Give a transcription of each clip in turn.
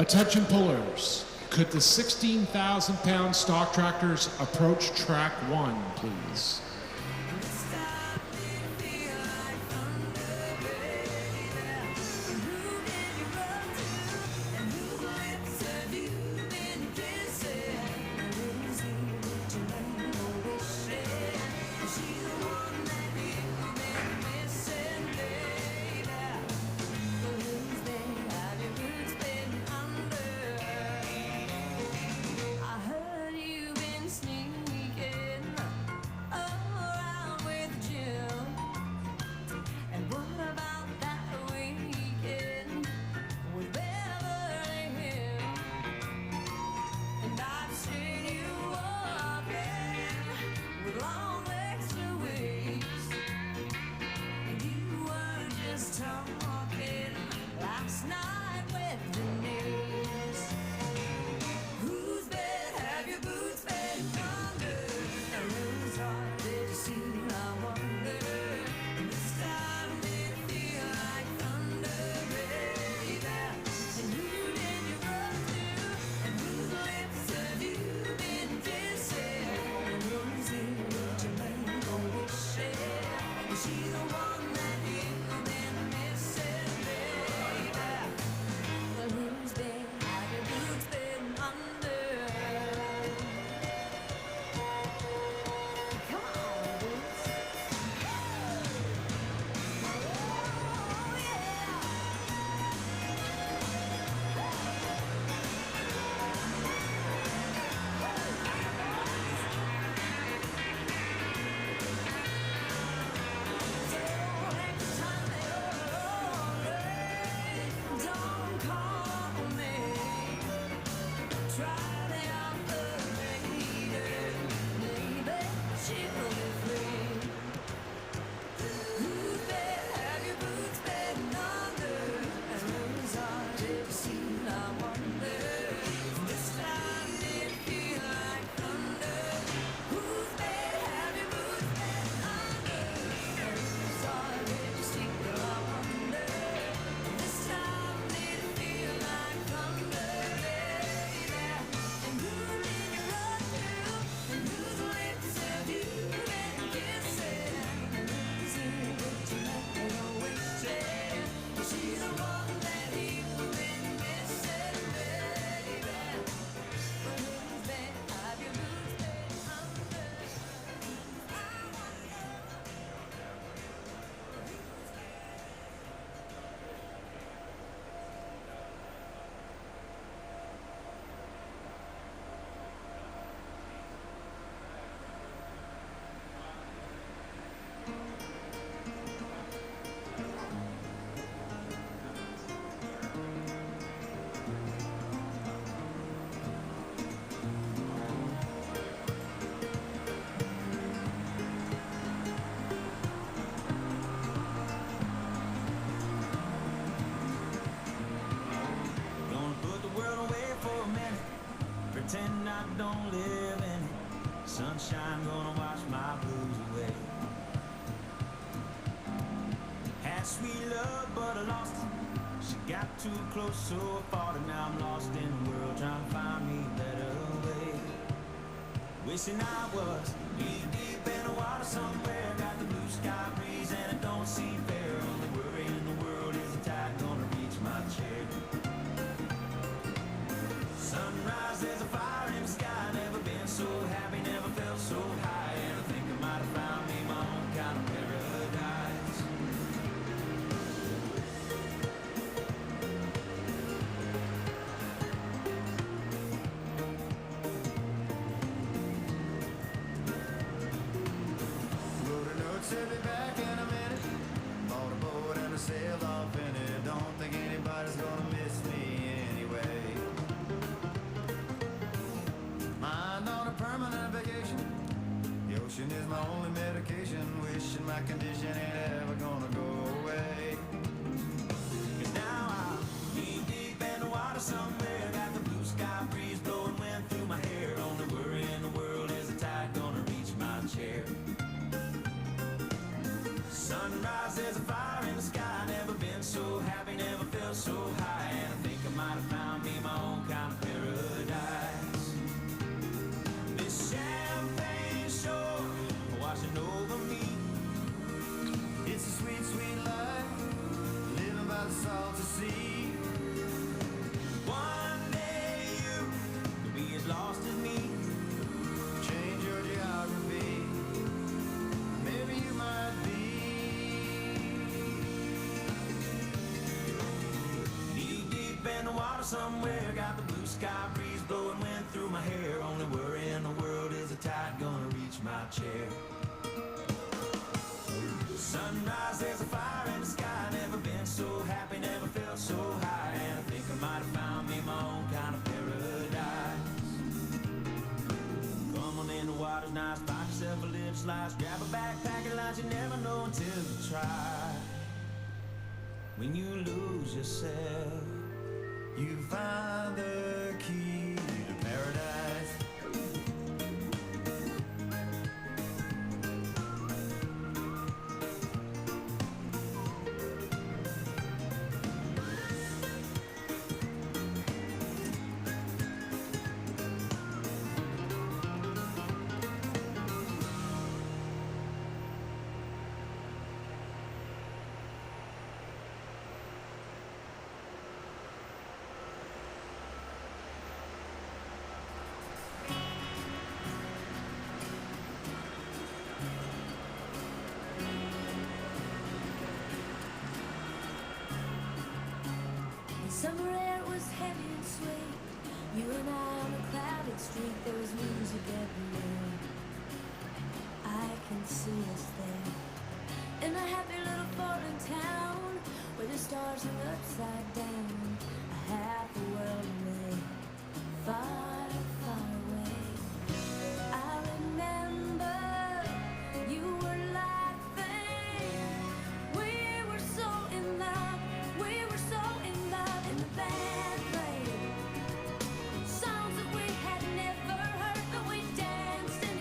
Attention pullers, could the 16,000-pound stock tractors approach track 1, please? pretend I don't live in it. Sunshine gonna wash my blues away. Had sweet love, but I lost it. She got too close, so I fought it. Now I'm lost in the world, trying to find me a better way. Wishing I was knee deep in the water somewhere. Got the blue sky breeze and it don't seem fair. Only worry in the world is the tide gonna reach my chair. Sunrise, there's a fire in the sky. Never been so happy, never felt so high. And I think I might have found me my only medication, wishing my condition ain't ever gonna go away. And now I'm knee deep in the water somewhere, got the blue sky breeze blowing wind through my hair. Only worry in the world is the tide gonna reach my chair. Sunrise, there's a fire in the sky. Never been so happy, never felt so high. And I think I might have found me my own kind of paradise. This champagne shore washing over me. It's a sweet, sweet life, living by the salty sea. One day you could be as lost as me. Change your geography, maybe you might be. Knee deep in the water somewhere, got the blue sky breeze blowing wind through my hair. Only worry in the world is the tide gonna reach my chair. Sunrise, there's a fire in the sky. Never been so happy, never felt so high. And I think I might have found me my own kind of paradise. Come on in, the water's nice. Buy yourself a lip slice. Grab a backpack and lunch. You never know until you try. When you lose yourself, You find the key to paradise. Summer air was heavy and sweet. You and I on a clouded street. There was music everywhere. I can see us there in a happy little foreign town where the stars hung upside down. A half a world away, far, far away. I remember you were laughing. We were so in love. We were so in love. And the band played songs that we had never heard, but we danced in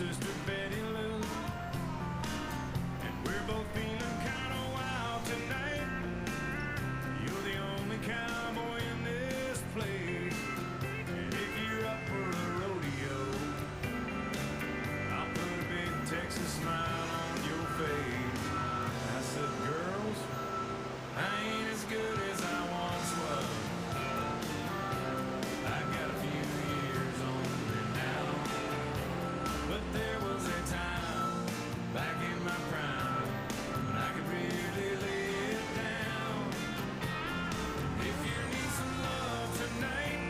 sister Betty Lou. And we're both feeling kind of wild tonight. You're the only cowboy in this place. And if you're up for a rodeo, I'll put a big Texas smile on your face. I said, girls, I ain't as good as I once was. I got a few years on me now, but there was a time back in my prime when I could really lay it down. If you need some love tonight,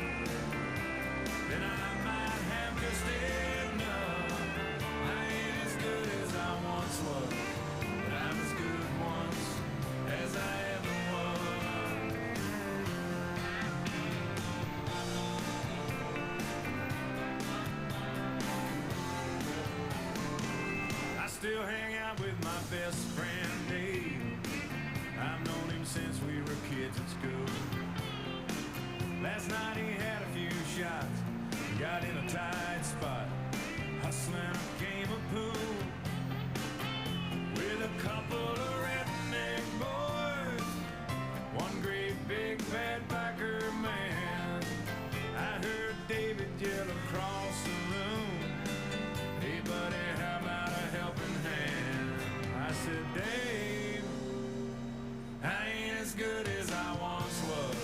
then I might have just enough. I ain't as good as I once was, but I'm as good once as I ever was. I still hang out with my best friend Dave. I've known him since we were kids at school. Last night he had a few shots, got in a tight spot, hustling a game of pool with a couple of redneck boys, one great big bad biker man. I heard David yell across the room, hey buddy, how about a helping hand? I said, Dave, I ain't as good as I once was.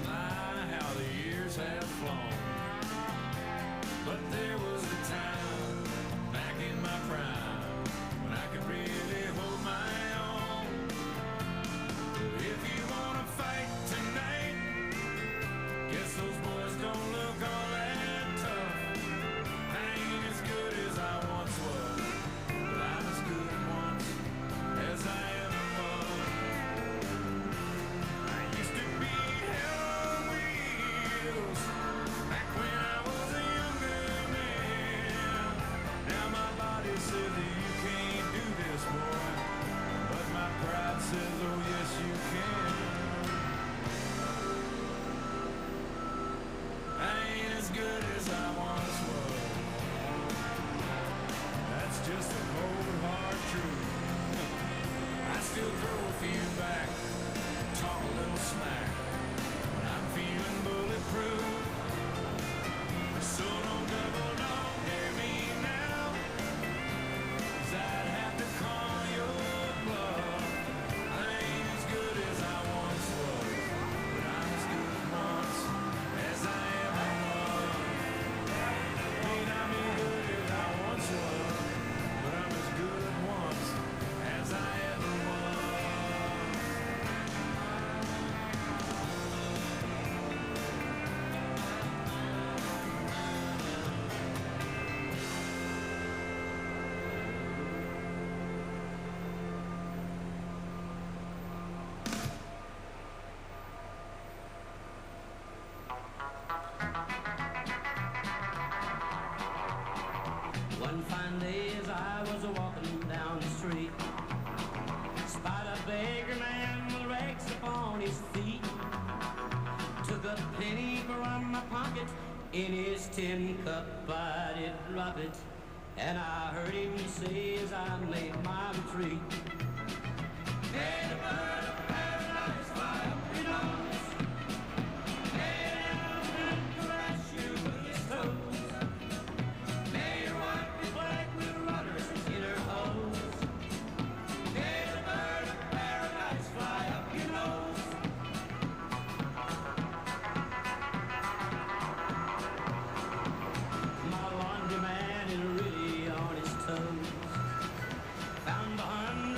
My, how the years have flown. But there was a time back in my prime when I could really hold my own. If you wanna fight tonight, guess those boys don't look all that tough. I ain't as good as I once was, but I'm as good once as I ever was. I used to be hell on wheels back when I was a younger man. Now my body says that you can't do this, boy, but my pride says, oh yes you can. I ain't as good as I once was. That's just a cold hard truth. I still throw a few back, talk a little smack when I'm feeling bulletproof. So don't double dog dare me now, 'cause I'd have to call your bluff. I ain't as good as I once was, but I'm as good once as I ever was. Ain't I as good as I once was, but I'm as good once as I ever was. One fine day as I was a-walking down the street, spied a beggar man with rags upon his feet. Took a penny from my pocket, in his tin cup I did drop it, and I heard him say as I made my retreat, hey, the bird of paradise, fly up your nose, hey, down and caress you with his toes. May your wife be black with rudders in her hose. May the bird of paradise fly up your nose. My laundry man is really on his toes. Found $100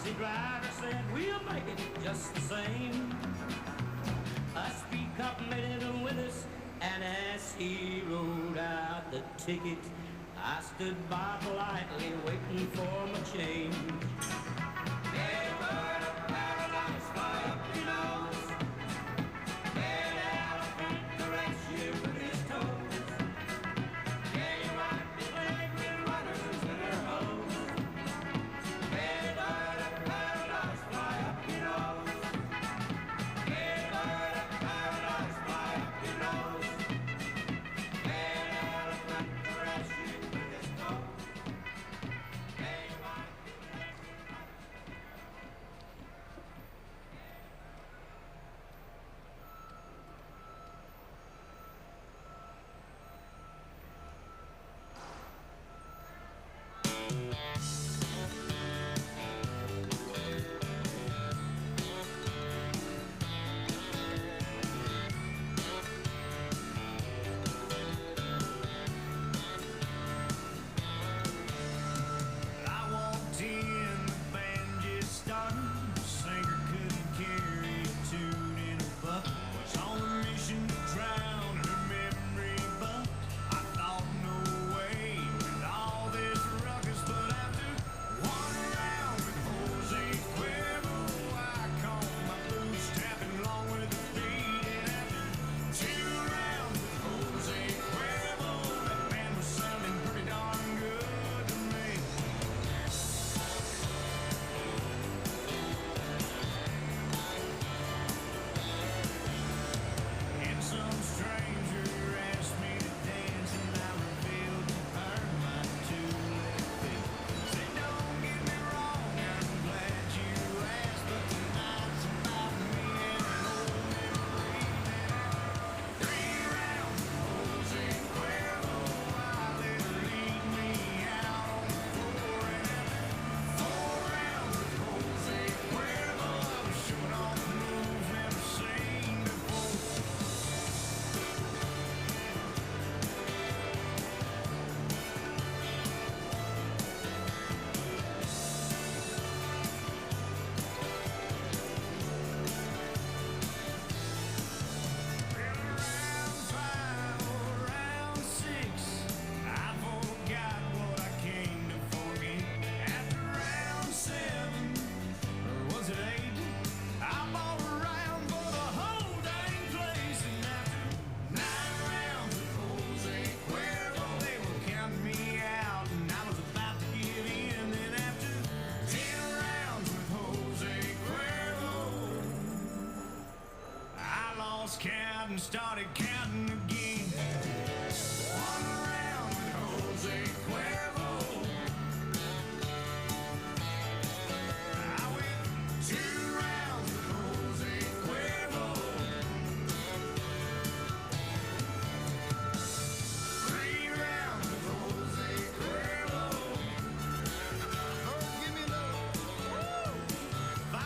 taxi driver said, we'll make it just the same. A speed cop made it with us, and as he wrote out the ticket, I stood by politely waiting for my change. Hey, bird of paradise, fly up your nose. Hey, the elephant caress you with his toes. Yeah, you might be playing with runners in her hose. Hey, bird of paradise, fly up your nose. Hey, bird of paradise, fly up your nose. Hey, the elephant caress you with his toes. Hey, you might be playing with I walked in, the band just started. The singer couldn't carry a tune in a bucket. Was on a mission to drown her memory, but I thought no way with all this ruckus. But after one round with Jose Cuervo, I caught my boots tapping along with the beat. And after two rounds with Jose Cuervo, that band was sounding pretty darn good to me. And some stranger asked me to dance, and I revealed to her my two-left feet. Said, don't get me wrong, I'm glad you asked, but tonight's about me and an old memory. Three rounds with Jose Cuervo, I let her lead me out on the floor. And after four rounds with Jose Cuervo, I was showing off moves never seen before. Round five or round six, I forgot what I came to forget. After round seven, or was it eight, I bought a round for the whole dang place. And after 9 rounds with Jose Cuervo, they were counting me out, and I was about to give in. Then after 10 rounds with Jose Cuervo, I lost count and started counting again. One round with Jose Cuervo, I went 2 rounds with Jose Cuervo, 3 rounds with Jose Cuervo. Oh, give me love. Woo! 5.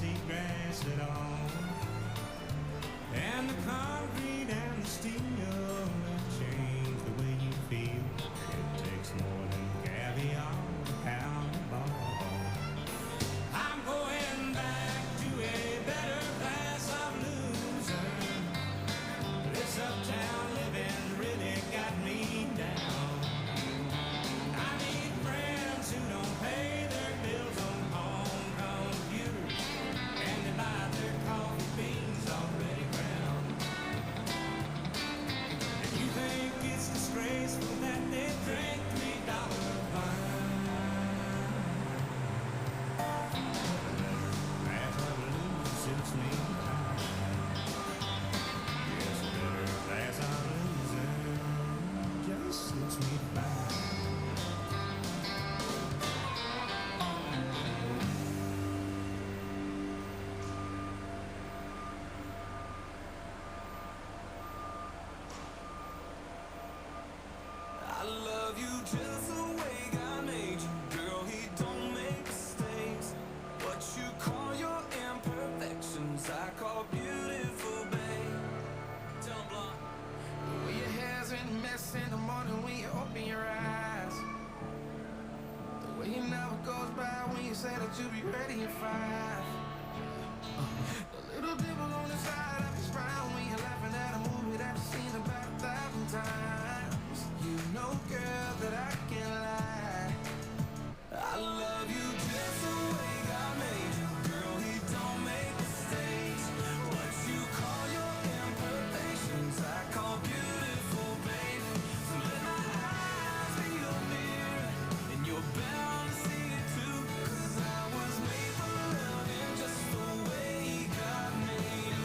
seagrass at all. And the concrete and the steel will change the way you feel. It takes more than caviar to pound a ball. I'm going back to a better class of loser. This uptown living really got me down. I need friends who don't pay their bills on home computers, and they buy their coffee beans already ground. If you think it's disgraceful that they drink $3 wine, that's what losing suits me fine. Yes, better class of losing just suits me fine. I love you just the way God made you. Girl, he don't make mistakes. What you call your imperfections, I call beautiful, babe. Tell 'em, Blanc. The way your hair's in a mess in the morning when you open your eyes. The way you never goes by when you say that you'll be ready at 5. The little dimple on the side of your smile when you're laughing at a movie that you've seen about 1,000 times. You know, girl, that I can't lie. I love you just the way God made you. Girl, he don't make mistakes. What you call your imperfections, I call beautiful, babe. So let my eyes be your mirror, and you're bound to see it too. 'Cause I was made for loving just the way God made you.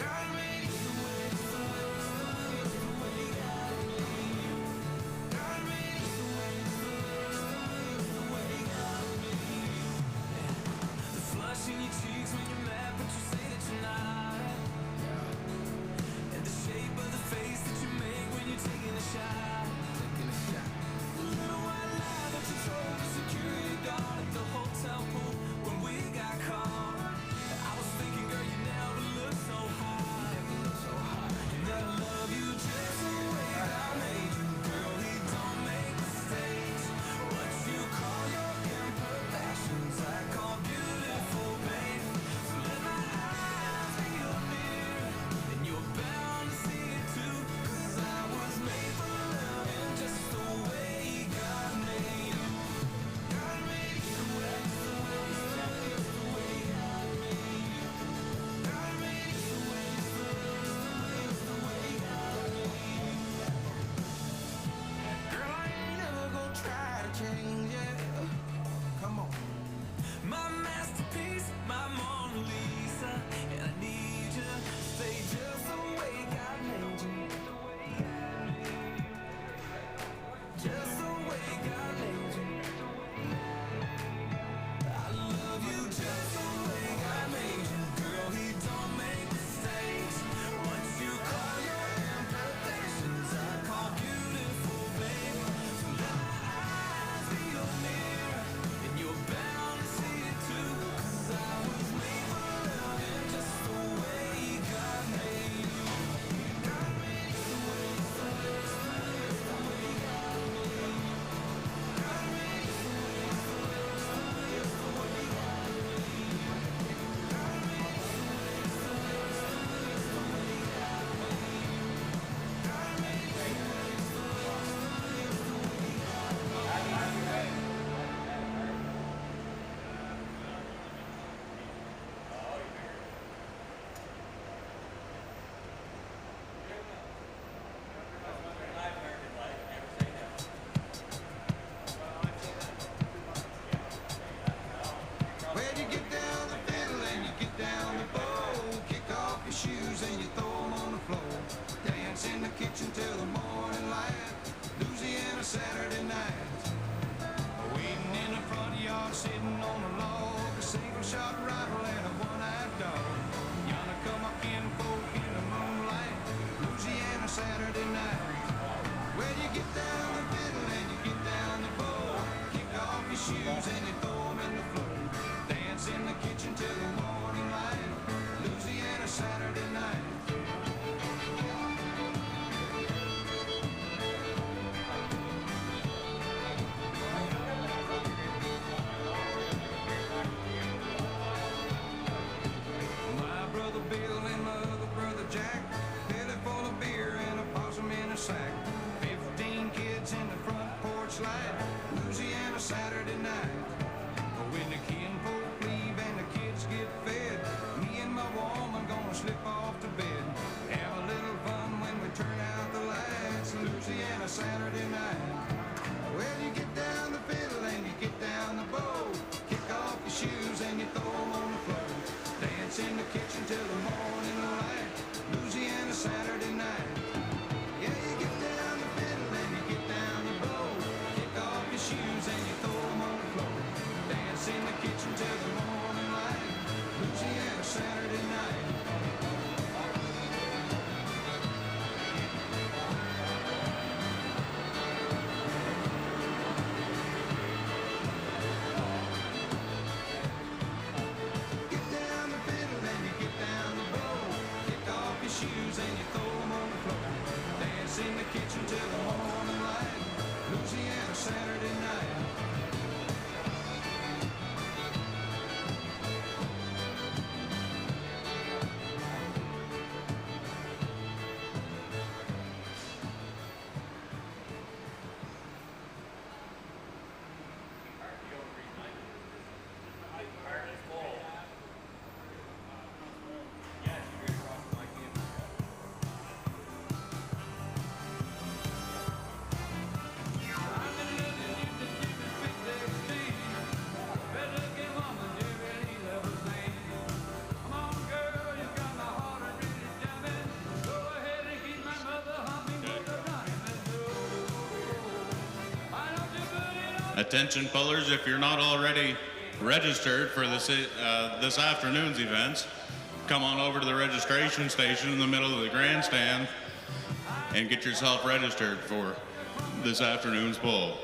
God made you the way, the way, the way God made you. God made you the way, the way God made you. The flush in your cheeks when you're mad, but you say that you're not. And the shape of the face that you make when you're taking a shot. The little white lie that you told the security guard at the hotel pool when we got caught. I was thinking, girl, you never looked so high. And that I love you just the way God made you. Girl, he don't make mistakes. What you call your imperfections, I call beautiful, babe. So let my eyes be your mirror, and you're bound to see it too. 'Cause I was made for loving just the way God made you. God made you the way, the way, the way God made you. God made you the way, the way, the way God made you. Girl, I ain't never gonna try to change it. Come on. My masterpiece, my Mona Lisa, and I need you to stay just the way God made you. Just the way God made you. I love you just the way God made you. Girl, he don't make mistakes. What you call your imperfections, I call beautiful, babe. So let my eyes be your mirror, and you're bound to see it too. 'Cause I was made for loving just the way God made you. God made you the way, the way, the way God made you. God made you the way, the way, the way God made you. God made you the way, the way, the way God made you. God made you the way, the way, the way God made you. Well, you get down the fiddle and you get down the bow. Kick off your shoes and you throw 'em on the floor. Dance in the kitchen till the morning light. Louisiana Saturday night. Waiting in the front yard, sitting on a log. A single shot rifle and a one-eyed dog. Yonder come my kinfolk in the moonlight. Louisiana Saturday night. Well, you get down the fiddle and you get down the bow. Kick off your shoes and you throw 'em in the floor. Dance in the kitchen till the morning Attention pullers, if you're not already registered for this afternoon's events, come on over to the registration station in the middle of the grandstand and get yourself registered for this afternoon's pull.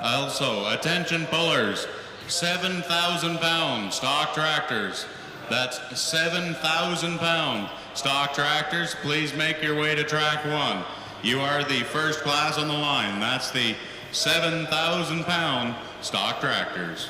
Also, attention pullers, 7,000 pound stock tractors. That's 7,000 pound stock tractors. Please make your way to track 1. You are the first class on the line. That's the 7,000 pound stock tractors.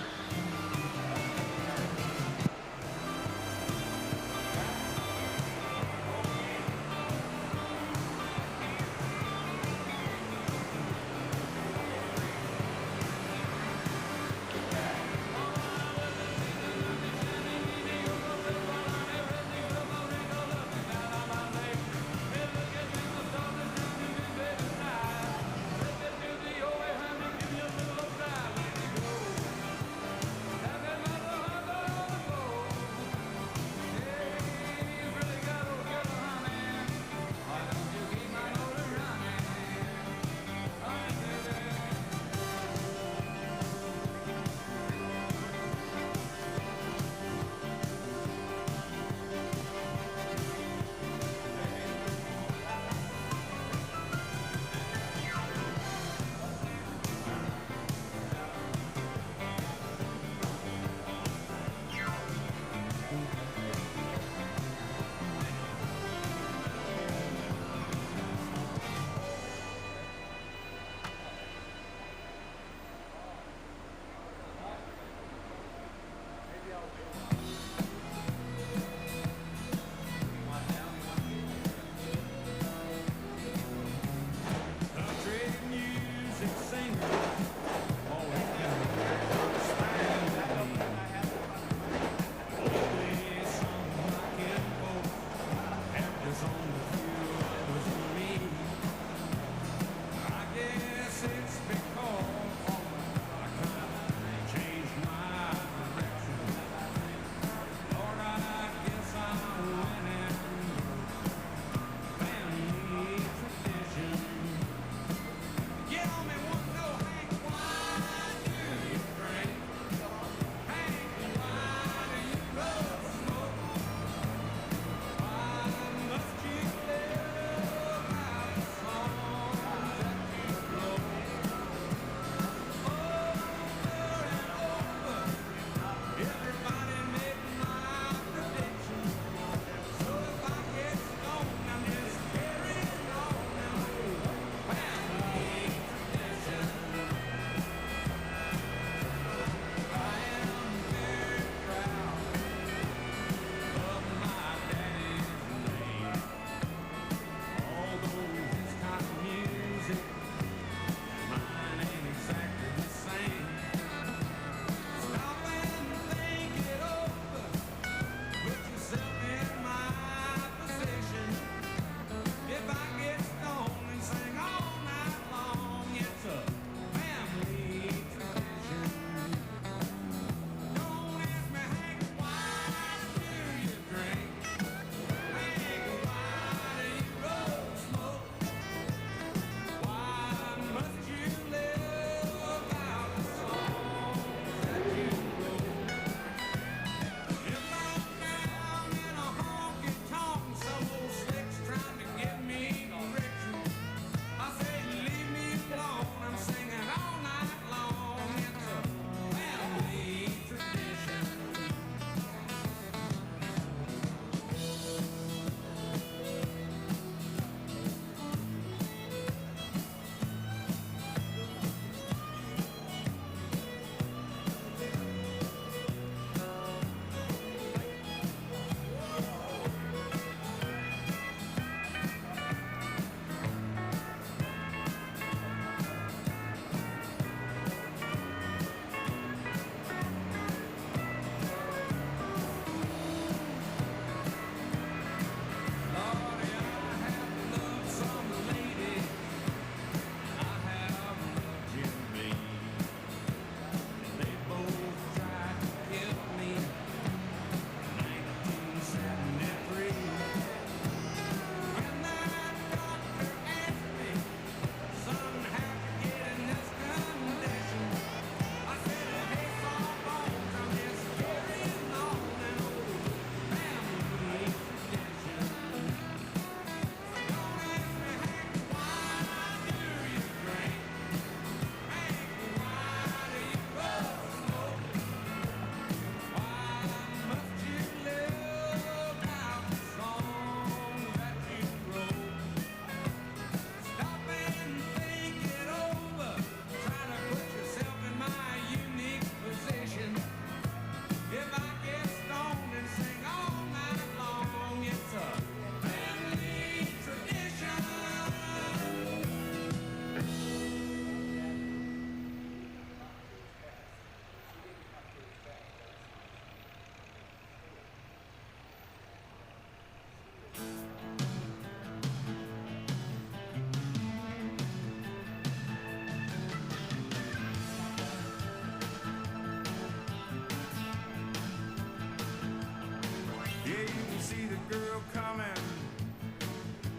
girl coming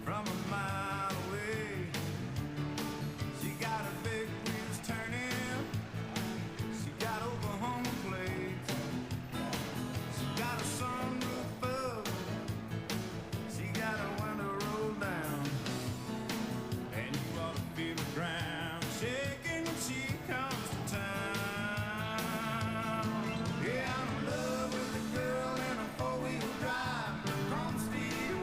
from a mile away. She got her big wheels turning, she got overhung plates, she got a sunroof up, she got a window rolled down, and you ought to feel the ground shaking when she comes to town. Yeah, I'm in love with a girl in a four-wheel drive, chrome steel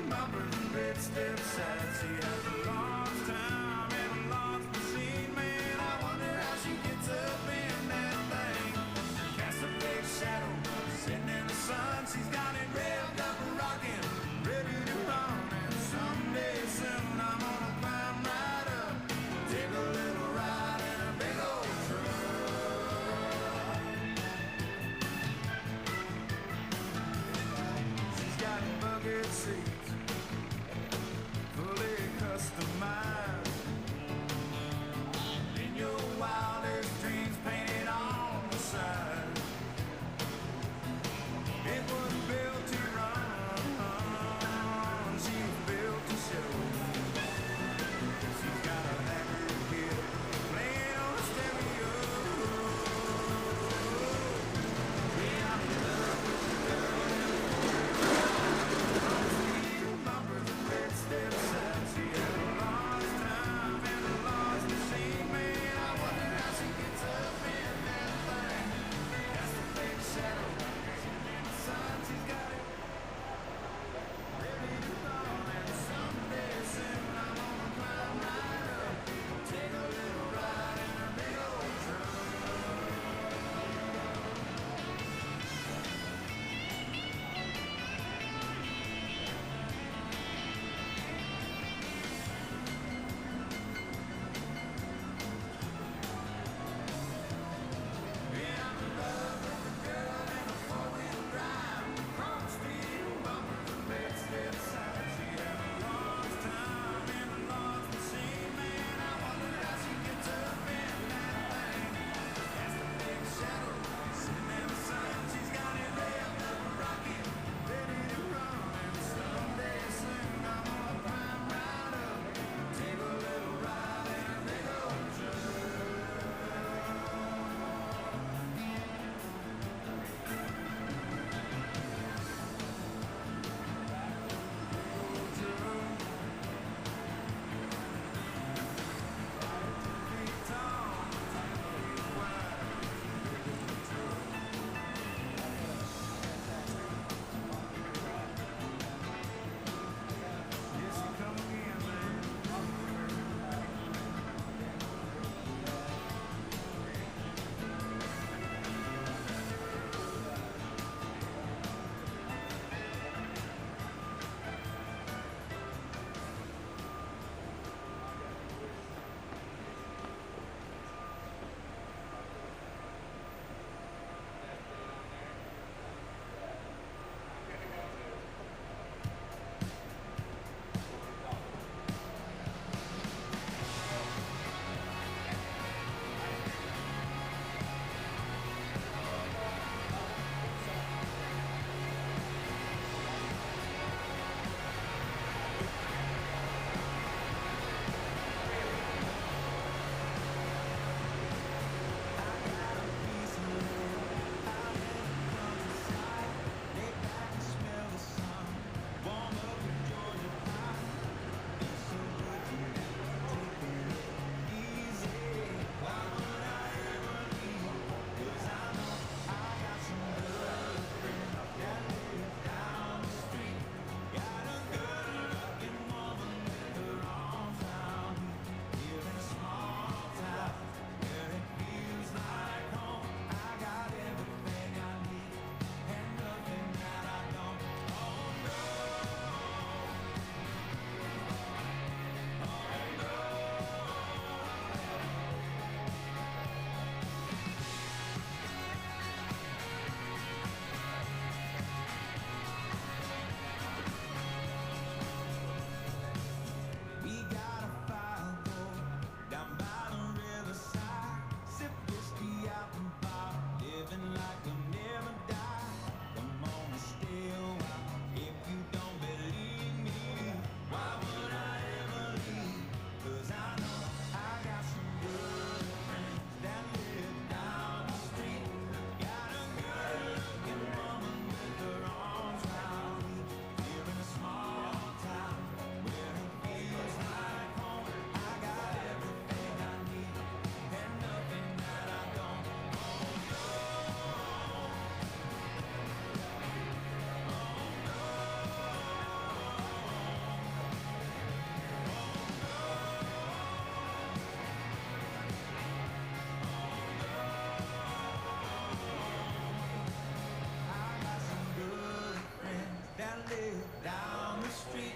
live down the street.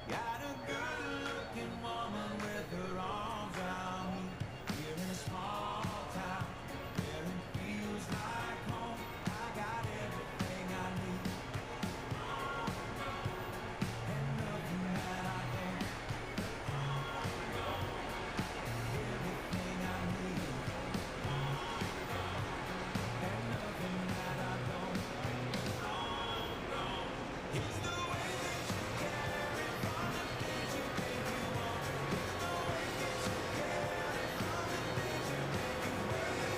Got a good-looking woman with her arms around me. Here in a small town where it feels like home. I got everything I need and nothing that I don't. Everything I need and nothing that I don't. It's the way that you carry on the things you think you want. It's the way that you carry on the things you think you want.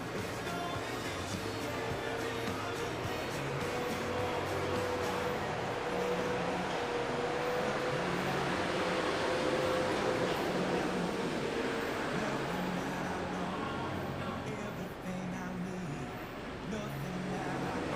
It's the way that you carry on the things you think you want. Everything I need, nothing that I don't. Everything I need, and nothing that I don't.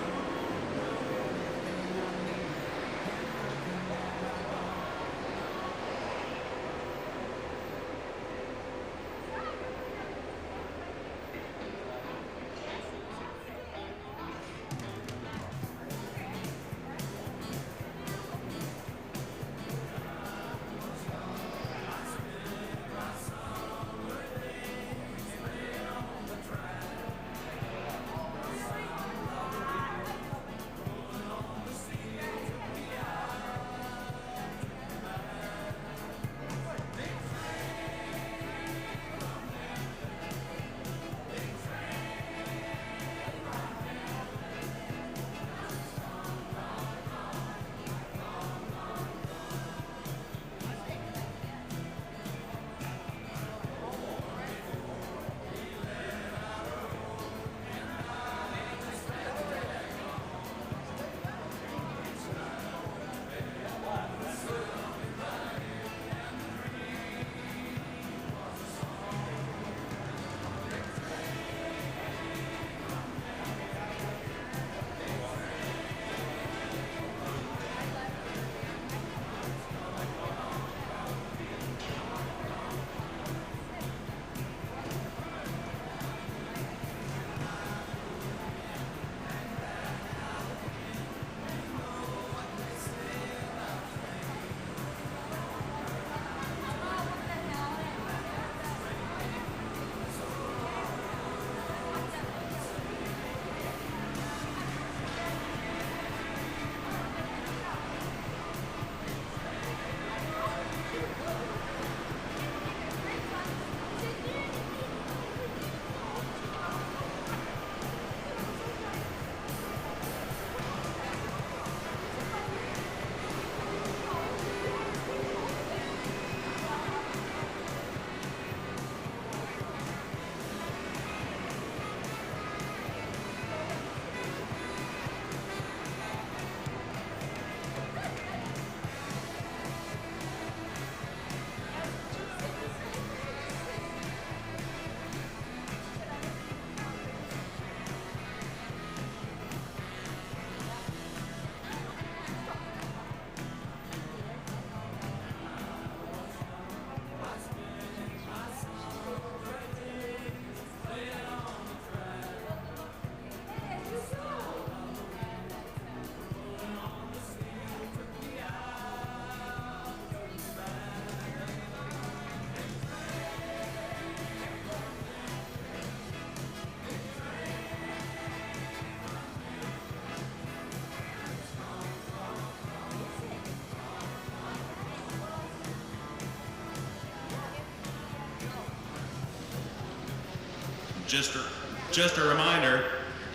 Just a reminder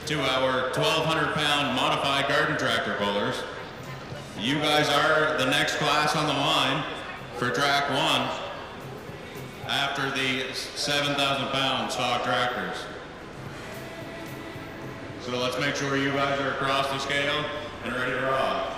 to our 1,200-pound modified garden tractor pullers, you guys are the next class on the line for track 1 after the 7,000-pound stock tractors. So let's make sure you guys are across the scale and ready to rock.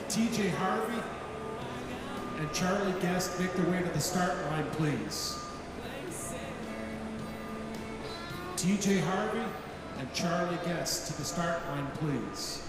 TJ Harvey and Charlie Guest make their way to the start line, please. TJ Harvey and Charlie Guest to the start line, please.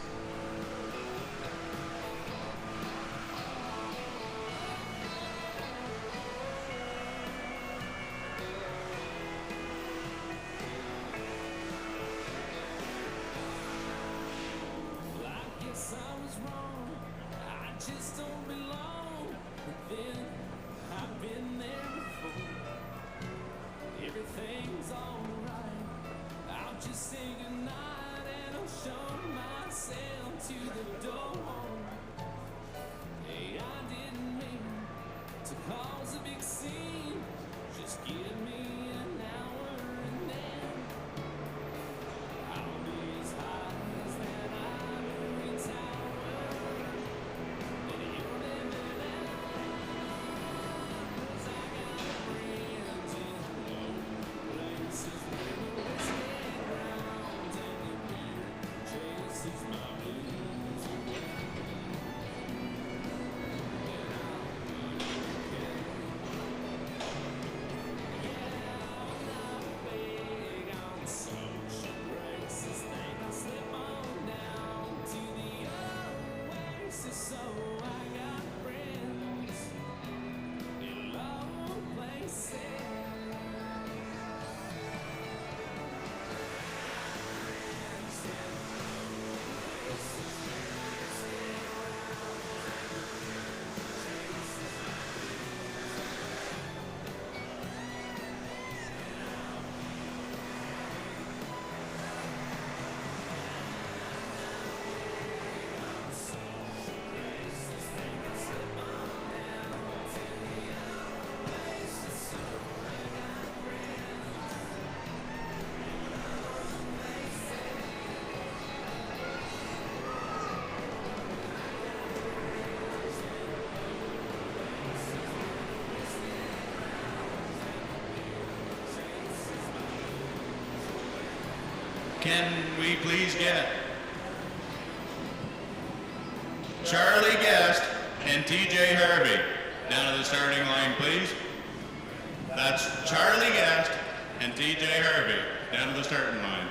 Can we please get Charlie Guest and TJ Harvey down to the starting line, please? That's Charlie Guest and TJ Harvey down to the starting line.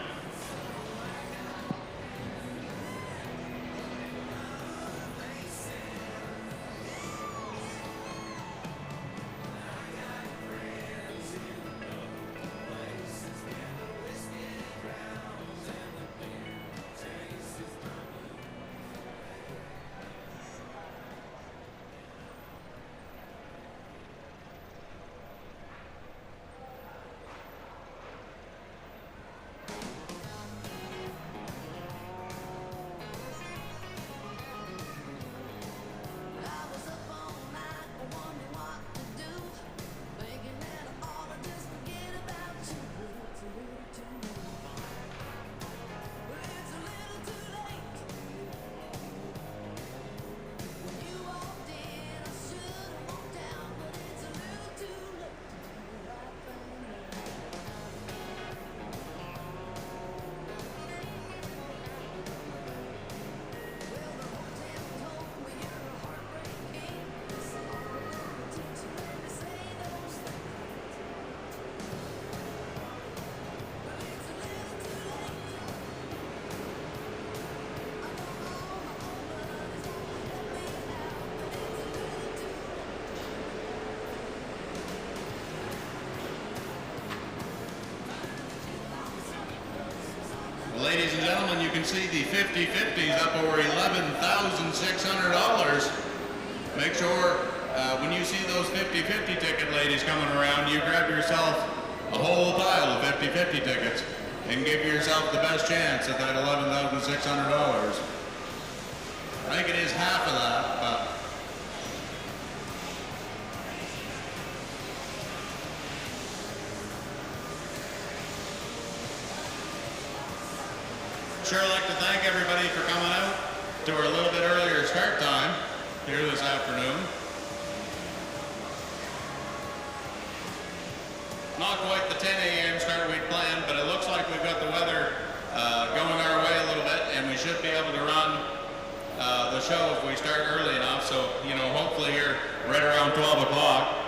Ladies and gentlemen, you can see the 50-50s up over $11,600. Make sure when you see those 50-50 ticket ladies coming around, you grab yourself a whole pile of 50-50 tickets and give yourself the best chance at that $11,600. I think it is half of that, but sure like to thank everybody for coming out to our little bit earlier start time here this afternoon. Not quite the 10 a.m. start we planned, but it looks like we've got the weather going our way a little bit, and we show if we start early enough. So, you know, hopefully you're right around 12 o'clock.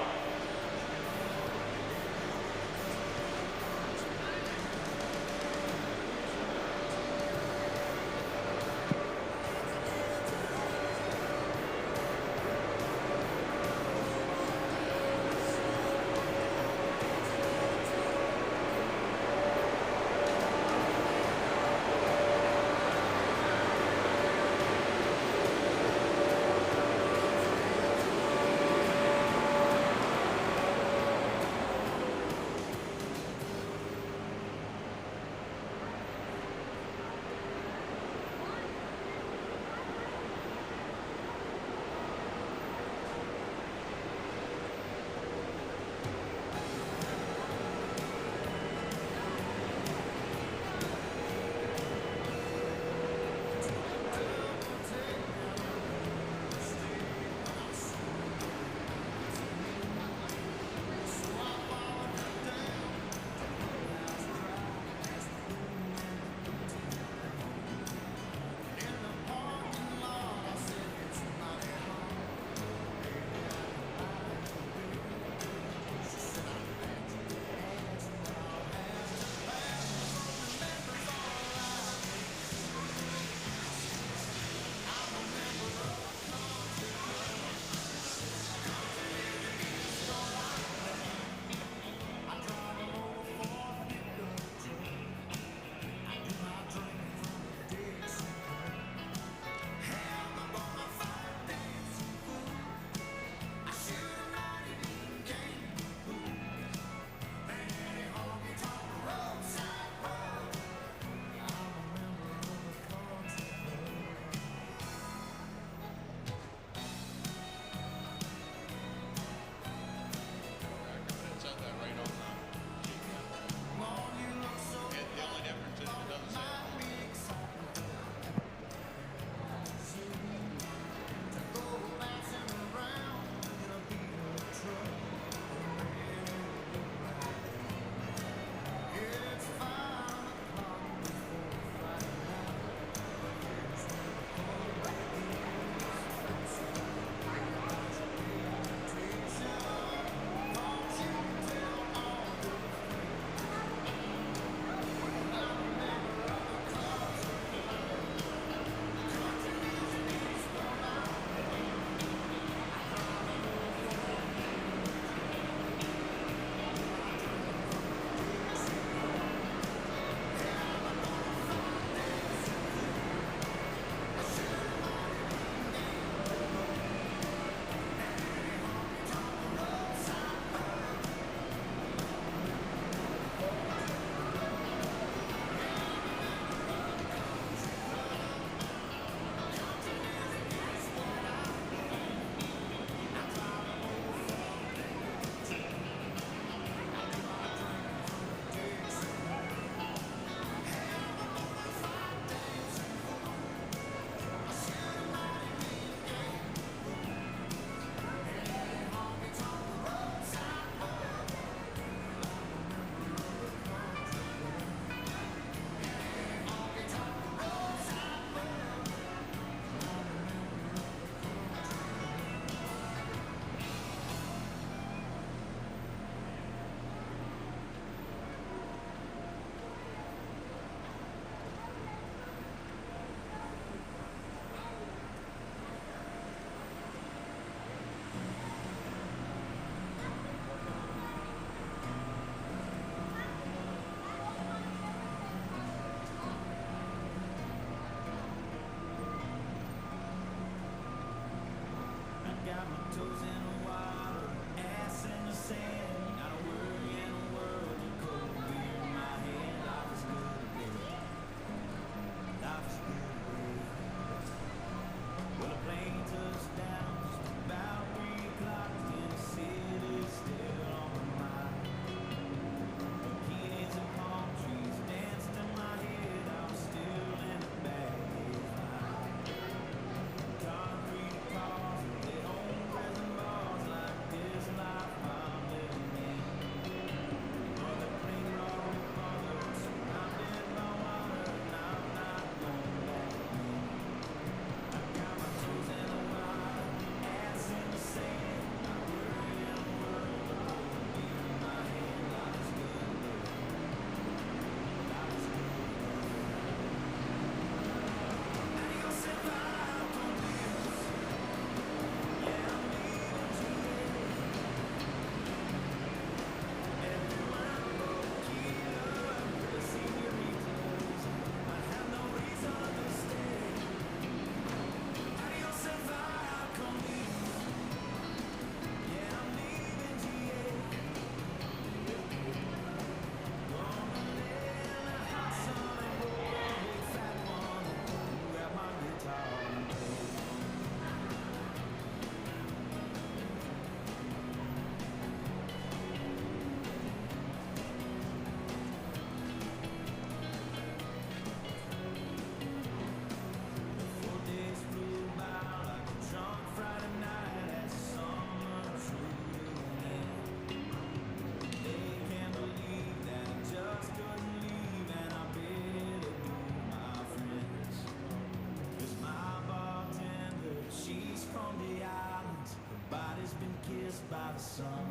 by the sun.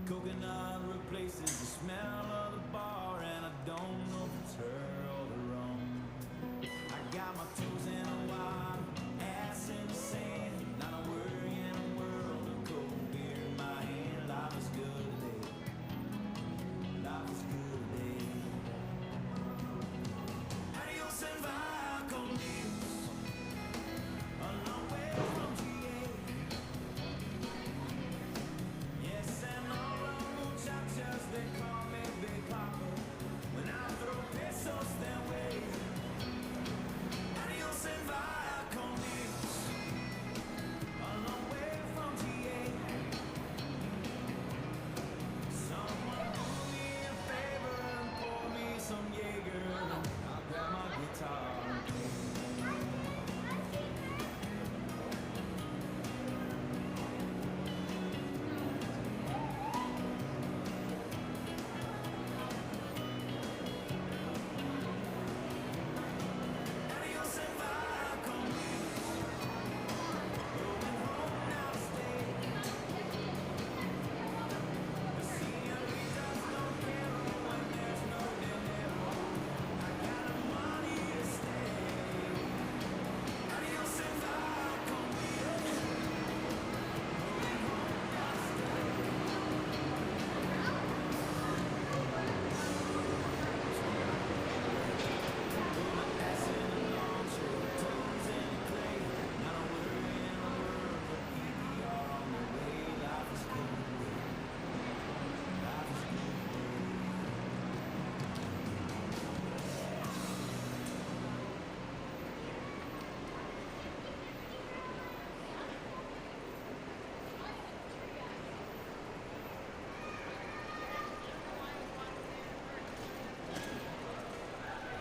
Coconut replaces the smell of the bar, and I don't know if it's her or the rum. I got my toes in the water, ass in the sand, not a worry in a world of cold beer in my hand. Life is good today. Life is good today. Adios and via con Dios, a long way from GA. Yes, and all the muchachas, they call me Big Papa. When I throw pesos their way. Adios and via con Dios, a long way from GA. Someone do me a favor and pour me some Jaeger. I'll grab my guitar and play. Adios and via con Dios, going home now to stay. The señoritas don't care when there's no dinero. I got the money to stay. Adios and via con Dios, going home now to stay. Ass in the lawn chair, toes in the clay. Not a worry in the world, but PBR on the way. Life is good today. Life is good today.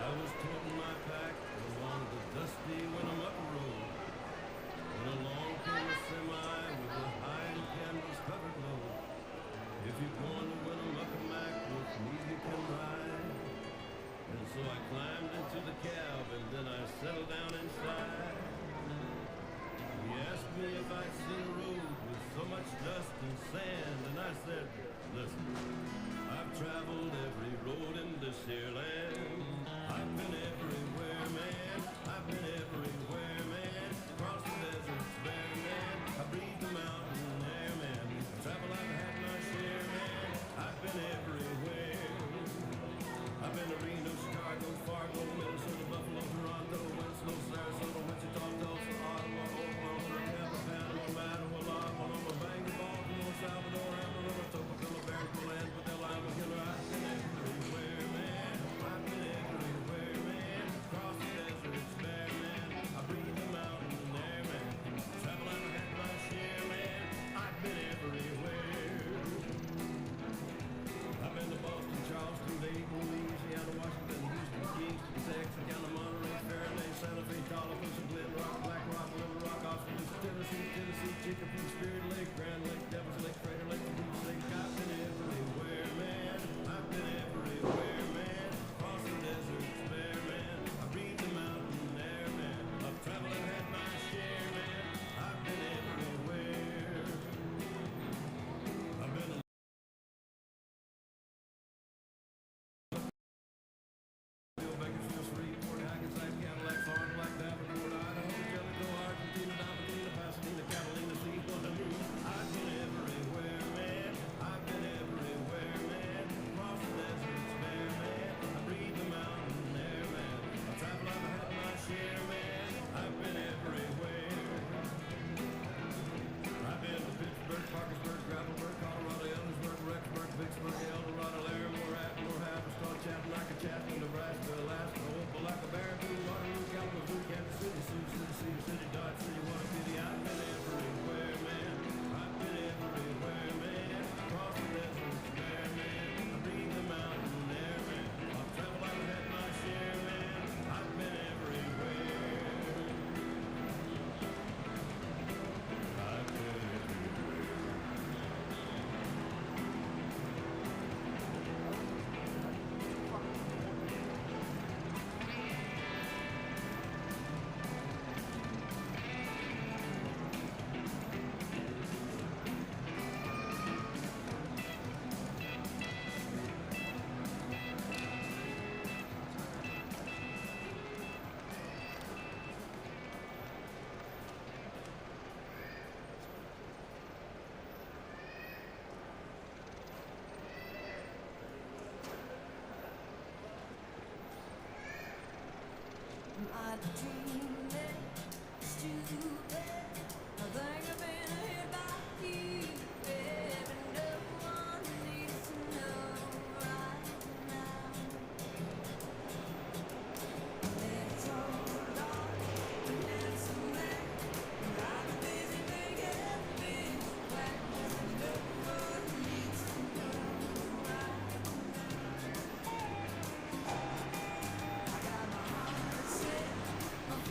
I was toting my pack along the dusty Winnemucca Road when along came a semi with a high canvas covered load. If you're going to Winnemucca Mac with me, you can ride. And so I climbed into the cab and then I settled down inside. He asked me if I'd seen a road with so much dust and sand, and I said, listen, I've traveled every road in this here land. I've been everywhere, man. I've been everywhere, man. Across the deserts bare, man. I breathe the mountain air, man. Travel I've had my share, man. I've been everywhere. I've been to Reno, Chicago, Fargo, Minnesota, Buffalo, Toronto, Winslow, Sarasota, Wichita, Tulsa, Ottawa, Oklahoma, Tampa, Panama, Mattawa, Loma, Bangor, Baltimore, Salvador, Amarillo, Topeka, Barranquilla, Padilla, Albuquerque. I've been everywhere, man. My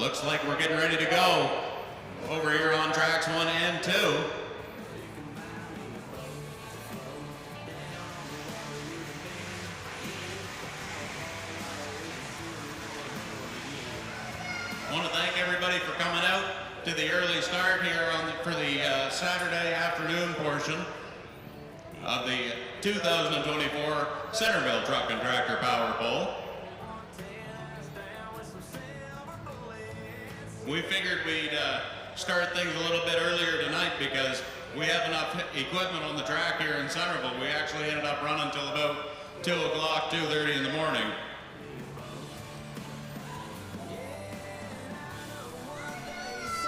Looks like we're getting ready to go over here on tracks 1 and 2. I want to thank everybody for coming out to the early start here for the Saturday afternoon portion of the 2024 Centreville Truck and Tractor Power Pole. We figured we'd start things a little bit earlier tonight because we have enough equipment on the track here in Centreville. We actually ended up running until about 2 o'clock, 2:30 in the morning.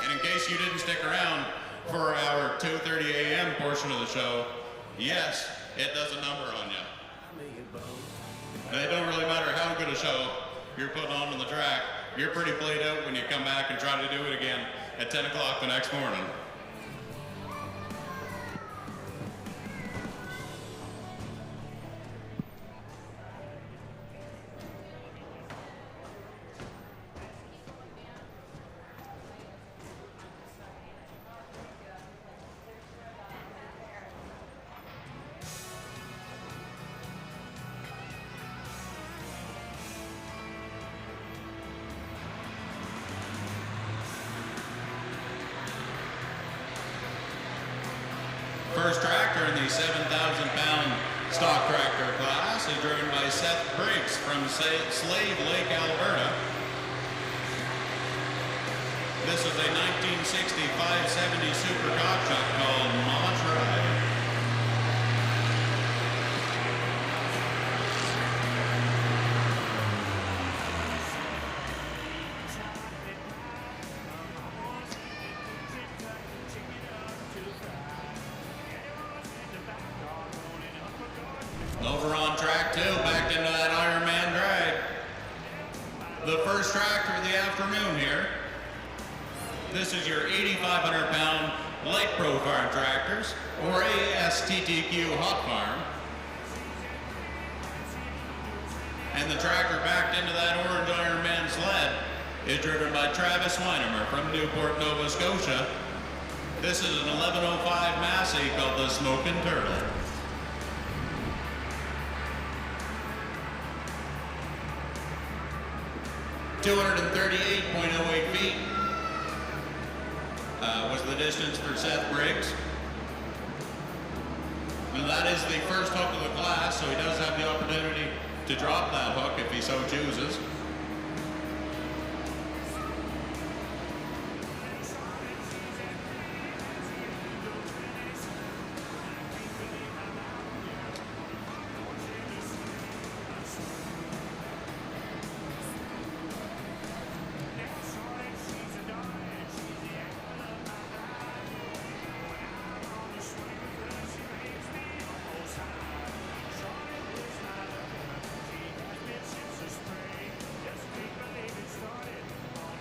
And in case you didn't stick around for our 2:30 a.m. portion of the show, yes, it does a number on you. And it don't really matter how good a show you're putting on the track. You're pretty played out when you come back and try to do it again at 10 o'clock the next morning. First tractor in the 7,000-pound stock tractor class is driven by Seth Briggs from Sled, Lake, Alberta. This is a 1960 570 Super Cop truck called Mama Tried. Over on track 2, backed into that Iron Man drag. The first tractor of the afternoon here. This is your 8,500-pound light pro farm tractors, or ASTTQ hot farm. And the tractor backed into that orange Iron Man sled is driven by Travis Weinemer from Newport, Nova Scotia. This is an 1105 Massey called the Smokin' Turtle. .08 feet was the distance for Seth Briggs. And that is the first hook of the class, so he does have the opportunity to drop that hook if he so chooses.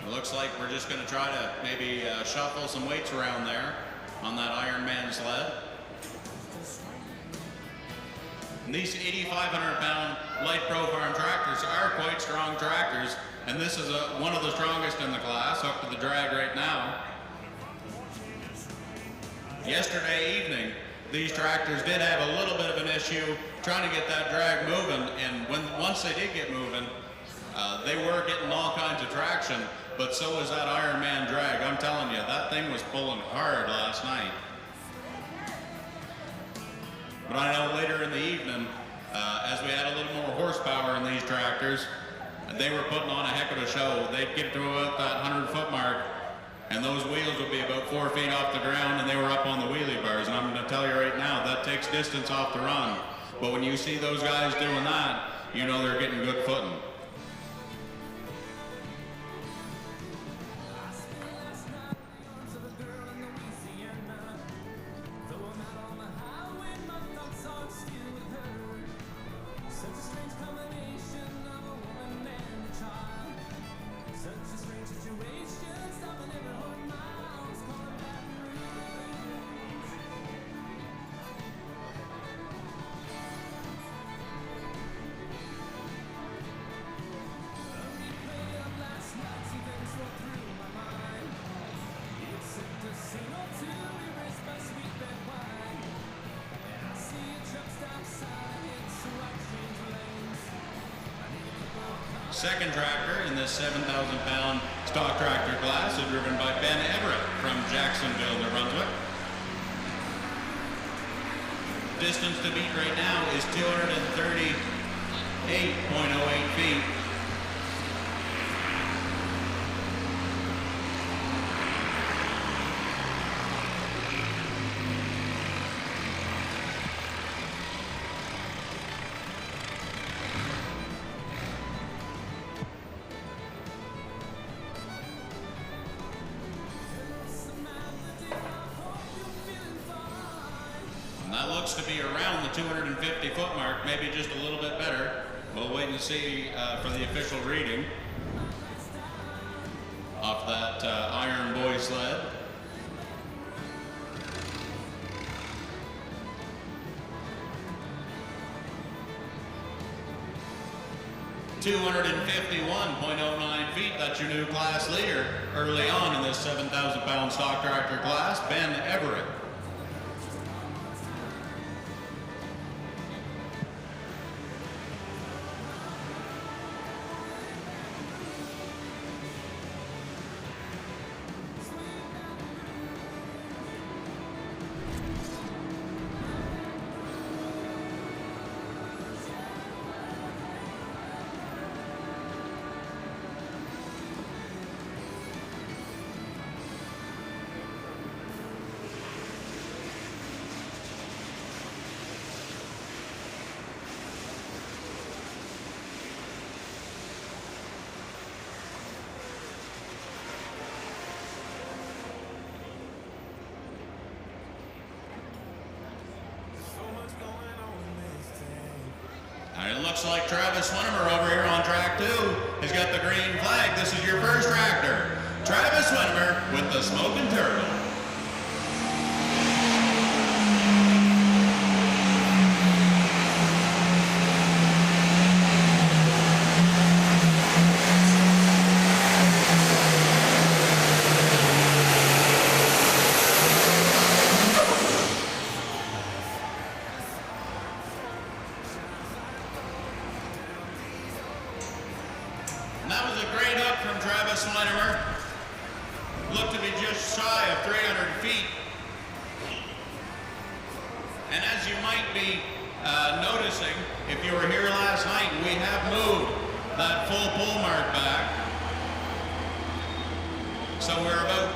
Looks like we're just going to try to maybe shuffle some weights around there on that Iron Man sled. And these 8,500-pound light pro farm tractors are quite strong tractors, and this is one of the strongest in the class, up to the drag right now. Yesterday evening, these tractors did have a little bit of an issue trying to get that drag moving, and once they did get moving, they were getting all kinds of traction, but so was that Iron Man drag. I'm telling you, that thing was pulling hard last night. But I know later in the evening, as we had a little more horsepower in these tractors, they were putting on a heck of a show. They'd get to about that 100-foot mark, and those wheels would be about 4 feet off the ground, and they were up on the wheelie bars. And I'm going to tell you right now, that takes distance off the run. But when you see those guys doing that, you know they're getting good footing. Second tractor in this 7,000-pound stock tractor class is driven by Ben Everett from Jacksonville, New Brunswick. Distance to beat right now is 238.08 feet. And that looks to be around the 250-foot mark, maybe just a little bit better. We'll wait and see for the official reading off that Iron Boy sled. $251.09 feet. That's your new class leader early on in this 7,000-pound stock tractor class, Ben Everett. And it looks like Travis Swinimer over here on track 2 has got the green flag. This is your first tractor. Travis Swinimer with the Smoking Turtle. And that was a great hook from Travis Swinimer. Looked to be just shy of 300 feet. And as you might be noticing, if you were here last night, we have moved that full pull mark back. So we're about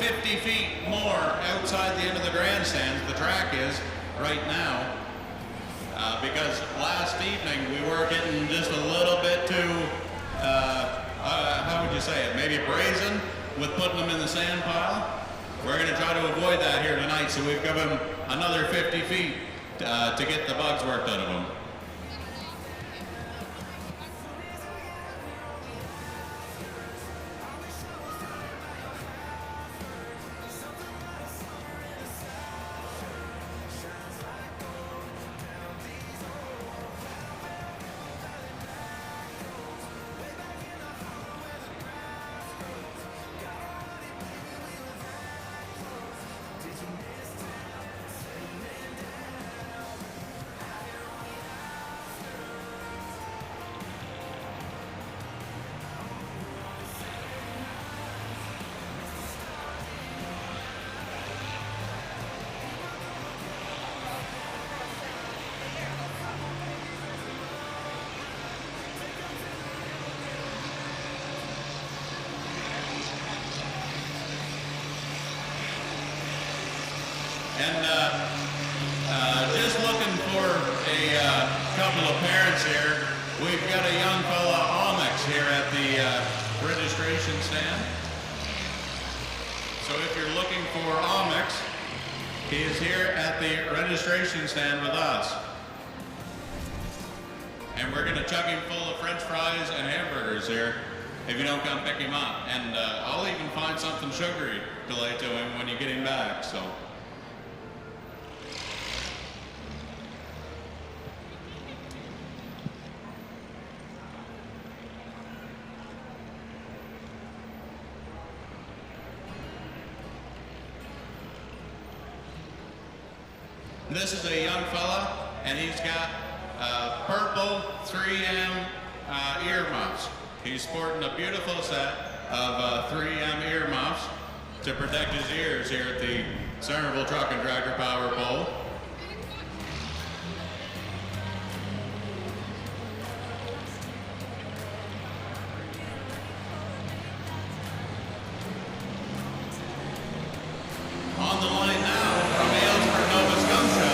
50 feet more outside the end of the grandstand, the track is right now. Because last evening we were getting just a little bit too, how would you say it, maybe brazen with putting them in the sand pile. We're going to try to avoid that here tonight, so we've given them another 50 feet to get the bugs worked out of them. And just looking for a couple of parents here. We've got a young fella, Onyx, here at the registration stand. So if you're looking for Onyx, he is here at the registration stand with us. And we're going to chuck him full of French fries and hamburgers here if you don't come pick him up. And I'll even find something sugary to lay to him when you get him back. So. This is a young fella, and he's got purple 3M earmuffs. He's sporting a beautiful set of 3M earmuffs to protect his ears here at the Centreville Truck and Tractor Power Bowl. On the line now from Aylesford, Nova Scotia.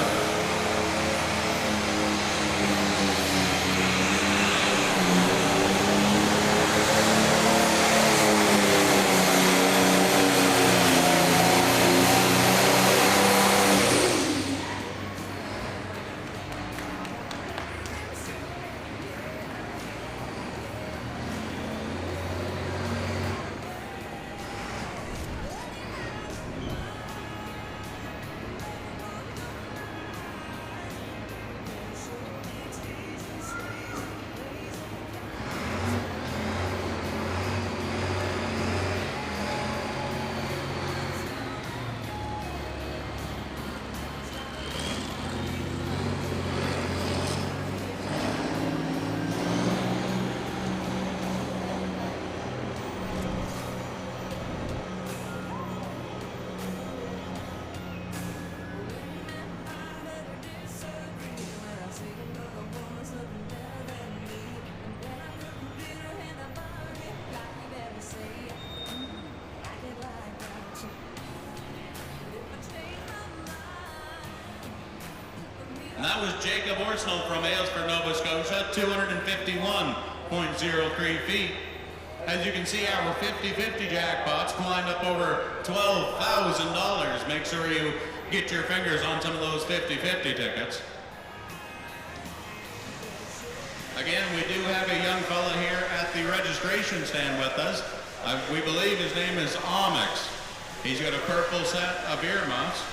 And that was Jacob Orsnell from Aylesford, Nova Scotia, 251.03 feet. As you can see, our 50-50 jackpots climbed up over $12,000. Make sure you get your fingers on some of those 50-50 tickets. Again, we do have a young fella here at the registration stand with us. We believe his name is Omix. He's got a purple set of earmuffs.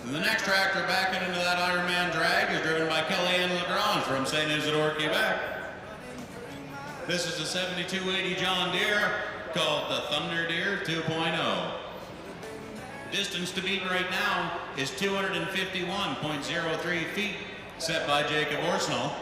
And the next tractor backing into that Ironman drag is driven by Kellyanne Legrand from St. Isidore, Quebec. This is a 7280 John Deere called the Thunder Deere 2.0. Distance to beat right now is 251.03 feet, set by Jacob Orsnell.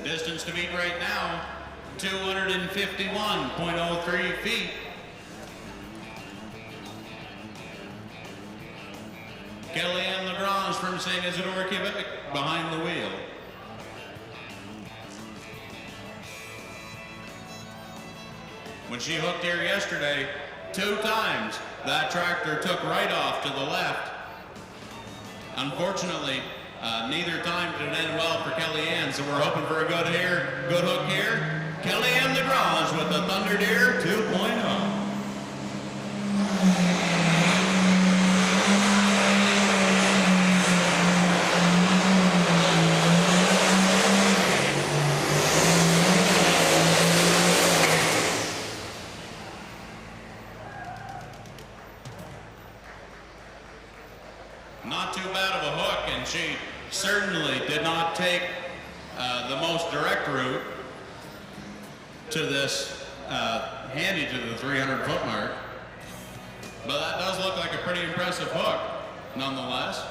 Distance to beat right now, 251.03 feet. Kellyanne Lagrange from St. Isidore, Quebec, behind the wheel. When she hooked here yesterday, 2 times that tractor took right off to the left. Unfortunately, neither time did it end well for Kellyanne, so we're hoping for a good hook here. Kellyanne Lagrange with the Thunder Deer 2.0. Not too bad of a hook, and she certainly did not take the most direct route to this handy to the 300-foot mark. But that does look like a pretty impressive hook, nonetheless.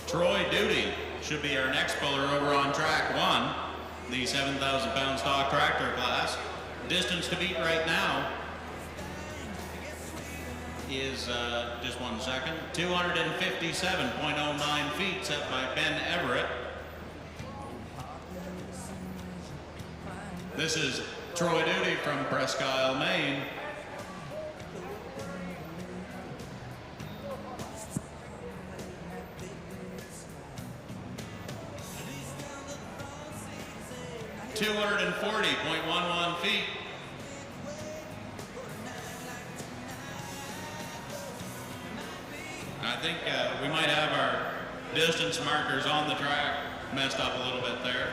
Troy Duty should be our next puller over on track 1, the 7,000-pound stock tractor class. Distance to beat right now is, just 1 second, 257.09 feet set by Ben Everett. This is Troy Duty from Presque Isle, Maine. .11 feet. I think we might have our distance markers on the track messed up a little bit there.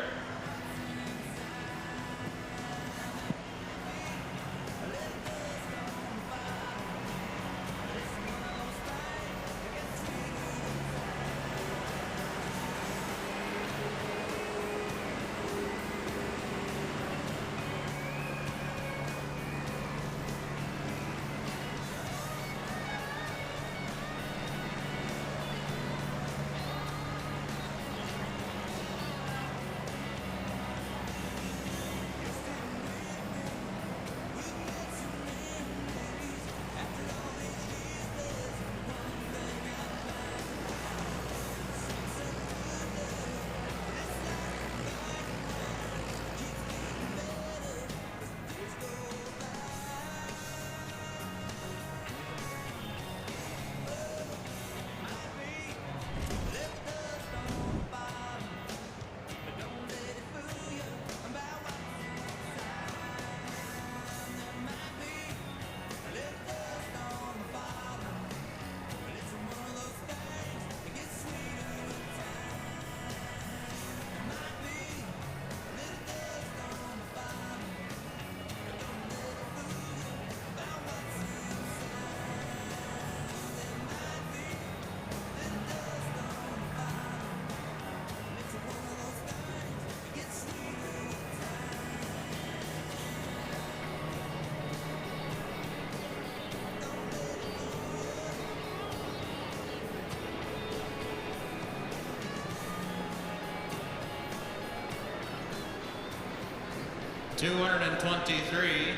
.223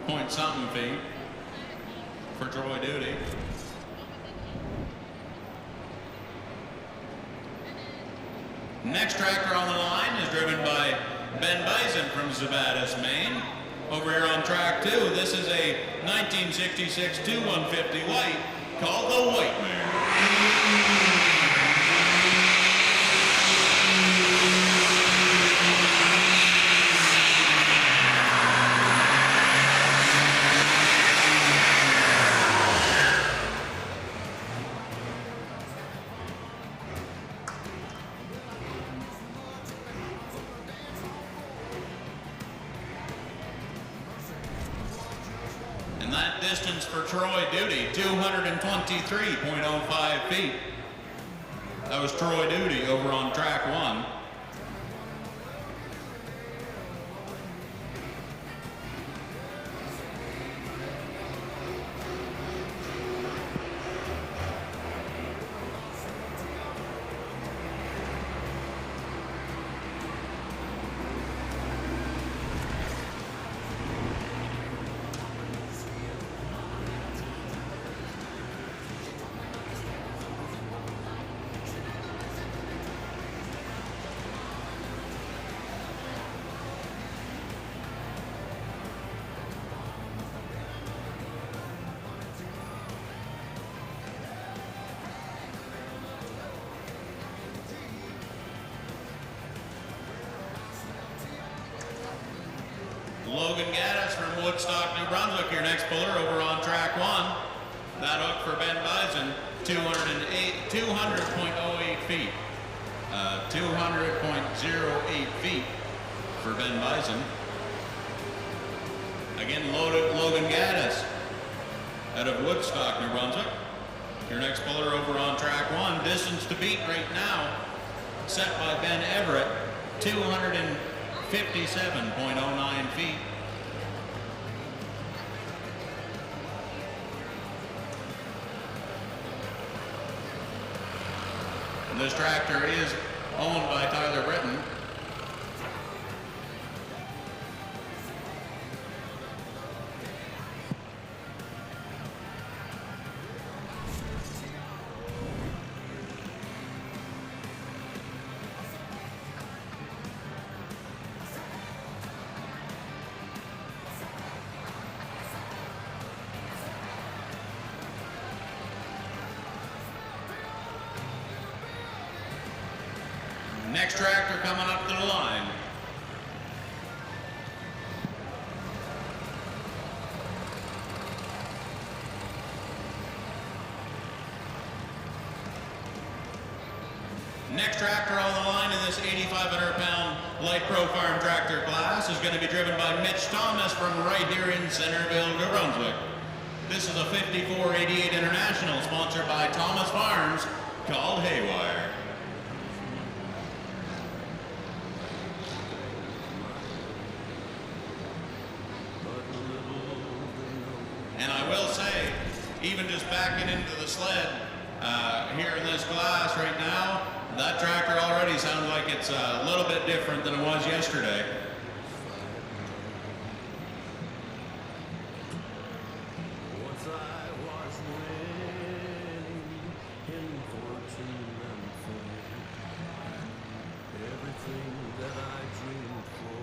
point-something feet for Troy Duty. Next tractor on the line is driven by Ben Bison from Zabatis, Maine. Over here on track 2, this is a 1966 2-150 white called the White Mare. that distance for Troy Duty, 223.05 feet. That was Troy Duty over on track 1. Logan Gaddis from Woodstock, New Brunswick, your next puller over on track 1. That hook for Ben Bison, 200.08 feet. 200.08 feet for Ben Bison. Again, Logan Gaddis out of Woodstock, New Brunswick. Your next puller over on track 1. Distance to beat right now, set by Ben Everett, 257.09 feet. And this tractor is owned by Tyler Britton. Next tractor coming up to the line. Next tractor on the line in this 8,500-pound light pro farm tractor class is going to be driven by Mitch Thomas from right here in Centreville, New Brunswick. This is a 5488 International sponsored by Thomas Farms called Haywire. And I will say, even just backing into the sled here in this class right now, that tractor already sounds like it's a little bit different than it was yesterday. Once I was winning in fortune and fame. Everything that I dreamed for,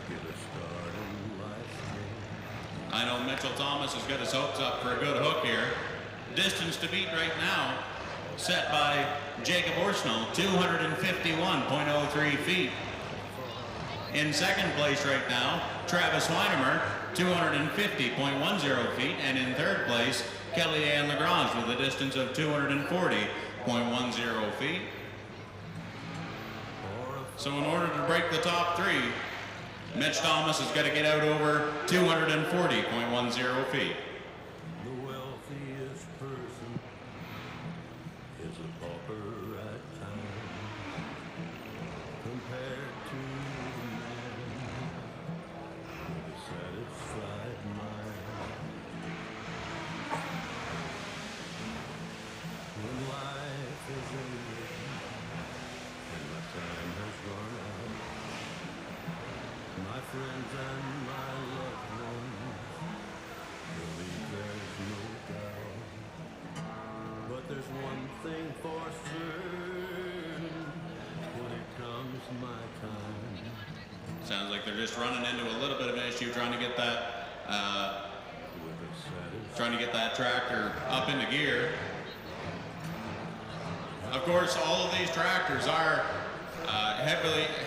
get a start in life's game. I know Mitchell Thomas has got his hopes up for a good hook here. Distance to beat right now, set by Jacob Orsnell, 251.03 feet. In second place right now, Travis Weinemer, 250.10 feet. And in third place, Kelly Ann Lagrange with a distance of 240.10 feet. So in order to break the top 3, Mitch Thomas has got to get out over 240.10 feet. The wealthiest person is a pauper at times, compared to the man with a satisfied mind. When life is ended and my time has run out, my friends and my loved ones believe there's no doubt. But there's one thing for certain, when it comes my time. Sounds like they're just running into a little bit of an issue trying to get that tractor up into gear. Of course, all of these tractors are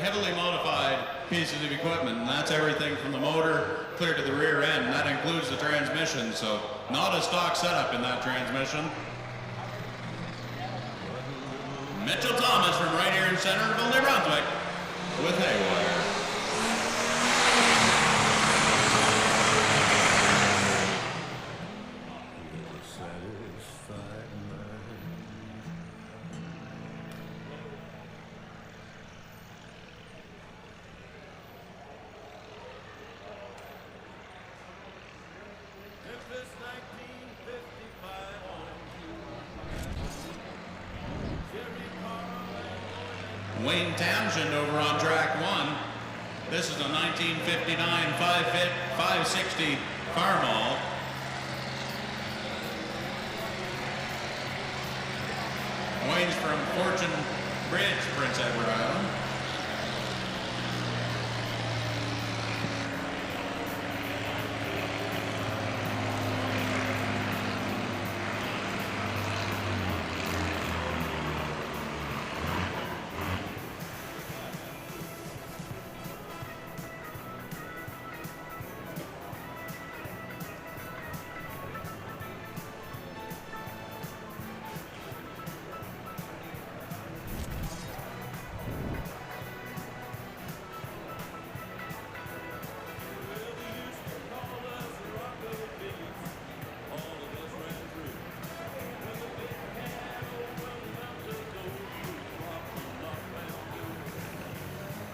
heavily modified pieces of equipment, and that's everything from the motor clear to the rear end, and that includes the transmission, so not a stock setup in that transmission. Mitchell Thomas from right here in Centreville, New Brunswick with Haywire. Wayne Townshend over on track 1. This is a 1959 560 Farmall. Wayne's from Fortune Bridge, Prince Edward Island.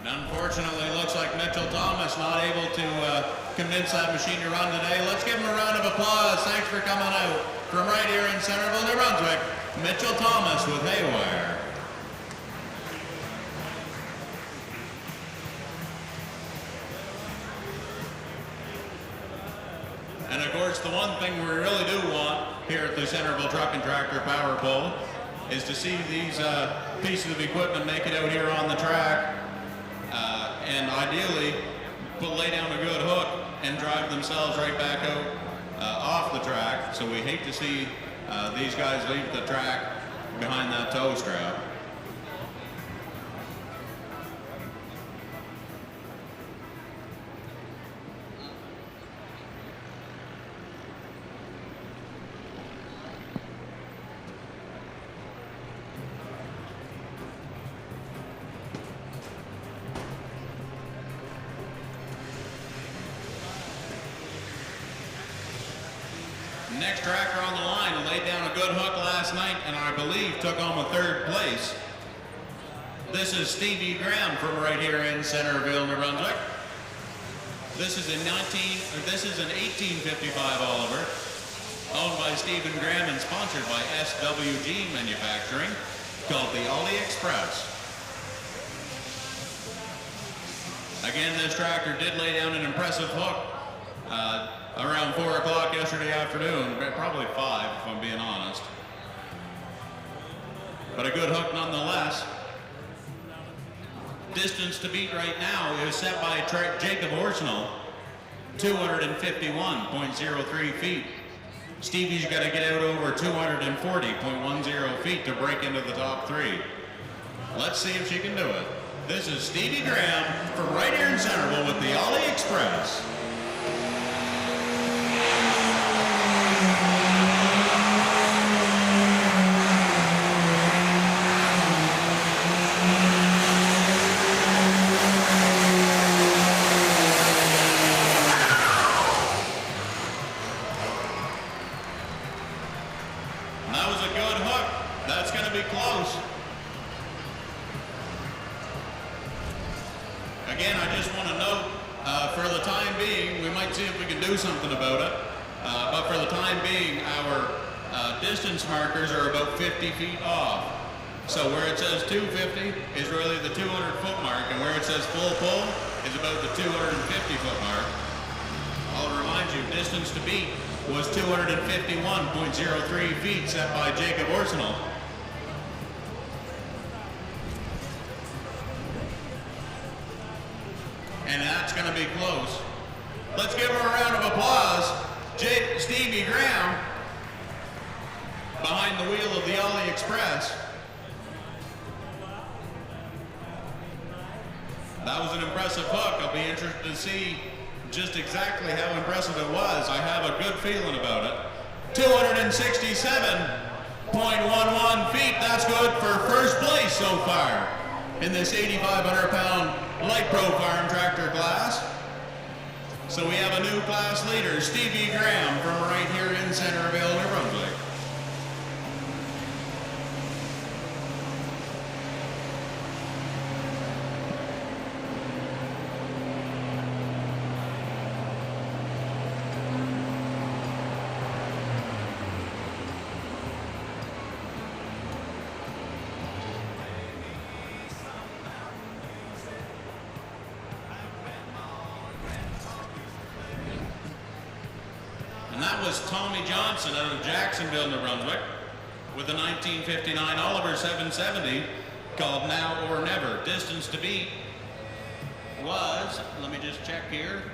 Unfortunately, looks like Mitchell Thomas not able to convince that machine to run today. Let's give him a round of applause. Thanks for coming out from right here in Centreville, New Brunswick. Mitchell Thomas with Haywire. And of course, the one thing we really do want here at the Centreville Truck and Tractor Power Pole is to see these pieces of equipment make it out here on the track. And ideally, lay down a good hook and drive themselves right back out off the track. So we hate to see these guys leave the track behind that tow strap. Next tractor on the line laid down a good hook last night and I believe took home a 3rd place. This is Stevie Graham from right here in Centreville, New Brunswick. This is an 1855 Oliver, owned by Stephen Graham and sponsored by SWG Manufacturing, called the Ollie Express. Again, this tractor did lay down an impressive hook around 4 o'clock yesterday afternoon, probably 5 if I'm being honest. But a good hook nonetheless. Distance to beat right now is set by Jacob Horsnell, 251.03 feet. Stevie's got to get out over 240.10 feet to break into the top 3. Let's see if she can do it. This is Stevie Graham from right here in Centreville with the Ollie Express. That was a good hook. That's going to be close. Again, I just want to note, for the time being, we might see if we can do something about it. But for the time being, our distance markers are about 50 feet off. So where it says 250 is really the 200-foot mark, and where it says full pull is about the 250-foot mark. I'll remind you, distance to beat was 251.03 feet set by Jacob Arsenal. And that's going to be close. Let's give her a round of applause. Stevie Graham behind the wheel of the Ollie Express. That was an impressive hook. I'll be interested to see just exactly how impressive it was. I have a good feeling about it. 267.11 feet. That's good for first place so far in this 8,500-pound light pro farm tractor class. So we have a new class leader, Stevie Graham, from right here in Centreville, New Brunswick. that was Tommy Johnson out of Jacksonville, New Brunswick, with the 1959 Oliver 770 called Now or Never. Distance to beat was, let me just check here,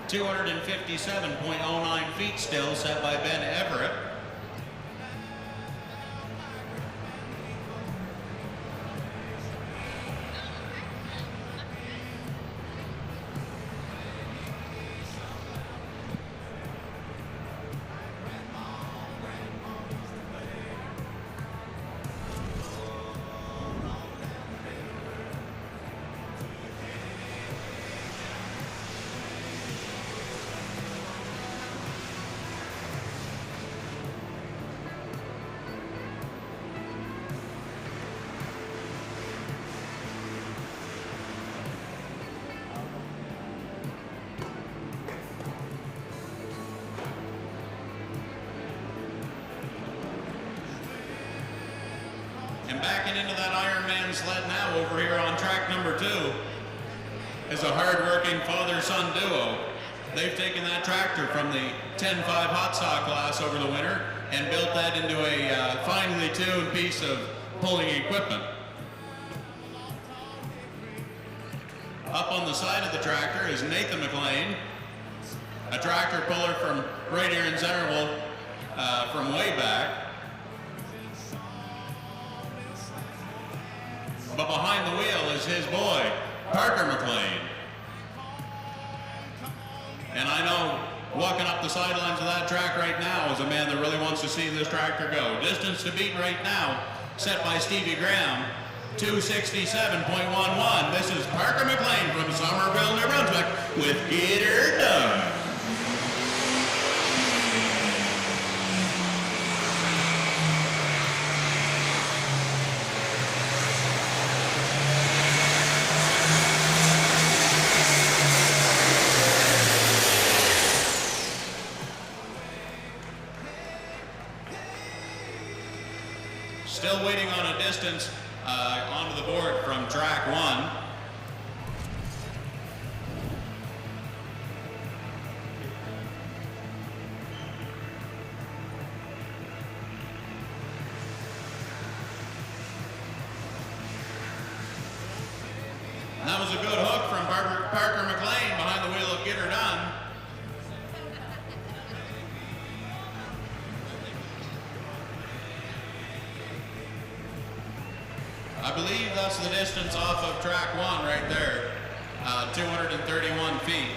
257.09 feet still, set by Ben Everett. And backing into that Ironman sled now over here on track number 2 is a hard-working father-son duo. They've taken that tractor from the 10.5 hot saw class over the winter and built that into a finely tuned piece of pulling equipment. Up on the side of the tractor is Nathan McLean, a tractor puller from right here in Centreville from way back. But behind the wheel is his boy, Parker McLean. And I know walking up the sidelines of that track right now is a man that really wants to see this tractor go. Distance to beat right now, set by Stevie Graham, 267.11. This is Parker McLean from Somerville, New Brunswick with Get Her Done. Still waiting on a distance onto the board from track 1. And that was a good hook from Parker McLean behind the wheel of Get Her Done. I believe that's the distance off of track 1 right there, 231 feet.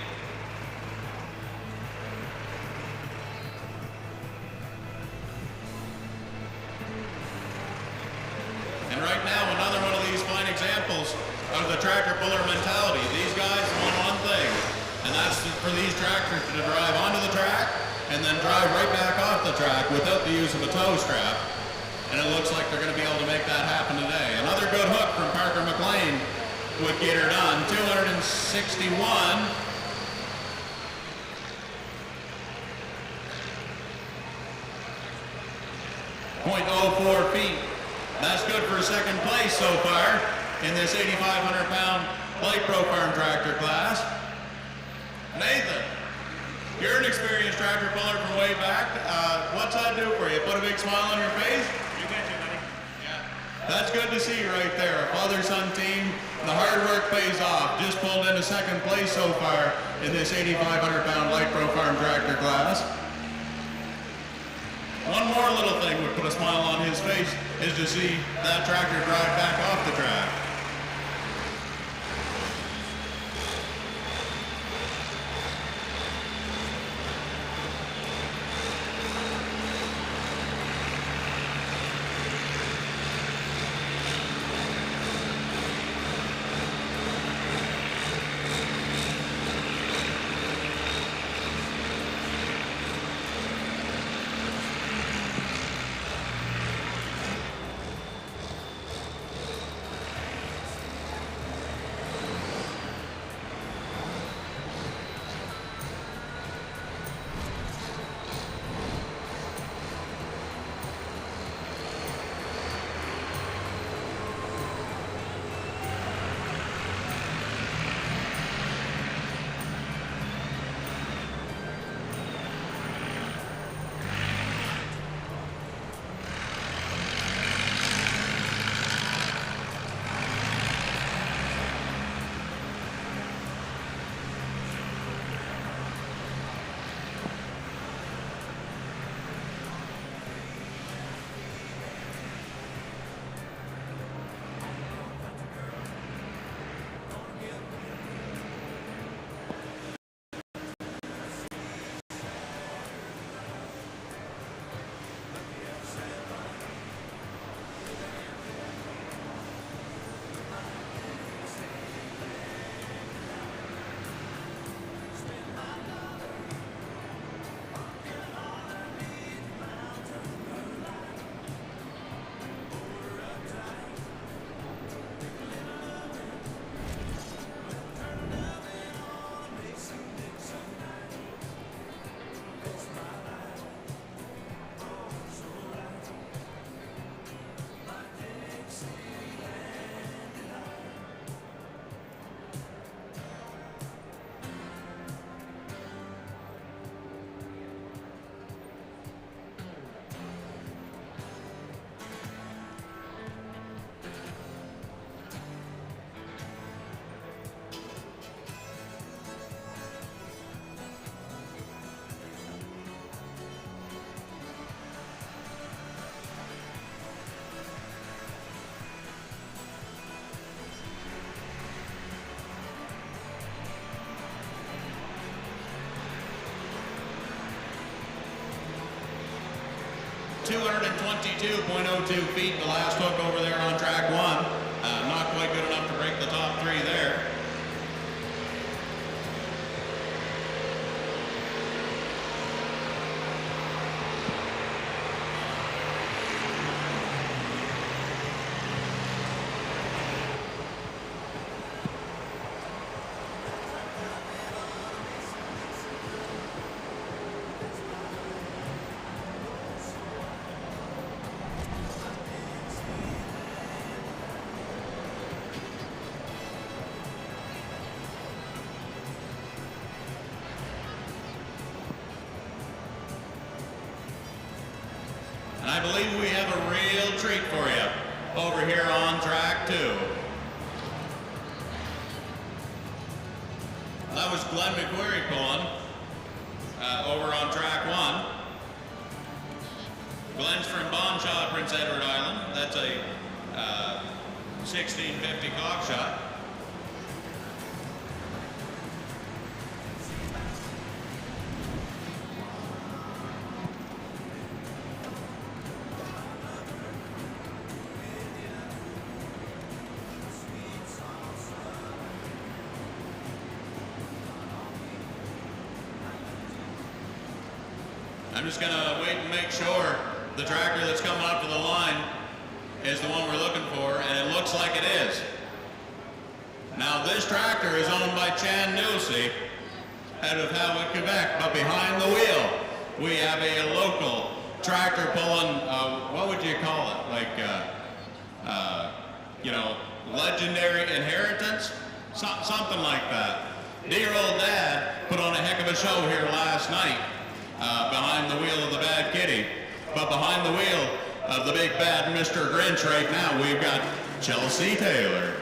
And right now, another one of these fine examples of the tractor puller mentality. These guys want one thing, and that's for these tractors to drive onto the track and then drive right back off the track without the use of a tow strap. And it looks like they're going to be able to make that happen today. Another good hook from Parker McLean would get her done. 261.04 feet. That's good for second place so far in this 8,500-pound light pro farm tractor class. Nathan, you're an experienced tractor puller from way back. What's that do for you? Put a big smile on your face? That's good to see right there. A father-son team. The hard work pays off. Just pulled into second place so far in this 8,500-pound light pro farm tractor class. One more little thing would put a smile on his face is to see that tractor drive back off the track. 222.02 feet, the last hook over there on track one. Not quite good enough to break the top three there. And I believe we have a real treat for you over here on track two. That was Glenn McQuarrie pulling over on track one. Glenn's from Bonshaw, Prince Edward Island. That's a 1650 cock shot. I'm just gonna wait and make sure the tractor that's coming up to the line is the one we're looking for, and it looks like it is. Now this tractor is owned by Chan Newsey out of Howard, Quebec, but behind the wheel we have a local tractor pulling, what would you call it? Like, you know, legendary inheritance? Something like that. Dear old Dad put on a heck of a show here last night. Behind the wheel of the Bad Kitty. But behind the wheel of the big bad Mr. Grinch right now, we've got Chelsea Taylor.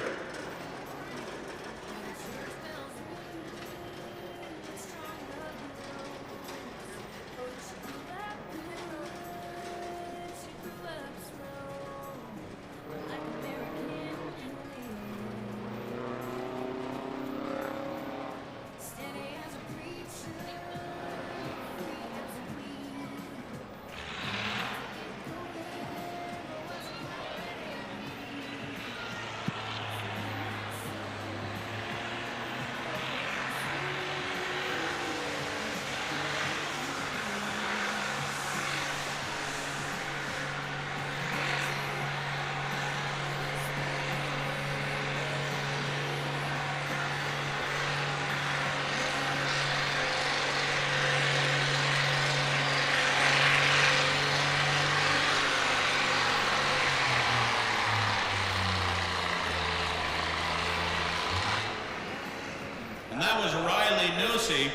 And that was Riley Newsey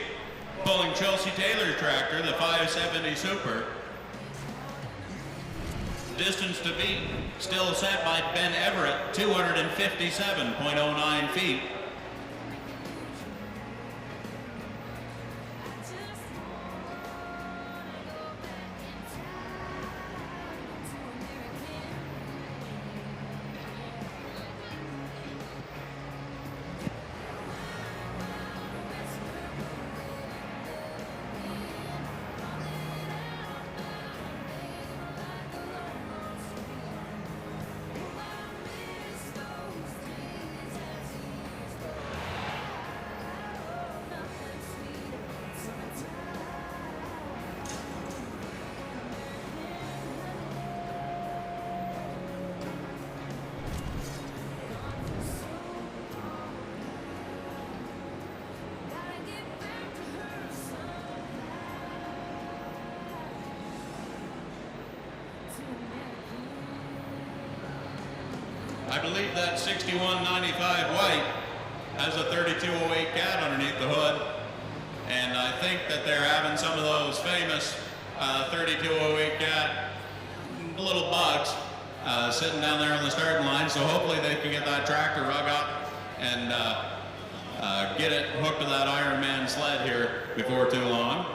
pulling Chelsea Taylor's tractor, the 570 Super. Distance to beat still set by Ben Everett, 257.09 feet. I believe that 6195 white has a 3208 cat underneath the hood, and I think that they're having some of those famous 3208 cat little bugs sitting down there on the starting line, so hopefully they can get that tractor rug up and get it hooked to that Iron Man sled here before too long.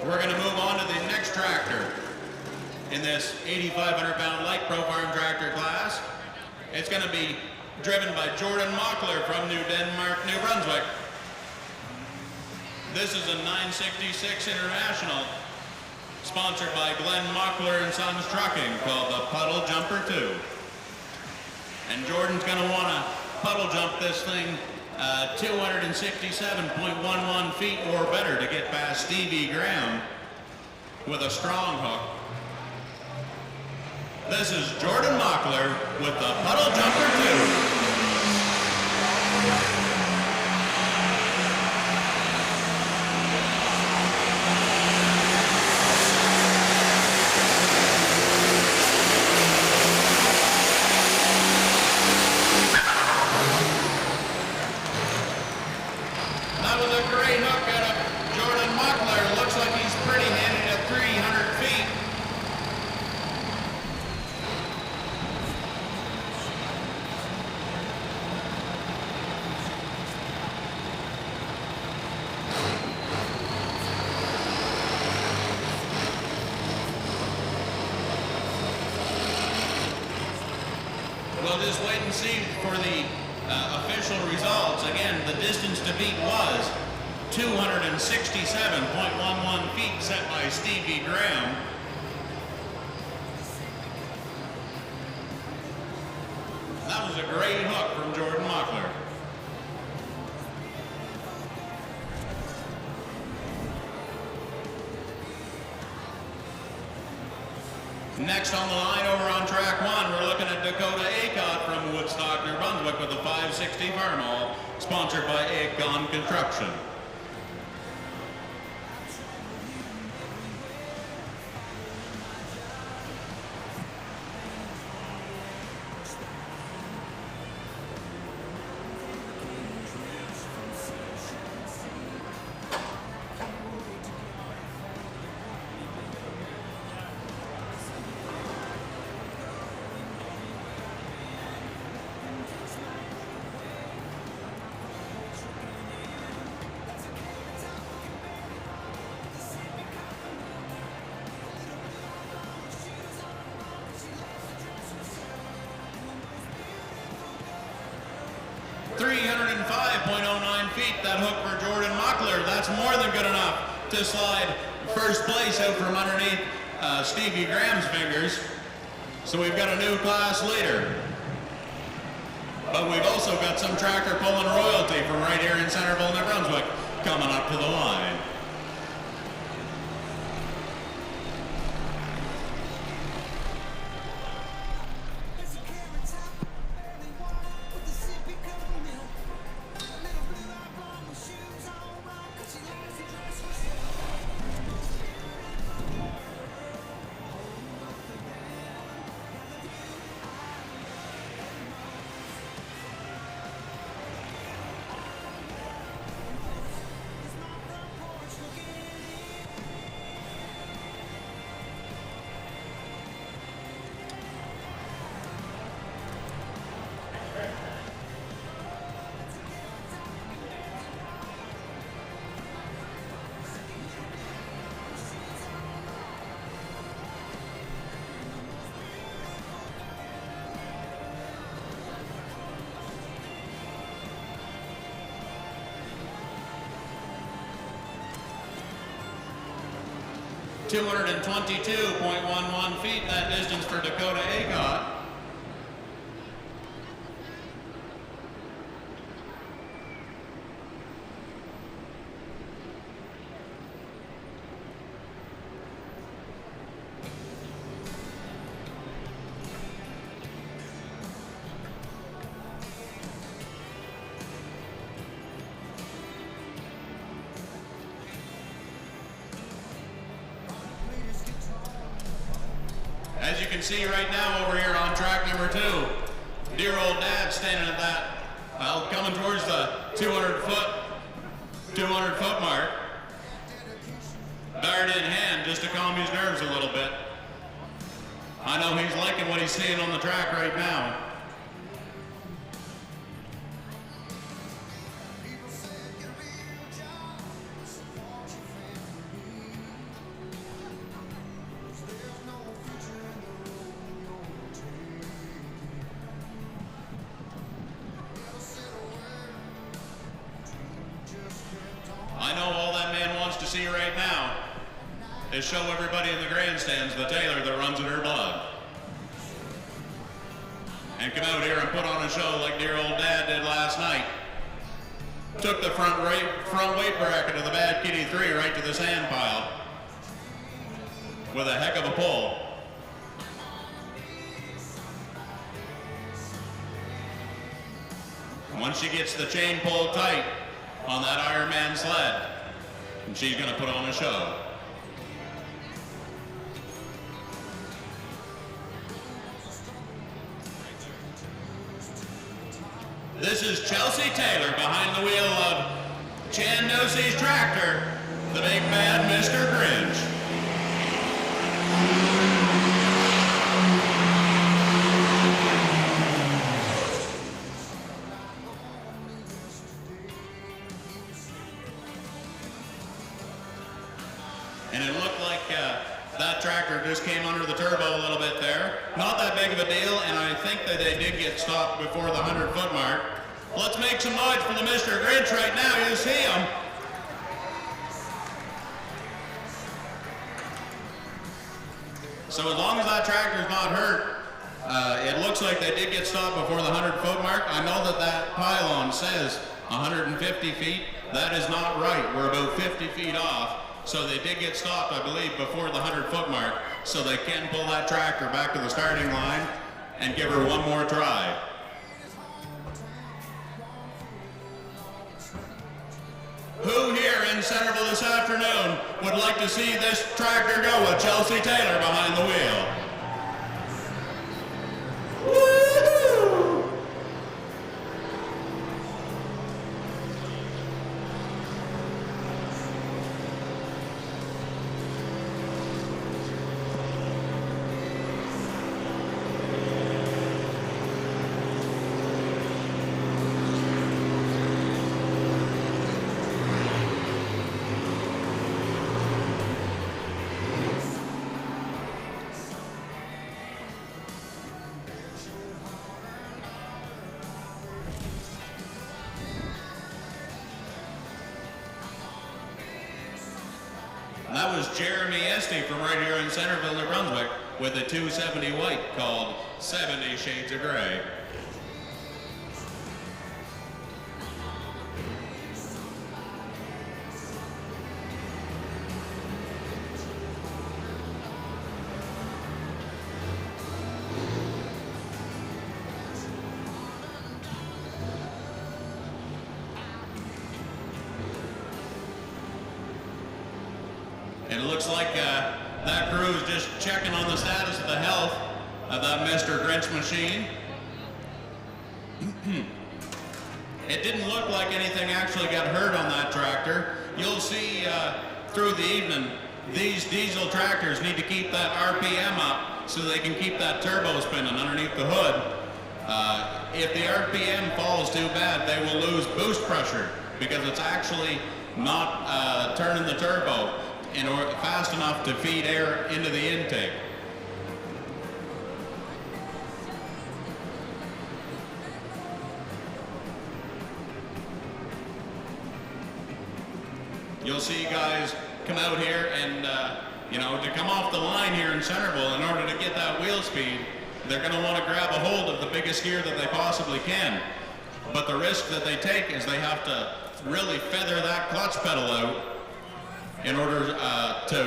We're going to move on to the next tractor in this 8,500-pound light pro farm tractor class. It's going to be driven by Jordan Mockler from New Denmark, New Brunswick. This is a 966 International, sponsored by Glenn Mockler and Sons Trucking, called the Puddle Jumper 2. And Jordan's going to want to puddle jump this thing 267.11 feet or better to get past Stevie Graham with a strong hook. This is Jordan Mockler with the Puddle Jumper 2. That was a great hook out of Jordan Mockler. Looks like he's pretty handy at 300 feet. We'll just wait and see for the official results. Again, the distance to beat was 267.11 feet set by Stevie Graham. That was a great hook from Jordan Mockler. Next on the line over on track one, we're looking at Dakota Acott from Woodstock, New Brunswick with a 560 Farmall, sponsored by Acon Construction. .09 feet, that hook for Jordan Mockler. That's more than good enough to slide first place out from underneath Stevie Graham's fingers. So we've got a new class leader. But we've also got some tractor pulling royalty from right here in Centreville, New Brunswick, coming up to the line. .222.11 feet, that distance for Dakota Acott. As you can see right now over here on track number 2, dear old dad standing at that, well, coming towards the 200 foot mark. Dart in hand just to calm his nerves a little bit. I know he's liking what he's seeing on the track right now. see right now is show everybody in the grandstands the tailor that runs in her blood. And come out here and put on a show like dear old Dad did last night. Took the front weight bracket of the Bad Kitty 3 right to the sand pile with a heck of a pull. Once she gets the chain pulled tight on that Iron Man sled, and she's gonna put on a show. This is Chelsea Taylor behind the wheel of Chandosi's tractor, the big bad Mr. Grinch. And it looked like that tractor just came under the turbo a little bit there. Not that big of a deal, and I think that they did get stopped before the 100-foot mark. Let's make some noise for the Mr. Grinch right now. You see him. So as long as that tractor's not hurt, it looks like they did get stopped before the 100-foot mark. I know that that pylon says 150 feet. That is not right. We're about 50 feet off. So they did get stopped, I believe, before the 100-foot mark, so they can pull that tractor back to the starting line and give her one more try. Who here in Centreville this afternoon would like to see this tractor go with Chelsea Taylor behind the wheel? Woo-hoo! That was Jeremy Esty from right here in Centreville, New Brunswick, with a 270 white called 70 Shades of Grey. And it looks like that crew is just checking on the status of the health of that Mr. Grinch machine. It didn't look like anything actually got hurt on that tractor. You'll see through the evening, these diesel tractors need to keep that RPM up so they can keep that turbo spinning underneath the hood. If the RPM falls too bad, they will lose boost pressure because it's actually not turning the turbo fast enough to feed air into the intake. You'll see guys come out here and, to come off the line here in Centreville, in order to get that wheel speed, they're going to want to grab a hold of the biggest gear that they possibly can. But the risk that they take is they have to really feather that clutch pedal out in order to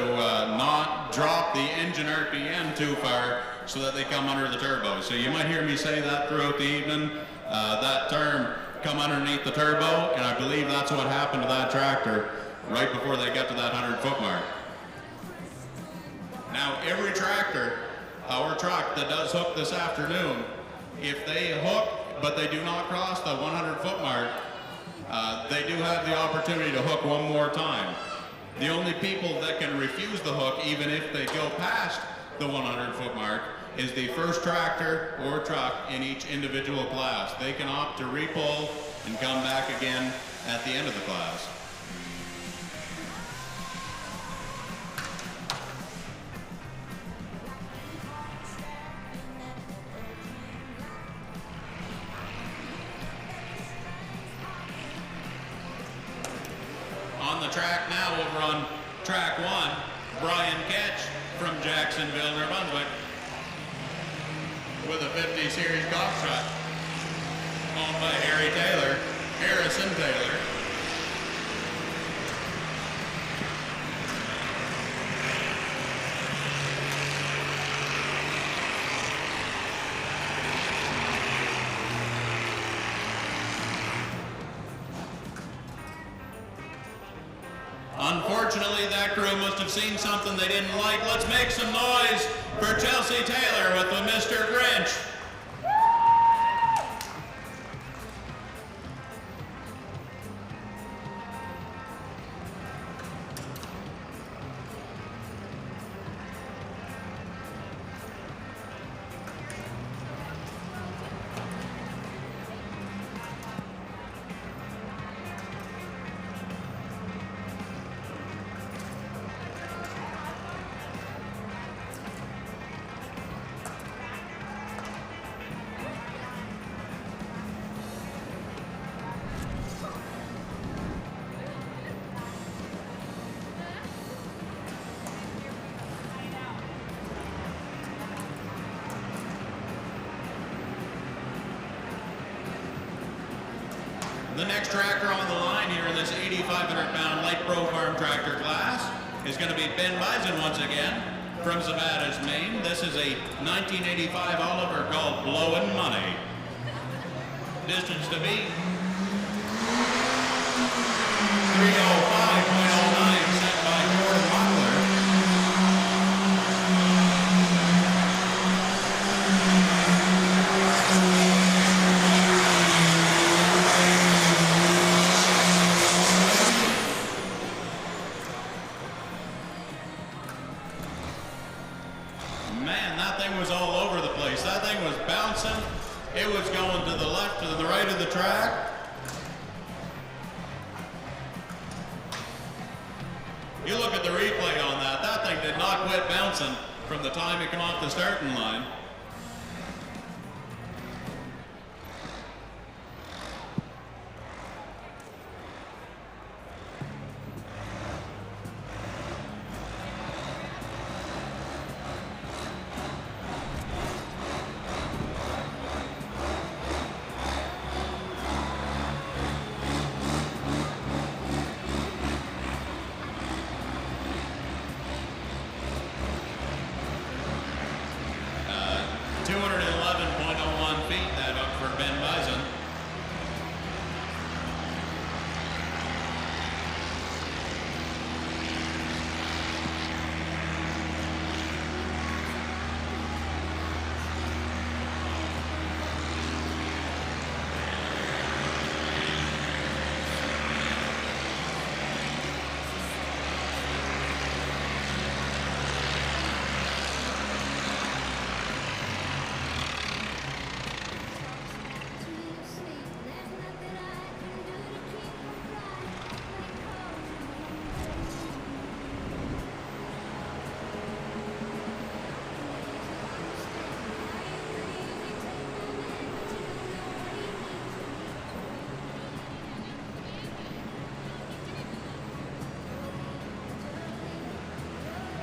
not drop the engine RPM too far so that they come under the turbo. So you might hear me say that throughout the evening, that term, come underneath the turbo, and I believe that's what happened to that tractor right before they got to that 100-foot mark. Now, every tractor or truck that does hook this afternoon, if they hook but they do not cross the 100-foot mark, they do have the opportunity to hook one more time. The only people that can refuse the hook, even if they go past the 100-foot mark, is the first tractor or truck in each individual class. They can opt to repull and come back again at the end of the class. On the track now over on Track 1, Brian Ketch from Jacksonville, New Brunswick, with a 50 series golf shot, owned by Harrison Taylor. Unfortunately, that crew must have seen something they didn't like. Let's make some noise for Chelsea Taylor with the Mr. Grinch. The next tractor on the line here in this 8,500-pound light pro farm tractor class is going to be Ben Bison once again from Zapata's, Maine. This is a 1985 Oliver called Blowin' Money. Distance to beat 3:05.09 set by Jordan Mockler. Man, that thing was all over the place. That thing was bouncing. It was going to the left and the right of the track. You look at the replay on that. That thing did not quit bouncing from the time it came off the starting line. Uh, 211.01 feet, that up for Ben Bison.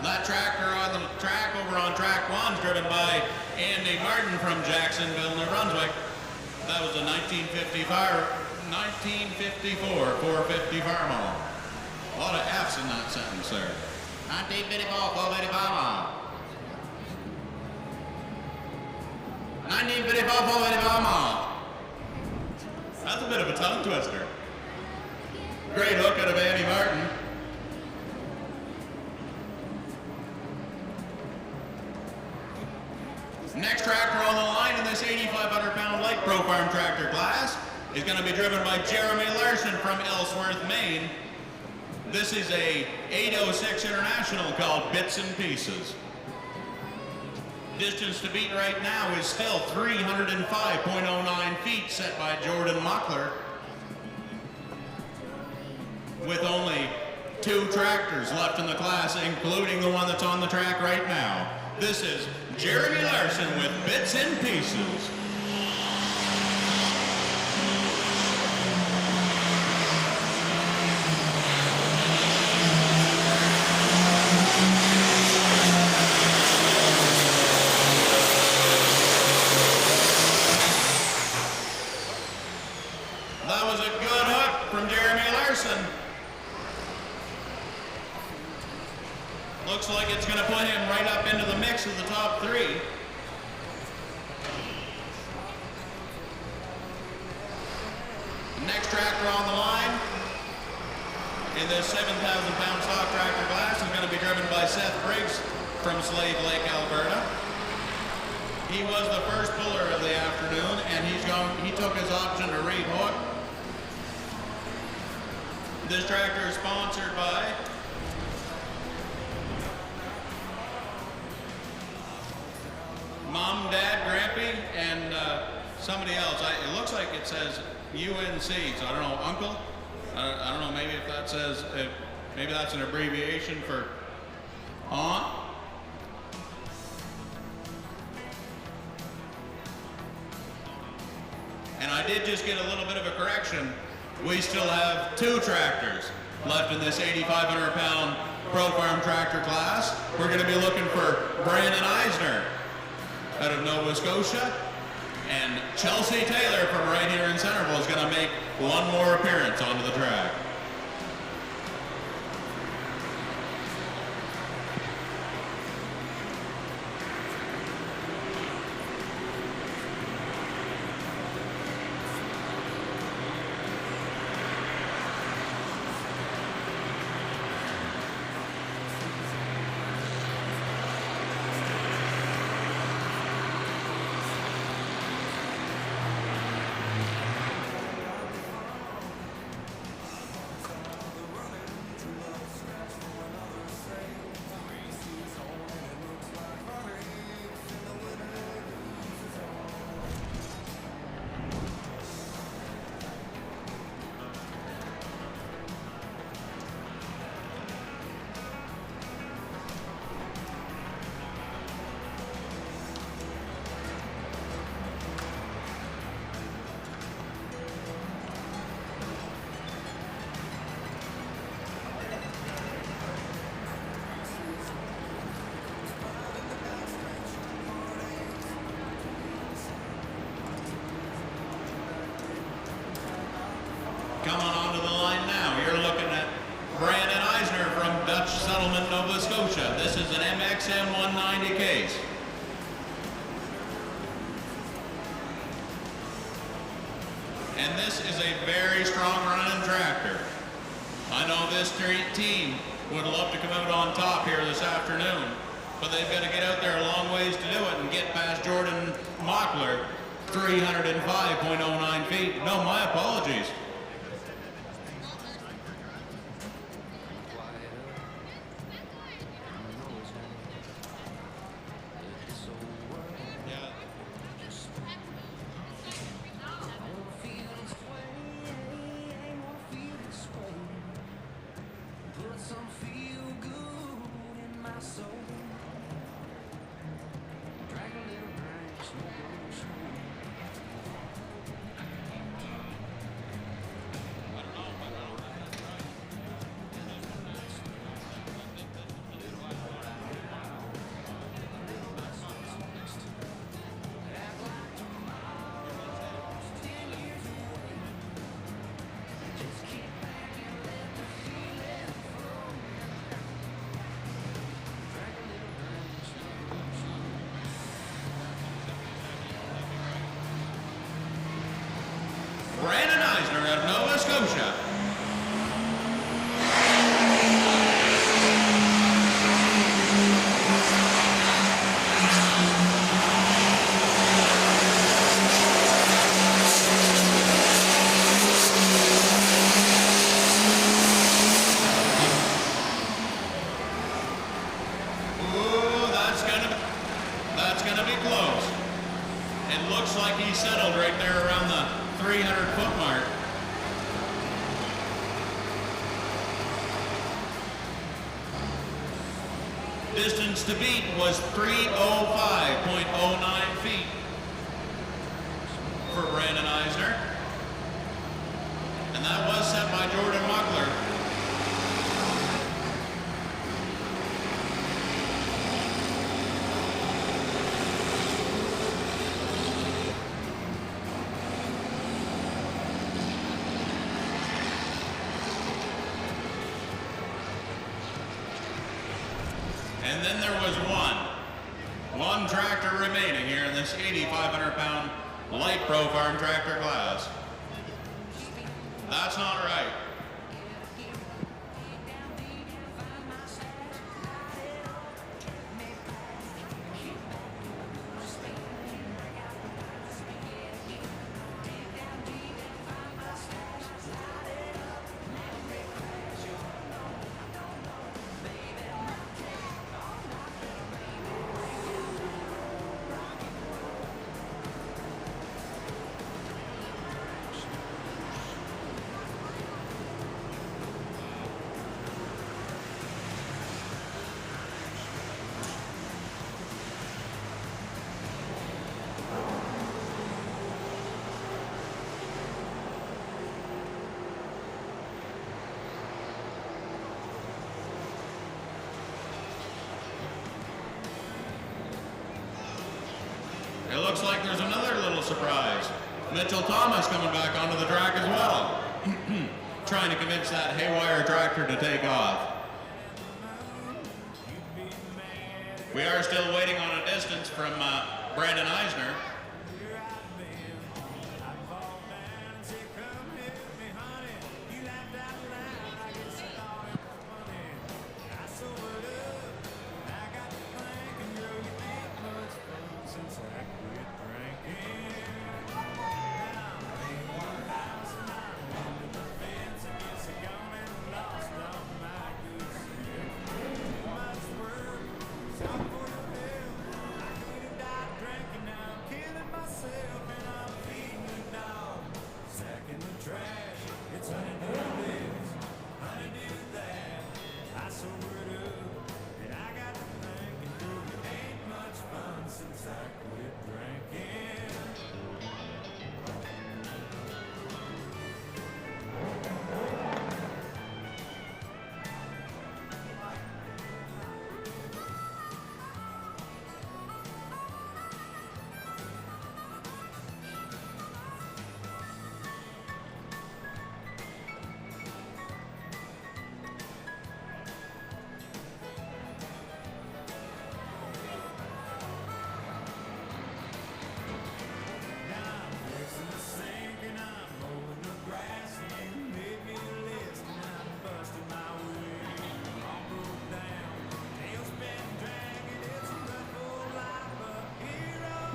That tractor on the track over on track 1 is driven by Andy Martin from Jacksonville, New Brunswick. That was a 1954 450 farm haul. A lot of F's in that sentence there. 1954 450 farm haul. 1954 450 farm haul. That's a bit of a tongue twister. Great hook out of Andy Martin. Next tractor on the line in this 8,500-pound light pro farm tractor class is going to be driven by Jeremy Larson from Ellsworth, Maine. This is a 806 International called Bits and Pieces. Distance to beat right now is still 305.09 feet set by Jordan Mockler, with only 2 tractors left in the class, including the one that's on the track right now. This is Jeremy Larson with Bits and Pieces. from Jeremy Larson. Looks like it's going to put him right up into the mix of the top three. Next tractor on the line in this 7,000-pound stock tractor class is going to be driven by Seth Briggs from Sled Lake, Alberta. He was the first puller of the afternoon, and he took his option to Reed Hook. This tractor is sponsored by Mom, Dad, Grampy, and somebody else. It looks like it says UNC, so I don't know, Uncle? I don't know, maybe if that says, maybe that's an abbreviation for Aunt. And I did just get a little bit of a correction. We still have 2 tractors left in this 8,500-pound Pro Farm tractor class. We're going to be looking for Brandon Eisner out of Nova Scotia, and Chelsea Taylor from right here in Centreville is going to make one more appearance onto the track. Coming onto the line now, you're looking at Brandon Eisner from Dutch Settlement, Nova Scotia. This is an MXM 190 case. And this is a very strong running tractor. I know this team would love to come out on top here this afternoon, but they've got to get out there a long ways to do it and get past Jordan Mockler, 305.09 feet. No, my apologies. Brandon Eisner of Nova Scotia. Ooh, that's gonna be close. It looks like he settled right there around the 300-foot mark. Distance to beat was 305.09 feet for Brandon Eisner. And that was set by Jordan Mockler. And then there was one tractor remaining here in this 8,500-pound light pro farm tractor class. That's not right. It looks like there's another little surprise. Mitchell Thomas coming back onto the track as well. Trying to convince that haywire tractor to take off. We are still waiting on a distance from Brandon Eisner.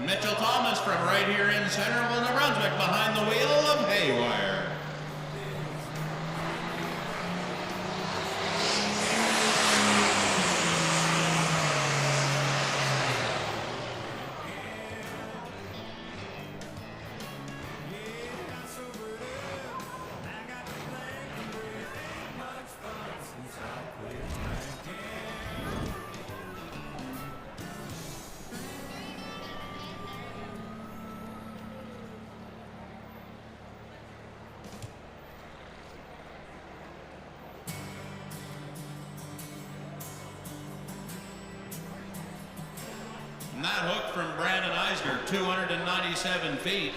Mitchell Thomas from right here in Centreville, New Brunswick, behind the wheel of Haywire. And that hook from Brandon Eisner, 297 feet.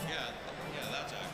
Yeah, that's accurate.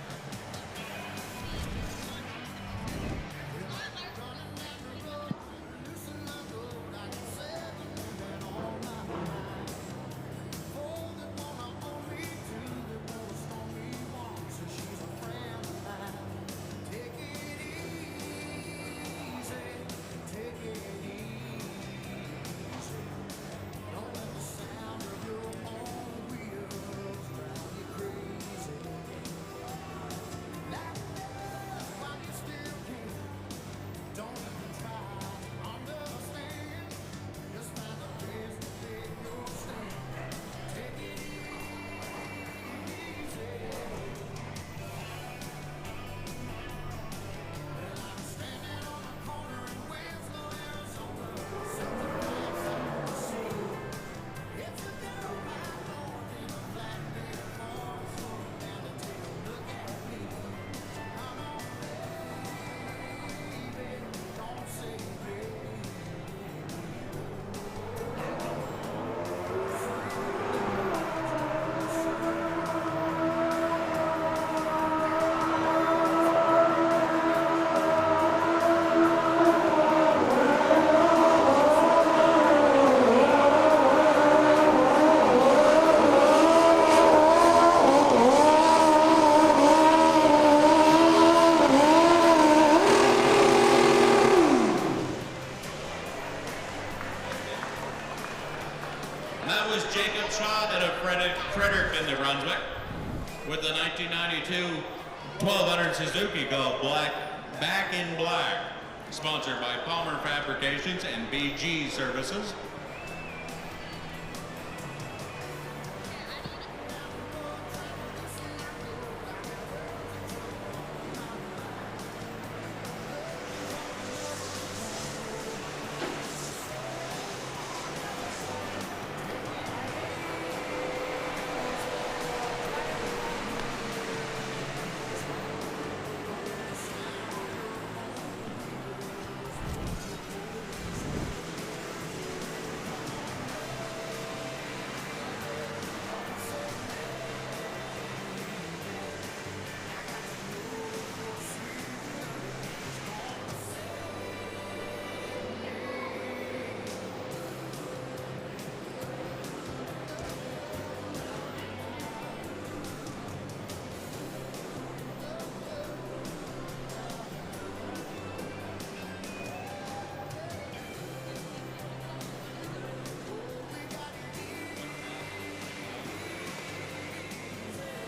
1200 Suzuki called Back in Black, sponsored by Palmer Fabrications and BG Services.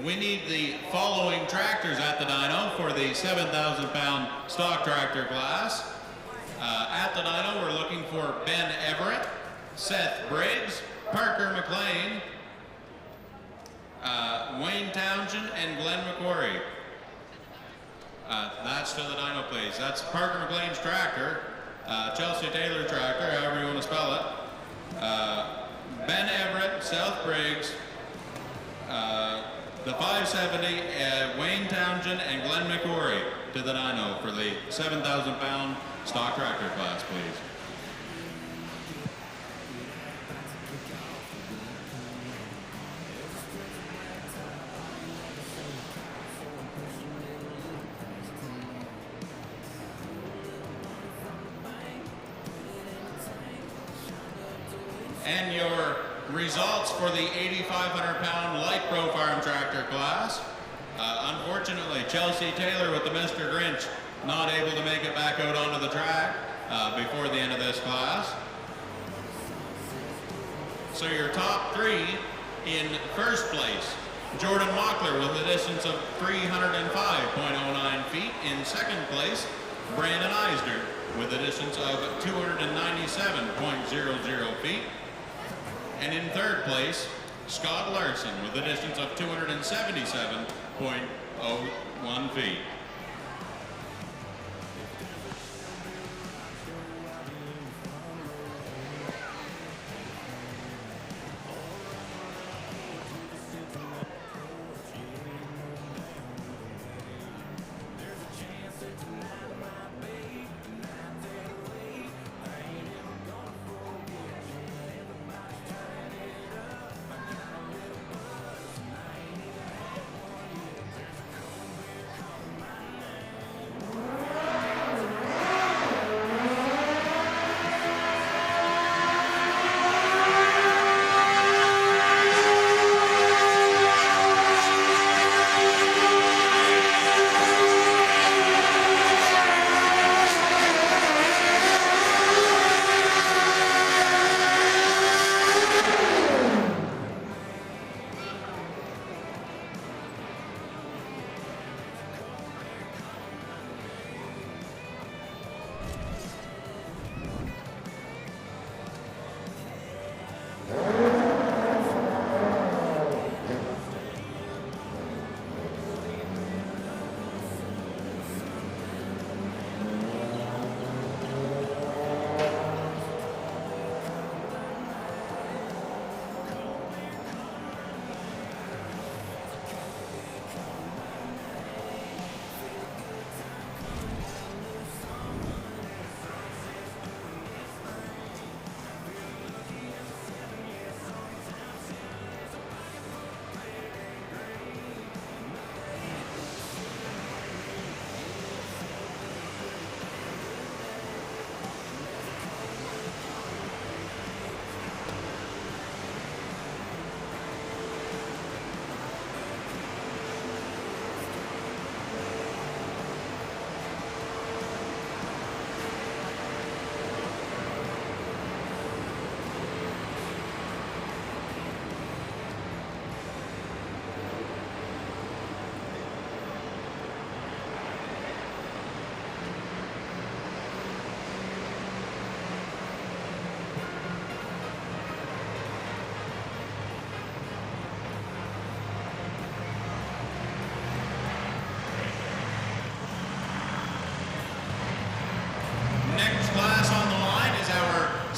We need the following tractors at the dyno for the 7,000 pound stock tractor class. At the dyno, we're looking for Ben Everett, Seth Briggs, Parker McLean, Wayne Townsend, and Glenn McQuarrie. That's to the dyno, please. That's Parker McLean's tractor, Chelsea Taylor tractor, however you want to spell it. Ben Everett, Seth Briggs, the 570, Wayne Townsend and Glenn McQuarrie to the dyno for the 7,000 pound stock tractor class, please. And your results for the 8,500 pound light pro farm tractor class. Unfortunately, Chelsea Taylor with the Mr. Grinch not able to make it back out onto the track before the end of this class. So your top three in first place, Jordan Mockler with a distance of 305.09 feet. In second place, Brandon Eisner with a distance of 297.00 feet. And in third place, Scott Larson with a distance of 277.01 feet.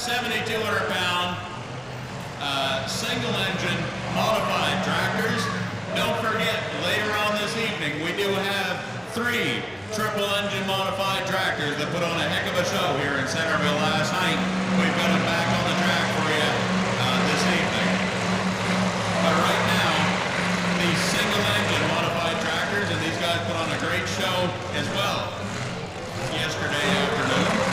7,200-pound single engine modified tractors. Don't forget, later on this evening, we do have 3 triple engine modified tractors that put on a heck of a show here in Centreville last night. We've got them back on the track for you this evening. But right now, these single engine modified tractors, and these guys put on a great show as well yesterday afternoon.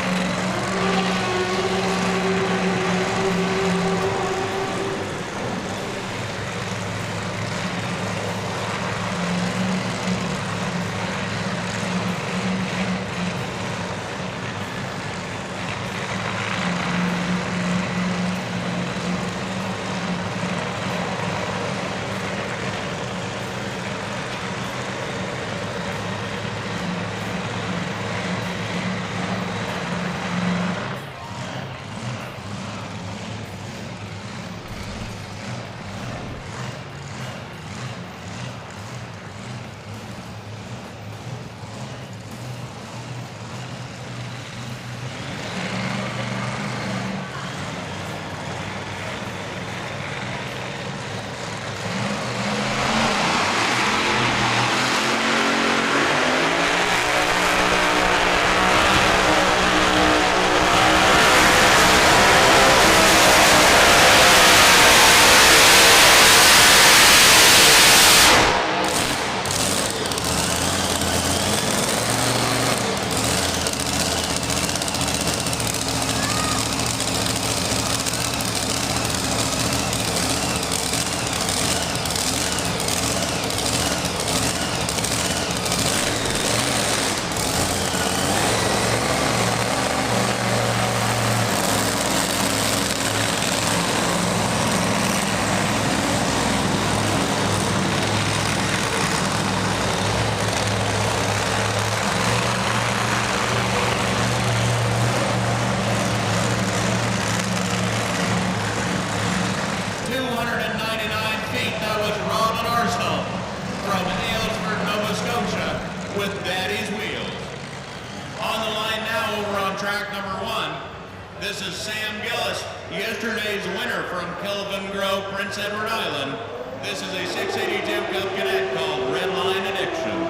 This is Sam Gillis, yesterday's winner from Kelvin Grove, Prince Edward Island. This is a 682 Cup Cadet called Red Line Addiction.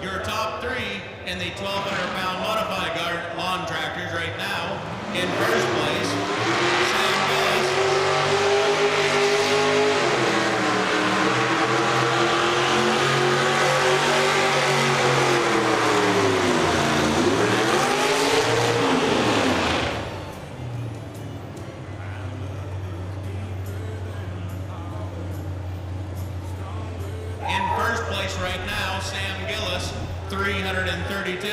Your top 3 in the 1,200-pound modified lawn tractors right now. In first place, Sam Gillis. 332.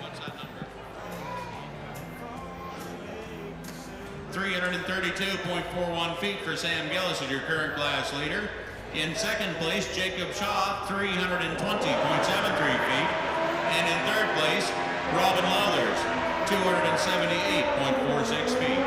What's that number? 332.41 feet for Sam Gillis is your current class leader. In second place, Jacob Shaw, 320.73 feet. And in third place, Robin Lathers, 278.46 feet.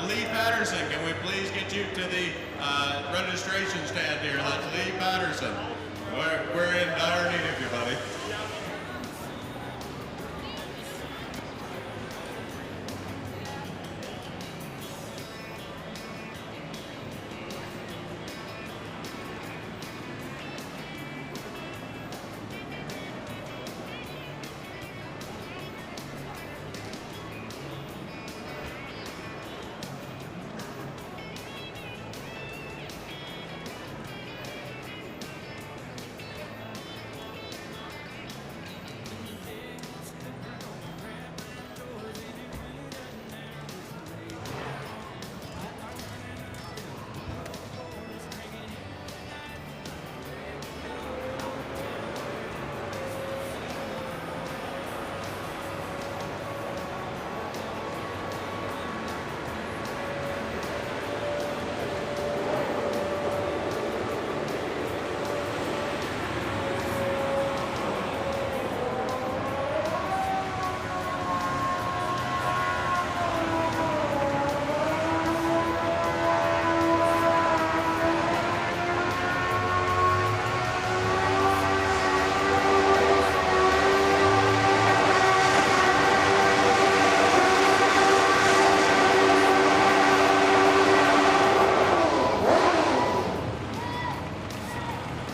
Lee Patterson, can we please get you to the registration stand here? That's Lee Patterson. We're in dire need of you, buddy.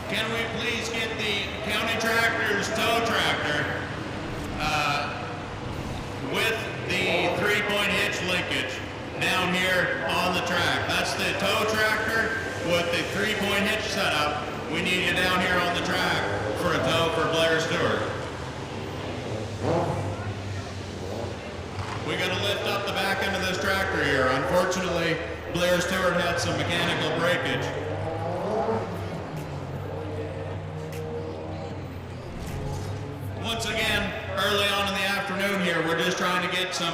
Can we please get the county tractor's tow tractor with the 3-point hitch linkage down here on the track? That's the tow tractor with the 3-point hitch setup. We need you down here on the track for a tow for Blair Stewart. We got to lift up the back end of this tractor here. Unfortunately, Blair Stewart had some mechanical breakage. Once again, early on in the afternoon here, we're just trying to get some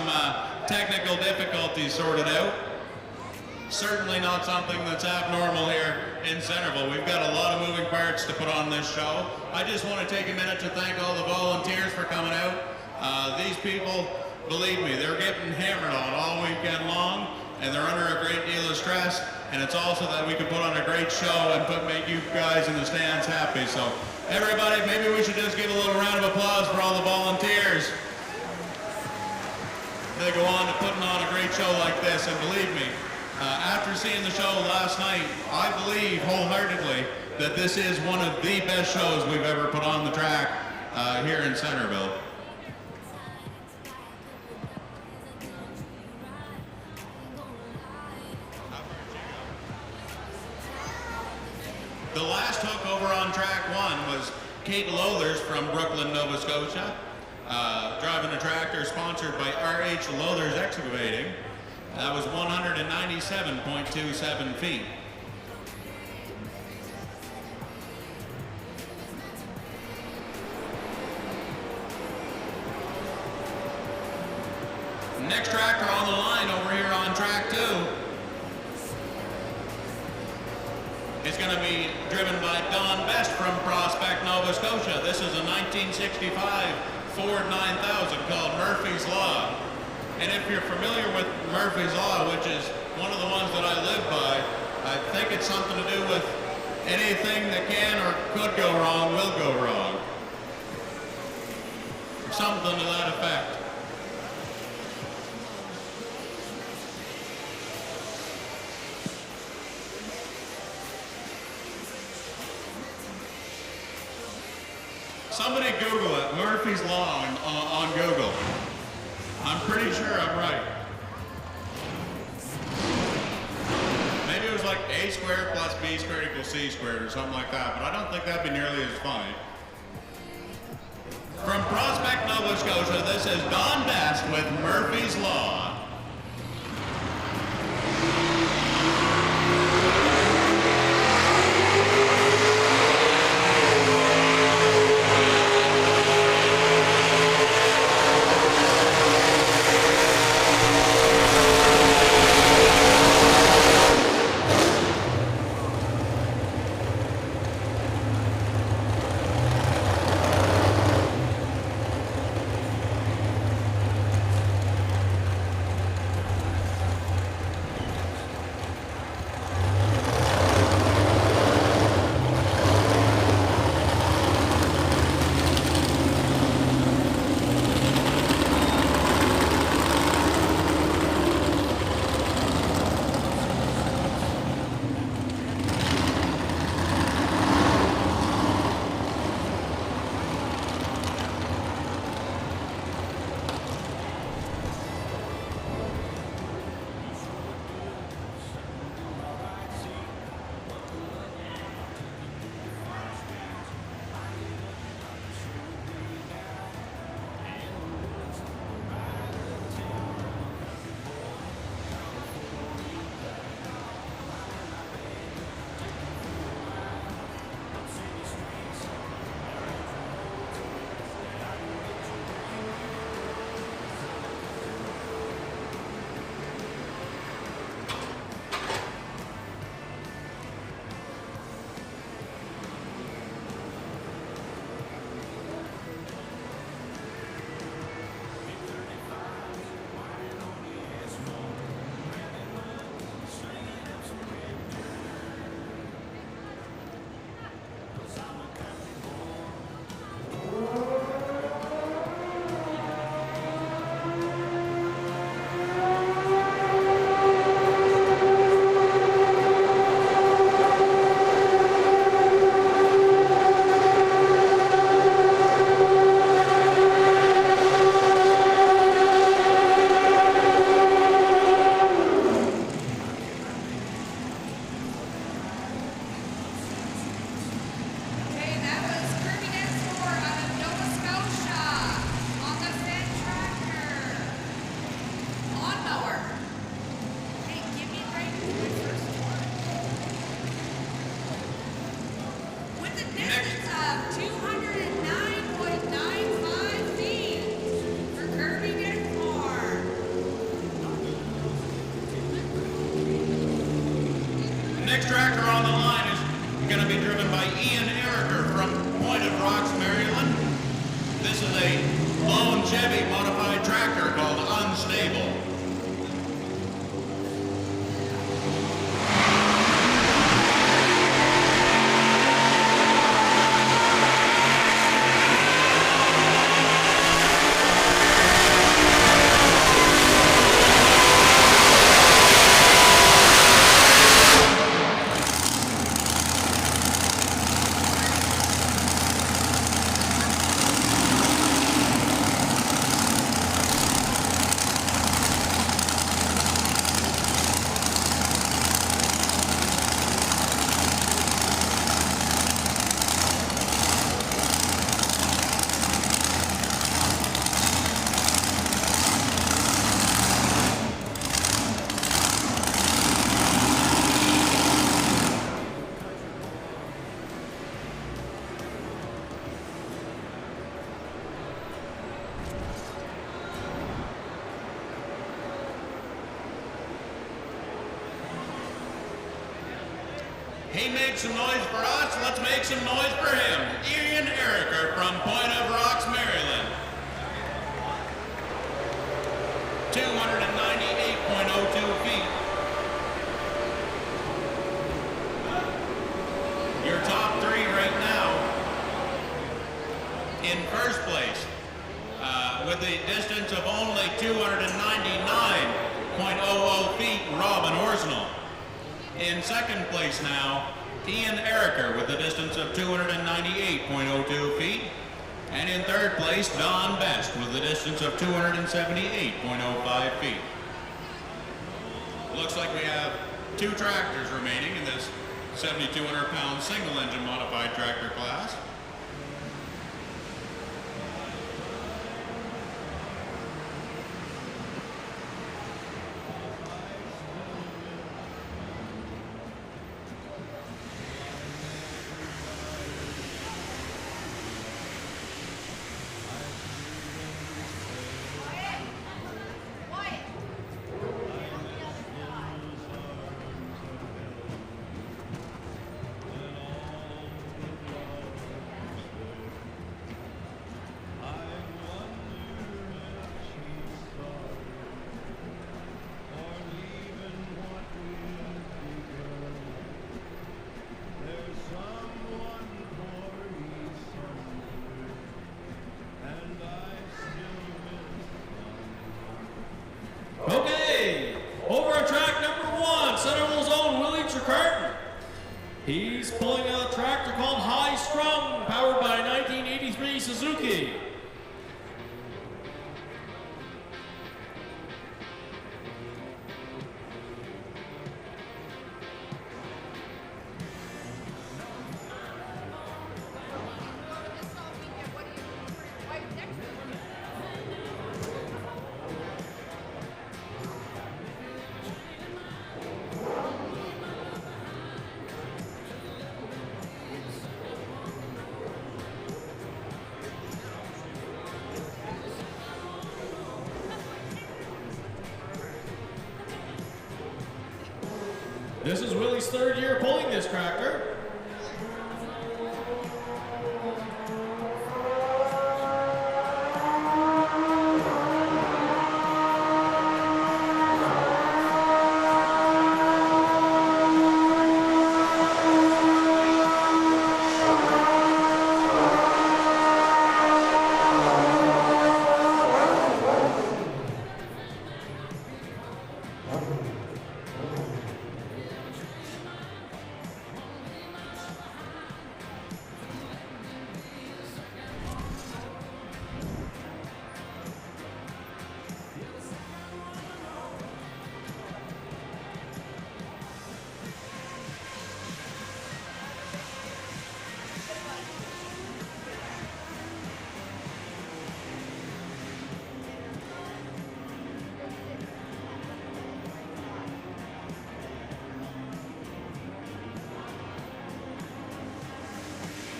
technical difficulties sorted out. Certainly not something that's abnormal here in Centreville. We've got a lot of moving parts to put on this show. I just want to take a minute to thank all the volunteers for coming out. These people, believe me, they're getting hammered on all weekend long, and they're under a great deal of stress, and it's also that we can put on a great show and make you guys in the stands happy. So everybody, maybe we should just give a little round of applause for all the volunteers. They go on to putting on a great show like this, and believe me, after seeing the show last night, I believe wholeheartedly that this is one of the best shows we've ever put on the track here in Centreville. The last hook over on track one was Kate Lothers from Brooklyn, Nova Scotia, driving a tractor sponsored by R.H. Lothers Excavating. That was 197.27 feet. Next tractor on the line over here on track 2 is going to be driven by Don Best from Prospect, Nova Scotia. This is a 1965 Ford 9000 called Murphy's Law. And if you're familiar with Murphy's Law, which is one of the ones that I live by, I think it's something to do with anything that can or could go wrong will go wrong. Something to that effect. Somebody Google it, Murphy's Law on Google. I'm pretty sure I'm right. Maybe it was like A squared plus B squared equals C squared or something like that, but I don't think that'd be nearly as funny. From Prospect, Nova Scotia, this is Don Best with Murphy's Law. Next tractor on the line is going to be driven by Ian Ericker from Point of Rocks, Maryland. This is a lone Chevy modified tractor called Unstable. made some noise for us, let's make some noise for him. Ian Ericker from Point of Rocks, Maryland. 298.02 feet. Your top three right now. In first place, with a distance of only 299.00 feet, Robin Horsnell. In second place now, Ian Ericker with a distance of 298.02 feet. And in third place, Don Best with a distance of 278.05 feet. Looks like we have two tractors remaining in this 7,200-pound single-engine modified tractor class. Okay, over at track number 1, Centreville's own Willie Tricarton. He's pulling a tractor called High Strung, powered by a 1983 Suzuki. This is Willie's third year pulling this tractor.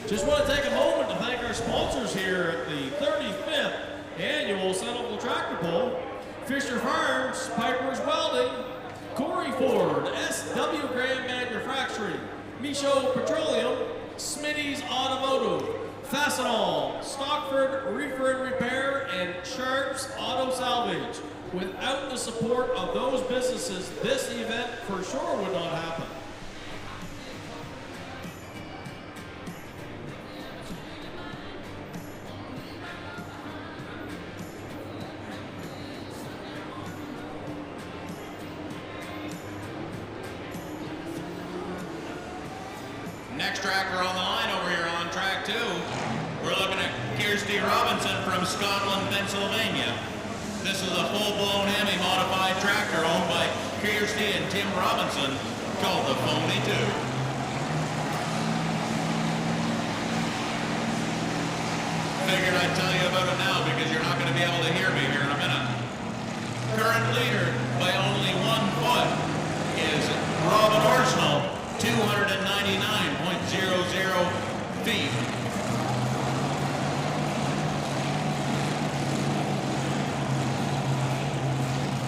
Just want to take a moment to thank our sponsors here at the 35th Annual Centreville Tractor Pull. Fisher Farms, Piper's Welding, Corey Ford, S.W. Graham Manufacturing, Micho Petroleum, Smitty's Automotive, Fastenal, Stockford Reefer and Repair, and Sharps Auto Salvage. Without the support of those businesses, this event for sure would not happen. Next tractor on the line over here on track 2. We're looking at Kirsty Robinson from Scotland, Pennsylvania. This is a full-blown Hemi modified tractor owned by Kirsty and Tim Robinson called the Phony 2. Figured I'd tell you about it now because you're not going to be able to hear me here in a minute. Current leader by only 1 foot is Robin Horsnell, 299.00 feet.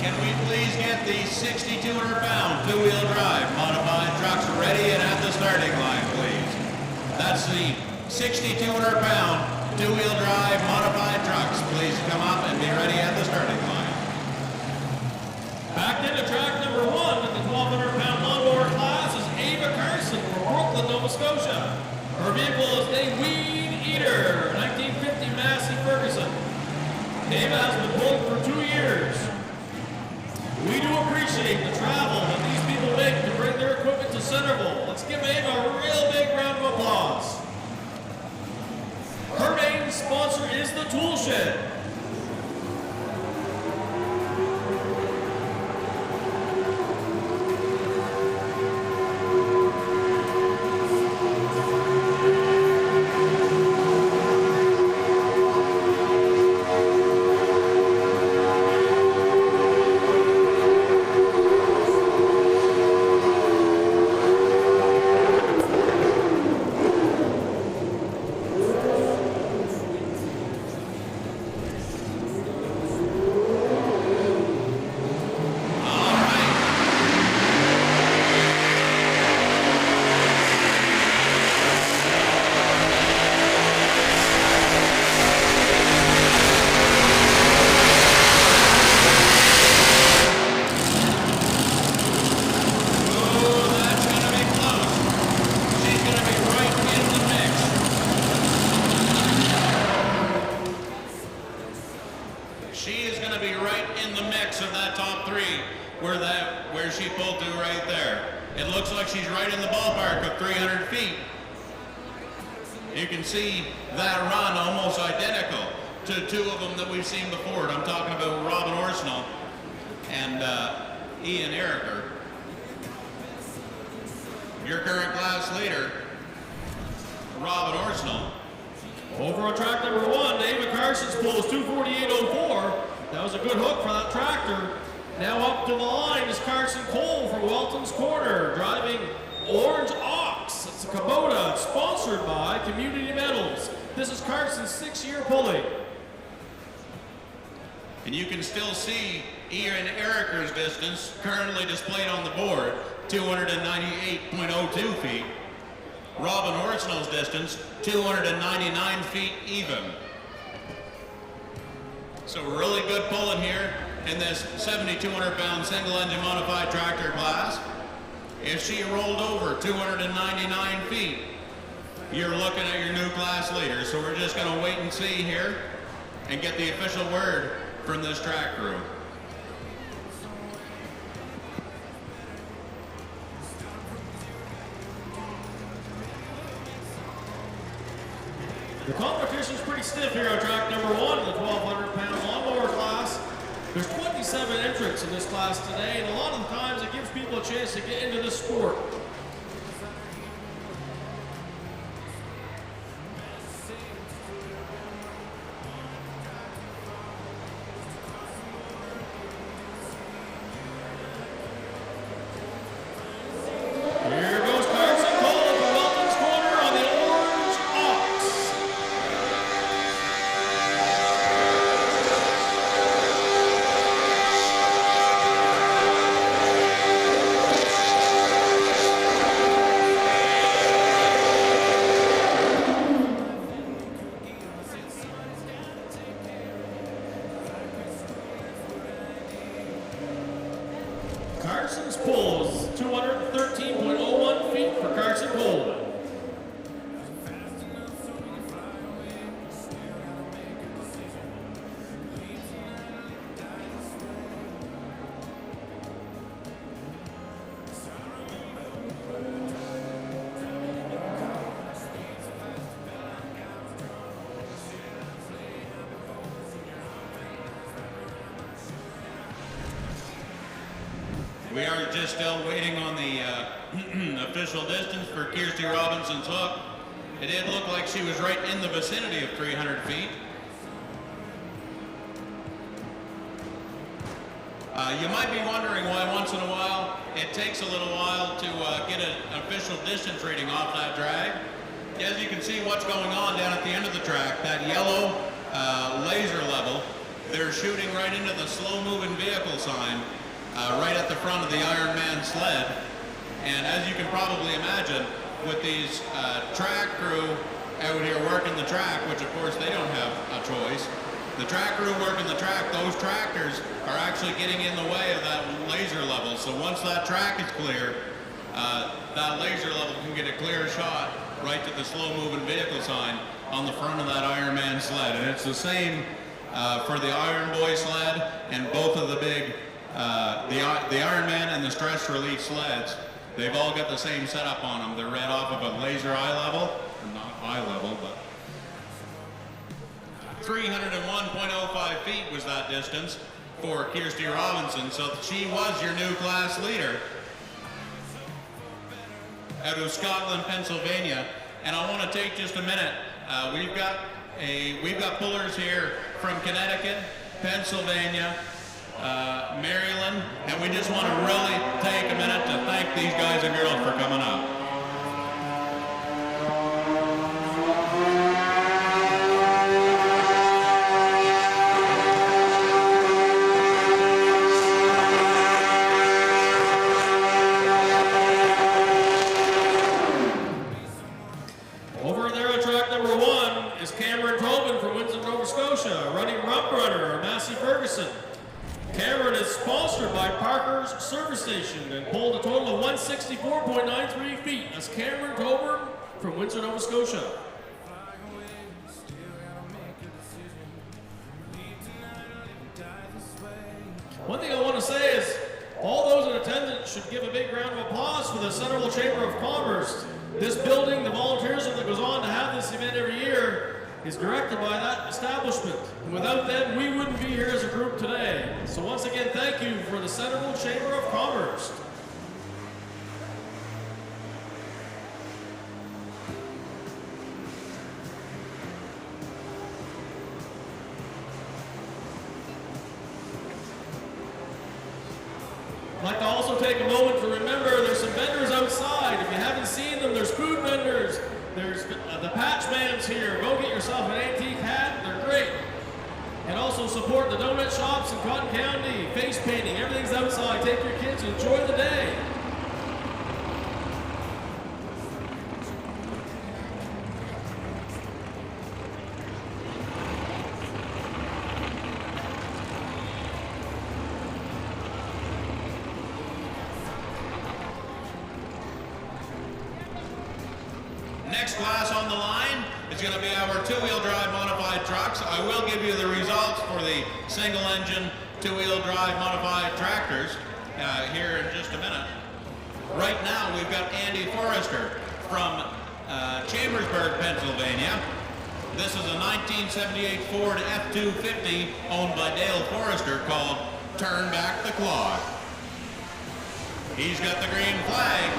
Can we please please get the 6,200-pound two-wheel drive modified trucks ready and at the starting line, please. That's the 6,200-pound two-wheel drive modified trucks. Please come up and be ready at the starting line. Back into track number 1 in the 1,200-pound lawnmower class is Ava Carson from Brooklyn, Nova Scotia. Her vehicle is a Weed Eater, 1950 Massey Ferguson. Ava has been pulling for 2 years. We do appreciate the travel that these people make to bring their equipment to Centreville. Let's give Ava a real big round of applause. Her main sponsor is the Tool Shed. She is going to be right in the mix of that top 3 where she pulled to right there. It looks like she's right in the ballpark of 300 feet. You can see that run almost identical to 2 of them that we've seen before. I'm talking about Robin Orsnell and Ian Ericker. Your current class leader, Robin Orsnell. Over on track number 1, Ava Carson's pull is 248.04. That was a good hook for that tractor. Now up to the line is Carson Cole from Welton's Corner, driving Orange Ox. It's a Kubota, sponsored by Community Metals. This is Carson's 6-year pulley. And you can still see Ian Ericker's distance currently displayed on the board, 298.02 feet. Robin Orsnell's distance, 299 feet even. So really good pulling here in this 7,200-pound single-engine modified tractor class. If she rolled over 299 feet, you're looking at your new class leader. So we're just going to wait and see here and get the official word from this track crew. The competition's pretty stiff here on track number 1 in the 1,200-pound lawnmower class. There's 27 entrants in this class today, and a lot of the times it gives people a chance to get into this sport. Here goes Carson Cole from Welton's Corner on the Orange Ox. Carson's pull is 213.01 feet for Carson Cole. We are just still waiting on the official distance for Kirsty Robinson's hook. It did look like she was right in the vicinity of 300 feet. You might be wondering why once in a while it takes a little while to get an official distance reading off that drag. As you can see what's going on down at the end of the track, that yellow laser level, they're shooting right into the slow moving vehicle sign. right at the front of the Ironman sled. And as you can probably imagine, with these track crew out here working the track, which of course they don't have a choice, the track crew working the track, those tractors are actually getting in the way of that laser level. So once that track is clear, that laser level can get a clear shot right to the slow moving vehicle sign on the front of that Ironman sled. And it's the same for the Iron Boy sled and both of the big, the Ironman and the Stress Relief sleds. They've all got the same setup on them. They're read off of a laser eye level, or not eye level, but 301.05 feet was that distance for Kirsty Robinson. So she was your new class leader out of Scotland, Pennsylvania. And I want to take just a minute. We've got pullers here from Connecticut, Pennsylvania, Maryland, and we just want to really take a minute to thank these guys and girls for coming up. Over there on track number 1 is Cameron Tobin from Windsor, Nova Scotia, running Rump Runner, Massey Ferguson. Cameron is sponsored by Parker's Service Station and pulled a total of 164.93 feet. That's Cameron Tobin from Windsor, Nova Scotia. One thing I want to say is all those in attendance should give a big round of applause for the Centreville Chamber of Commerce. This building, the volunteerism that goes on to have this event every year, is directed by that establishment. And without them, we wouldn't be here as a group today. So once again, thank you for the Centreville Chamber of Commerce. I'd like to also take a moment to remember there's some vendors outside. If you haven't seen them, there's food vendors. There's the patch man's here. Go get yourself an antique hat. They're great. And also support the donut shops in Cotton County, face painting. Everything's outside. Take your kids and enjoy the day. Next class on the line is going to be our two-wheel drive modified trucks. I will give you the results for the single-engine two-wheel drive modified tractors here in just a minute. Right now, we've got Andy Forrester from Chambersburg, Pennsylvania. This is a 1978 Ford F-250 owned by Dale Forrester called Turn Back the Clock. He's got the green flag.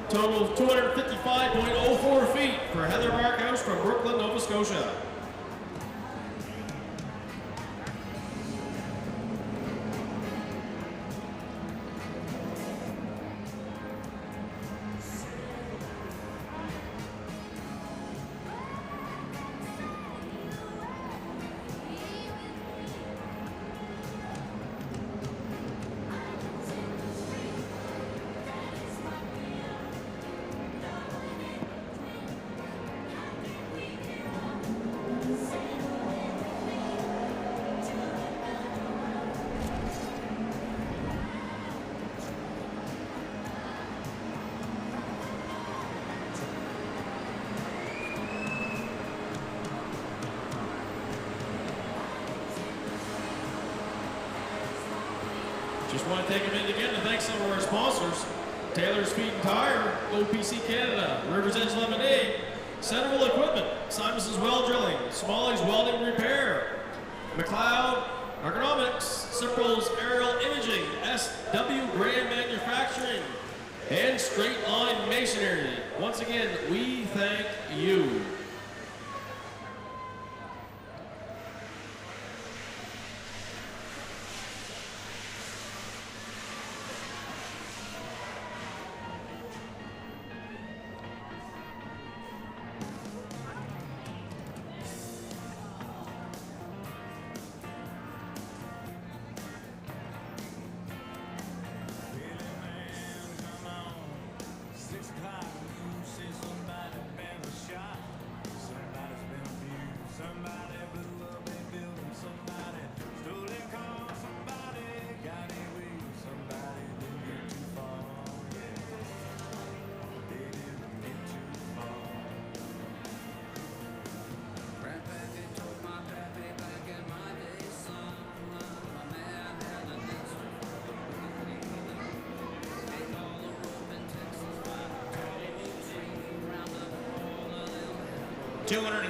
Total of 255.04 feet for Heather Barkhouse from Brooklyn, Nova Scotia. Just want to take a minute again to thank some of our sponsors. Taylor's Feed and Tire, OPC Canada, River's Edge Lemonade, Centreville Equipment, Simonson's Well Drilling, Smalley's Welding Repair, McLeod Ergonomics, Simple's Aerial Imaging, SW Graham Manufacturing, and Straight Line Masonry. Once again, we thank you.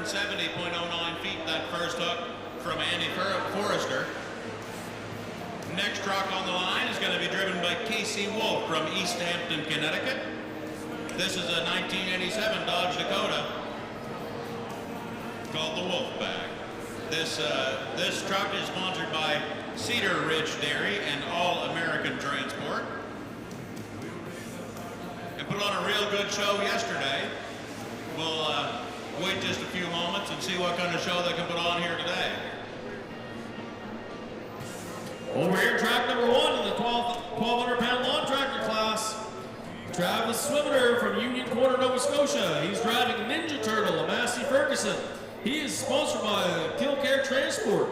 .09 feet, that first hook from Andy Forrester. Next truck on the line is going to be driven by Casey Wolf from East Hampton, Connecticut. This is a 1987 Dodge Dakota called the Wolfpack. This truck is sponsored by Cedar Ridge Dairy and All American Transport. And put on a real good show yesterday. We'll wait just a few moments and see what kind of show they can put on here today. Over here, track number 1 in the 1,200-pound lawn tractor class. Travis Swimmer from Union Corner, Nova Scotia. He's driving Ninja Turtle, a Massey Ferguson. He is sponsored by Killcare Transport.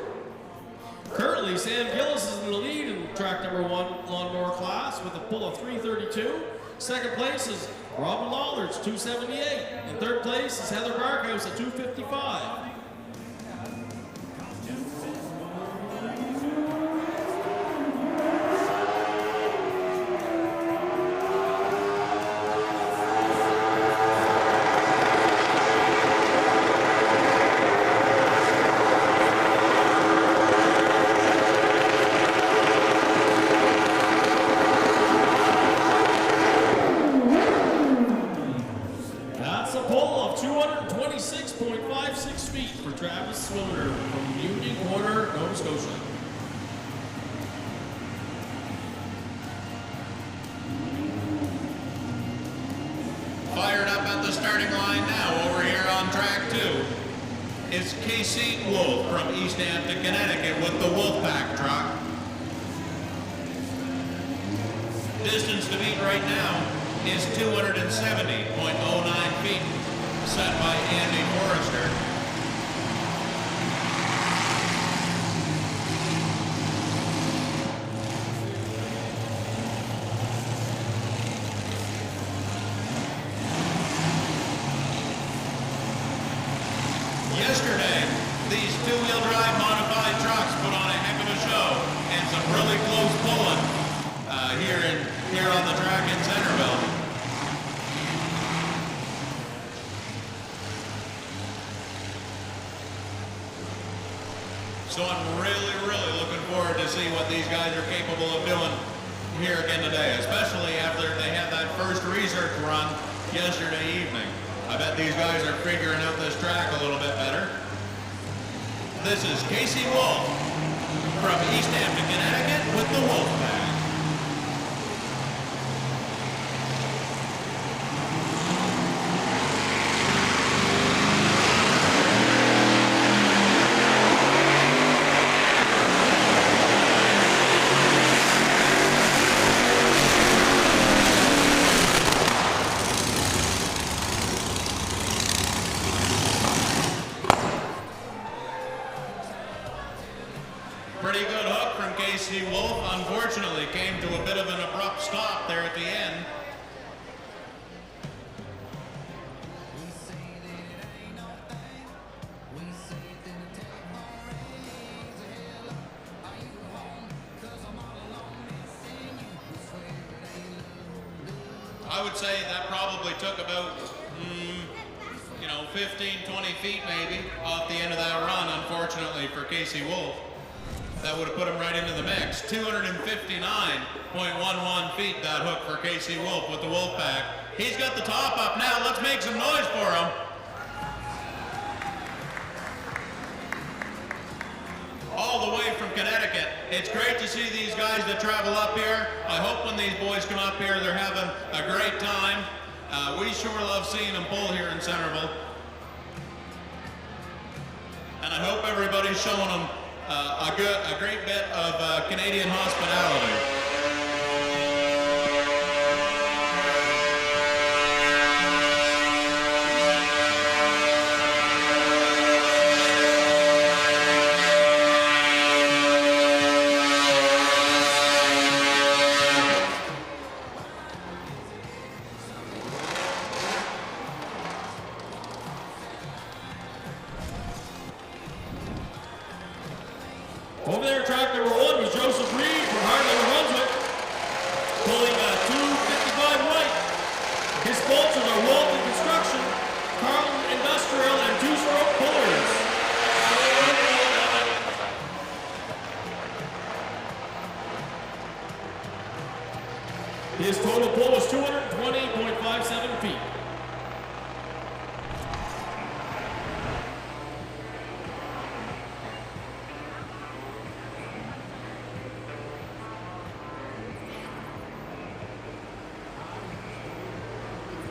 Currently, Sam Gillis is in the lead in track number 1 lawnmower class with a pull of 332. Second place is Robin Lollards, 278. In third place is Heather Barkhouse at 255. That's a pull of 226.56 feet for Travis Swimmer from Union Corner, Nova Scotia. Fired up at the starting line now over here on track 2 is Casey Wolf from East Hampton, Connecticut with the Wolfpack truck. Distance to beat right now is 270.09 feet, set by Andy Forrester. Yesterday, these two-wheel drive modified trucks put on a heck of a show and some really close pulling here on the track in Centreville. So I'm really looking forward to see what these guys are capable of doing here again today, especially after they had that first research run yesterday evening. I bet these guys are figuring out this track a little bit better. This is Casey Wolf from East Hampton, Connecticut with the Wolfpack. Pretty good hook from Casey Wolf. Unfortunately, came to a bit of an abrupt stop there at the end. I would say that probably took about, 15, 20 feet maybe off the end of that run, unfortunately for Casey Wolf. That would have put him right into the mix. 259.11 feet, that hook for Casey Wolf with the Wolfpack. He's got the top up now. Let's make some noise for him. All the way from Connecticut. It's great to see these guys that travel up here. I hope when these boys come up here, they're having a great time. We sure love seeing them pull here in Centreville. And I hope everybody's showing them a great bit of Canadian hospitality. Over there, track number 1 was Joseph Reed from Hartland, New Brunswick, pulling a 255 white. His sponsors are Walton Construction, Carlton Industrial, and Two-Stroke Pullers. His total pull was 220.57 feet.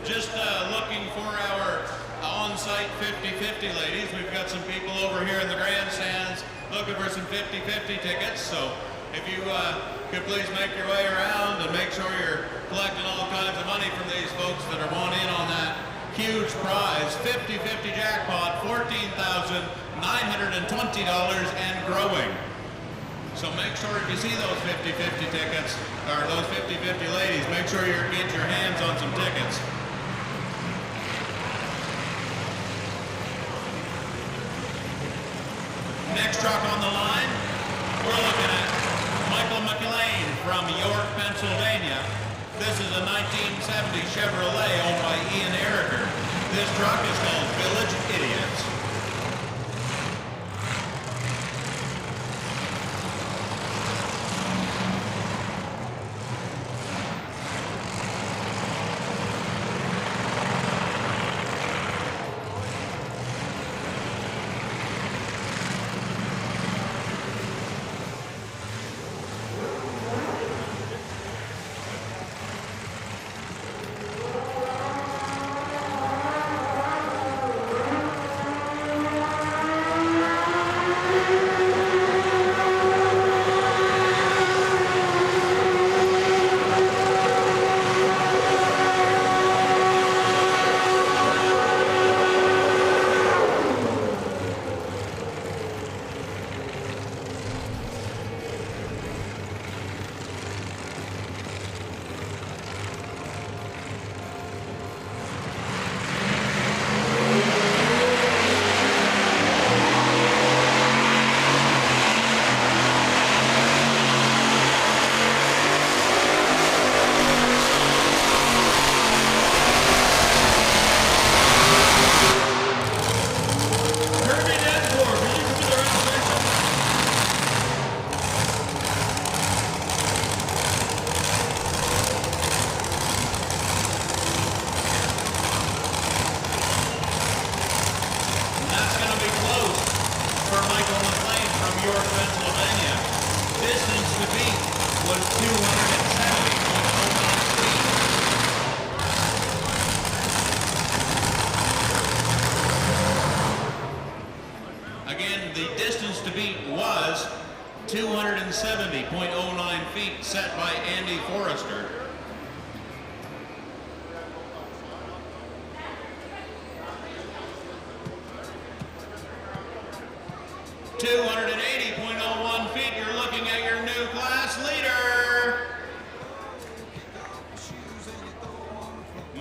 Just looking for our on-site 50-50 ladies. We've got some people over here in the grandstands looking for some 50-50 tickets. So if you could please make your way around and make sure you're collecting all kinds of money from these folks that are wanting in on that huge prize. 50-50 jackpot, $14,920 and growing. So make sure if you see those 50-50 tickets, or those 50-50 ladies, make sure you get your hands on some tickets. Next truck on the line, we're looking at Michael McLean from York, Pennsylvania. This is a 1970 Chevrolet owned by Ian Ericker. This truck is called Village Idiots. York, Pennsylvania. Distance to beat was 270.09 feet. Again, the distance to beat was 270.09 feet set by Andy Forrester. .01 feet, you're looking at your new class leader.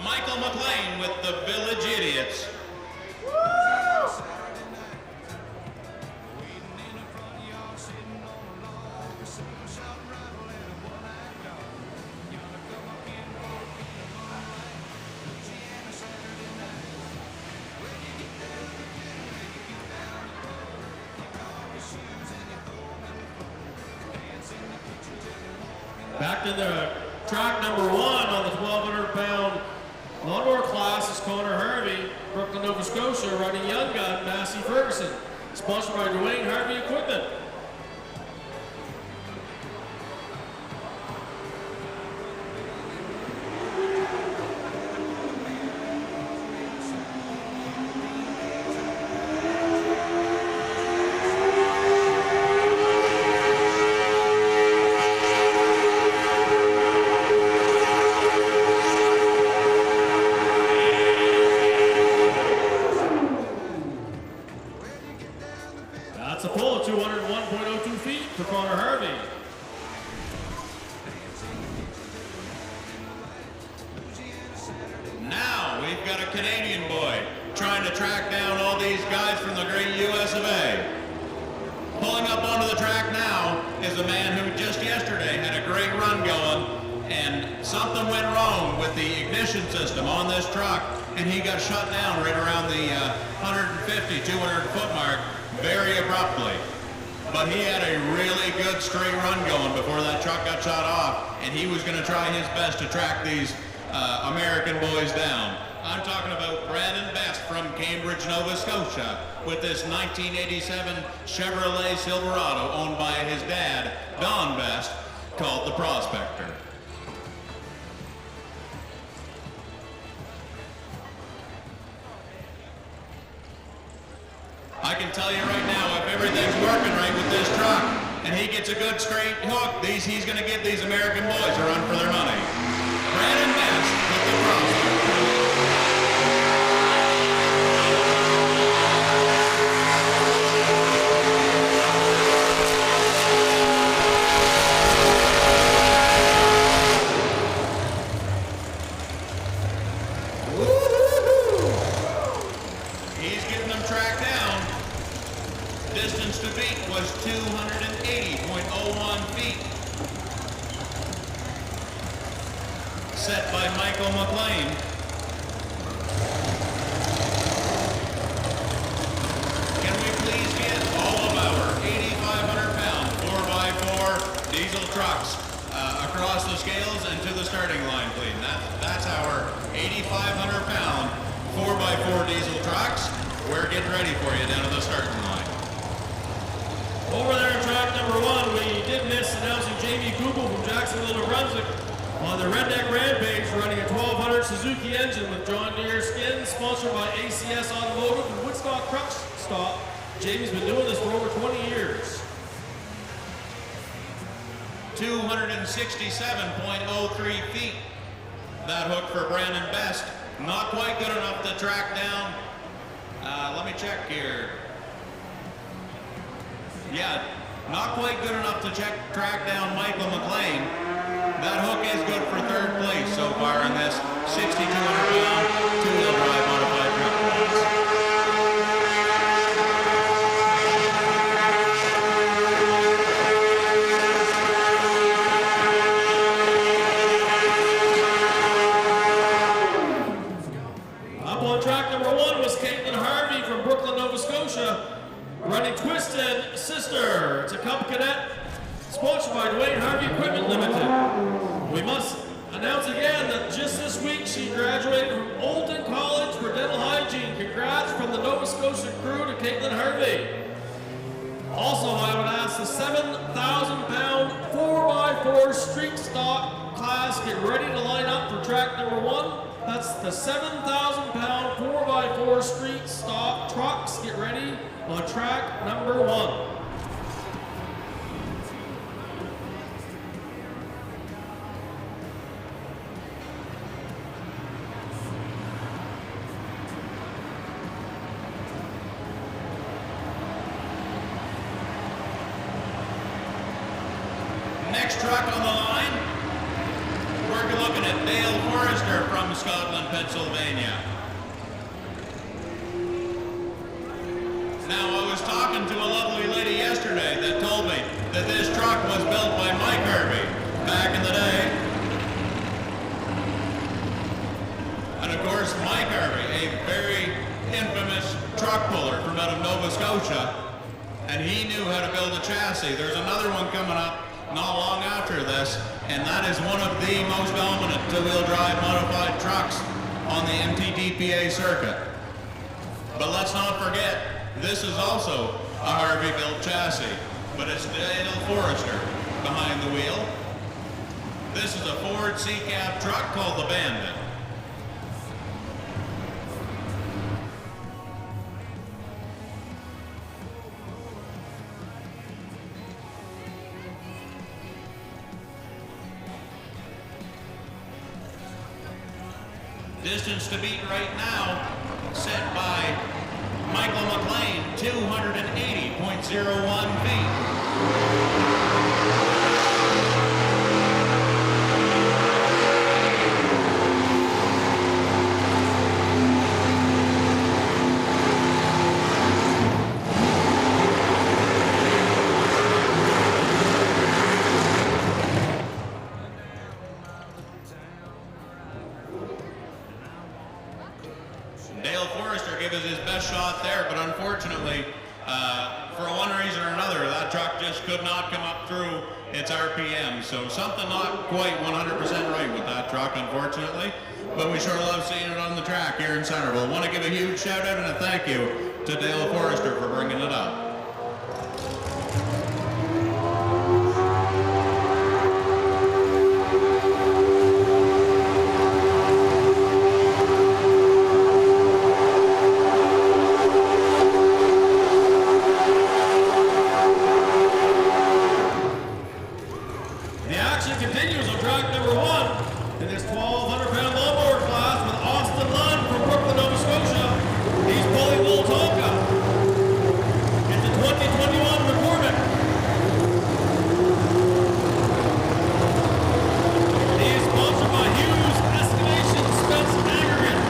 Michael McLean with the Village Idiots. Back to the track number 1 on the 1,200-pound lawnmower class is Connor Harvey, Brooklyn, Nova Scotia, riding Young Gun, Massey Ferguson. Sponsored by Dwayne Harvey Equipment. That's a pull of 201.02 feet for Connor Harvey. Now we've got a Canadian boy trying to track down all these guys from the great US of A. Pulling up onto the track now is a man who just yesterday had a great run going, and something went wrong with the ignition system on this truck, and he got shut down right around the 150, 200 foot mark very abruptly. But he had a really good straight run going before that truck got shut off, and he was going to try his best to track these American boys down. I'm talking about Brandon Best from Cambridge, Nova Scotia, with this 1987 Chevrolet Silverado owned by his dad, Don Best, called the Prospector. I can tell you right now, if everything's working right with this truck, and he gets a good straight hook, he's going to give these American boys a run for their money. Brandon Best with the Prospector. He's getting them tracked down. Distance to beat was 280.01 feet. Set by Michael McLean. Can we please get all of our 8,500-pound 4x4 diesel trucks across the scales and to the starting line, please? That's our 8,500-pound 4x4 diesel trucks. We're getting ready for you down to the starting line. Over there in track number 1, we did miss announcing Jamie Kugel from Jacksonville, New Brunswick on the Redneck Rampage, running a 1200 Suzuki engine with John Deere skins, sponsored by ACS Automotive and Woodstock Truck Stop. Jamie's been doing this for over 20 years. 267.03 feet. That hook for Brandon Best. Not quite good enough to track down. Let me check here. Yeah, not quite good enough to track down Michael McLean. That hook is good for third place so far in this 6,200-pound two-wheel drive modified truck class. Up on track number 1 was Caitlin Harvey from Brooklyn, Nova Scotia, running Twisted Sister. It's a Cub Cadet, sponsored by Dwayne Harvey Equipment Limited. We must announce again that just this week she graduated from Olton College for dental hygiene. Congrats from the Nova Scotia crew to Caitlin Harvey. Also, I would ask the 7,000-pound 4x4 street stock class get ready to line up for track number 1. That's the 7,000-pound 4x4 street stock trucks. Get ready on track number 1. Next truck on the line, we're looking at Dale Forrester from Scotland, Pennsylvania. Now, I was talking to a lovely lady yesterday that told me that this truck was built by Mike Harvey back in the day. And of course, Mike Harvey, a very infamous truck puller from out of Nova Scotia, and he knew how to build a chassis. There's another one coming up not long after this, and that is one of the most dominant two-wheel drive modified trucks on the MTDPA circuit. But let's not forget, this is also a Harvey-built chassis, but it's Dale Forrester behind the wheel. This is a Ford C-Cab truck called the Bandit. Distance to beat right now, set by Michael McLean, 280.01 feet. Dale Forrester gave us his best shot there, but unfortunately, for one reason or another, that truck just could not come up through its RPM. So something not quite 100% right with that truck, unfortunately. But we sure love seeing it on the track here in Centreville. Want to give a huge shout out and a thank you to Dale Forrester for bringing it up. The action continues on track number 1 in this 1,200-pound lawnmower class with Austin Lund from Brooklyn, Nova Scotia. He's pulling Little Tonka. It's the 2021 McCormick. He is sponsored by Hughes Excavation Spence Aggregate.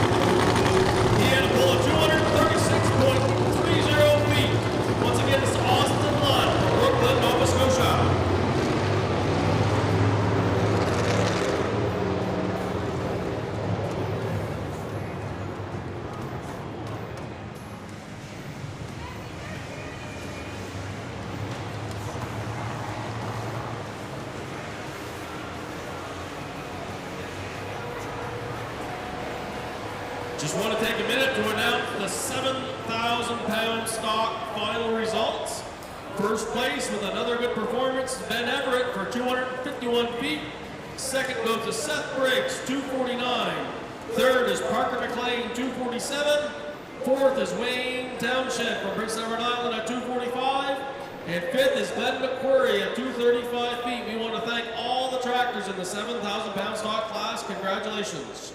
He had a pull of 236.30 feet. Once again, it's Austin Lund from Brooklyn, Nova Scotia. Just want to take a minute to announce the 7,000-pound stock final results. First place with another good performance, Ben Everett for 251 feet. Second goes to Seth Briggs, 249. Third is Parker McLean, 247. Fourth is Wayne Townshend from Prince Edward Island at 245. And fifth is Glenn McQuarrie at 235 feet. We want to thank all the tractors in the 7,000-pound stock class. Congratulations.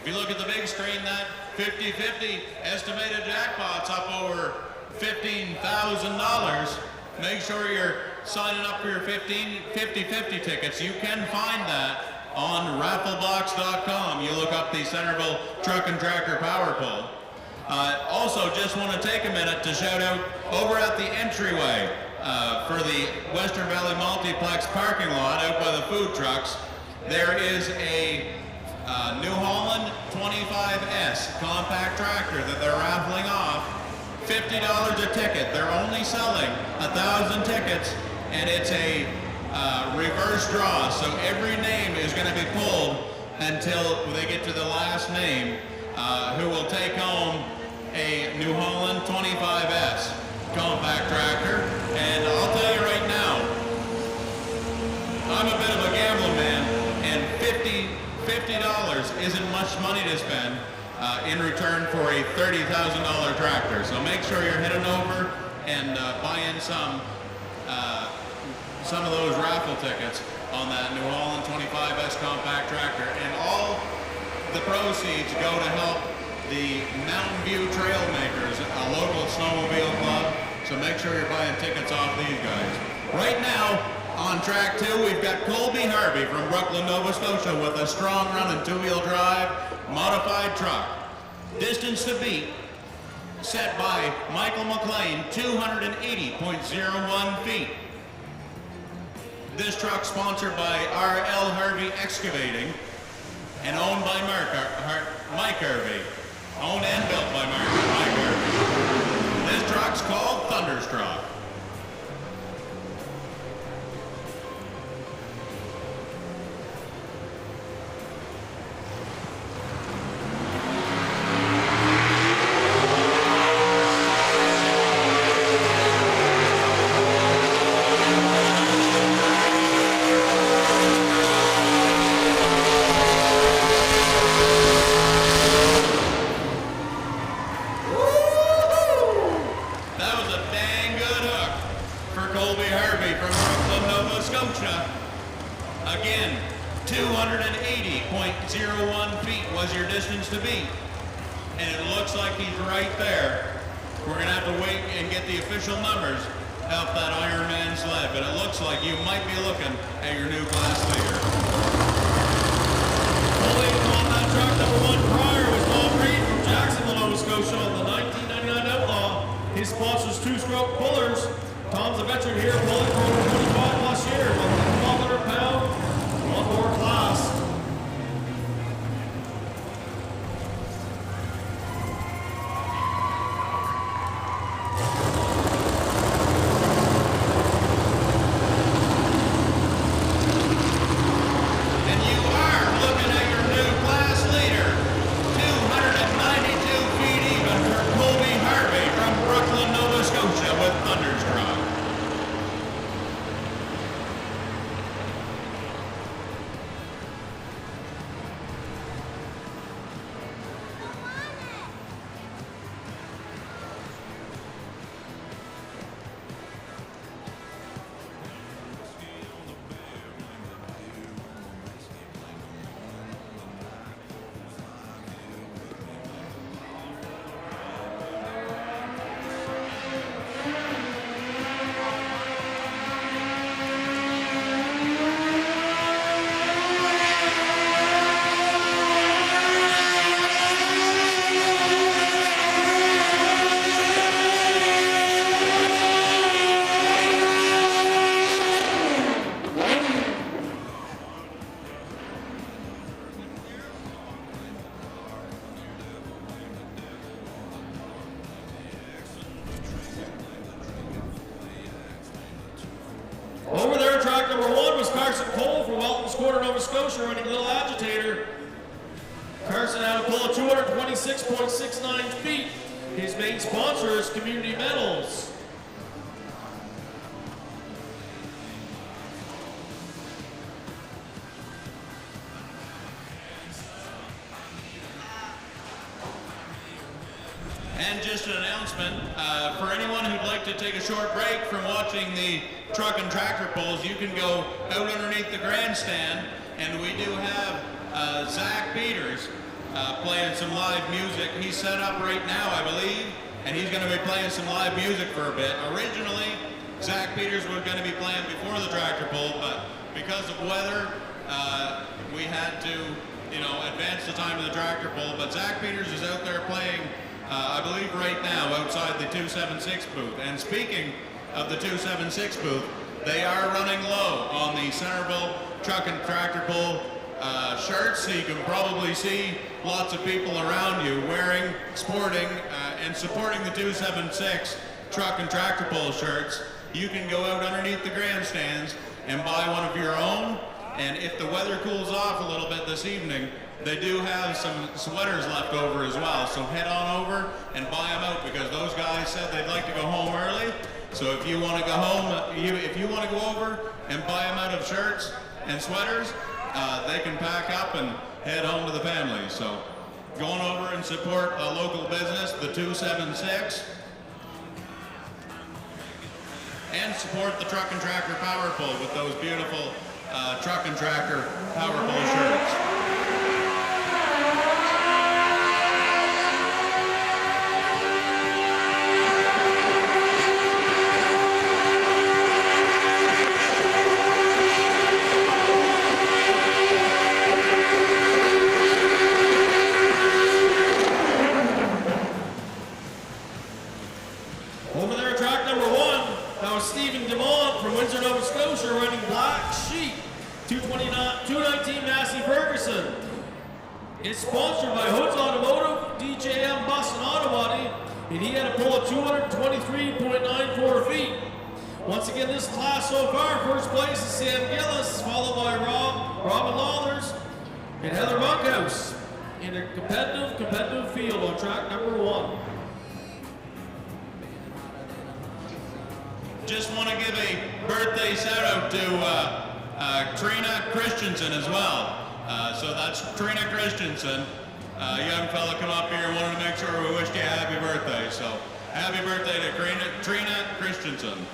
If you look at the big screen, that 50-50 estimated jackpot's up over $15,000. Make sure you're signing up for your 50-50 tickets. You can find that on rafflebox.com. You look up the Centreville Truck and Tractor Power Pull. Also, just want to take a minute to shout out over at the entryway for the Western Valley Multiplex parking lot out by the food trucks. There is a New Holland 25S compact tractor that they're raffling off. $50 a ticket. They're only selling 1,000 tickets, and it's a reverse draw. So every name is going to be pulled until they get to the last name, who will take home a New Holland 25S compact tractor. And I'll tell you right now, I'm a bit of a gambling man, and $50 isn't much money to spend in return for a $30,000 tractor. So make sure you're heading over and buying some of those raffle tickets on that New Holland 25S compact tractor. And all the proceeds go to help the Mountain View Trailmakers, a local snowmobile club. So make sure you're buying tickets off these guys. Right now, On track 2, we've got Colby Harvey from Brooklyn, Nova Scotia with a strong running 2-wheel drive modified truck. Distance to beat set by Michael McLean, 280.01 feet. This truck sponsored by R.L. Harvey Excavating and owned by Mike Harvey. Owned and built by Mike Harvey. This truck's called Thunderstruck. Again, 280.01 feet was your distance to beat. And it looks like he's right there. We're going to have to wait and get the official numbers off that Ironman sled, but it looks like you might be looking at your new class leader. Pulling on that truck number 1 prior was Bob Reed from Jacksonville, Nova Scotia on the 1999 Outlaw. His sponsors 2-stroke pullers. Tom's a veteran here, pulling for over 25 plus years on the 1,200-pound one-more class. And you are looking at your new class leader, 292 feet even for Colby Harvey from Brooklyn, Nova Scotia with Thunderstruck. Over there, track number 1 was Carson Cole from Welton's Corner, Nova Scotia, running Little Agitator. Carson had a pull of 226.69 feet. His main sponsor is Community Metals. And just an announcement, for anyone who'd like to take a short break from watching the truck and tractor pulls, you can go out underneath the grandstand, and we do have Zach Peters playing some live music. He's set up right now, I believe, and he's going to be playing some live music for a bit. Originally, Zach Peters was going to be playing before the tractor pull, but because of weather, we had to, advance the time of the tractor pull. But Zach Peters is out there playing, I believe right now, outside the 276 booth. And speaking of the 276 booth, they are running low on the Centreville truck and tractor pull shirts. So you can probably see lots of people around you wearing, sporting, and supporting the 276 truck and tractor pull shirts. You can go out underneath the grandstands and buy one of your own. And if the weather cools off a little bit this evening, they do have some sweaters left over as well. So head on over and buy them out, because those guys said they'd like to go home early. So if you want to go home, if you want to go over and buy them out of shirts and sweaters, they can pack up and head home to the family. So going over and support a local business, the 276, and support the Truck and Tractor Power Pull with those beautiful Truck and Tractor Power Pull shirts. Team Massey Ferguson. It's sponsored by Hoods Automotive, DJM Bus and Auto Body, and he had a pull of 223.94 feet. Once again, this class so far, first place is Sam Gillis, followed by Robin Lathers and Heather Bunkhouse in a competitive field on track number 1. Just want to give a birthday shout out to Trina Christensen as well. So that's Trina Christensen, young fella come up here, wanted to make sure we wished you a happy birthday. So happy birthday to Trina Christensen.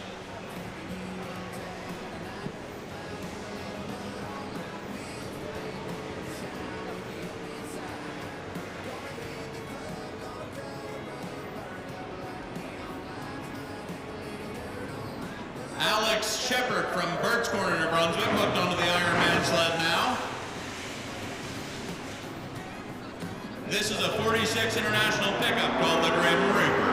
Alex Shepard from Burt's Corner, New Brunswick, hooked onto the Ironman sled now. This is a 46 International pickup called the Grim Reaper.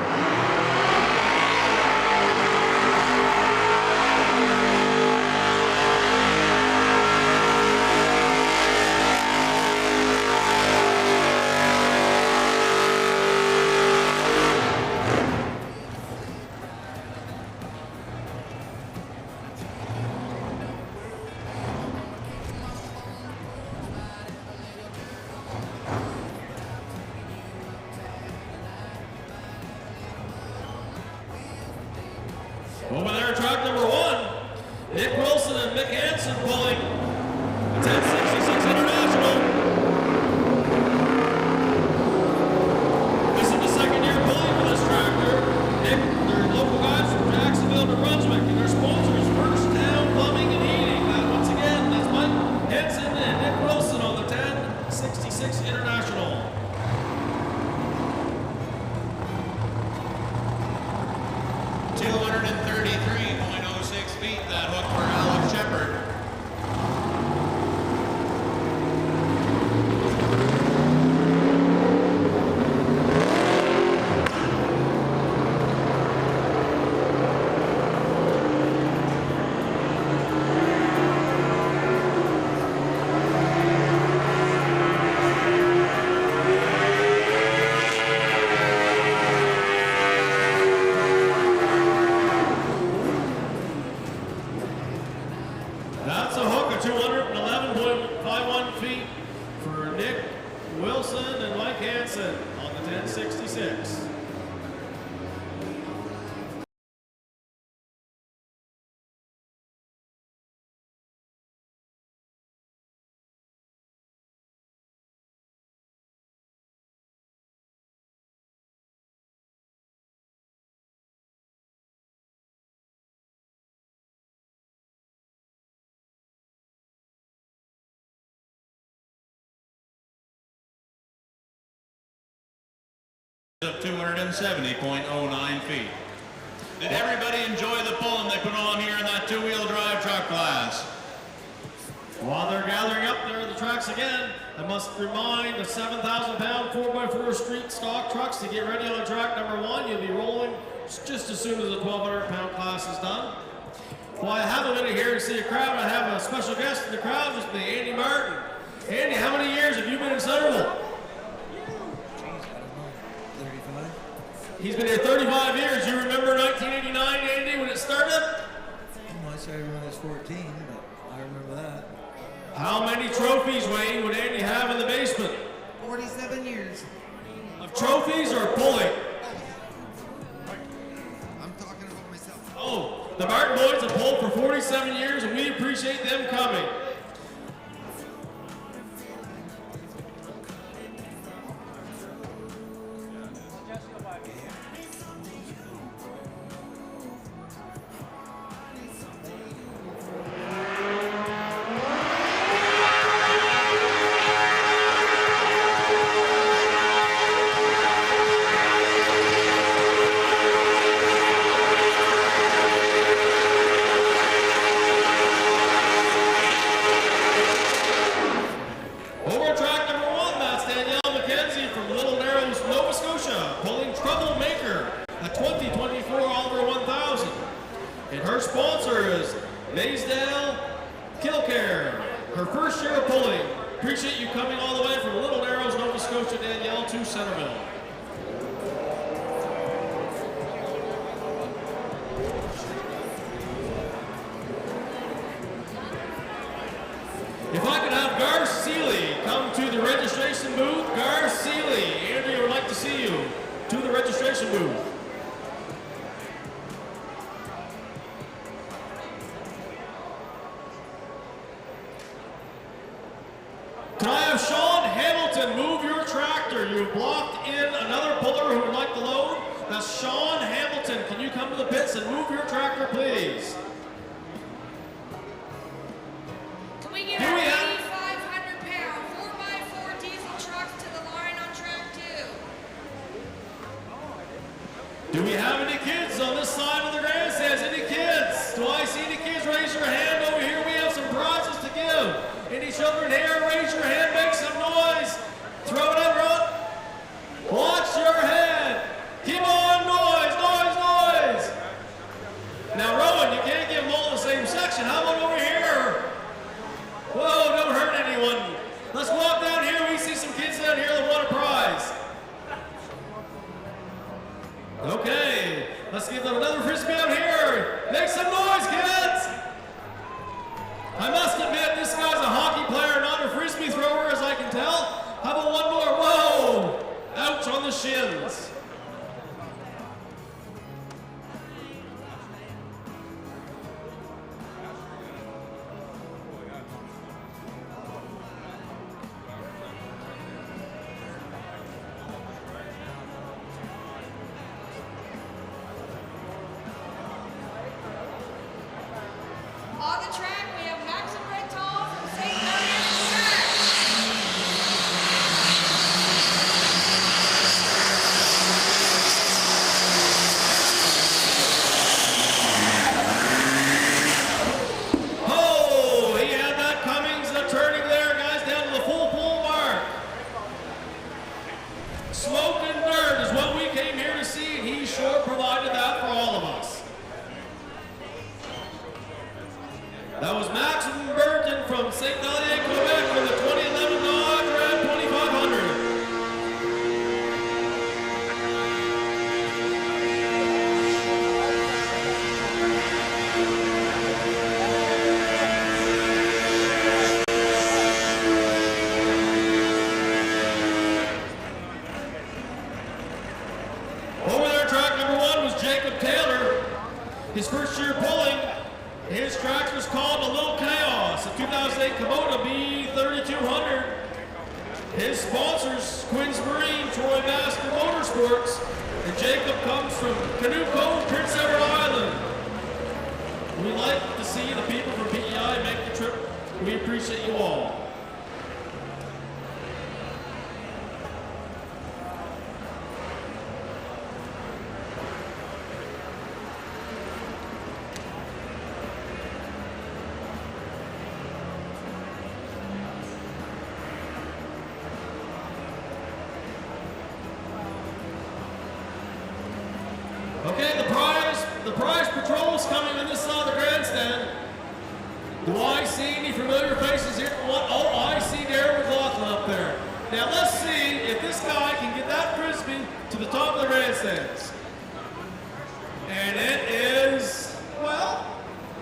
Over there, track number 1, Nick Wilson and Mick Hansen pulling a 1066 International. This is the second year pulling for this tractor. Nick, they're local guys from Jacksonville, New Brunswick, and their sponsor is First Town Plumbing and Heating. Once again, that's Mike Hansen and Nick Wilson on the 1066 International. That hook for Alex Shepard. That's a hook of 211.51 feet for Nick Wilson and Mike Hansen on the 1066. Of 270.09 feet. Did everybody enjoy the pulling they put on here in that two-wheel drive truck class? While they're gathering up there at the tracks again, I must remind the 7,000-pound 4x4 street stock trucks to get ready on track number 1. You'll be rolling just as soon as the 1,200-pound class is done. Well, I have a minute here to see a crowd. I have a special guest in the crowd, Mr. Andy Martin. Andy, how many years have you been in Centreville? He's been here 35 years. You remember 1989, Andy, when it started? Well, I started when I was 14, but I remember that. How many trophies, Wayne, would Andy have in the basement? 47 years. Of trophies or pulling? I'm talking about myself. Oh, the Martin boys have pulled for 47 years, and we appreciate them coming. her first year of pulling. Appreciate you coming all the way from Little Narrows, Nova Scotia, Danielle, to Centreville. If I could have Gar Seeley come to the registration booth. Gar Seeley, Andrea would like to see you to the registration booth. Can I have Sean Hamilton move your tractor? You've blocked in another puller who would like to load. That's Sean Hamilton. Can you come to the pits and move your tractor, please? Can we get Here our we have- 8,500-pound 4x4 diesel trucks to the line on track 2? Do we have any kids on this side of the grandstands? Any kids? Do I see any kids? Raise your hand over here. We have some prizes to give. Any children here? Raise your hand. Make some noise. Throw it up, Ron. Watch your head. Keep on. Noise, noise, noise. Now, Rowan, you can't give them all the same section. How about over here? Whoa, don't hurt anyone. Let's walk down here. We see some kids down here that want a prize. Okay, let's give them another frisbee out here. Make some noise, kids. I must admit, this guy's a hockey player, not a frisbee thrower, as I can tell. How about one more? Whoa! Ouch on the shins. On the track, we have Max and Red Tall from St. Mary's Track. Oh, he had that Cummings, the turning there, guys, down to the full pull mark. Smoke and dirt is what we came here to see, and he sure provided that for all of us. That was Max Burton from St. Vallier, Quebec, for the 2011 Dodge Ram 2500. Over there, track number 1 was Jacob Taylor. His first year pulling. His tractor's called a Little Chaos, a 2008 Kubota B3200. His sponsors, Quinn's Marine, Troy Master Motorsports, and Jacob comes from Canoe Cove, Prince Edward Island. We like to see the people from PEI make the trip. We appreciate you all. Okay, the prize patrol is coming on this side of the grandstand. Do I see any familiar faces here? Oh, I see Darren McLaughlin up there. Now let's see if this guy can get that frisbee to the top of the grandstands. And it is, well,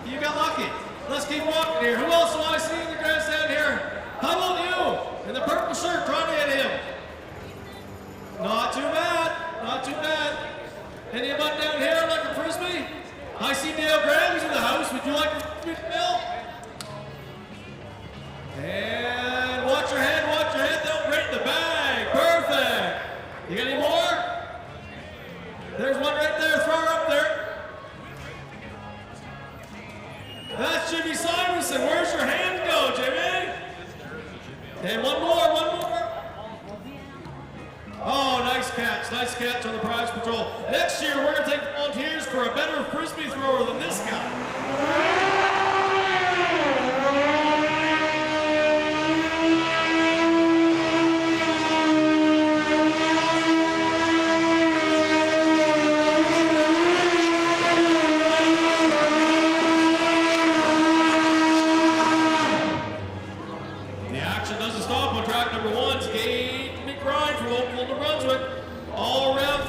you got lucky. Let's keep walking here. Who else do I see in the grandstand here? How about you? In the purple shirt, trying to hit him. Not too bad, not too bad. Anybody down here like a frisbee? I see Dale Graham's in the house. Would you like a frisbee, Bill? And watch your head, don't break the bag. Perfect. You got any more? There's one right there, throw her up there. That's Jimmy Simonson. Where's your hand go, Jimmy? And one more. Oh, nice catch on the prize patrol. Next year, we're going to take volunteers for a better frisbee thrower than this guy. action doesn't stop on track number 1. Gage McBride from Oakville, New Brunswick. All around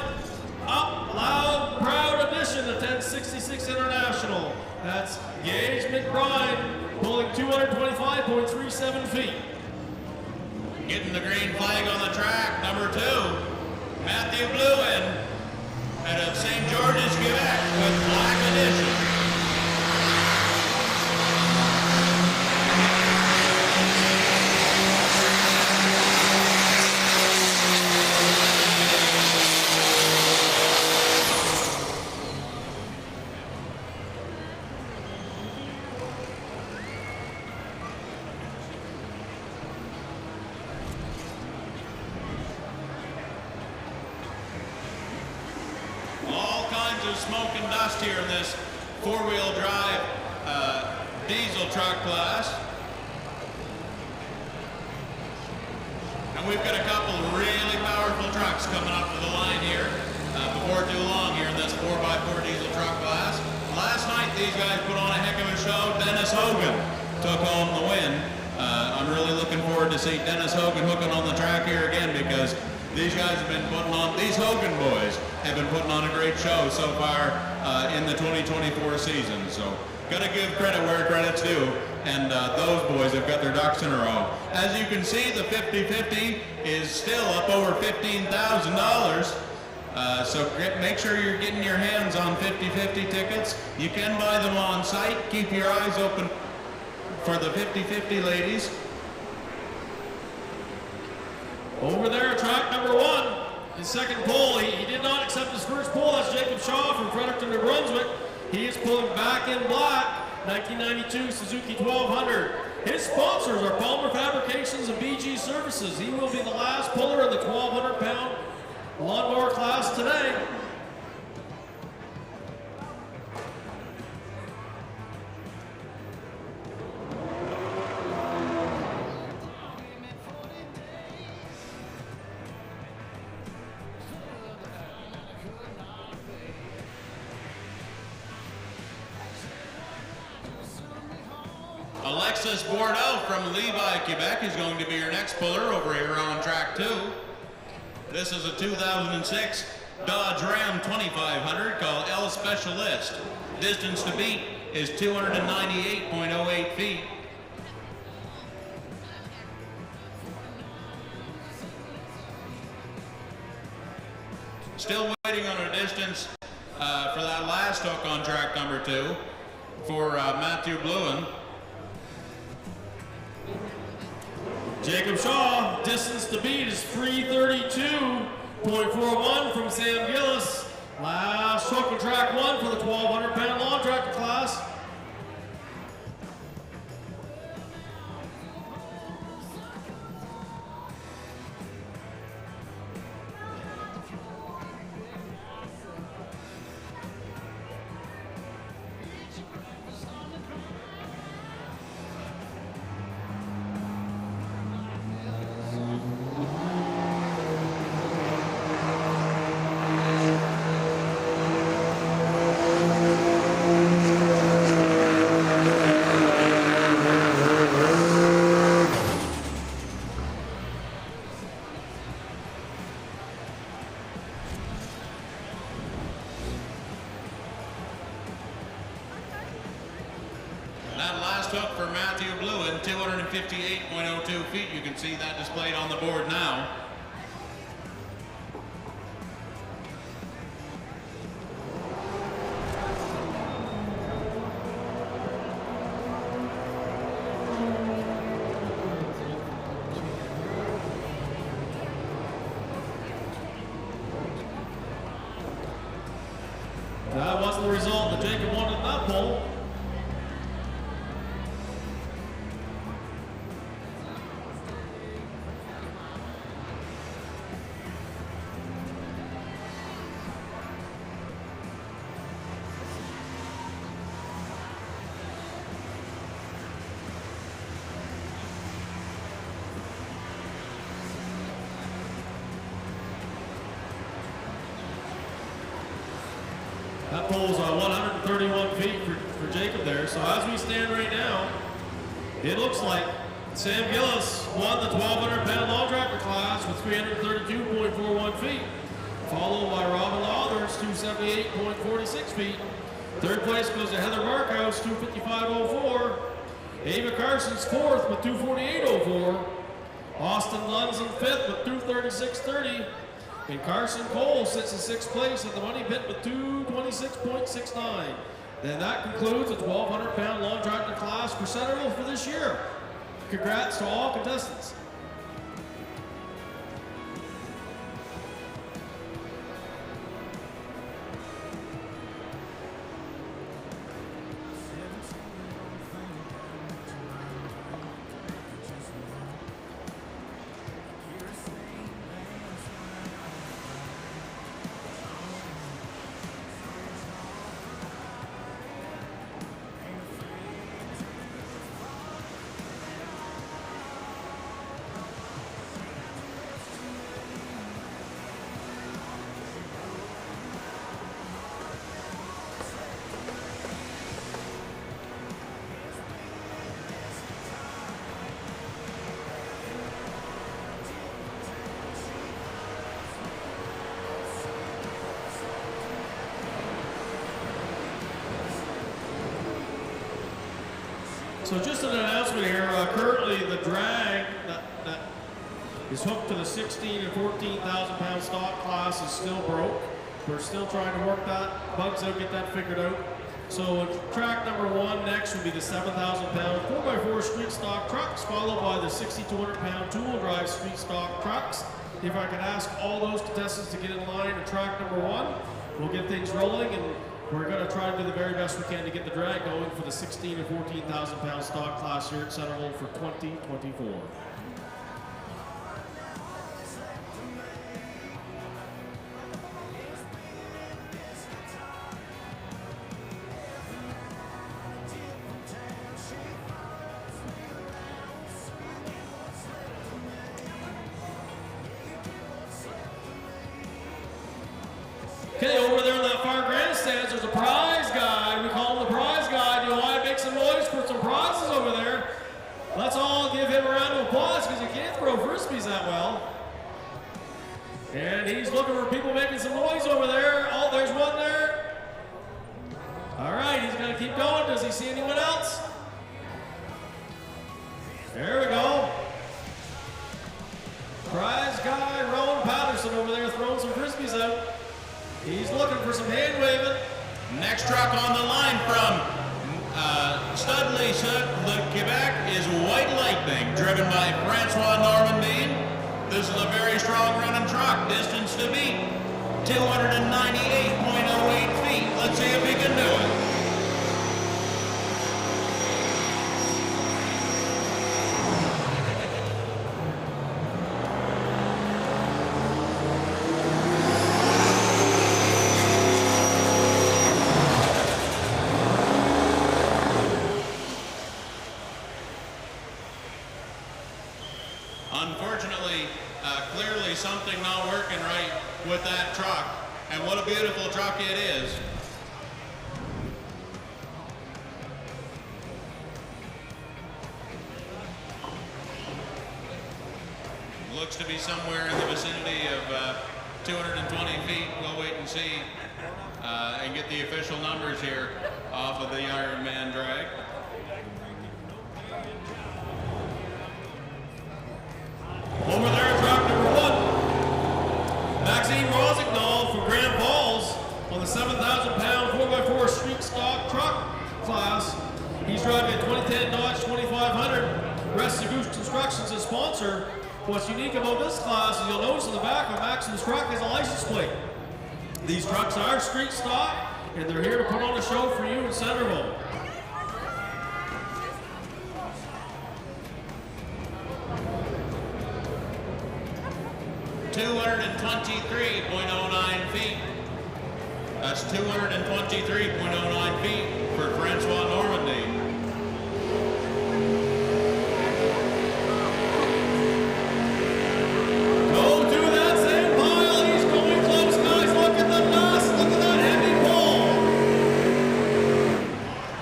up, loud, proud addition to 1066 International. That's Gage McBride pulling 225.37 feet. Getting the green flag on the track, number 2, Matthew Blewin out of St. George's, Quebec with Black Edition. Smoke and dust here in this four-wheel drive diesel truck class. And we've got a couple really powerful trucks coming up to the line here before too long here in this 4x4 diesel truck class. Last night these guys put on a heck of a show. Dennis Hogan took home the win. I'm really looking forward to see Dennis Hogan hooking on the track here again, because these guys have been putting on, these Hogan boys have been putting on a great show so far in the 2024 season. So gotta give credit where credit's due, and those boys have got their ducks in a row. As you can see, the 50-50 is still up over $15,000. So make sure you're getting your hands on 50-50 tickets. You can buy them on site. Keep your eyes open for the 50-50 ladies. Over there at track number 1, his second pole, he did not accept his first pole. That's Jacob Shaw from Fredericton, New Brunswick. He is pulling back in black, 1992 Suzuki 1200. His sponsors are Palmer Fabrications and BG Services. He will be the last puller in the 1,200-pound lawnmower class today. Alexis Bordeaux from Levi, Quebec is going to be your next puller over here on track 2. This is a 2006 Dodge Ram 2500 called El Specialist. Distance to beat is 298.08 feet. Still waiting on a distance for that last hook on track number 2 for Matthew Blewin. Jacob Shaw, distance to beat is 332.41 from Sam Gillis. Last hook on track 1 for the 1,200-pound lawn tractor class. That last hook for Matthew Blewin, 258.02 feet. You can see that displayed on the board now. That wasn't the result that Jacob wanted in that pole. That pole's 131 feet for Jacob there. So as we stand right now, it looks like Sam Gillis won the 1,200-pound long tractor class with 332.41 feet, followed by Robin Lathers, 278.46 feet. Third place goes to Heather Markhouse, 255.04. Ava Carson's fourth with 248.04. Austin Lunn's in fifth with 236.30. And Carson Cole sits in sixth place at the money pit with 226.69. Then that concludes the 1,200-pound long tractor class for Centreville for this year. Congrats to all contestants. So just an announcement here, currently the drag that is hooked to the 16 and 14,000 pound stock class is still broke. We're still trying to work that, bugs out, get that figured out. So track number one next would be the 7,000 pound 4x4 street stock trucks, followed by the 6,200 pound two-wheel drive street stock trucks. If I could ask all those contestants to get in line to track number one, we'll get things rolling, and we're going to try to do the very best we can to get the drag going for the 16 and 14,000 pound stock class here at Centreville for 2024. Okay, over there in that far grandstands, there's a prize guy. We call him the prize guy. Do you want to make some noise for some prizes over there? Let's all give him a round of applause because he can't throw frisbees that well. And he's looking for people making some noise over there. Oh, there's one there. All right, he's going to keep going. Does he see anyone else? There we go. Prize guy Rowan Patterson over there throwing some frisbees out. He's looking for some hand waving. Next truck on the line from Studley, Quebec is White Lightning, driven by Francois Normandin. This is a very strong running truck. Distance to beat, 298.08 feet. Let's see if he can do it. Unfortunately, clearly something not working right with that truck. And what a beautiful truck it is. Looks to be somewhere in the vicinity of 220 feet. We'll wait and see and get the official numbers here off of the Iron Man drag. Over there at track number one, Maxine Rosignol from Grand Falls on the 7,000 pound 4x4 street stock truck class. He's driving a 2010 Dodge 2500. Rest of Goose Construction's a sponsor. What's unique about this class is you'll notice in the back of Maxine's truck is a license plate. These trucks are street stock, and they're here to put on a show for you in Centreville. .09 feet. That's 223.09 feet for Francois Normandy. Go to that same pile. He's going close, guys. Look at the dust. Look at that heavy pull.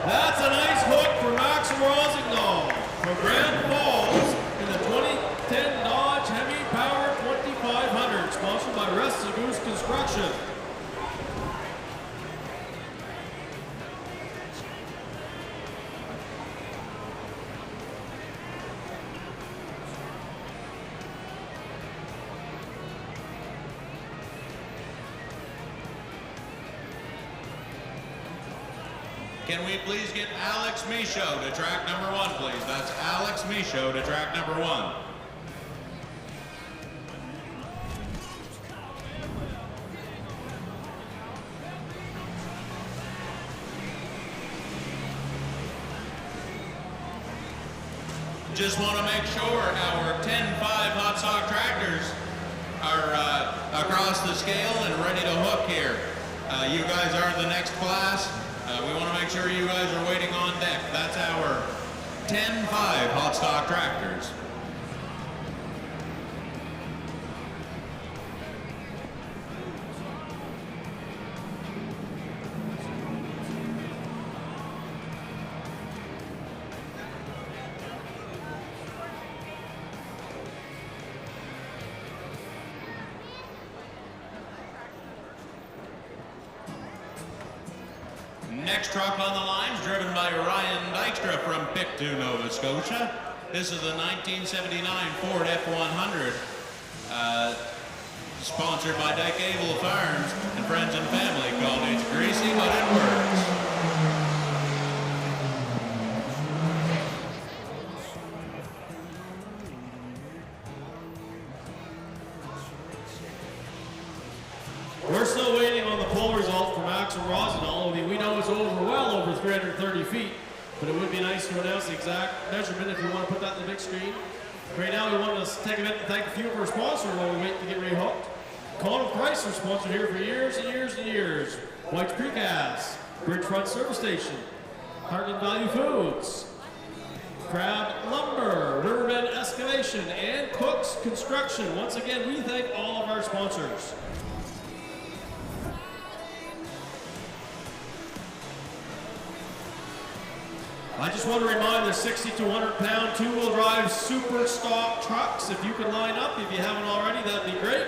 That's a nice hook for Max Rosignol from Grand Falls. Can we please get Alex Michaud to track number 1, please? That's Alex Michaud to track number 1. Just want to make sure our 10-5 hot stock tractors are across the scale and ready to hook here. You guys are the next class. We want to make sure you guys are waiting on deck. That's our 10-5 hot stock tractors. Next truck on the line is driven by Ryan Dykstra from Pictou, Nova Scotia. This is the 1979 Ford F100, sponsored by Dykeable Farms and friends and family, called It's Greasy But It Works. We're still waiting on the poll result from Axel Rosendahl. We know it's well over 330 feet, but it would be nice to announce the exact measurement if you want to put that in the big screen. Right now, we want to take a minute and thank a few of our sponsors while we wait to get rehooked. Colin Chrysler, sponsored here for years and years and years. White's Precast, Bridgefront Service Station, Heartland Value Foods, Crab Lumber, Riverbend Excavation, and Cook's Construction. Once again, we thank all of our sponsors. I just want to remind the 60 to 100 pound two-wheel drive super stock trucks, if you can line up, if you haven't already, that'd be great.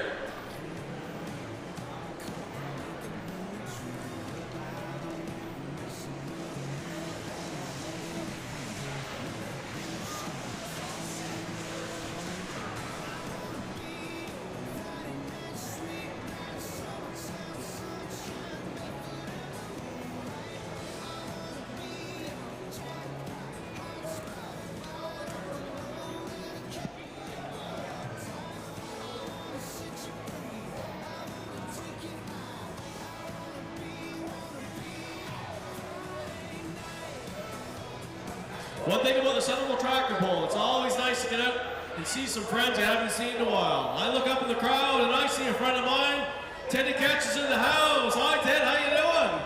One thing about the Centreville Tractor Pull, it's always nice to get out and see some friends you haven't seen in a while. I look up in the crowd and I see a friend of mine, Teddy Catches in the house. Hi Ted, how you doing?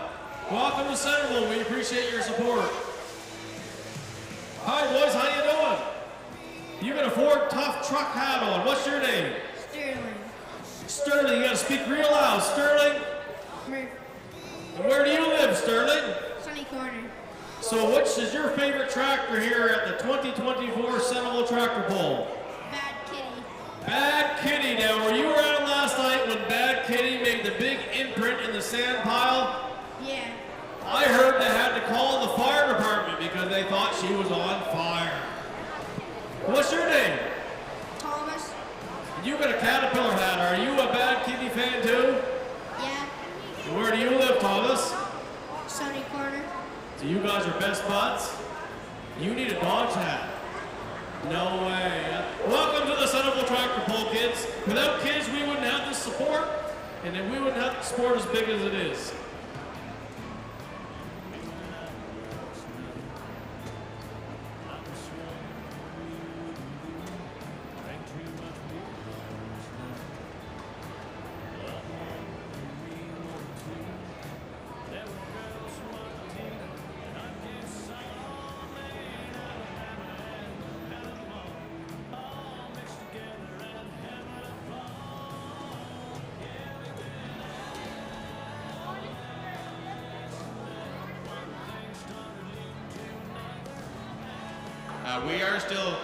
Welcome to Centreville, we appreciate your support. Hi boys, how you doing? You got a Ford Tough Truck hat on, what's your name? Sterling. Sterling, you gotta speak real loud. Sterling? Murphy. And where do you live, Sterling? Sunny Corner. So which is your favorite tractor here at the 2024 Centreville Tractor Pull? Bad Kitty. Bad Kitty. Now, were you around last night when Bad Kitty made the big imprint in the sand pile? Yeah. I heard they had to call the fire department because they thought she was on fire. What's your name? Thomas. You got a Caterpillar hat. Are you a Bad Kitty fan too? Yeah. And where do you live, Thomas? Sunny Corner. So you guys are best buds? You need a Dodge hat. No way. Welcome to the Centreville Tractor Pull, kids. Without kids, we wouldn't have this support, and then we wouldn't have the support as big as it is. We are still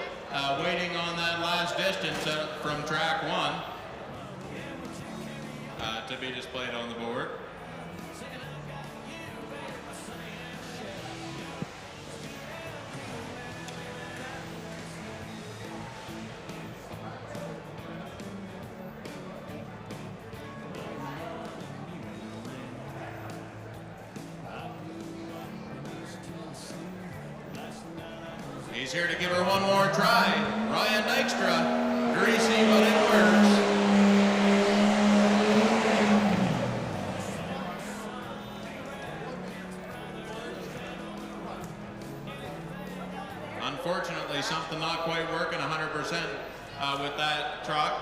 waiting on that last distance from track 1 to be displayed on the board. He's here to give her one more try. Ryan Dykstra, greasy but it works. Unfortunately, something not quite working 100% with that truck.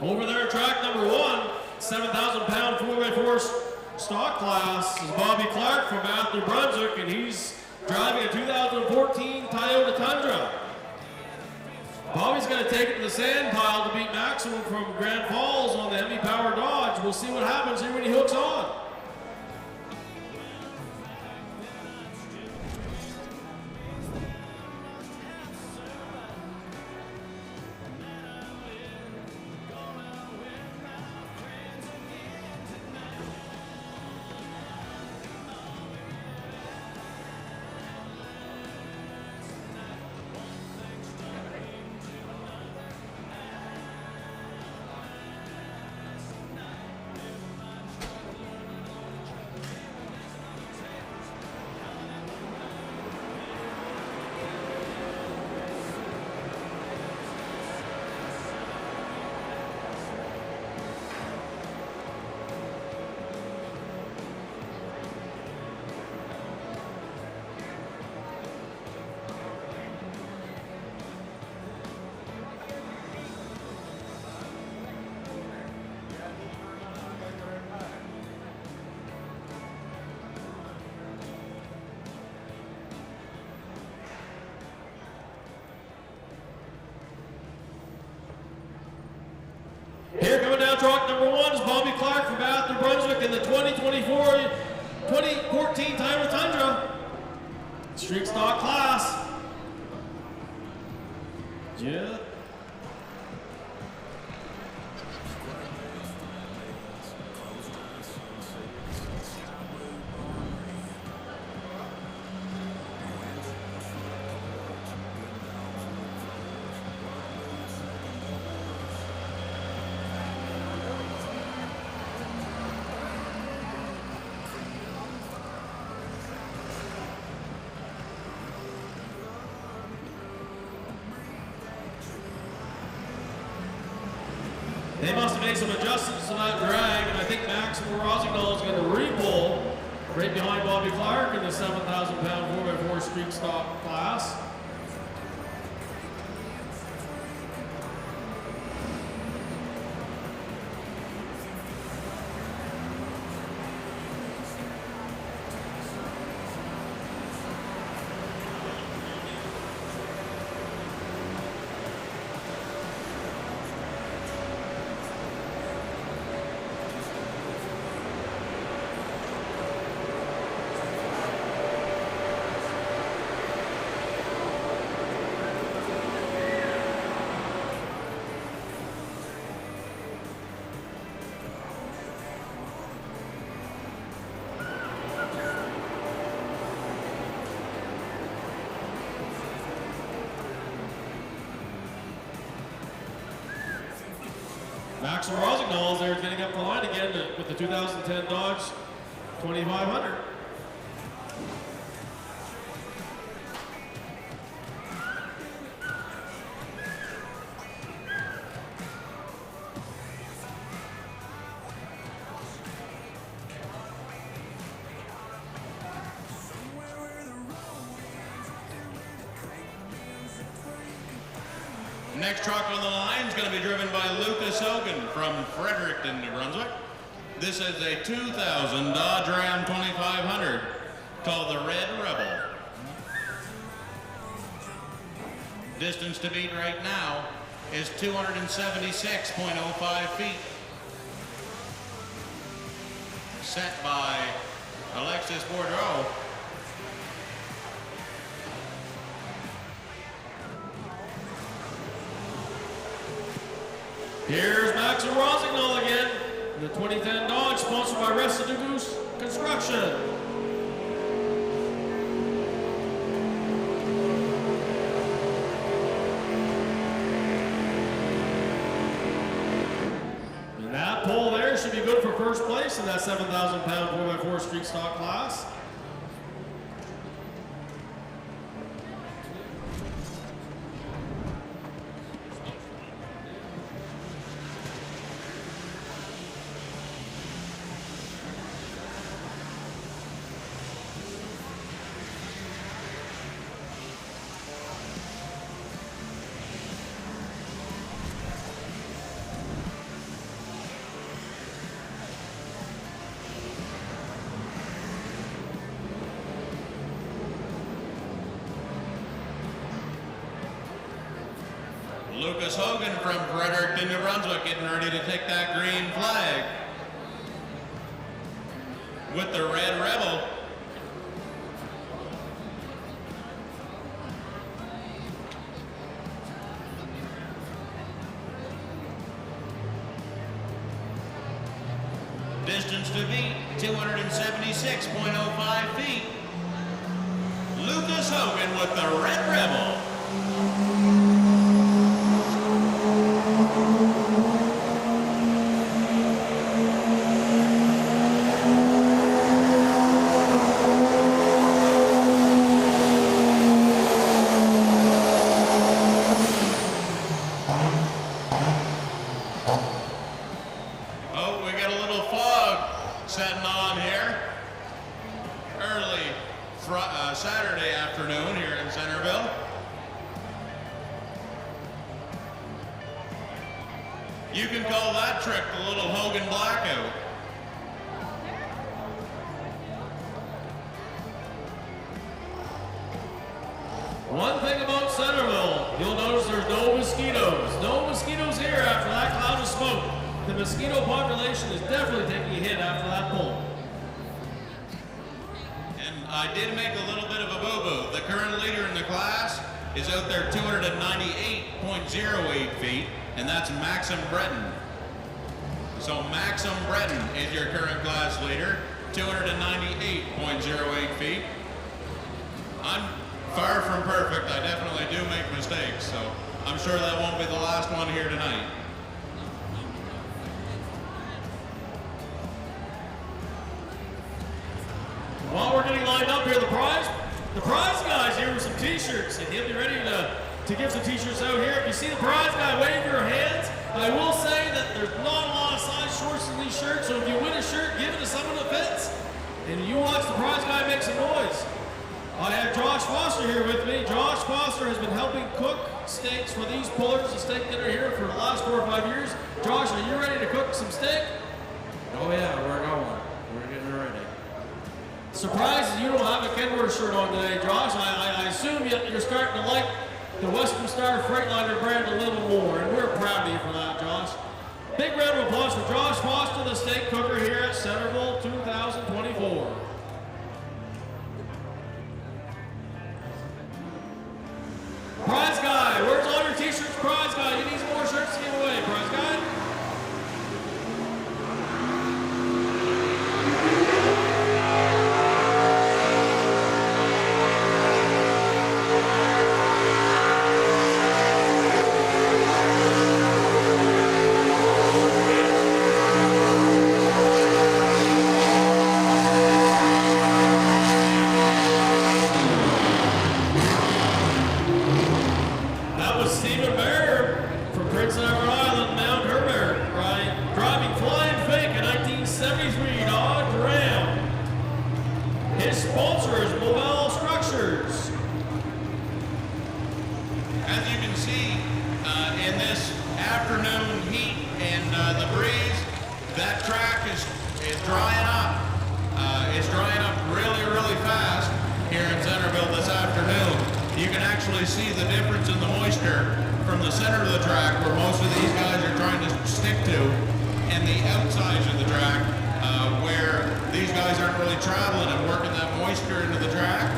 Over there, track number 1, 7,000 pound 4x4 stock class is Bobby Clark from New Brunswick, and he's driving a 2014 Toyota Tundra. Bobby's going to take it to the sand pile to beat Maximum from Grand Falls on the Hemi Power Dodge. We'll see what happens here when he hooks on. Here coming down truck number 1 is Bobby Clark from New Brunswick in the 2014 Toyota Tundra. Street stock class. Yeah. They must have made some adjustments to that drag, and I think Max Rosignol is going to re-pull right behind Bobby Clark in the 7,000 pound 4x4 street stock class. Max Rosignol is there getting up the line again with the 2010 Dodge 2500. Next truck on the line is going to be driven by Lucas Hogan from Fredericton, New Brunswick. This is a 2000 Dodge Ram 2500 called the Red Rebel. Distance to beat right now is 276.05 feet. Set by Alexis Bourdreau. Here's Max Rosignol again, the 2010 Dodge, sponsored by Rest of the Goose Construction. And that pole there should be good for first place in that 7,000 pound 4x4 street stock class. Lucas Hogan from Fredericton, New Brunswick, getting ready to take that green flag with the Red Rebel. Distance to beat, 276.05 feet. Lucas Hogan with the Red Rebel. Oh, we got a little fog setting on here. Early Saturday afternoon here in Centreville. You can call that trick the little Hogan blackout. One thing about Centreville, you'll notice there's no mosquitoes. No mosquitoes here after that cloud of smoke. The mosquito population is definitely taking a hit after that pull. And I did make a little bit of a boo-boo. The current leader in the class is out there 298.08 feet, and that's Maxim Breton. So Maxim Breton is your current class leader, 298.08 feet. I'm far from perfect. I definitely do make mistakes, so I'm sure that won't be the last one here tonight. While we're getting lined up here, the prize guy's here with some t-shirts, and he'll be ready to give some t-shirts out here. If you see the prize guy, wave your hands. I will say that there's not a lot of size shorts in these shirts, so if you win a shirt, give it to someone that fits. And you watch the prize guy make some noise. I have Josh Foster here with me. Josh Foster has been helping cook steaks for these pullers, the steak dinner here, for the last 4 or 5 years. Josh, are you ready to cook some steak? Oh yeah, we're going. We're getting ready. Surprised you don't have a Kenworth shirt on today, Josh. I assume you're starting to like the Western Star Freightliner brand a little more, and we're proud of you for that, Josh. Big round of applause for Josh Foster, the steak cooker here at Centreville 2024. Prize guy, where's all your t-shirts, prize guy? You need some more shirts to give away, prize guy. That was Stephen Bear from Prince Edward Island, Mount Herbert, driving Flying Fake, a 1973 Dodge Ram. His sponsor is Mobile Structures. As you can see, in this afternoon heat and the breeze, that track is drying up. It's drying up really, really fast here in Centreville this afternoon. You can actually see the difference in the moisture from the center of the track, where most of these guys are trying to stick to, and the outsides of the track, where these guys aren't really traveling and working that moisture into the track.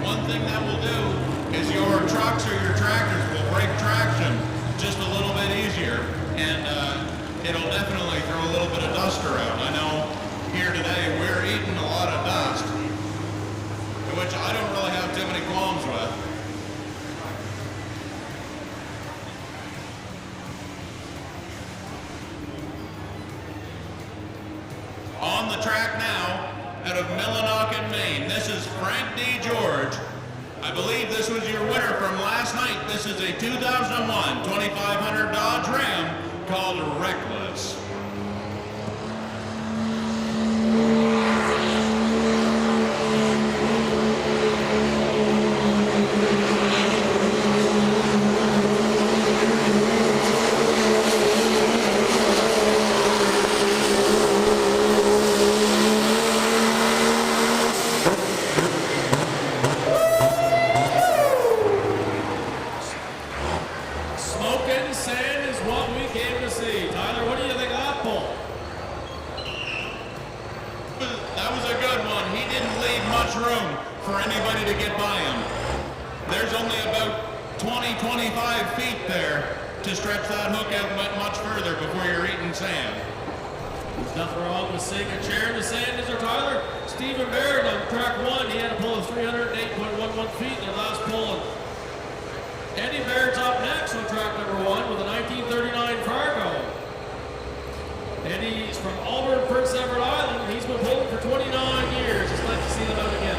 One thing that will do is your trucks or your tractors will break traction just a little bit easier, and it'll definitely throw a little bit of dust around. I know here today we're eating a lot of dust, which I don't really have too many qualms with. Maine. This is Frank D. George. I believe this was your winner from last night. This is a 2001 2500 Dodge Ram called Reckless. Smoking sand is what we came to see. Tyler, what do you think of that pull? That was a good one. He didn't leave much room for anybody to get by him. There's only about 20, 25 feet there to stretch that hook out much further before you're eating sand. There's nothing wrong with seeing a chair in the sand, is there, Tyler? Stephen Baird on track 1, he had a pull of 308.11 feet in the last pull. Eddie Baird's up next on track number 1 with a 1939 Fargo. Eddie's from Auburn, Prince Edward Island. He's been pulling for 29 years. It's nice to see them out again.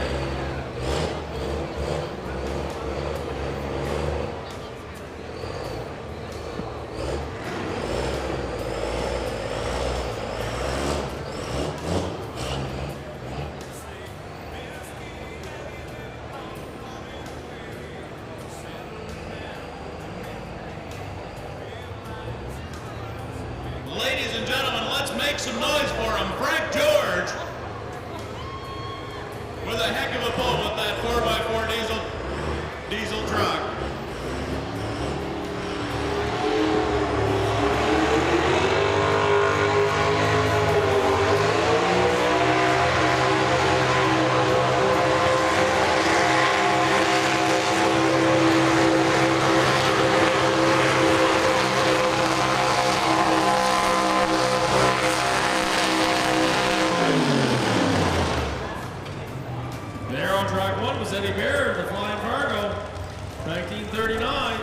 Ladies and gentlemen, let's make some noise for him. Frank George with a heck of a pull with that 4x4 diesel truck. There on track 1 was Eddie Baird, the Flying Fargo, 1939.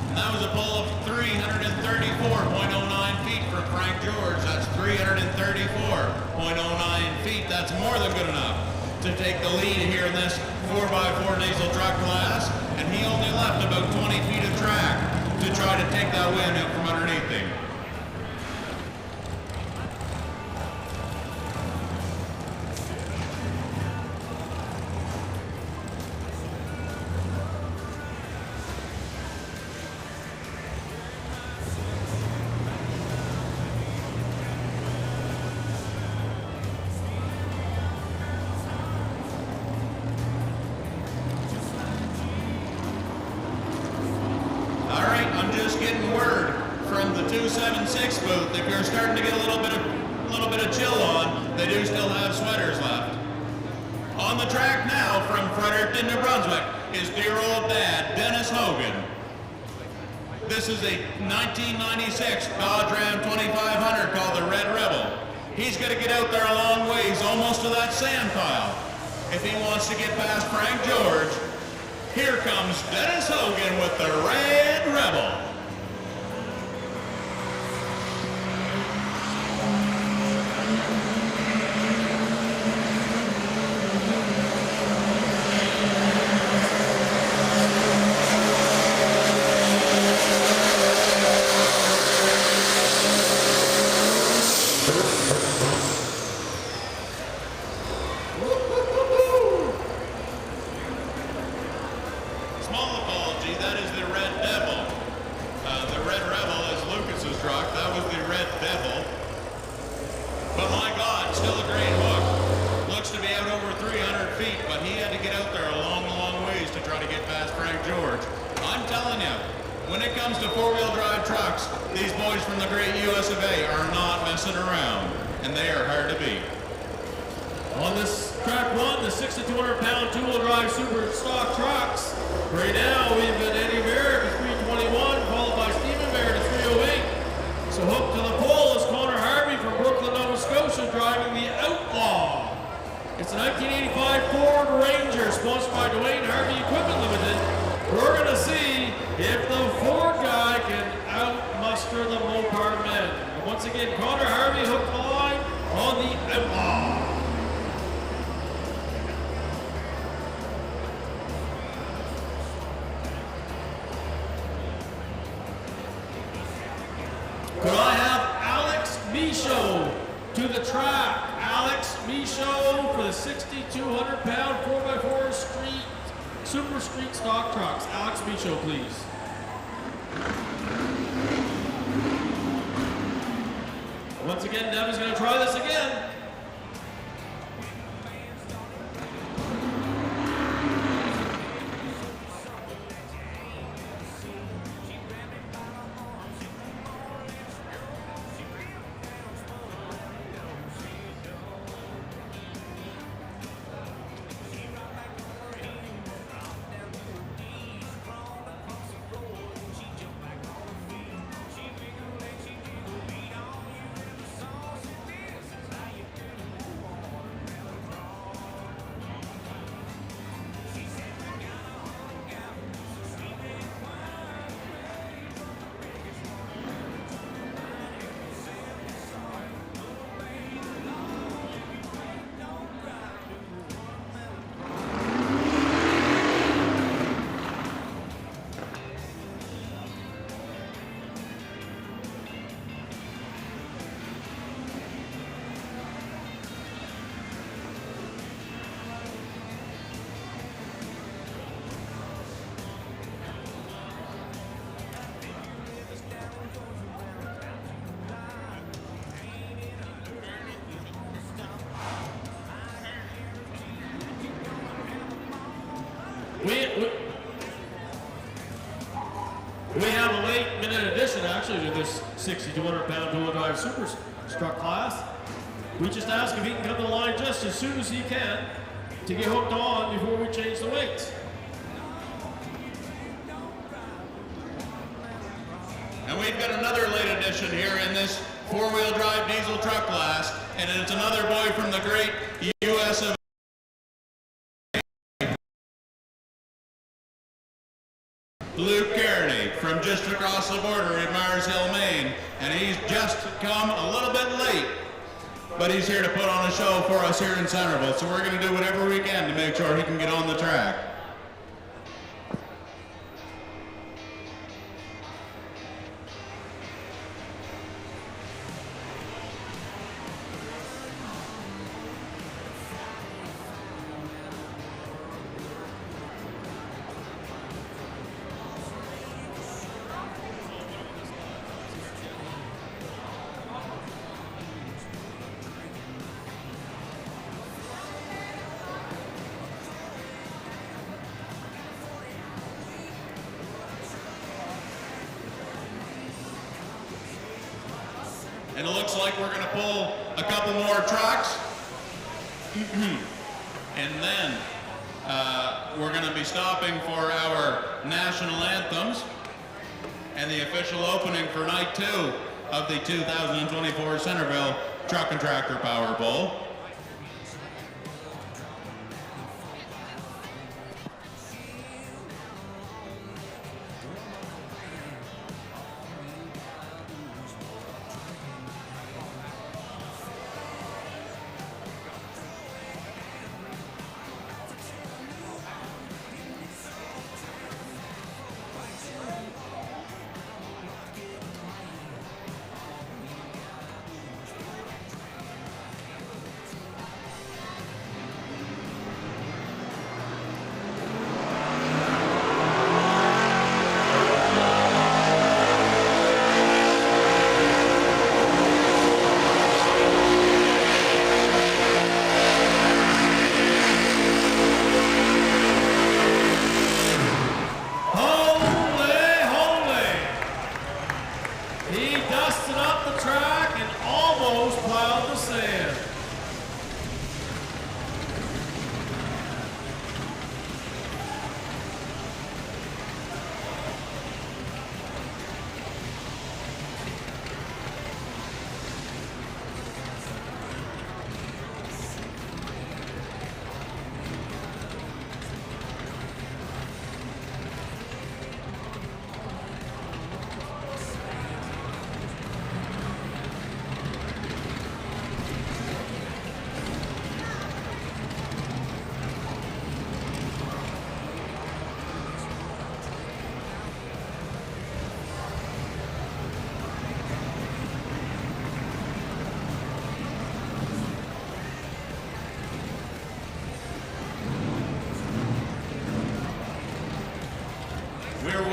And that was a pull of 334.09 feet for Frank George. That's 334.09 feet. That's more than good enough to take the lead here in this 4x4 diesel truck class. And he only left about 20 feet of track to try to take that win out from underneath him. All right, I'm just getting word from the 276 booth if you're starting to get a little bit of chill on, they do still have sweaters left. On the track now from Fredericton, New Brunswick is dear old dad, Dennis Hogan. This is a 1996 Dodge Ram 2500 called the Red Rebel. He's going to get out there a long ways, almost to that sand pile. If he wants to get past Frank George, here comes Dennis Hogan with the Red Rebel. Small apology, that is the Red Devil. The Red Rebel is Lucas's truck. That was the Red Devil. But my God, still a great hook. Looks to be out over 300 feet, but he had to get out there a long, long ways to try to get past Frank George. I'm telling you, when it comes to four-wheel drive trucks, these boys from the great US of A are not messing around, and they are hard to beat. On this track 1, the 6,200-pound two-wheel drive super stock trucks. Right now, we've got Eddie Baird at 321, followed by Stephen Baird at 308. So hooked to the pole is Connor Harvey from Brooklyn, Nova Scotia, driving the Outlaw. It's It's a 1985 Ford Ranger sponsored by Dwayne Harvey Equipment Limited. We're going to see if the Ford guy can outmuster the Mopar men. And once again, Connor Harvey hooked line on the Outlaw. Could I have Alex Michaud to the track? Alex Michaud for the 6,200-pound 4x4 street, super street stock trucks. Alex Michaud, please. Once again, Devin's going to try this again. We have a late-minute addition, actually, to this 6,200-pound dual drive super truck class. We just ask if he can come to the line just as soon as he can to get hooked on before we change the weights. And we've got another late addition here in this four-wheel drive diesel truck class, and it's another boy from the great U.S. of Luke Kearney from just across the border in Mars Hill, Maine, and he's just come a little bit late, but he's here to put on a show for us here in Centreville, so we're going to do whatever we can to make sure he can get on the track. And it looks like we're going to pull a couple more trucks. And then we're going to be stopping for our national anthems and the official opening for night 2 of the 2024 Centreville Truck and Tractor Power Bowl.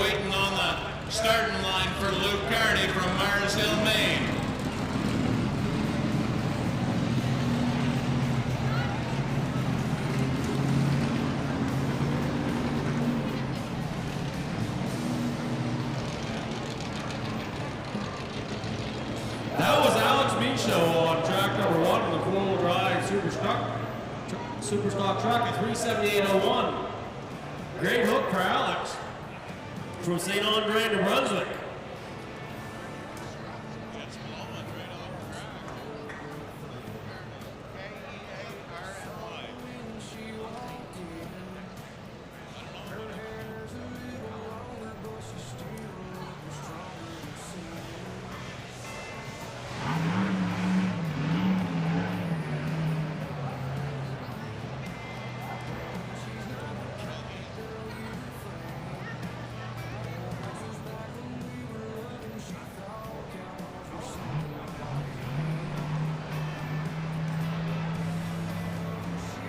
waiting on the starting line for Luke Carney from Mars Hill, Maine. That was Alex Michaud on track number 1 in the four-wheel drive Super Stock truck at 378.01. Great hook for Alex from St. Andre, New Brunswick.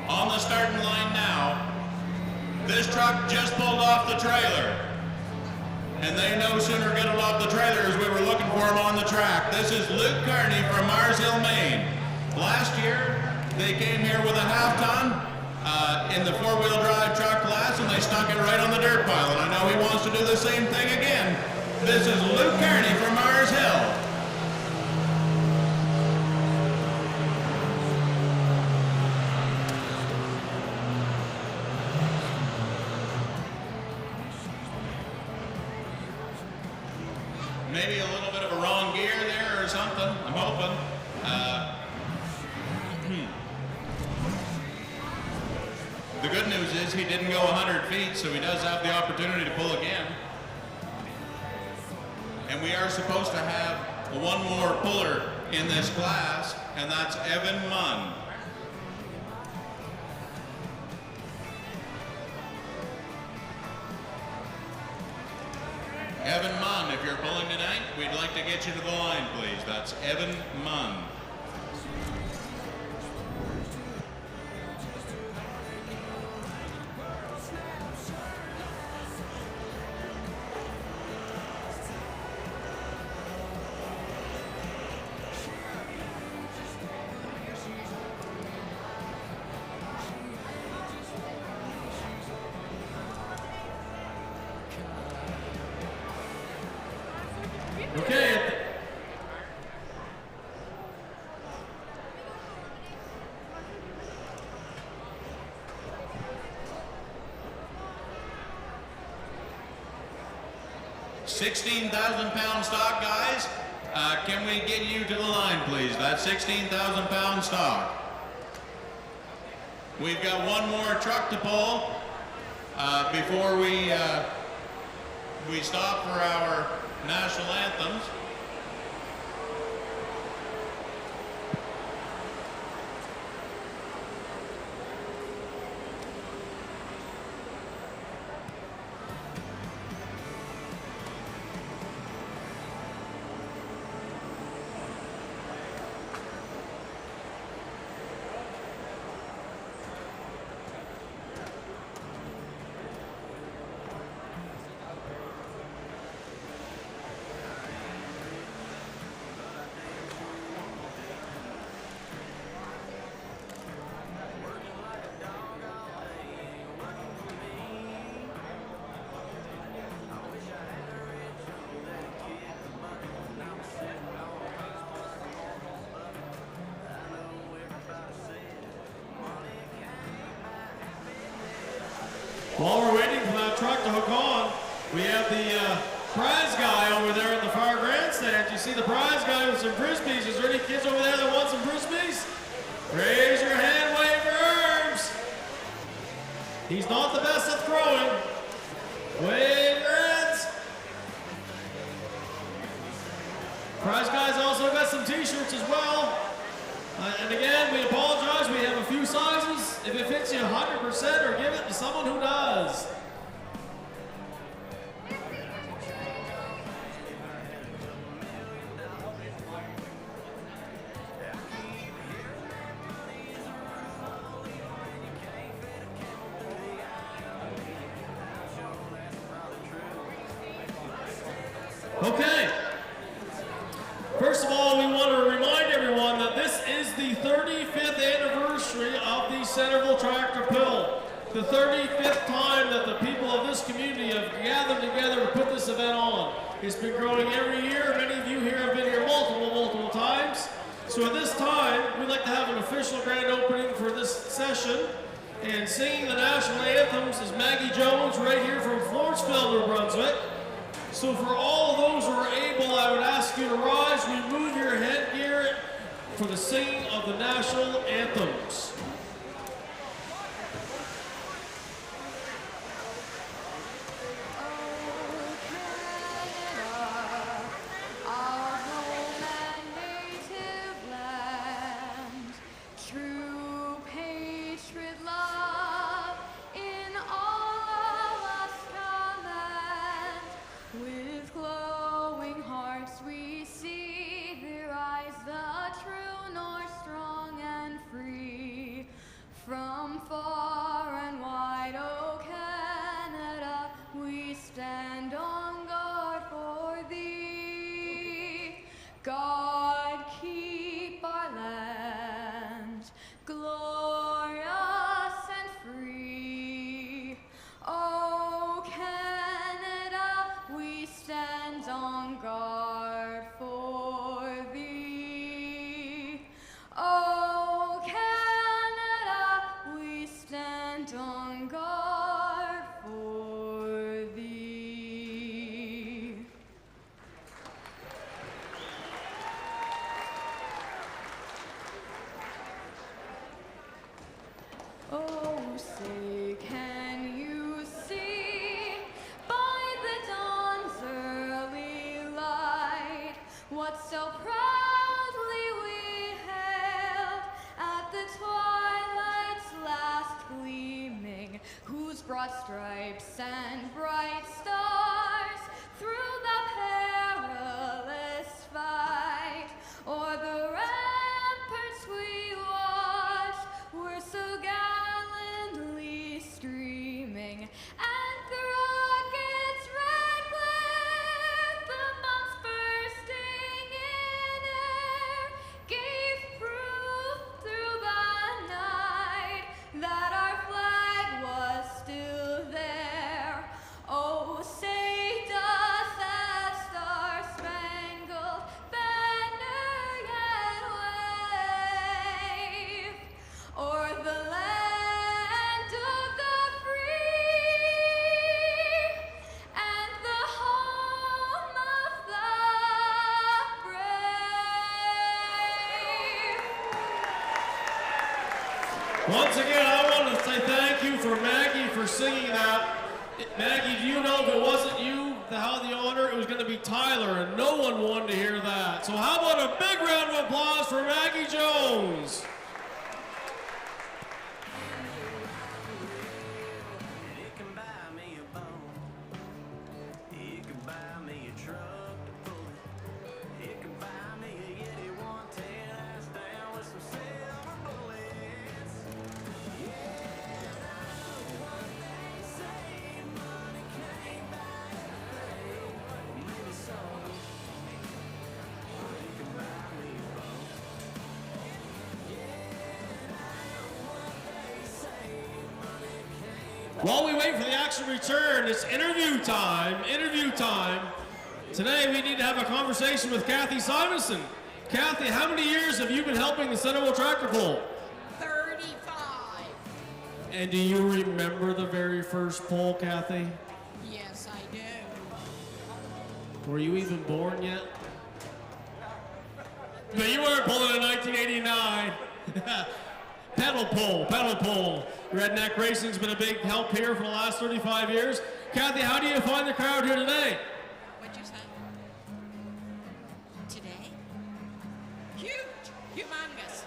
On the starting line now. This truck just pulled off the trailer. And they no sooner get it off the trailer as we were looking for him on the track. This is Luke Carney from Mars Hill, Maine. Last year, they came here with a half-ton in the four-wheel drive truck class, and they stuck it right on the dirt pile. And I know he wants to do the same thing again. This is Luke Carney from Mars Hill. Maybe a little bit of a wrong gear there or something, I'm hoping. The good news is he didn't go 100 feet, so he does have the opportunity to pull again. And we are supposed to have one more puller in this class, and that's Evan Munn. Evan Munn, if you're pulling tonight, we'd like to get you to the line, please. That's Evan Munn. Okay. 16,000-pound stock, guys. Can we get you to the line, please? That's 16,000-pound stock. We've got one more truck to pull before we stop for our national anthems. While we're waiting for that truck to hook on, we have the prize guy over there in the far grandstand. You see the prize guy with some frisbees. Is there any kids over there that want some frisbees? Raise your hand, wave your arms. He's not the best at throwing. Wave your hands. Prize guy's also got some t-shirts as well. And again, we apologize, we have a few sizes. If it fits you 100%, or give it to someone who does. Okay. First of all, we want to remind everyone that this is the 35th anniversary of the Centreville Tractor Pull. The 35th time that the people of this community have gathered together to put this event on. It's been growing every year. Many of you here have been here multiple times. So at this time, we'd like to have an official grand opening for this session. And singing the national anthems is Maggie Jones, right here from Florenceville, New Brunswick. So for all of those who are able, I would ask you to rise, remove your headgear for the singing of the national anthems. From far and wide, oh Canada, we stand on guard for thee. God keep our land glorious and free. Oh Canada, we stand on guard for thee. Oh Canada, we stand on guard for thee. Oh, say, can you see by the dawn's early light what so proudly we hailed at the twilight's last gleaming, whose broad stripes and bright stars through the perilous fight o'er the ramparts we watched were so gallantly streaming, and the rocket's red glare, the bombs bursting in air, gave proof through the night that our flag was still there. Oh, say does that star-spangled banner yet wave o'er the land of the free and the home of the brave? Once again, I want to say thank you for Maggie for singing that. Maggie, do you know if it wasn't you that had the honor, it was going to be Tyler, and no one wanted to hear that. So how about a big round of applause for Maggie Jones? It can buy me a bone. It can buy me a truck to pull it. It can buy me a Yeti 110 ass down with some silver bullets. Yeah, I know what they say. Money can't buy everything. Maybe so. But it can buy me a bone. While we wait for the action return, it's interview time, Today we need to have a conversation with Kathy Simonson. Kathy, how many years have you been helping the Centreville Tractor Pull? 35. And do you remember the very first pull, Kathy? Yes, I do. Were you even born yet? But you weren't pulling in 1989. Pedal pull. Redneck Racing's been a big help here for the last 35 years. Kathy, how do you find the crowd here today? What'd you say? Today? Huge! Humongous!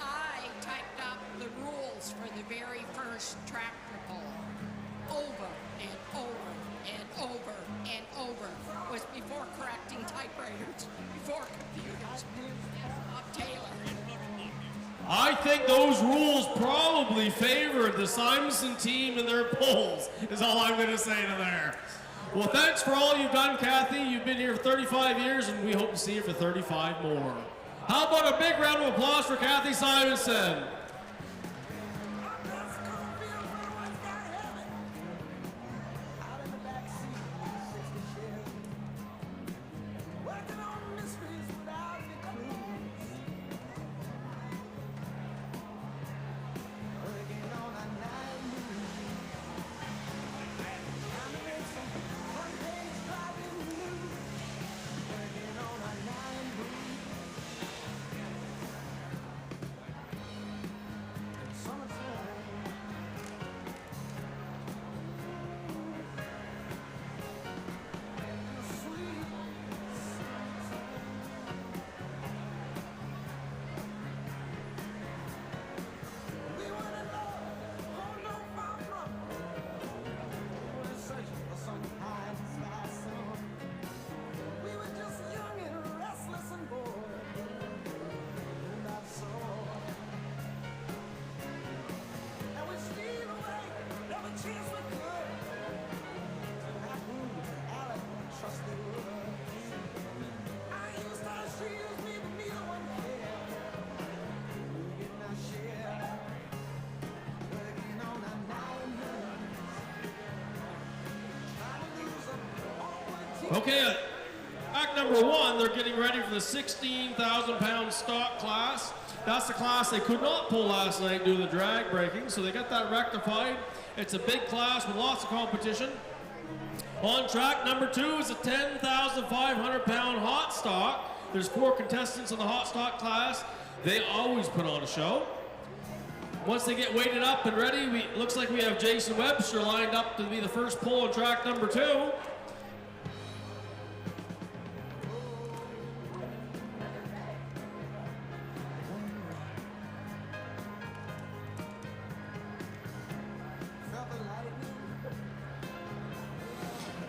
I typed up the rules for the very first tractor pull. Over and over and over and over. It was before correcting typewriters, before computers. Taylor. I think those rules probably favored the Simonson team and their pulls, is all I'm going to say to there. Well, thanks for all you've done, Kathy. You've been here for 35 years, and we hope to see you for 35 more. How about a big round of applause for Kathy Simonson? Okay, act number one, they're getting ready for the 16,000 pound stock class. That's the class they could not pull last night due to the drag breaking, so they got that rectified. It's a big class with lots of competition. On track number two is a 10,500 pound hot stock. There's 4 contestants in the hot stock class. They always put on a show. Once they get weighted up and ready, looks like we have Jason Webster lined up to be the first pull on track number 2.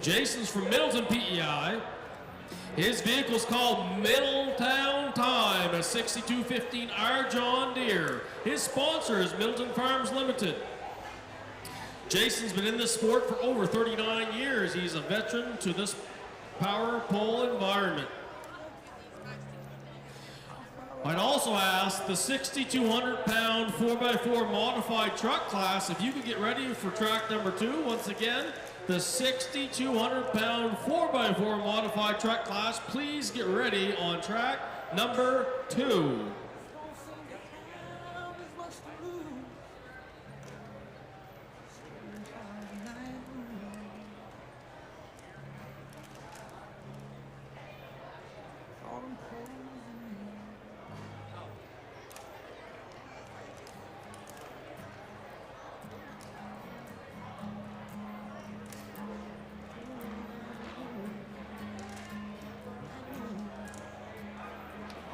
Jason's from Middleton, PEI. His vehicle's called Middletown Time, a 6215R John Deere. His sponsor is Middleton Farms Limited. Jason's been in this sport for over 39 years. He's a veteran to this power pole environment. I'd also ask the 6,200 pound 4x4 modified truck class if you could get ready for track number 2. Once again, the 6,200 pound 4x4 modified truck class, please get ready on track number 2.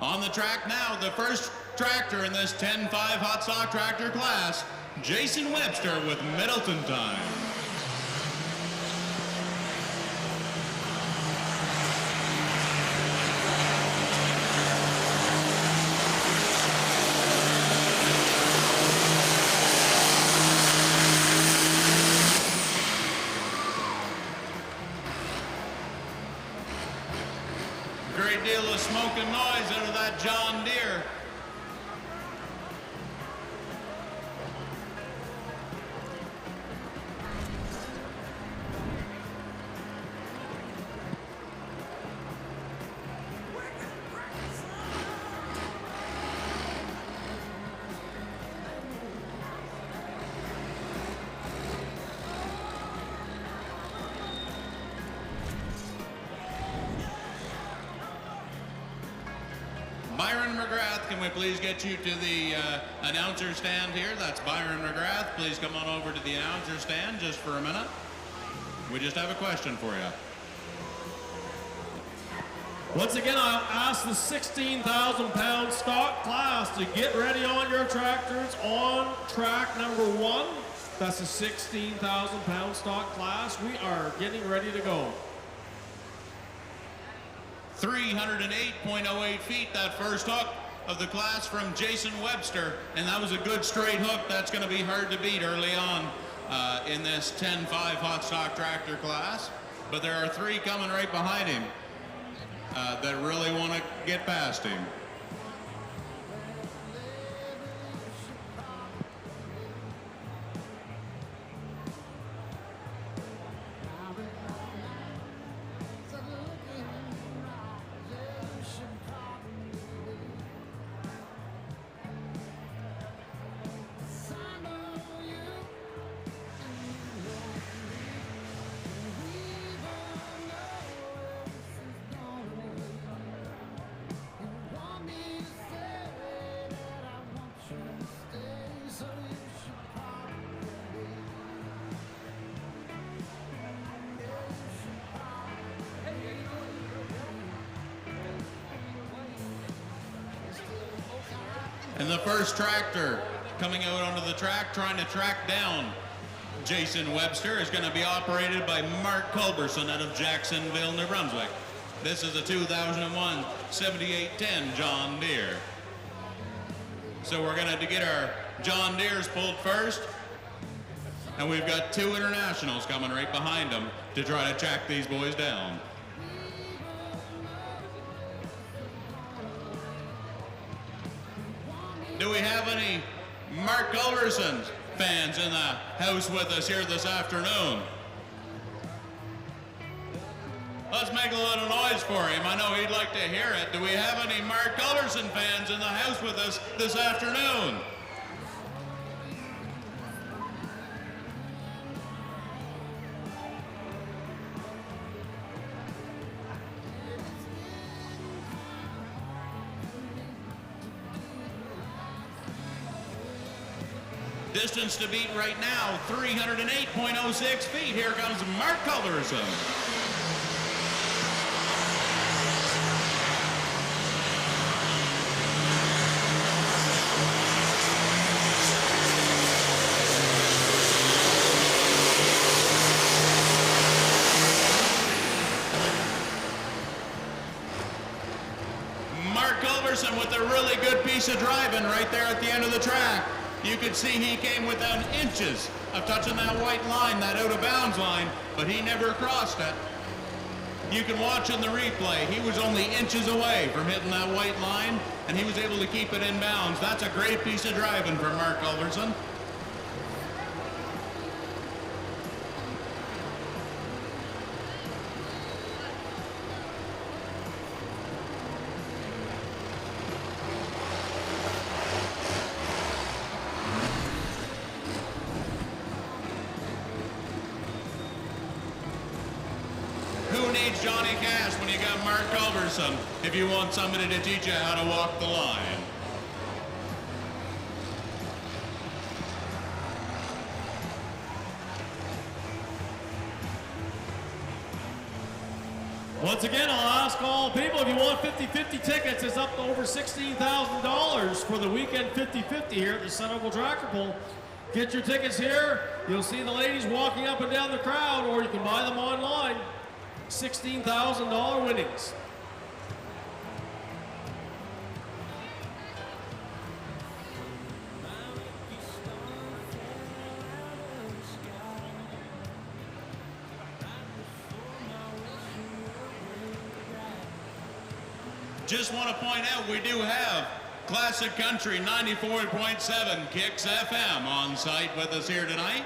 On the track now, the first tractor in this 10-5 hot stock tractor class, Jason Webster with Middleton Time. Great deal of smoke and noise out of that John Deere. Byron McGrath, can we please get you to the announcer stand here? That's Byron McGrath. Please come on over to the announcer stand just for a minute. We just have a question for you. Once again, I'll ask the 16,000 pound stock class to get ready on your tractors on track number 1. That's the 16,000 pound stock class. We are getting ready to go. 308.08 feet, that first hook of the class from Jason Webster, and that was a good straight hook. That's going to be hard to beat early on in this 10-5 hot stock tractor class. but there are 3 coming right behind him that really want to get past him. And the first tractor coming out onto the track trying to track down Jason Webster is going to be operated by Mark Culberson out of Jacksonville, New Brunswick. This is a 2001 7810 John Deere. So we're going to get our John Deeres pulled first, and we've got 2 internationals coming right behind them to try to track these boys down. Do we have any Mark Culberson fans in the house with us here this afternoon? Let's make a little noise for him. I know he'd like to hear it. Do we have any Mark Culberson fans in the house with us this afternoon? Distance to beat right now, 308.06 feet. Here comes Mark Culberson. Mark Culberson with a really good piece of driving right there at the end of the track. You could see he came within inches of touching that white line, that out of bounds line, but he never crossed it. You can watch in the replay, he was only inches away from hitting that white line, and he was able to keep it in bounds. That's a great piece of driving for Mark Culberson. Who needs Johnny Cash when you got Mark Culberson if you want somebody to teach you how to walk the line? Once again, I'll ask all people, if you want 50-50 tickets, it's up to over $16,000 for the weekend 50-50 here at the Centreville Tractor Pull. Get your tickets here. You'll see the ladies walking up and down the crowd, or you can buy them online. $16,000 winnings. Just want to point out we do have Classic Country 94.7 Kicks FM on site with us here tonight.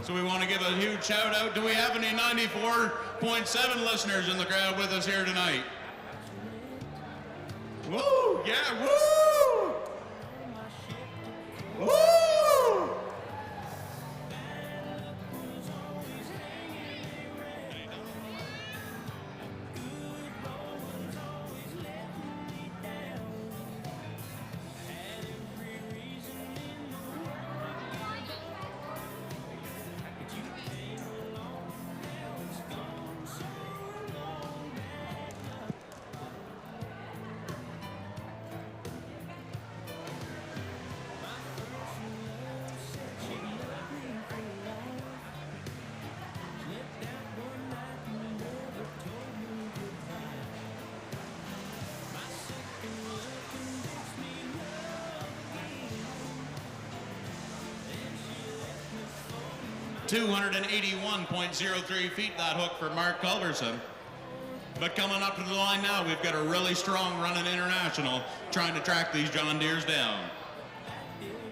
So we want to give a huge shout out. Do we have any 94.7 listeners in the crowd with us here tonight? Woo! Yeah, woo! Woo! 281.03 feet, that hook for Mark Culberson. But coming up to the line now, we've got a really strong running international trying to track these John Deeres down.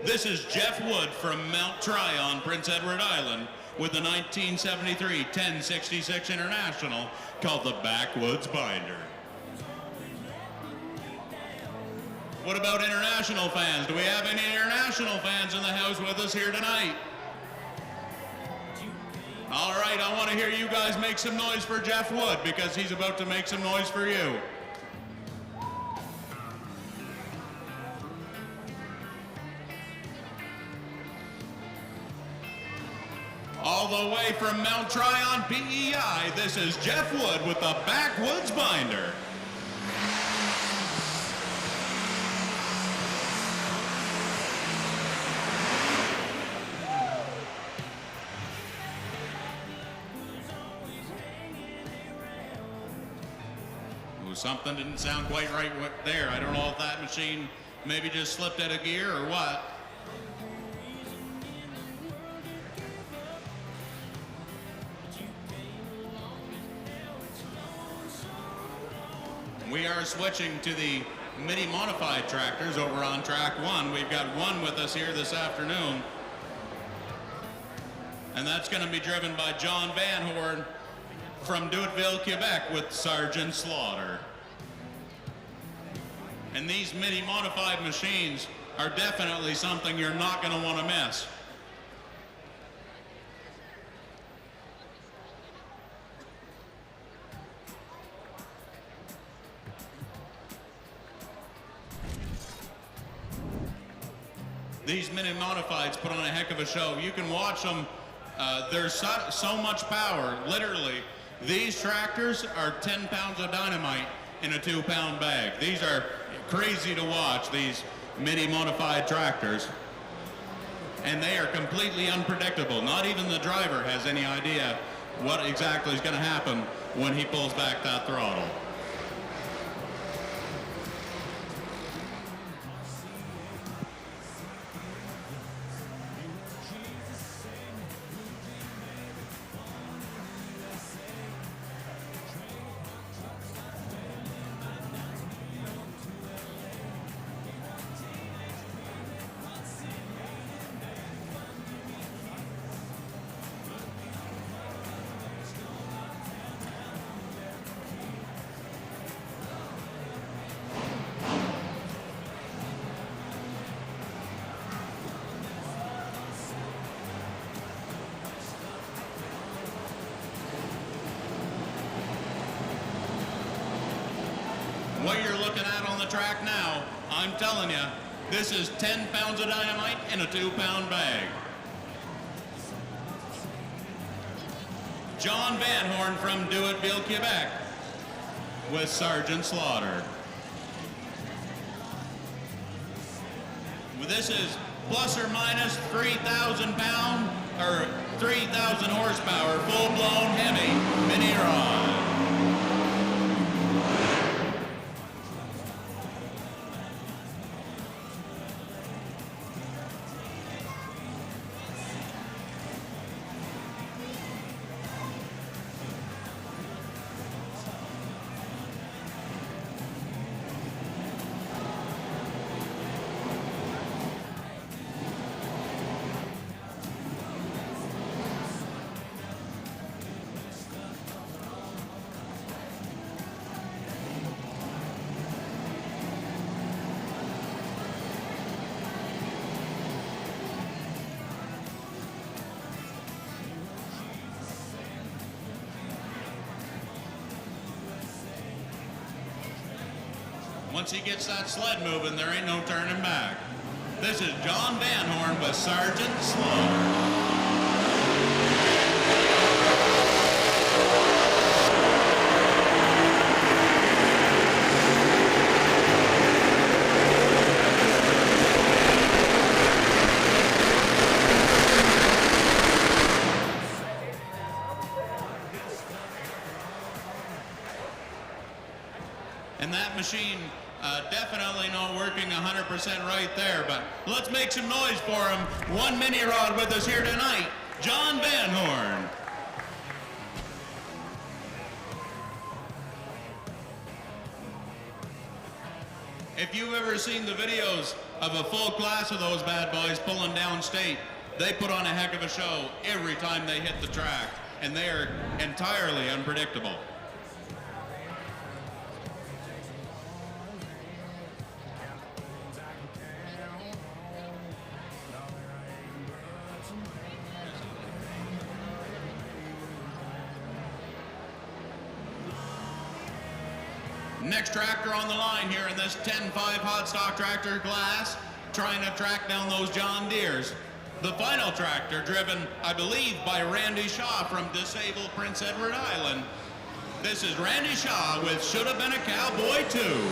This is Jeff Wood from Mount Tryon, Prince Edward Island, with the 1973 1066 International called the Backwoods Binder. What about international fans? Do we have any international fans in the house with us here tonight? All right, I want to hear you guys make some noise for Jeff Wood because he's about to make some noise for you. All the way from Mount Tryon, PEI, this is Jeff Wood with the Backwoods Binder. Something didn't sound quite right there. I don't know if that machine maybe just slipped out of gear or what. We are switching to the mini modified tractors over on track 1. We've got one with us here this afternoon. And that's going to be driven by John Van Horn from Duettville, Quebec with Sergeant Slaughter. And these mini modified machines are definitely something you're not going to want to miss. These mini modifieds put on a heck of a show. You can watch them. There's so much power. Literally, these tractors are 10 pounds of dynamite in a 2-pound bag. These are crazy to watch, these mini modified tractors. And they are completely unpredictable. Not even the driver has any idea what exactly is going to happen when he pulls back that throttle. What you're looking at on the track now, I'm telling you, this is 10 pounds of dynamite in a 2-pound bag. John Van Horn from Duettville, Quebec with Sergeant Slaughter. This is plus or minus 3,000 pound or 3,000 horsepower, full-blown Hemi mini rod. Once he gets that sled moving, there ain't no turning back. This is John Van Horn with Sergeant Slaughter. And that machine definitely not working 100% right there, but let's make some noise for him. One mini rod with us here tonight John Van Horn. If you've ever seen the videos of a full class of those bad boys pulling down state, they put on a heck of a show every time they hit the track, and they are entirely unpredictable. Next tractor on the line here in this 10-5 hot stock tractor class, trying to track down those John Deeres. The final tractor, driven, I believe, by Randy Shaw from disabled Prince Edward Island. This is Randy Shaw with Should Have Been a Cowboy Too.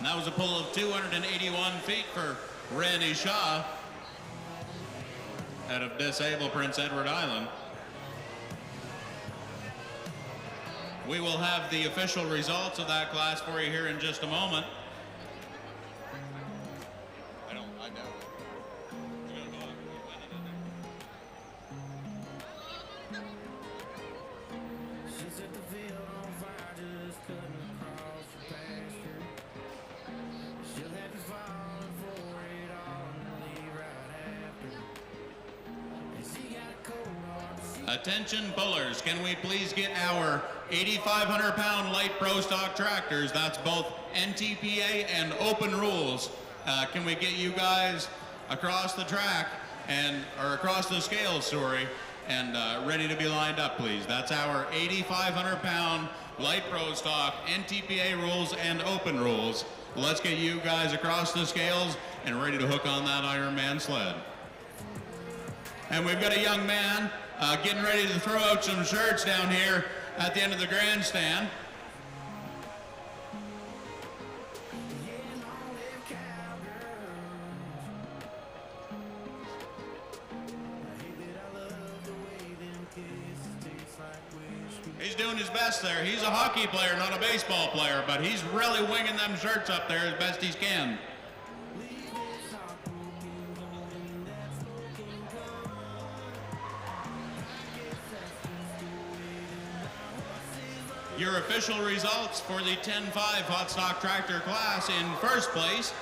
That was a pull of 281 feet for Randy Shaw out of disabled Prince Edward Island. We will have the official results of that class for you here in just a moment. I know. She set the field on fire, just cutting across the pasture. She'll have you falling for it all and leave right after. And she got a cold heart. Attention pullers, can we please get our 8,500-pound light pro stock tractors, that's both NTPA and open rules. Can we get you guys across the track or across the scales, sorry, and ready to be lined up, please. That's our 8,500-pound light pro stock, NTPA rules and open rules. Let's get you guys across the scales and ready to hook on that Ironman sled. And we've got a young man getting ready to throw out some shirts down here at the end of the grandstand. He's doing his best there. He's a hockey player, not a baseball player, but he's really winging them shirts up there as best he can. Your official results for the 10-5 hot stock tractor class: in first place,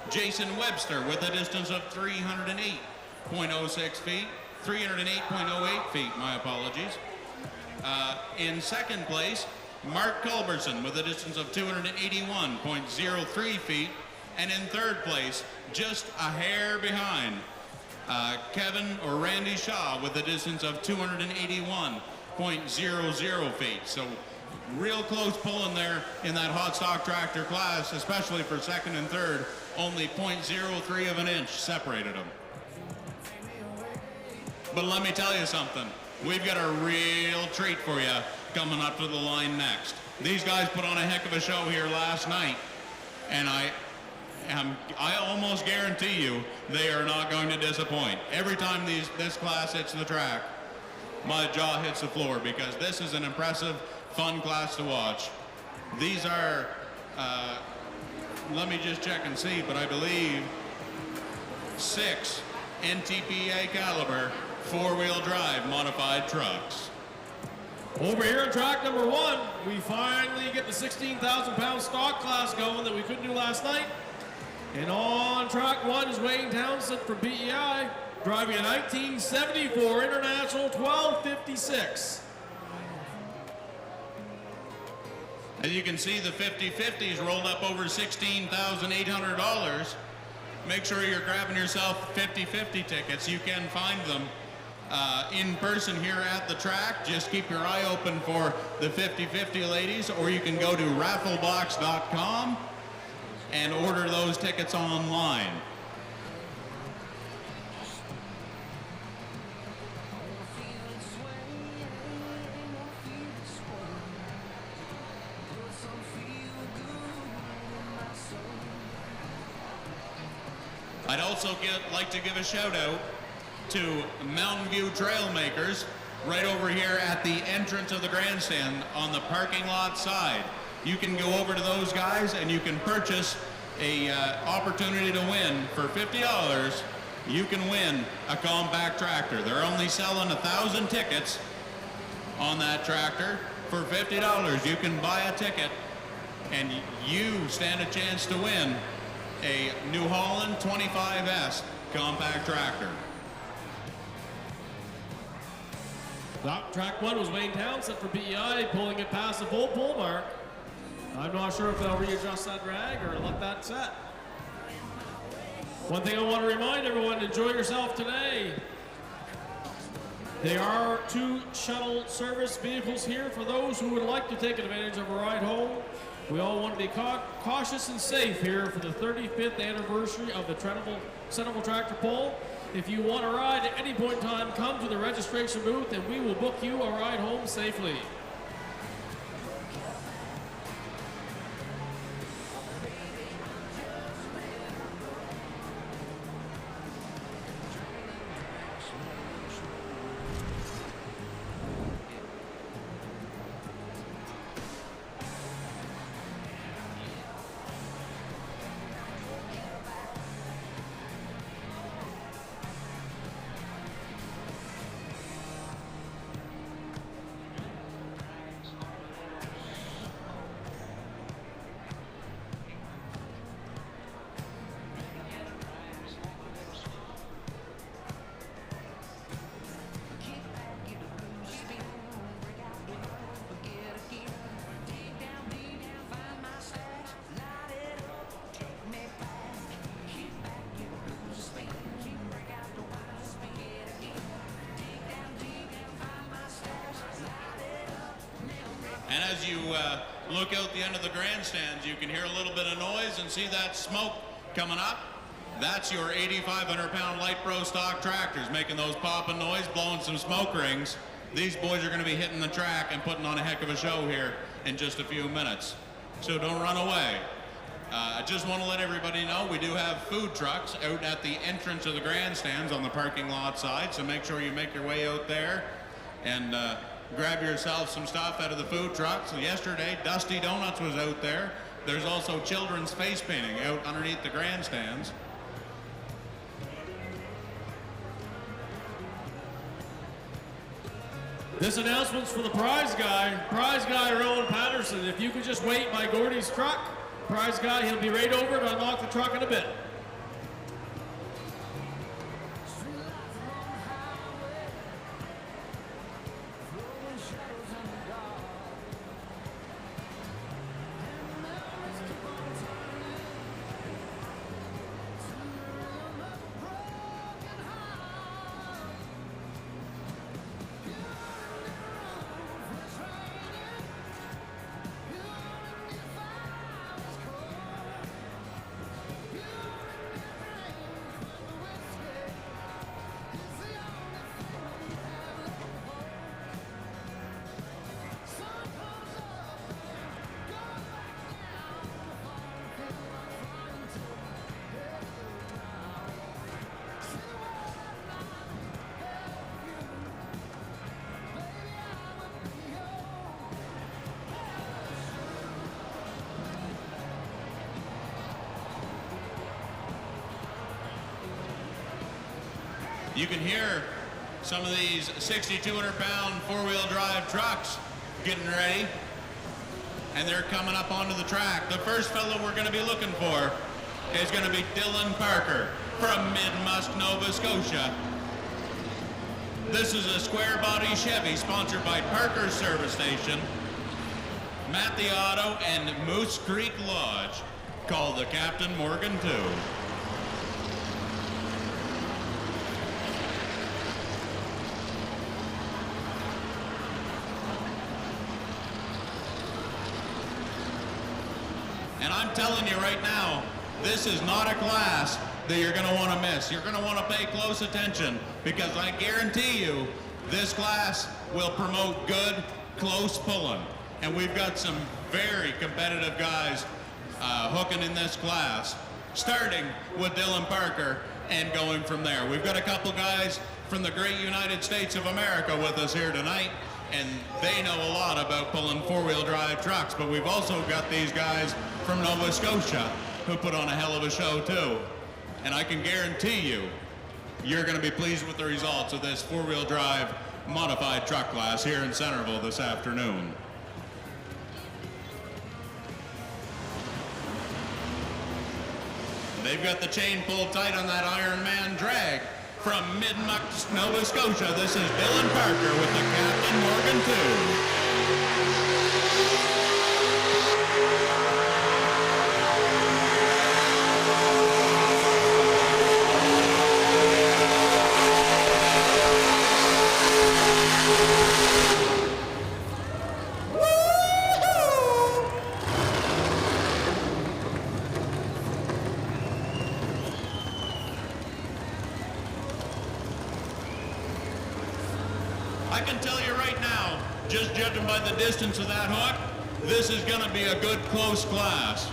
Jason Webster with a distance of 308.06 feet, 308.08 feet, my apologies. In second place, Mark Culberson with a distance of 281.03 feet. And in third place, just a hair behind, Kevin or Randy Shaw with a distance of 281.00 feet. So real close pulling there in that hot stock tractor class, especially for second and third. Only 0.03 of an inch separated them. But let me tell you something. We've got a real treat for you coming up to the line next. These guys put on a heck of a show here last night, and I almost guarantee you they are not going to disappoint. Every time this class hits the track, my jaw hits the floor, because this is an impressive, fun class to watch. These are, let me just check and see, but I believe 6 NTPA caliber four-wheel drive modified trucks. Over here on track number 1, we finally get the 16,000-pound stock class going that we couldn't do last night. And on track 1 is Wayne Townsend from PEI, driving a 1974 International 1256. As you can see, the 50/50s rolled up over $16,800. Make sure you're grabbing yourself 50/50 tickets. You can find them in person here at the track. Just keep your eye open for the 50/50 ladies, or you can go to rafflebox.com and order those tickets online. I'd also like to give a shout out to Mountain View Trailmakers right over here at the entrance of the grandstand on the parking lot side. You can go over to those guys and you can purchase a opportunity to win. For $50, you can win a compact tractor. They're only selling 1,000 tickets on that tractor. For $50, you can buy a ticket and you stand a chance to win a New Holland 25S compact tractor. Track 1 was Wayne Townsend for PEI, pulling it past the full pull mark. I'm not sure if they'll readjust that drag or let that set. One thing I want to remind everyone, enjoy yourself today. There are 2 shuttle service vehicles here for those who would like to take advantage of a ride home. We all want to be cautious and safe here for the 35th anniversary of the Centreville Tractor Pull. If you want to ride at any point in time, come to the registration booth and we will book you a ride home safely. And as you look out the end of the grandstands, you can hear a little bit of noise and see that smoke coming up. That's your 8,500-pound light pro stock tractors making those popping noise, blowing some smoke rings. These boys are going to be hitting the track and putting on a heck of a show here in just a few minutes. So don't run away. I just want to let everybody know we do have food trucks out at the entrance of the grandstands on the parking lot side, so make sure you make your way out there and grab yourself some stuff out of the food trucks. So yesterday, Dusty Donuts was out there. There's also children's face painting out underneath the grandstands. This announcement's for the prize guy Rowan Patterson. If you could just wait by Gordy's truck, prize guy, he'll be right over to unlock the truck in a bit. You can hear some of these 6,200-pound four-wheel drive trucks getting ready, and they're coming up onto the track. The first fellow we're going to be looking for is going to be Dylan Parker from Mid-Musk, Nova Scotia. This is a square body Chevy sponsored by Parker's Service Station, Matt the Auto, and Moose Creek Lodge, called the Captain Morgan 2. And I'm telling you right now, this is not a class that you're going to want to miss. You're going to want to pay close attention, because I guarantee you this class will promote good, close pulling. And we've got some very competitive guys hooking in this class, starting with Dylan Parker and going from there. We've got a couple guys from the great United States of America with us here tonight, and they know a lot about pulling four-wheel drive trucks, but we've also got these guys from Nova Scotia who put on a hell of a show too. And I can guarantee you, you're going to be pleased with the results of this four-wheel drive modified truck class here in Centreville this afternoon. They've got the chain pulled tight on that Iron Man drag from Mid-Musk, Nova Scotia. This is Dylan Parker with the Captain Morgan 2. I can tell you right now, just judging by the distance of that hook, this is going to be a good close class.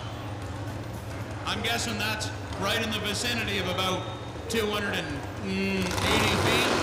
I'm guessing that's right in the vicinity of about 280 feet.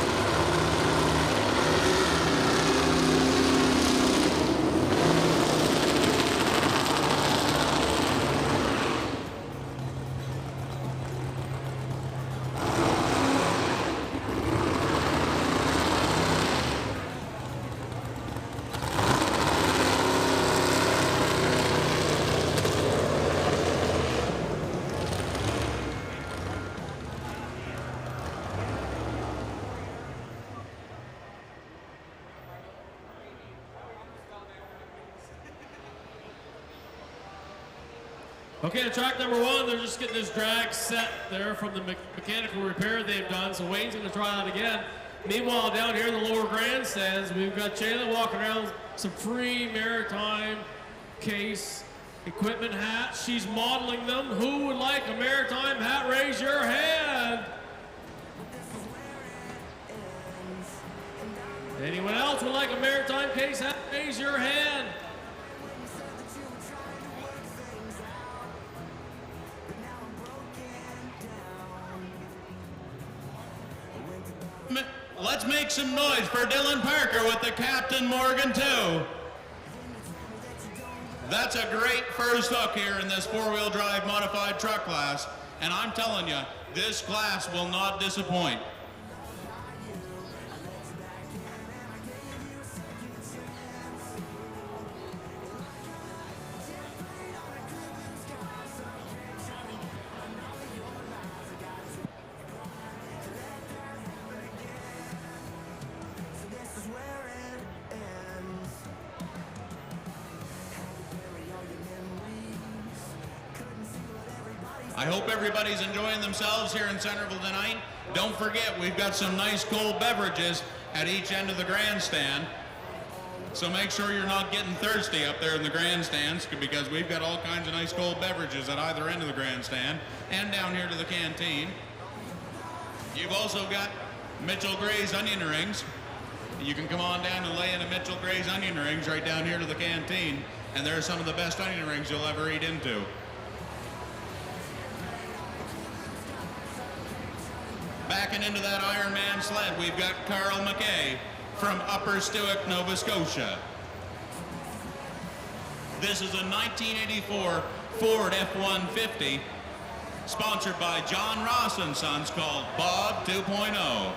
Okay, to track number one, they're just getting this drag set there from the mechanical repair they've done, so Wayne's going to try that again. Meanwhile, down here in the lower grandstands, we've got Shayla walking around with some free maritime case equipment hats. She's modeling them. Who would like a maritime hat? Raise your hand. Anyone else would like a maritime case hat? Raise your hand. Let's make some noise for Dylan Parker with the Captain Morgan 2. That's a great first hook here in this four-wheel drive modified truck class, and I'm telling you, this class will not disappoint. I hope everybody's enjoying themselves here in Centreville tonight. Don't forget, we've got some nice cold beverages at each end of the grandstand. So make sure you're not getting thirsty up there in the grandstands, because we've got all kinds of nice cold beverages at either end of the grandstand and down here to the canteen. You've also got Mitchell Gray's onion rings. You can come on down and lay into Mitchell Gray's onion rings right down here to the canteen, and they're some of the best onion rings you'll ever eat into. Backing into that Iron Man sled, we've got Carl McKay from Upper Stewick, Nova Scotia. This is a 1984 Ford F-150, sponsored by John Ross & Sons, called Bob 2.0.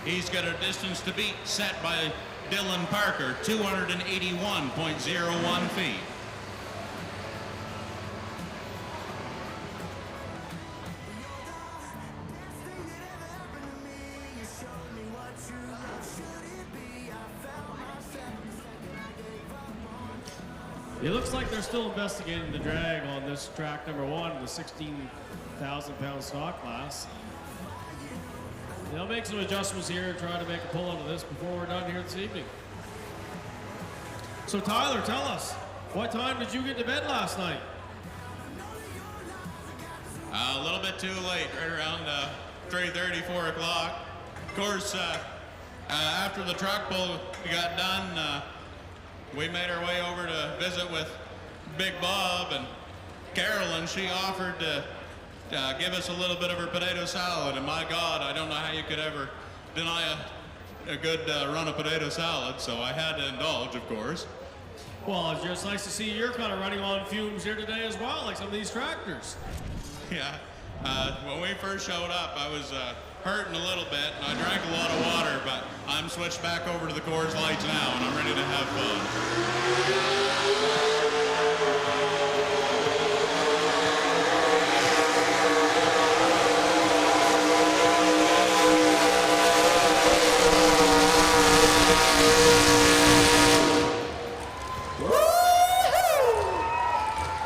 He's got a distance to beat set by Dylan Parker, 281.01 feet. It looks like they're still investigating the drag on this track number 1, the 16,000-pound stock class. They'll make some adjustments here and try to make a pull out of this before we're done here this evening. So Tyler, tell us, what time did you get to bed last night? A little bit too late, right around 3:30, 4 o'clock. Of course, after the truck pull got done, we made our way over to visit with Big Bob, and Carolyn, she offered to give us a little bit of her potato salad, and my God, I don't know how you could ever deny a good run of potato salad, so I had to indulge, of course. Well, it's just nice to see you're kind of running on fumes here today as well, like some of these tractors. Yeah, when we first showed up, I was hurting a little bit, and I drank a lot of water, but I'm switched back over to the Coors Lights now, and I'm ready to have fun.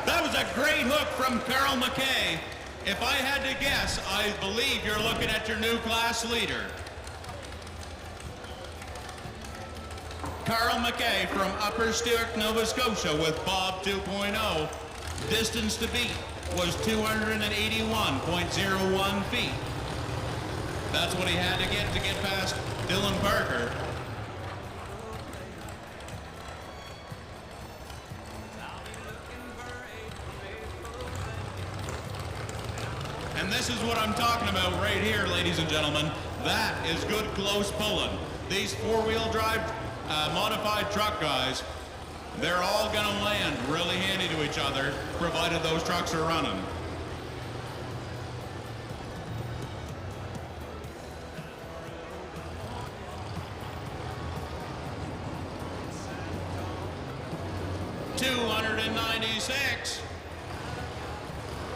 That was a great hook from Carl McKay. If I had to guess, I believe you're looking at your new class leader. Carl McKay from Upper Stewart, Nova Scotia with Bob 2.0. Distance to beat was 281.01 feet. That's what he had to get past Dylan Parker. And this is what I'm talking about right here, ladies and gentlemen. That is good close pulling. These four-wheel drive modified truck guys, they're all going to land really handy to each other, provided those trucks are running.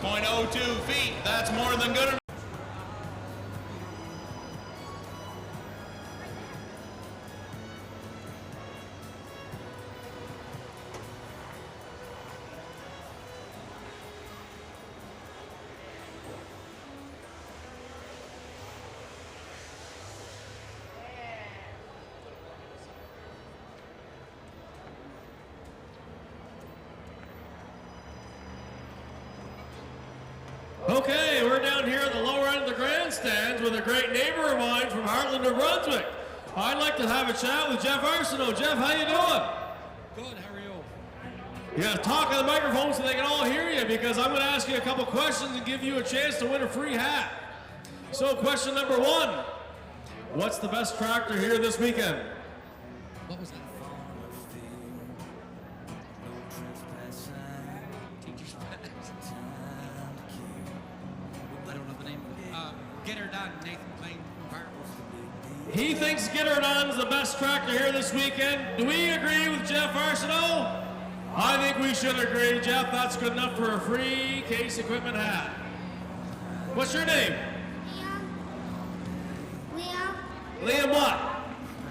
.02 feet. That's more than good enough. Okay, we're down here at the lower end of the grandstands with a great neighbor of mine from Heartland, New Brunswick. I'd like to have a chat with Jeff Arsenault. Jeff, how you doing? Good, how are you? You gotta talk on the microphone so they can all hear you, because I'm gonna ask you a couple questions and give you a chance to win a free hat. So question number 1, what's the best tractor here this weekend? What was that? Teacher's pet. I don't know the name of it. Get Her Done, Nathan McLean from Hartwell. He thinks Get Her Done is the best tractor here this weekend. Do we agree with Jeff Arsenault? I think we should agree, Jeff. That's good enough for a free Case Equipment hat. What's your name? Liam. Liam what?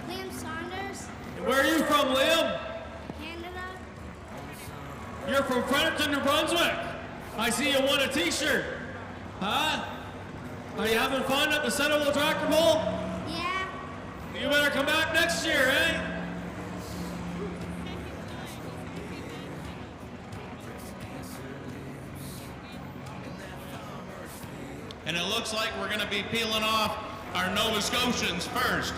Liam Saunders. And where are you from, Liam? Canada. You're from Fredericton, New Brunswick. I see you won a t-shirt. Huh? Are you having fun at the Centreville Tractor Bowl? Yeah. You better come back next year, eh? And it looks like we're going to be peeling off our Nova Scotians first.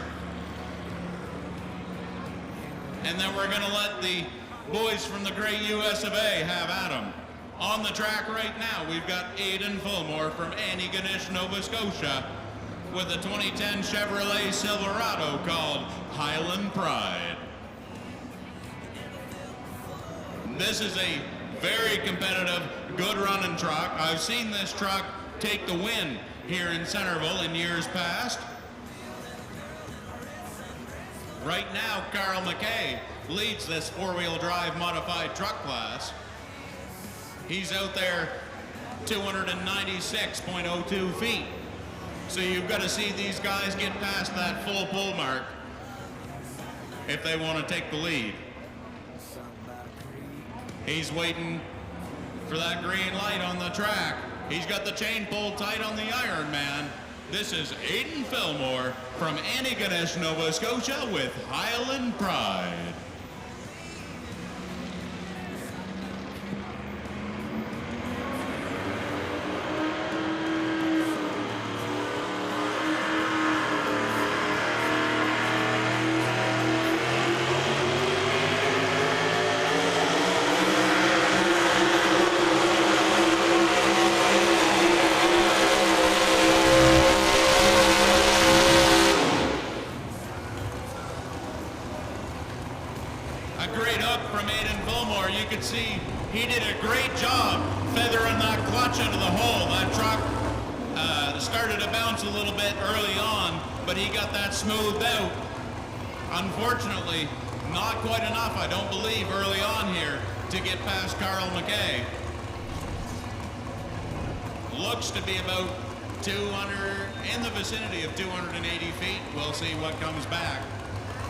And then we're going to let the boys from the great US of A have at them. On the track right now, we've got Aidan Fulmore from Antigonish, Nova Scotia, with a 2010 Chevrolet Silverado called Highland Pride. This is a very competitive, good running truck. I've seen this truck take the win here in Centreville in years past. Right now, Carl McKay leads this four-wheel drive modified truck class. He's out there 296.02 feet. So you've got to see these guys get past that full pull mark if they want to take the lead. He's waiting for that green light on the track. He's got the chain pulled tight on the Iron Man. This is Aiden Fillmore from Antigonish, Nova Scotia with Highland Pride. A great hook from Aiden Fillmore. You can see he did a great job feathering that clutch into the hole. That truck started to bounce a little bit early on, but he got that smoothed out. Unfortunately, not quite enough, I don't believe, early on here to get past Carl McKay. Looks to be about 200, in the vicinity of 280 feet. We'll see what comes back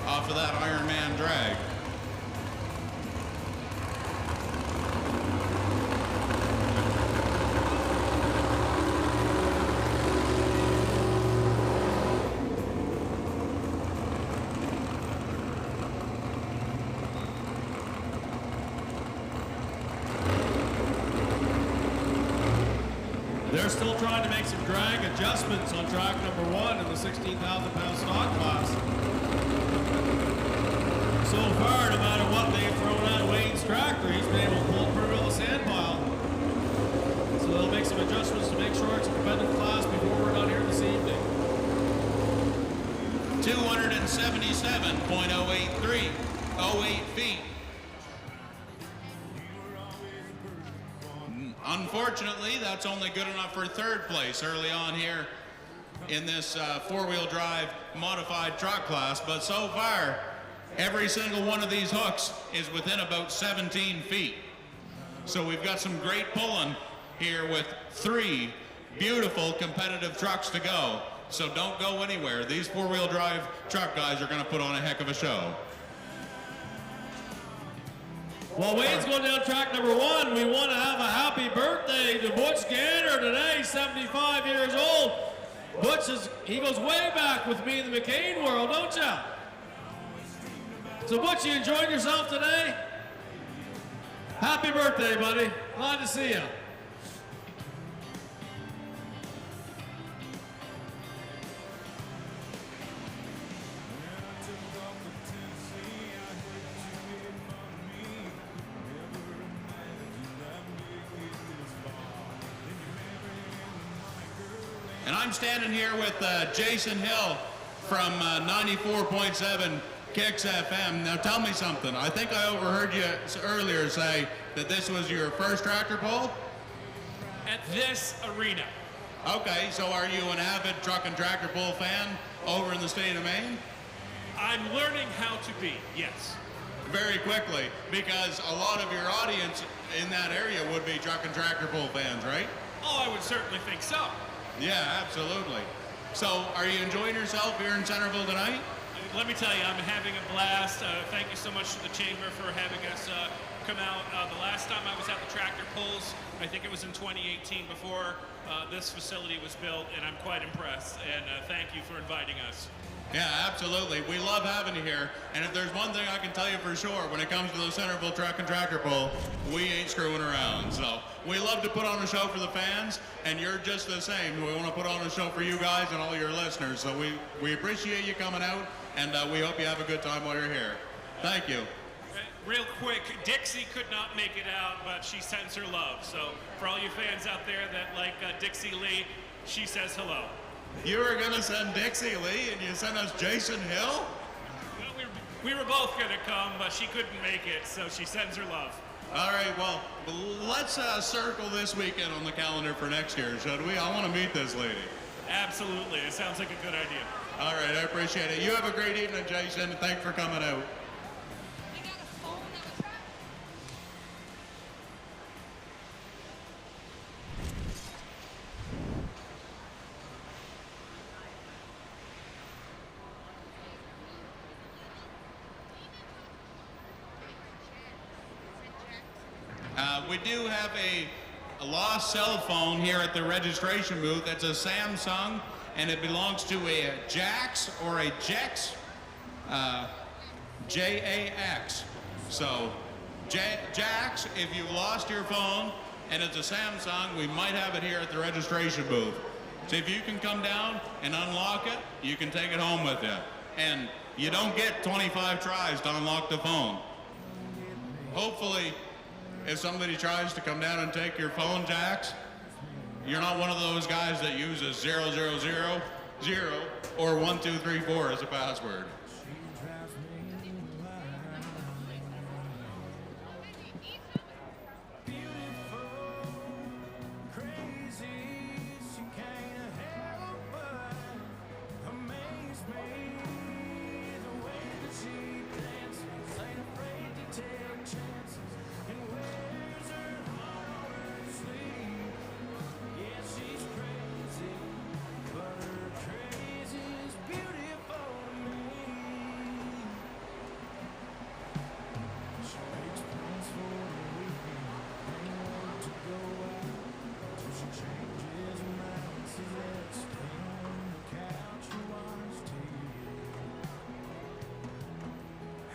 off of that Iron Man drag. They're still trying to make some drag adjustments on track number 1 in the 16,000-pound stock class. So far, no matter what they've thrown at Wayne's tractor, he's been able to pull pretty well the sand pile. So they'll make some adjustments to make sure it's a competitive class before we're done here this evening. 277.08 feet. Unfortunately, that's only good enough for third place early on here in this four-wheel drive modified truck class. But so far, every single one of these hooks is within about 17 feet. So we've got some great pulling here with 3 beautiful competitive trucks to go. So don't go anywhere. These four-wheel drive truck guys are going to put on a heck of a show. While Wayne's going down track number 1, we want to have a happy birthday to Butch Gander today, 75 years old. Butch he goes way back with me in the McCain world, don't ya? So Butch, you enjoyed yourself today? Happy birthday, buddy. Glad to see you. And I'm standing here with Jason Hill from 94.7 Kicks FM. Now tell me something. I think I overheard you earlier say that this was your first tractor pull? At this arena. Okay, so are you an avid truck and tractor pull fan over in the state of Maine? I'm learning how to be, yes. Very quickly, because a lot of your audience in that area would be truck and tractor pull fans, right? Oh, I would certainly think so. Yeah, absolutely. So, are you enjoying yourself here in Centreville tonight? Let me tell you, I'm having a blast. Thank you so much to the Chamber for having us come out. The last time I was at the tractor pulls, I think it was in 2018 before this facility was built, and I'm quite impressed. And thank you for inviting us. Yeah, absolutely. We love having you here. And if there's one thing I can tell you for sure, when it comes to the Centreville Truck and Tractor Pull, we ain't screwing around. So we love to put on a show for the fans, and you're just the same. We want to put on a show for you guys and all your listeners. So we appreciate you coming out, and we hope you have a good time while you're here. Thank you. Real quick, Dixie could not make it out, but she sends her love. So for all you fans out there that like Dixie Lee, she says hello. You were going to send Dixie Lee, and you sent us Jason Hill? Well, we were both going to come, but she couldn't make it, so she sends her love. All right, well, let's circle this weekend on the calendar for next year, should we? I want to meet this lady. Absolutely. It sounds like a good idea. All right, I appreciate it. You have a great evening, Jason, and thanks for coming out. We do have a lost cell phone here at the registration booth. It's a Samsung, and it belongs to a Jax or a Jex, J-A-X. So, Jax, if you've lost your phone and it's a Samsung, we might have it here at the registration booth. So if you can come down and unlock it, you can take it home with you. And you don't get 25 tries to unlock the phone. Hopefully, if somebody tries to come down and take your phone, Jax, you're not one of those guys that uses 0000 or 1234 as a password.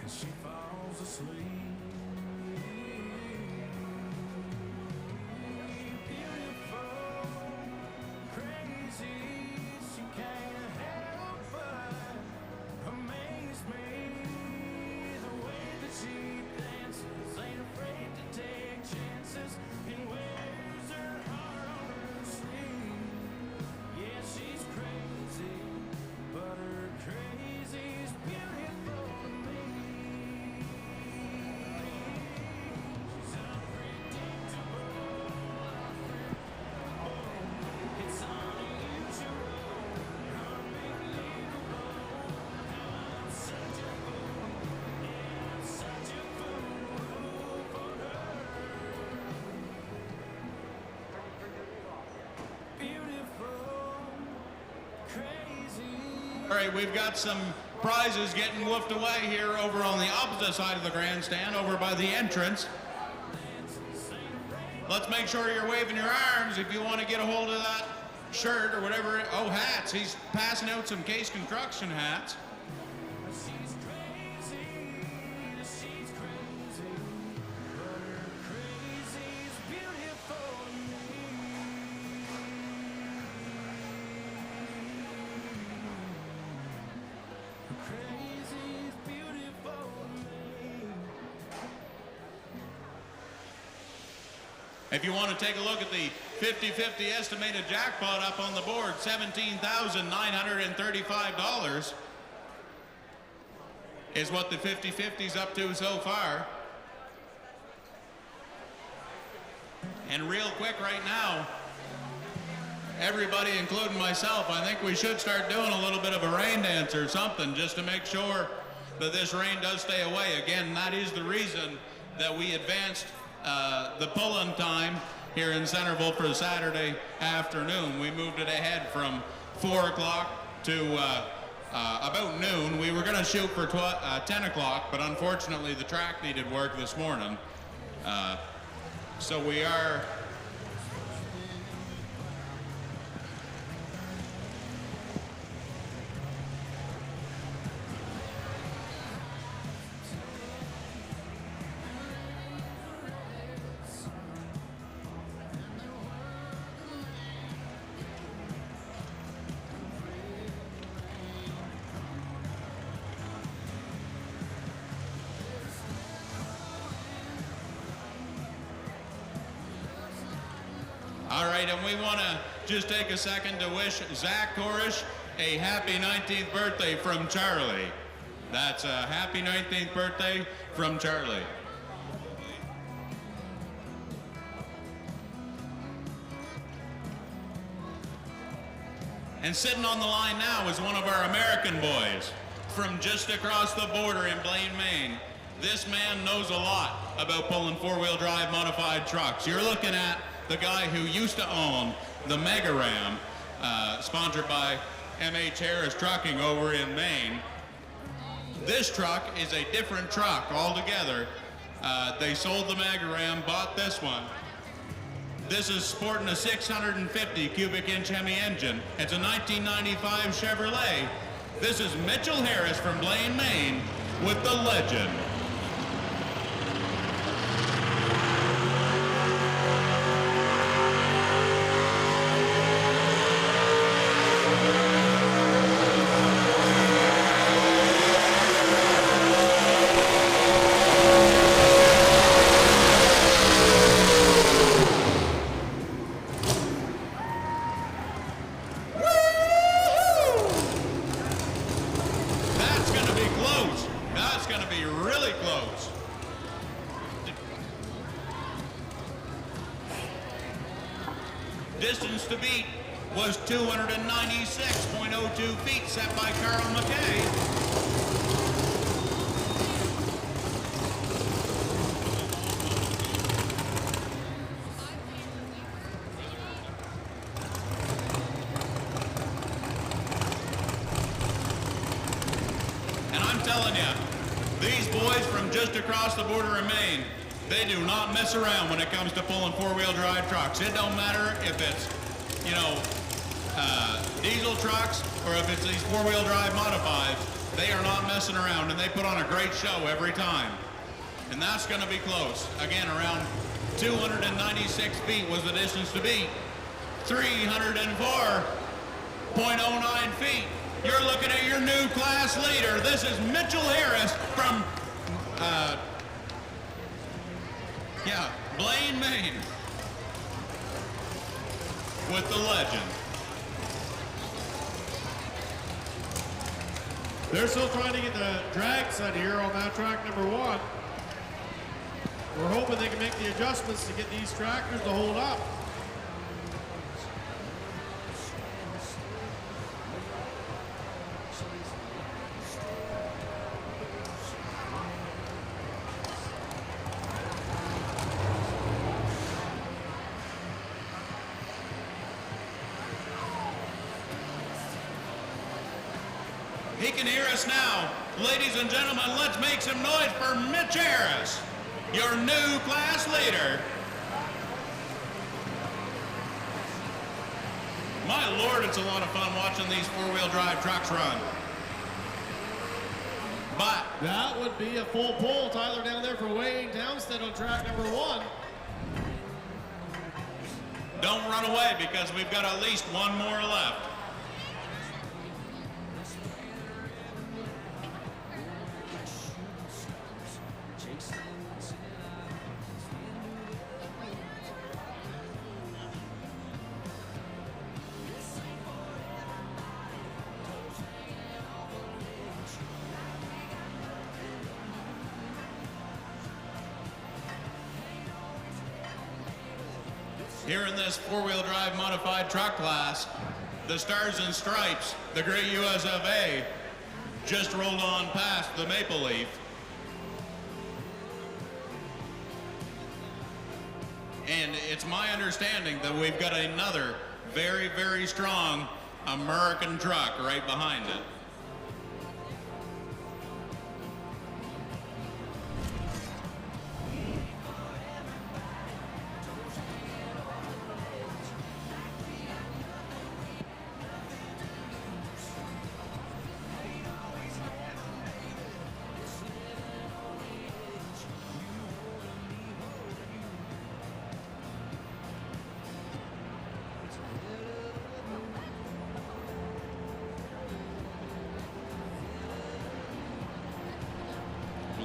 She falls asleep. Beautiful, crazy, she can't help but amaze me. The way that she dances, ain't afraid to take chances, and wears her heart on her sleeve. Yeah, she's crazy, but her crazy's beautiful to me. All right, we've got some prizes getting woofed away here over on the opposite side of the grandstand, over by the entrance. Let's make sure you're waving your arms if you want to get a hold of that shirt or whatever. Oh, hats. He's passing out some Case Construction hats. If you want to take a look at the 50-50 estimated jackpot up on the board, $17,935 is what the 50-50's up to so far. And real quick right now, everybody, including myself, I think we should start doing a little bit of a rain dance or something just to make sure that this rain does stay away. Again, that is the reason that we advanced the pull-in time here in Centreville for Saturday afternoon. We moved it ahead from 4 o'clock to about noon. We were going to shoot for 10 o'clock, but unfortunately the track needed work this morning. So we are... All right, and we want to just take a second to wish Zach Korish a happy 19th birthday from Charlie. That's a happy 19th birthday from Charlie. And sitting on the line now is one of our American boys from just across the border in Blaine, Maine. This man knows a lot about pulling four-wheel drive modified trucks. You're looking at the guy who used to own the Mega Ram, sponsored by M.H. Harris Trucking over in Maine. This truck is a different truck altogether. They sold the Mega Ram, bought this one. This is sporting a 650 cubic inch Hemi engine. It's a 1995 Chevrolet. This is Mitchell Harris from Blaine, Maine with the Legend. Distance to beat was 296.02 feet set by Carl McKay. And I'm telling you, these boys from just across the border in Maine, they do not mess around when it comes to pulling four-wheel drive trucks. It don't matter if it's, diesel trucks or if it's these four-wheel drive modifieds. They are not messing around, and they put on a great show every time. And that's going to be close. Again, around 296 feet was the distance to beat. 304.09 feet. You're looking at your new class leader. This is Mitchell Harris from Blaine, Maine, with the Legend. They're still trying to get the drag set here on that track number 1. We're hoping they can make the adjustments to get these tractors to hold up. He can hear us now. Ladies and gentlemen, let's make some noise for Mitch Harris, your new class leader. My Lord, it's a lot of fun watching these four-wheel drive trucks run. But that would be a full pull, Tyler, down there for Wayne Townsend on track number 1. don't run away because we've got at least one more left. Here in this four-wheel drive modified truck class, the Stars and Stripes, the Great US of A, just rolled on past the Maple Leaf. And it's my understanding that we've got another very, very strong American truck right behind it.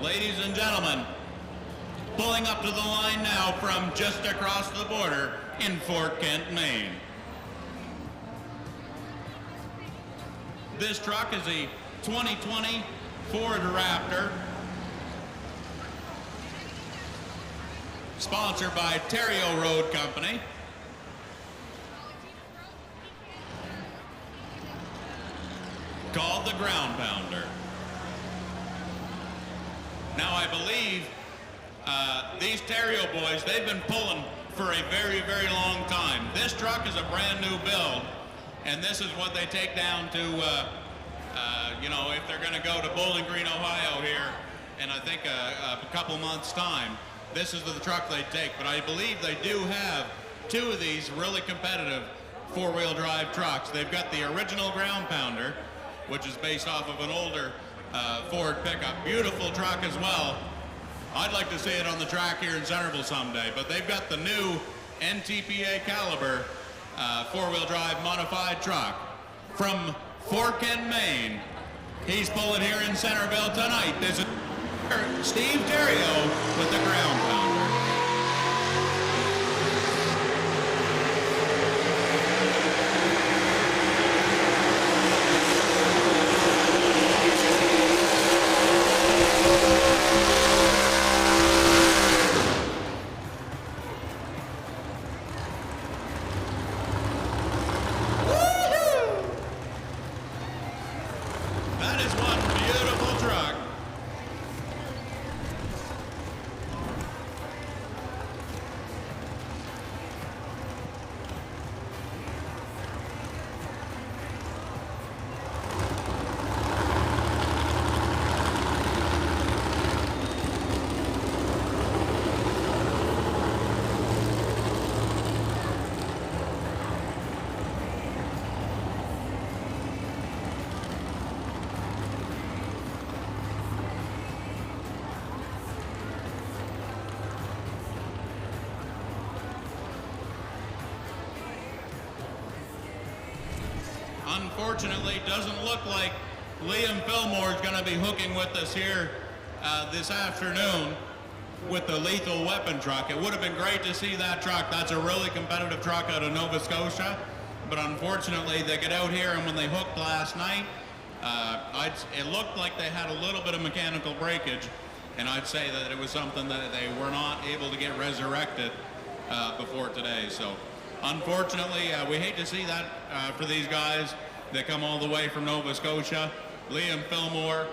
Ladies and gentlemen, pulling up to the line now from just across the border in Fort Kent, Maine. This truck is a 2020 Ford Raptor, sponsored by Terrio Road Company. called the Ground Pounder. Now I believe these Terrio boys, they've been pulling for a very, very long time. This truck is a brand new build, and this is what they take down to, you know, if they're gonna go to Bowling Green, Ohio here in I think a couple months' time, this is the truck they take. But I believe they do have two of these really competitive four-wheel drive trucks. They've got the original Ground Pounder, which is based off of an older Ford pickup. Beautiful truck as well. I'd like to see it on the track here in Centreville someday, but they've got the new NTPA caliber four-wheel drive modified truck from Forken, Maine. He's pulling here in Centreville tonight. This is Steve Terrio with the Ground Pounder. That is one beautiful truck. Unfortunately, doesn't look like Liam Fillmore is going to be hooking with us here this afternoon with the Lethal Weapon truck. It would have been great to see that truck. That's a really competitive truck out of Nova Scotia. But unfortunately, they get out here, and when they hooked last night, it looked like they had a little bit of mechanical breakage. And I'd say that it was something that they were not able to get resurrected before today. So unfortunately, we hate to see that for these guys. They come all the way from Nova Scotia. Liam Fillmore,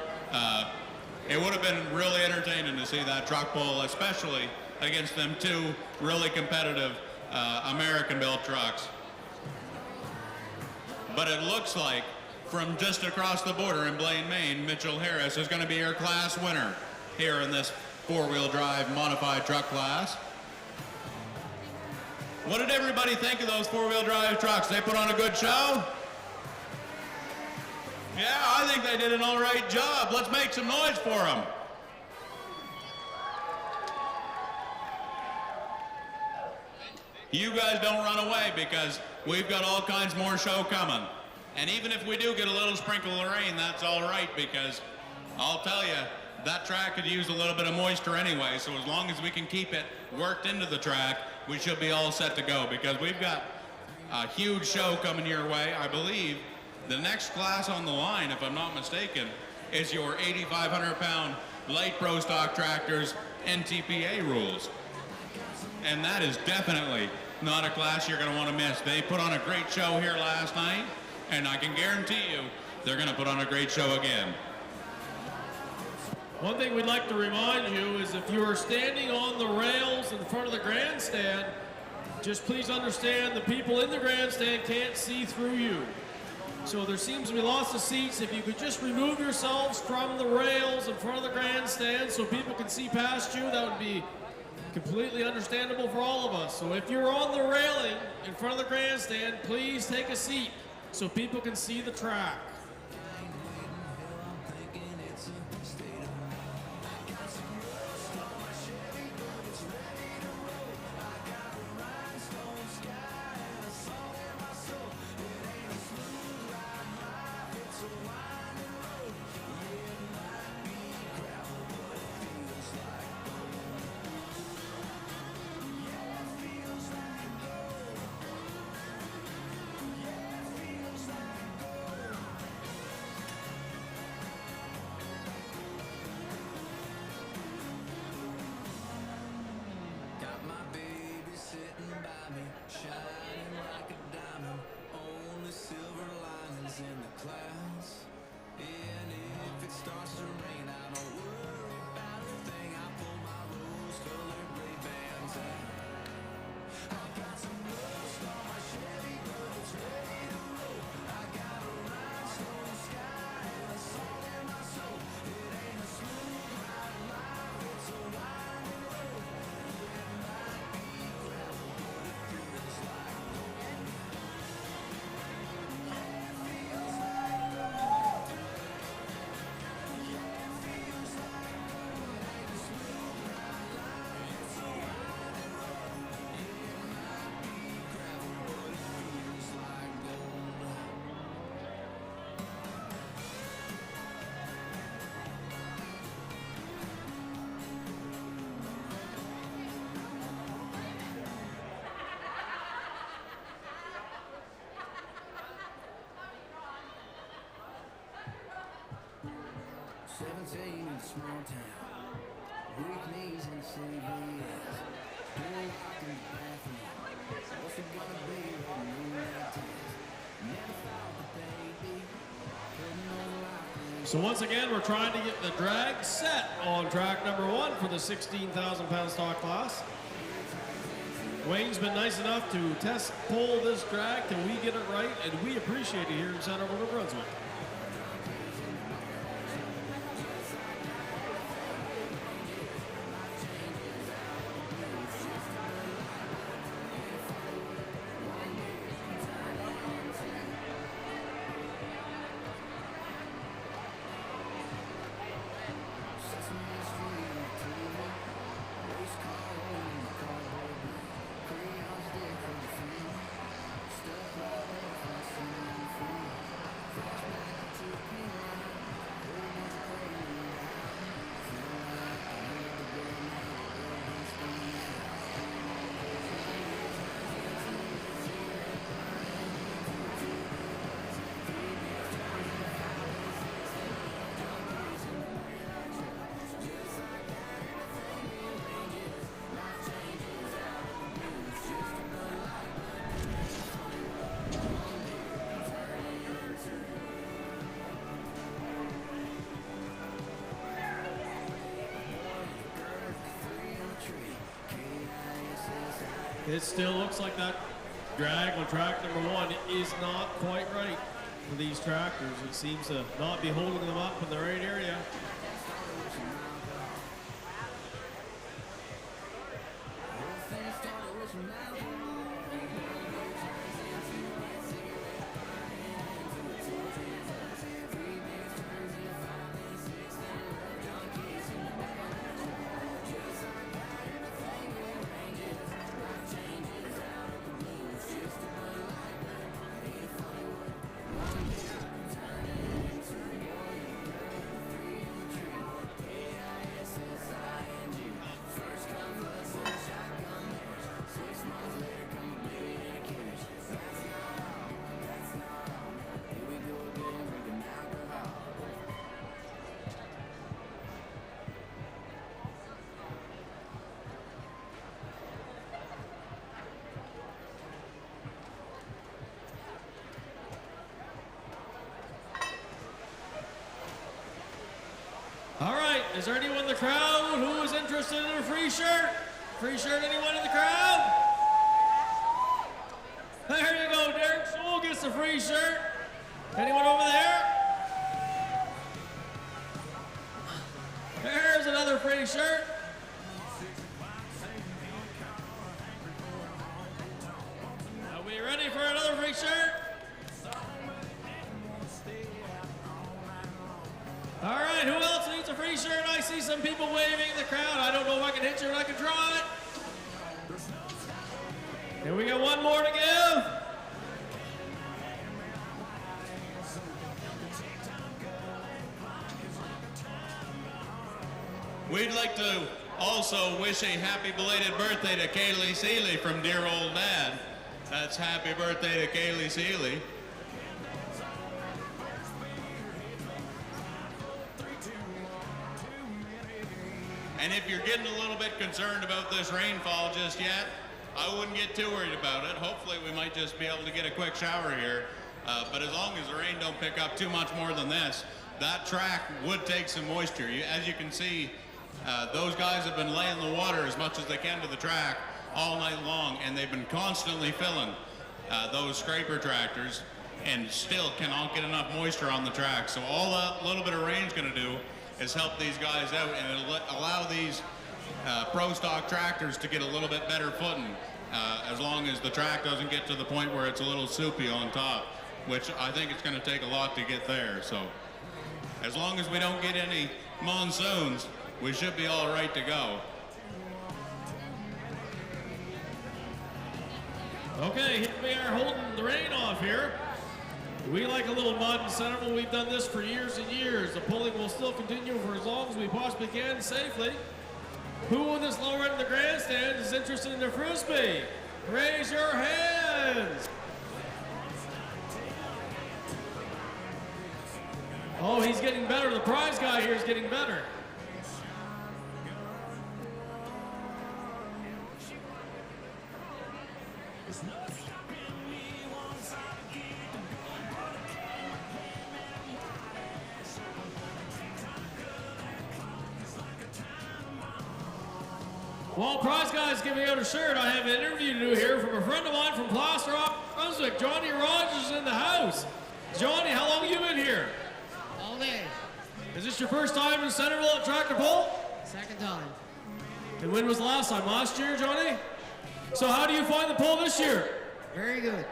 it would have been really entertaining to see that truck pull, especially against them two really competitive American-built trucks. But it looks like from just across the border in Blaine, Maine, Mitchell Harris is going to be our class winner here in this four-wheel drive modified truck class. What did everybody think of those four-wheel drive trucks? They put on a good show? Yeah, I think they did an all right job. Let's make some noise for them. You guys don't run away because we've got all kinds more show coming. And even if we do get a little sprinkle of rain, that's all right, because I'll tell you, that track could use a little bit of moisture anyway, so as long as we can keep it worked into the track, we should be all set to go, because we've got a huge show coming your way. I believe the next class on the line, if I'm not mistaken, is your 8,500-pound light pro stock tractors NTPA rules. And that is definitely not a class you're going to want to miss. They put on a great show here last night, and I can guarantee you they're going to put on a great show again. One thing we'd like to remind you is if you are standing on the rails in front of the grandstand, just please understand the people in the grandstand can't see through you. So there seems to be lots of seats. If you could just remove yourselves from the rails in front of the grandstand so people can see past you, that would be completely understandable for all of us. So if you're on the railing in front of the grandstand, please take a seat so people can see the track. 17 in a small town. Weak knees in the city VS. Door locked in the bathroom. What's it gonna be with a moonlight test? Never thought that they'd be putting on life. So once again, we're trying to get the drag set on track number 1 for the 16,000 pound stock class. Wayne's been nice enough to test pull this drag till we get it right, and we appreciate it here in Centreville, New Brunswick. It still looks like that drag on track number 1 is not quite right for these tractors. It seems to not be holding them up in the right area. All right, is there anyone in the crowd who is interested in a free shirt? Free shirt, anyone in the crowd? There you go, Derek School gets a free shirt. Anyone over there? There's another free shirt. Are we ready for another free shirt? All right, who else needs a free shirt? I see some people waving in the crowd. I don't know if I can hit you or I can draw it. And we got one more to give. We'd like to also wish a happy belated birthday to Kaylee Seeley from dear old Dad. That's happy birthday to Kaylee Seeley. And if you're getting a little bit concerned about this rainfall just yet, I wouldn't get too worried about it. Hopefully we might just be able to get a quick shower here. But as long as the rain don't pick up too much more than this, that track would take some moisture. As you can see, those guys have been laying the water as much as they can to the track all night long, and they've been constantly filling those scraper tractors and still cannot get enough moisture on the track. So all that little bit of rain's gonna do is help these guys out, and it'll allow these pro stock tractors to get a little bit better footing as long as the track doesn't get to the point where it's a little soupy on top, which I think it's going to take a lot to get there. So as long as we don't get any monsoons, we should be all right to go. Okay, here we are holding the rain off here. We like a little mud in Centreville. We've done this for years and years. The pulling will still continue for as long as we possibly can safely. Who in this lower end of the grandstand is interested in the Frisbee? Raise your hands. Oh, he's getting getting better. The prize guy here is getting better. While prize guy is giving out a shirt, I have an interview to do here from a friend of mine from Plaster Rock, Brunswick. Johnny Rogers is in the house. Johnny, how long have you been here? All day. Is this your first time in Centreville at Tractor Pull? Second time. And when was the last time? Last year, Johnny? So how do you find the pull this year? Very good.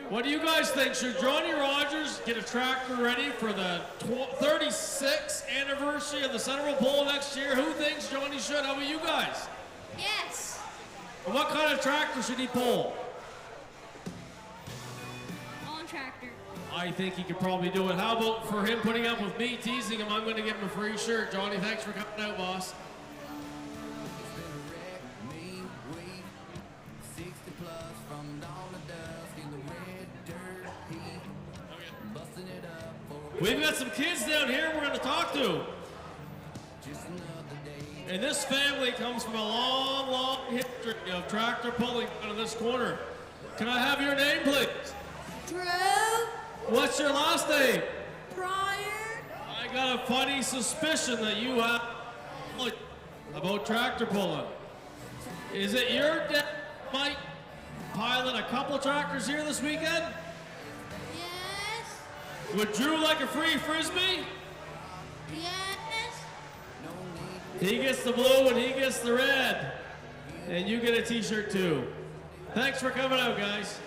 What do you guys think? Should Johnny Rogers get a tractor ready for the 36th anniversary of the Centreville Pull next year? Who thinks Johnny should? How about you guys? Yes. And what kind of tractor should he pull? On tractor. I think he could probably do it. How about for him putting up with me teasing him? I'm going to give him a free shirt. Johnny, thanks for coming out, boss. It's been a wreck, mean week. 60 plus from dawn to dusk in the red dirt heat. Busting it up for We've got some kids down here we're going to talk to. just another day. And this family comes from a long, long history of tractor pulling out of this corner. Can I have your name, please? Drew, What's your last name? Brian, I got a funny suspicion that you have about tractor pulling. Is it your dad might pilot a couple tractors here this weekend? Yes. Would Drew like a free frisbee? Yes. He gets the blue and he gets the red. And you get a t-shirt too. Thanks for coming out, guys.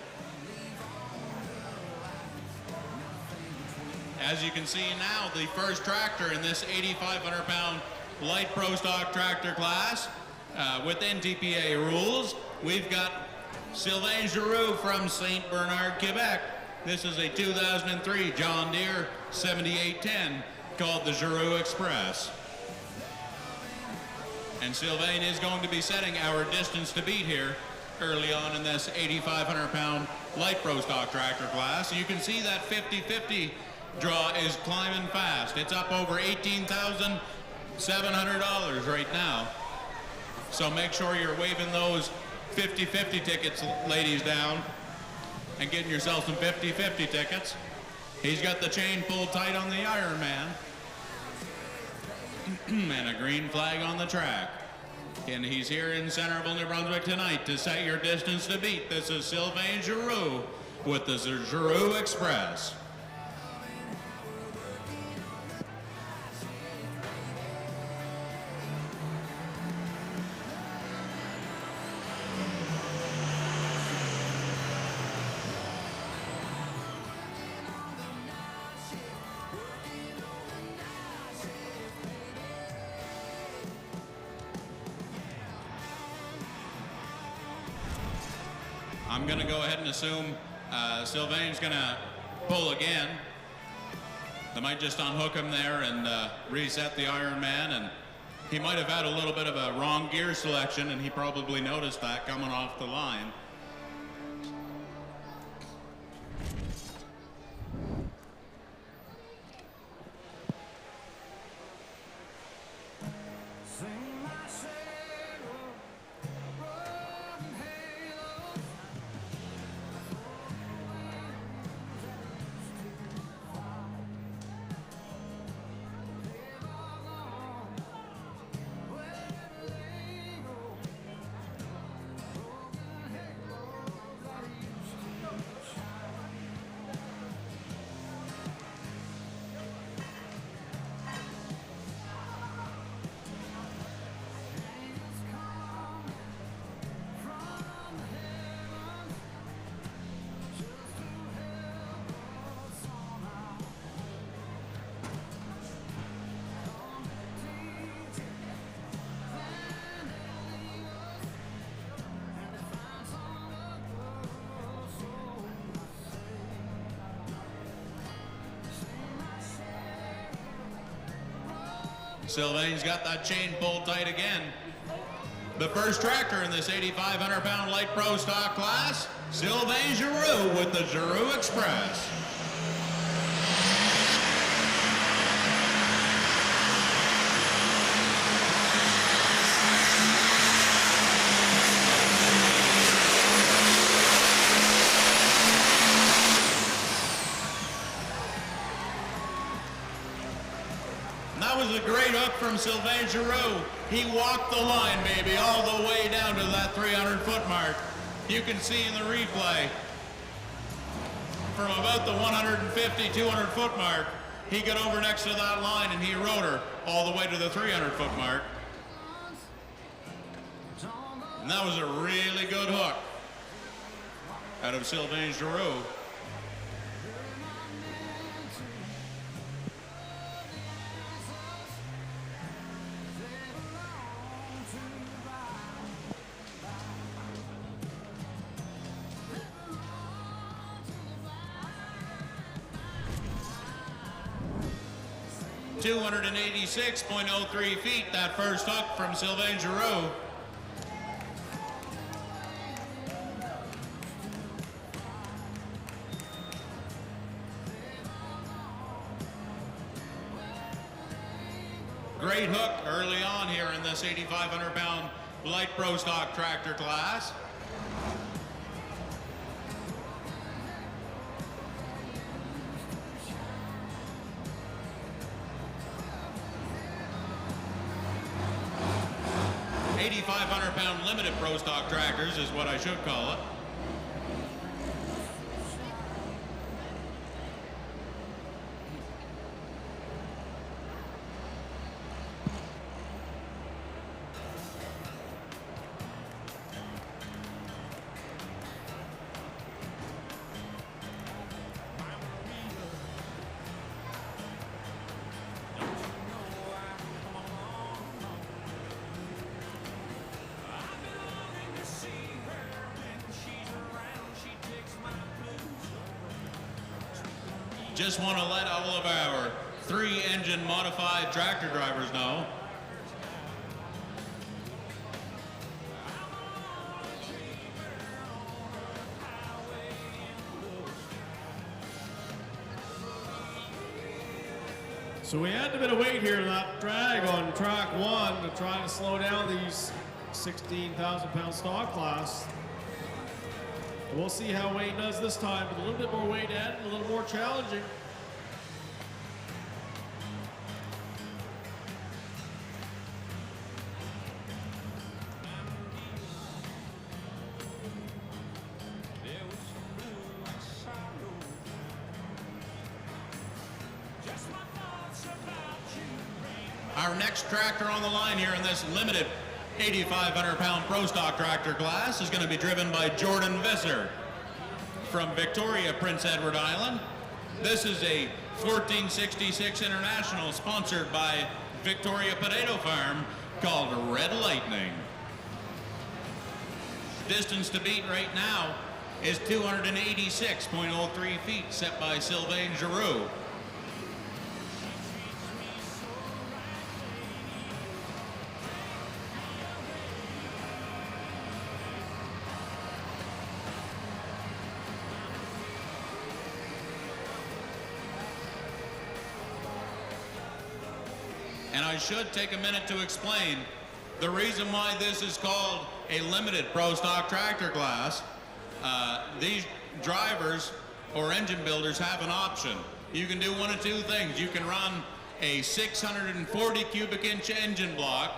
As you can see now, the first tractor in this 8,500-pound light pro stock tractor class with NTPA rules. We've got Sylvain Giroux from St. Bernard, Quebec. This is a 2003 John Deere 7810 called the Giroux Express. And Sylvain is going to be setting our distance to beat here early on in this 8,500-pound light pro stock tractor class. You can see that 50-50 draw is climbing fast. It's up over $18,700 right now. So make sure you're waving those 50-50 tickets, ladies, down and getting yourself some 50-50 tickets. He's got the chain pulled tight on the Iron Man and a green flag on the track. And he's here in Centreville, New Brunswick tonight to set your distance to beat. This is Sylvain Giroux with the Giroux Express. I'm going to go ahead and assume Sylvain's going to pull again. They might just unhook him there and reset the Iron Man, and he might have had a little bit of a wrong gear selection, and he probably noticed that coming off the line. Sing my sailor, rolling halos. Wherever they go, broken halos are used to shine. Angels come from heaven just to help us somehow. Come teach then they leave us, and they find some other soul to sing my Sylvain's got that chain pulled tight again. The first tractor in this 8,500-pound light pro stock class, Sylvain Giroux with the Giroux Express. hook from Sylvain Giroux. He walked the line, baby, all the way down to that 300-foot mark. You can see in the replay, from about the 150, 200-foot mark, he got over next to that line and he rode her all the way to the 300-foot mark. And that was a really good hook out of Sylvain Giroux. .286.03 feet, that first hook from Sylvain Giroux. Great hook early on here in this 8,500-pound light pro stock tractor class. £8,500 limited pro stock tractors is what I should call it. Just want to let all of our 3-engine modified tractor drivers know So we had a bit of weight here in that drag on track 1 to try to slow down these 16,000-pound stock class. We'll see how Wayne does this time with a little bit more weight added, a little more challenging. Our next tractor on the line here in this limited 8,500-pound pro stock tractor class is going to be driven by Jordan Visser from Victoria, Prince Edward Island. This is a 1466 International sponsored by Victoria Potato Farm called Red Lightning. Distance to beat right now is 286.03 feet set by Sylvain Giroux. And I should take a minute to explain the reason why this is called a limited pro stock tractor class. These drivers or engine builders have an option. You can do one of two things. You can run a 640 cubic inch engine block,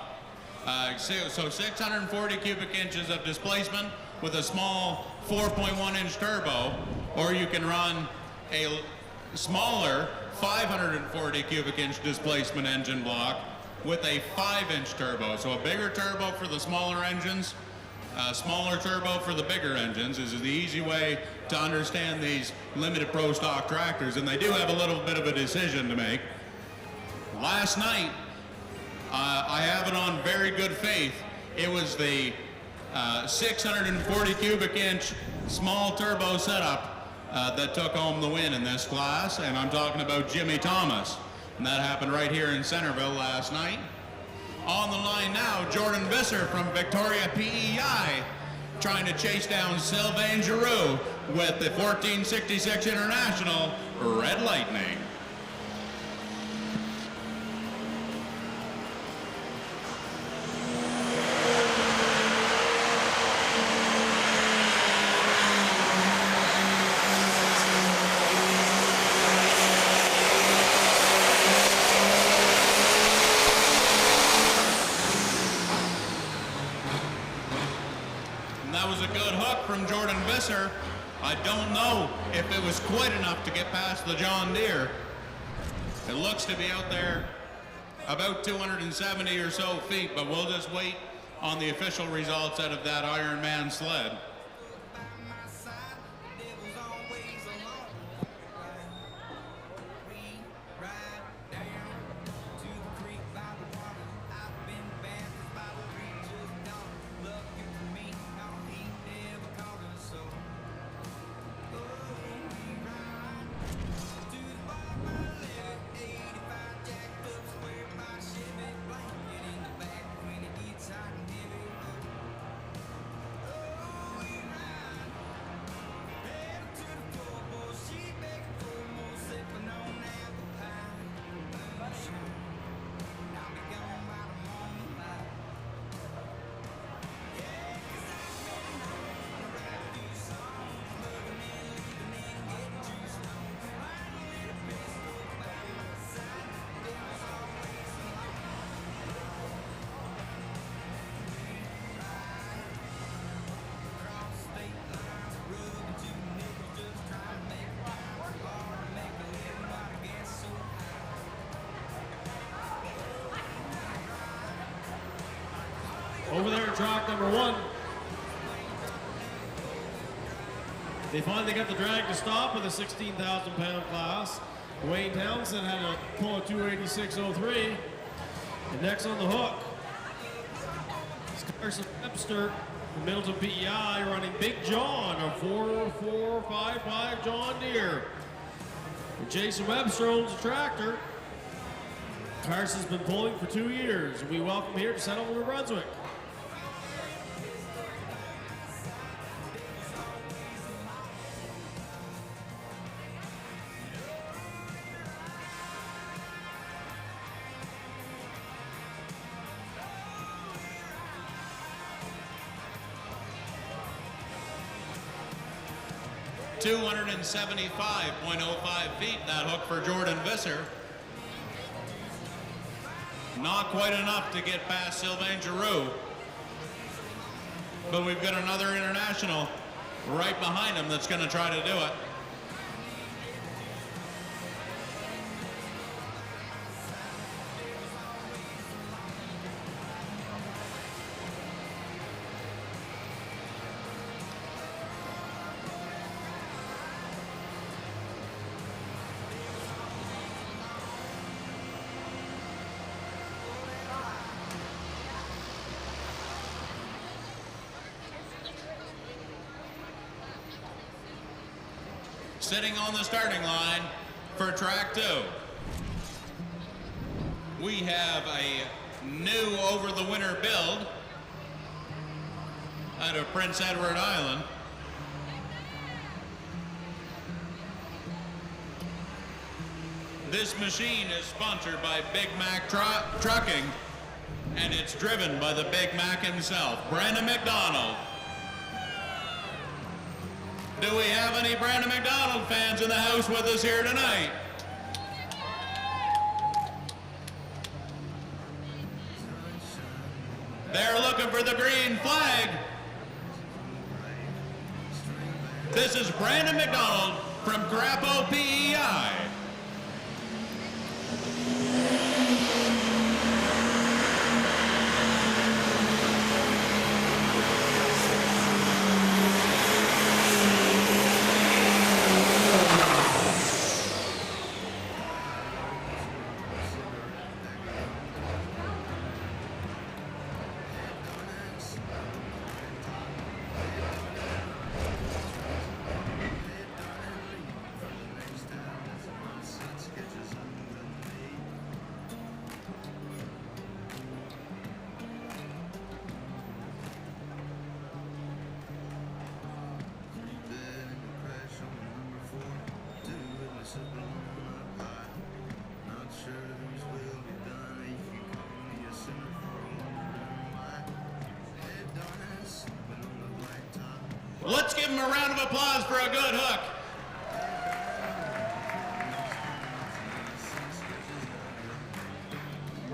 so 640 cubic inches of displacement with a small 4.1 inch turbo, or you can run a smaller 540 cubic inch displacement engine block with a 5-inch turbo. So a bigger turbo for the smaller engines, a smaller turbo for the bigger engines is the easy way to understand these limited pro stock tractors, and they do have a little bit of a decision to make. Last night, I have it on very good faith, it was the 640 cubic inch small turbo setup that took home the win in this class, and I'm talking about Jimmy Thomas. And that happened right here in Centreville last night. On the line now, Jordan Visser from Victoria PEI, trying to chase down Sylvain Giroux with the 1466 International Red Lightning. Visser. I don't know if it was quite enough to get past the John Deere. It looks to be out there about 270 or so feet, but we'll just wait on the official results out of that Ironman sled. Over there at track number 1. They finally got the drag to stop in the 16,000 pound class. Wayne Townsend had a pull of 286.03. And next on the hook is Carson Webster from Middleton PEI running Big John, a 4455 John Deere. And Jason Webster owns the tractor. Carson's been pulling for 2 years. We welcome here to Centreville, New Brunswick. .75 feet, that hook for Jordan Visser. Not quite enough to get past Sylvain Giroux. But we've got another international right behind him that's going to try to do it. Sitting on the starting line for track 2. We have a new over-the-winter build out of Prince Edward Island. This machine is sponsored by Big Mac Trucking, and it's driven by the Big Mac himself, Brandon McDonald. Do we have any Brandon McDonald fans in the house with us here tonight? They're looking for the green flag. This is Brandon McDonald from Crapo PEI. Let's give him a round of applause for a good hook.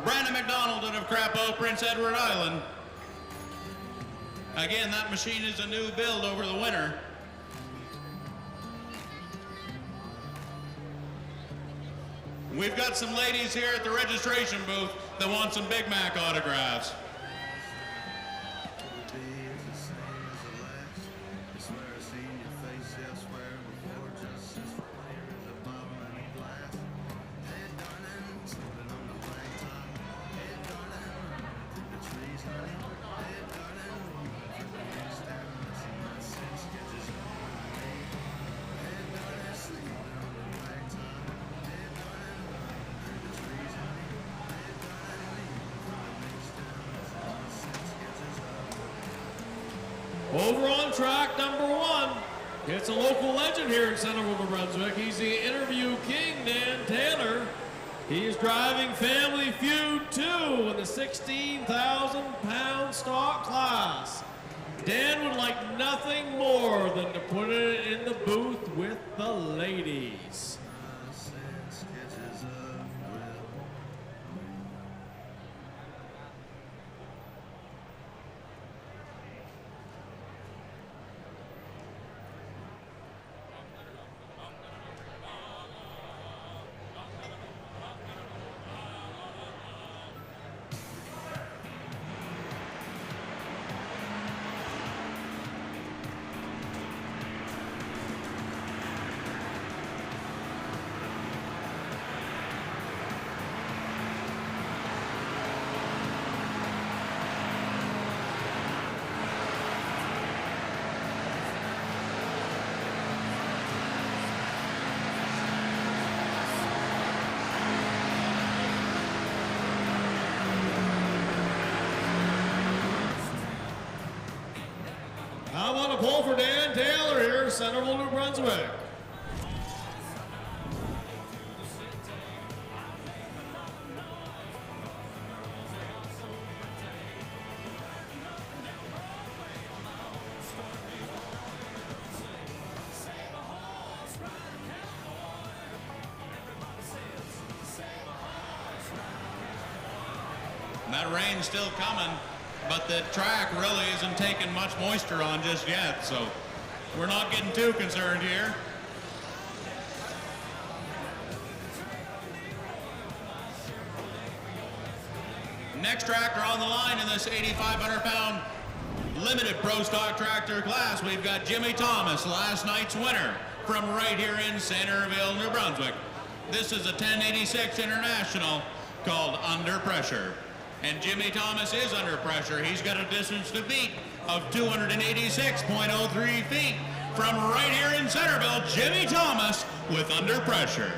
Brandon McDonald out of Crapo, Prince Edward Island. Again, that machine is a new build over the winter. We've got some ladies here at the registration booth that want some Big Mac autographs. Over on track number 1, it's a local legend here in Centreville, New Brunswick. He's the interview king, Dan Taylor. He's driving Family Feud 2 in the 16,000-pound stock class. Dan would like nothing more than to put it in the booth with the ladies. I want to pull for Dan Taylor here, Centreville, New Brunswick. That rain's still coming, but the track really isn't taking much moisture on just yet, so we're not getting too concerned here. Next tractor on the line in this 8,500-pound limited pro stock tractor class, we've got Jimmy Thomas, last night's winner from right here in Centreville, New Brunswick. This is a 1086 International called Under Pressure. And Jimmy Thomas is under pressure. He's got a distance to beat of 286.03 feet. From right here in Centreville, Jimmy Thomas with Under Pressure.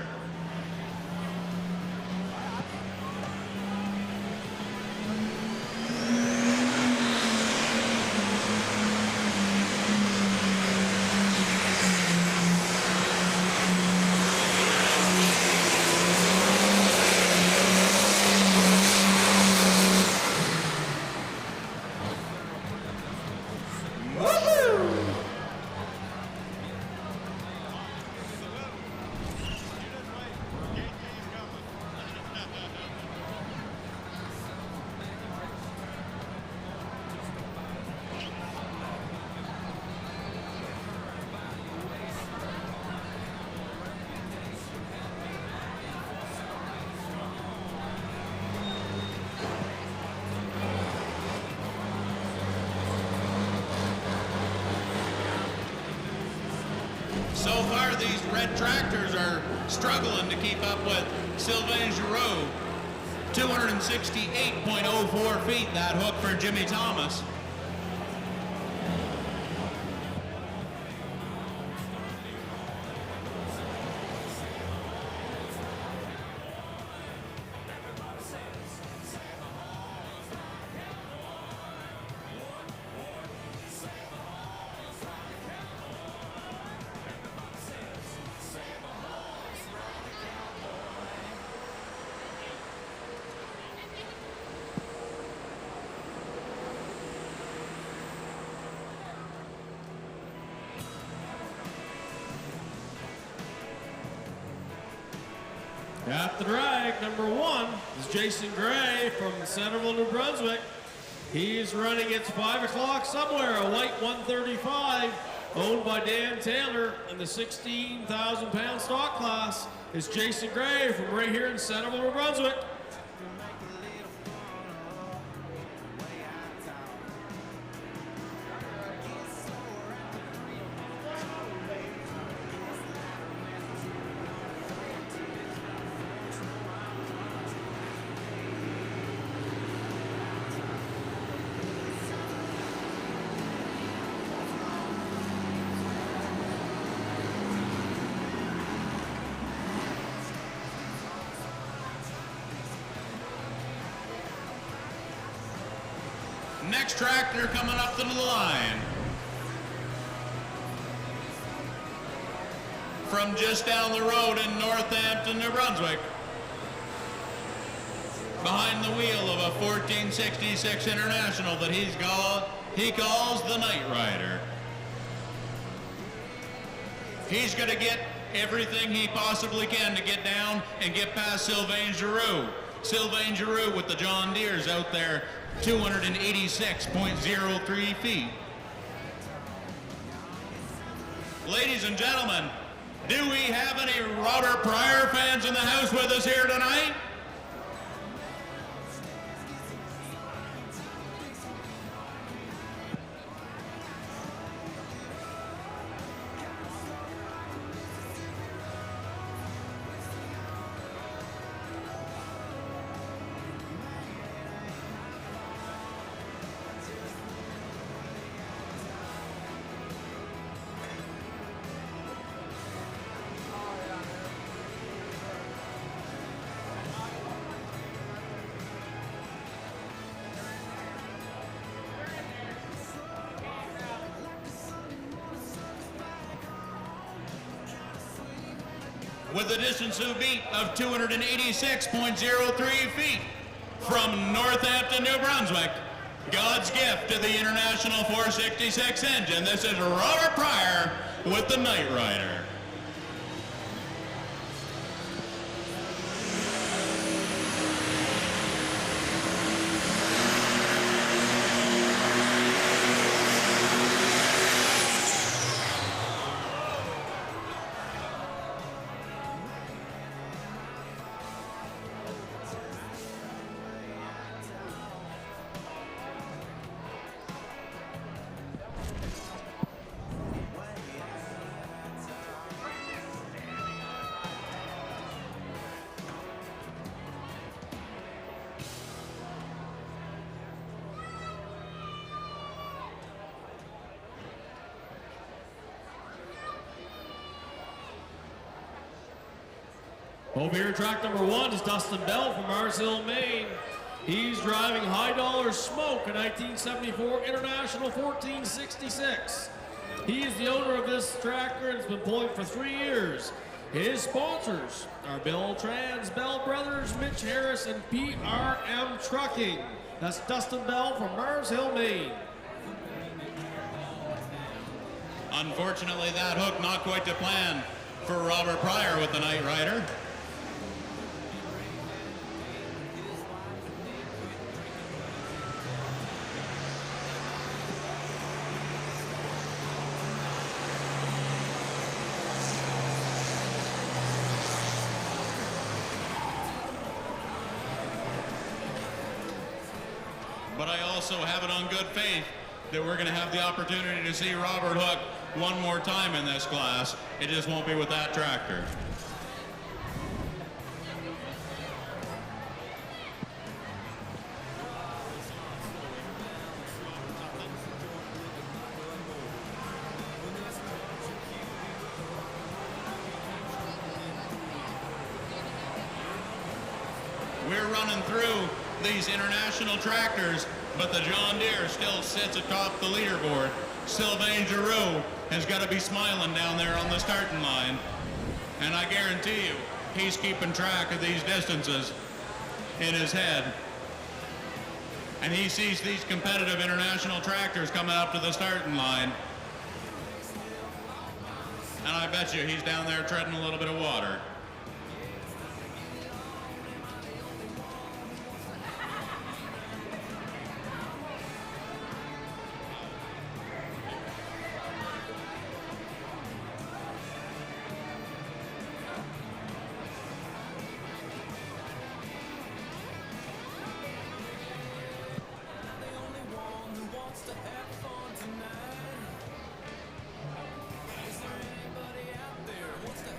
So far, these red tractors are struggling to keep up with Sylvain Giroux. 268.04 feet, that hook for Jimmy Thomas. At the drag, number 1 is Jason Gray from Centreville, New Brunswick. He's running, it's 5 o'clock somewhere, a white 135 owned by Dan Taylor, in the 16,000-pound stock class is Jason Gray from right here in Centreville, New Brunswick. Next tractor coming up to the line. From just down the road in Northampton, New Brunswick. Behind the wheel of a 1466 International that he calls the Night Rider. He's going to get everything he possibly can to get down and get past Sylvain Giroux. Sylvain Giroux with the John Deere's out there, 286.03 feet. Ladies and gentlemen, do we have any Robert Pryor fans in the house with us here tonight? With a distance to beat of 286.03 feet from Northampton, New Brunswick, God's gift to the International 466 engine. This is Robert Pryor with the Night Rider. Over here, track number 1 is Dustin Bell from Mars Hill, Maine. He's driving High Dollar Smoke, a 1974 International 1466. He is the owner of this tractor and has been pulling for 3 years. His sponsors are Bill Trans, Bell Brothers, Mitch Harris, and PRM Trucking. That's Dustin Bell from Mars Hill, Maine. Unfortunately, that hook not quite to plan for Robert Pryor with the Night Rider. But I also have it on good faith that we're going to have the opportunity to see Robert Hook one more time in this class. It just won't be with that tractor. We're running through these international tractors, but the John Deere still sits atop the leaderboard. Sylvain Giroux has got to be smiling down there on the starting line. And I guarantee you, he's keeping track of these distances in his head. And he sees these competitive international tractors coming up to the starting line. And I bet you he's down there treading a little bit of water.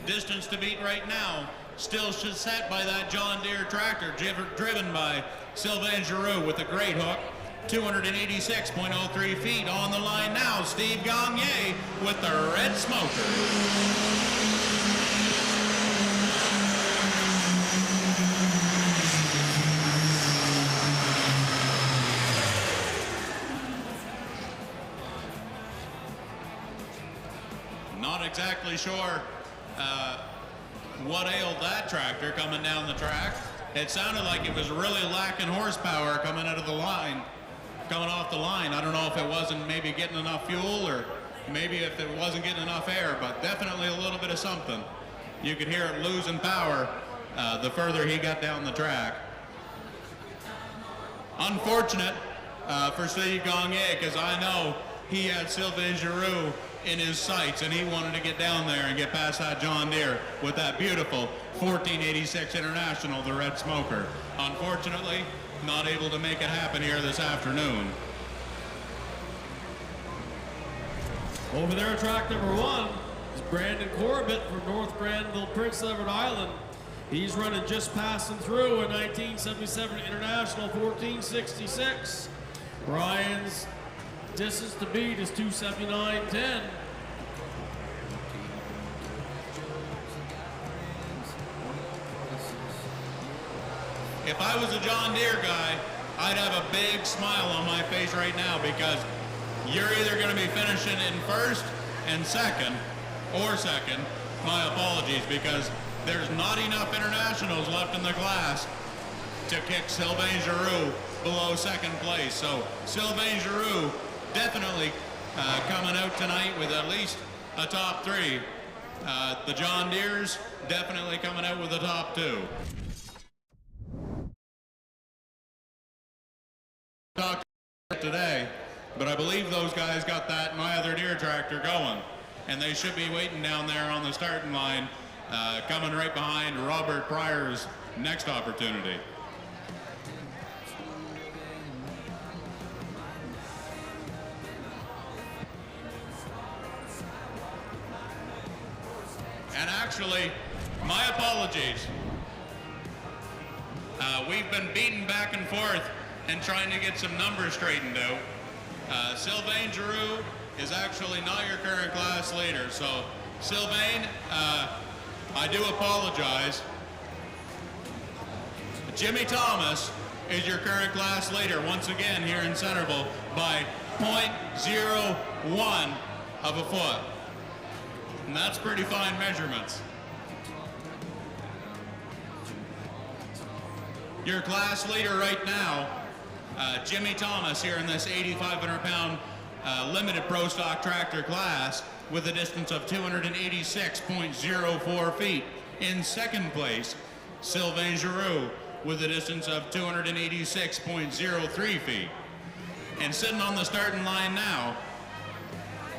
distance to beat right now, still set by that John Deere tractor, driven by Sylvain Giroux with a great hook. 286.03 feet on the line now. Steve Gagné with the Red Smoker. Not exactly sure what ailed that tractor coming down the track. It sounded like it was really lacking horsepower coming out of the line. Coming off the line. I don't know if it wasn't maybe getting enough fuel or maybe if it wasn't getting enough air, but definitely a little bit of something. You could hear it losing power the further he got down the track. Unfortunate for Steve Gagné, because I know he had Sylvain Giroux in his sights and he wanted to get down there and get past that John Deere with that beautiful 1486 International, the Red Smoker. Unfortunately, not able to make it happen here this afternoon. Over there at track number 1 is Brandon Corbett from North Granville, Prince Edward Island. He's running just passing through a 1977 International 1466. Brian's distance to beat is 279.10. If I was a John Deere guy, I'd have a big smile on my face right now, because you're either going to be finishing in first and second, or second. My apologies, because there's not enough internationals left in the class to kick Sylvain Giroux below second place. So Sylvain Giroux definitely coming out tonight with at least a top 3. The John Deeres definitely coming out with a top 2. Today, but I believe those guys got that My Other Deere tractor going, and they should be waiting down there on the starting line, coming right behind Robert Pryor's next opportunity. And actually, my apologies. We've been beaten back and forth and trying to get some numbers straightened out. Sylvain Giroux is actually not your current class leader. So Sylvain, I do apologize. Jimmy Thomas is your current class leader once again here in Centreville by 0.01 of a foot. And that's pretty fine measurements. Your class leader right now, Jimmy Thomas, here in this 8,500-pound limited pro stock tractor class with a distance of 286.04 feet. In second place, Sylvain Giroux with a distance of 286.03 feet. And sitting on the starting line now,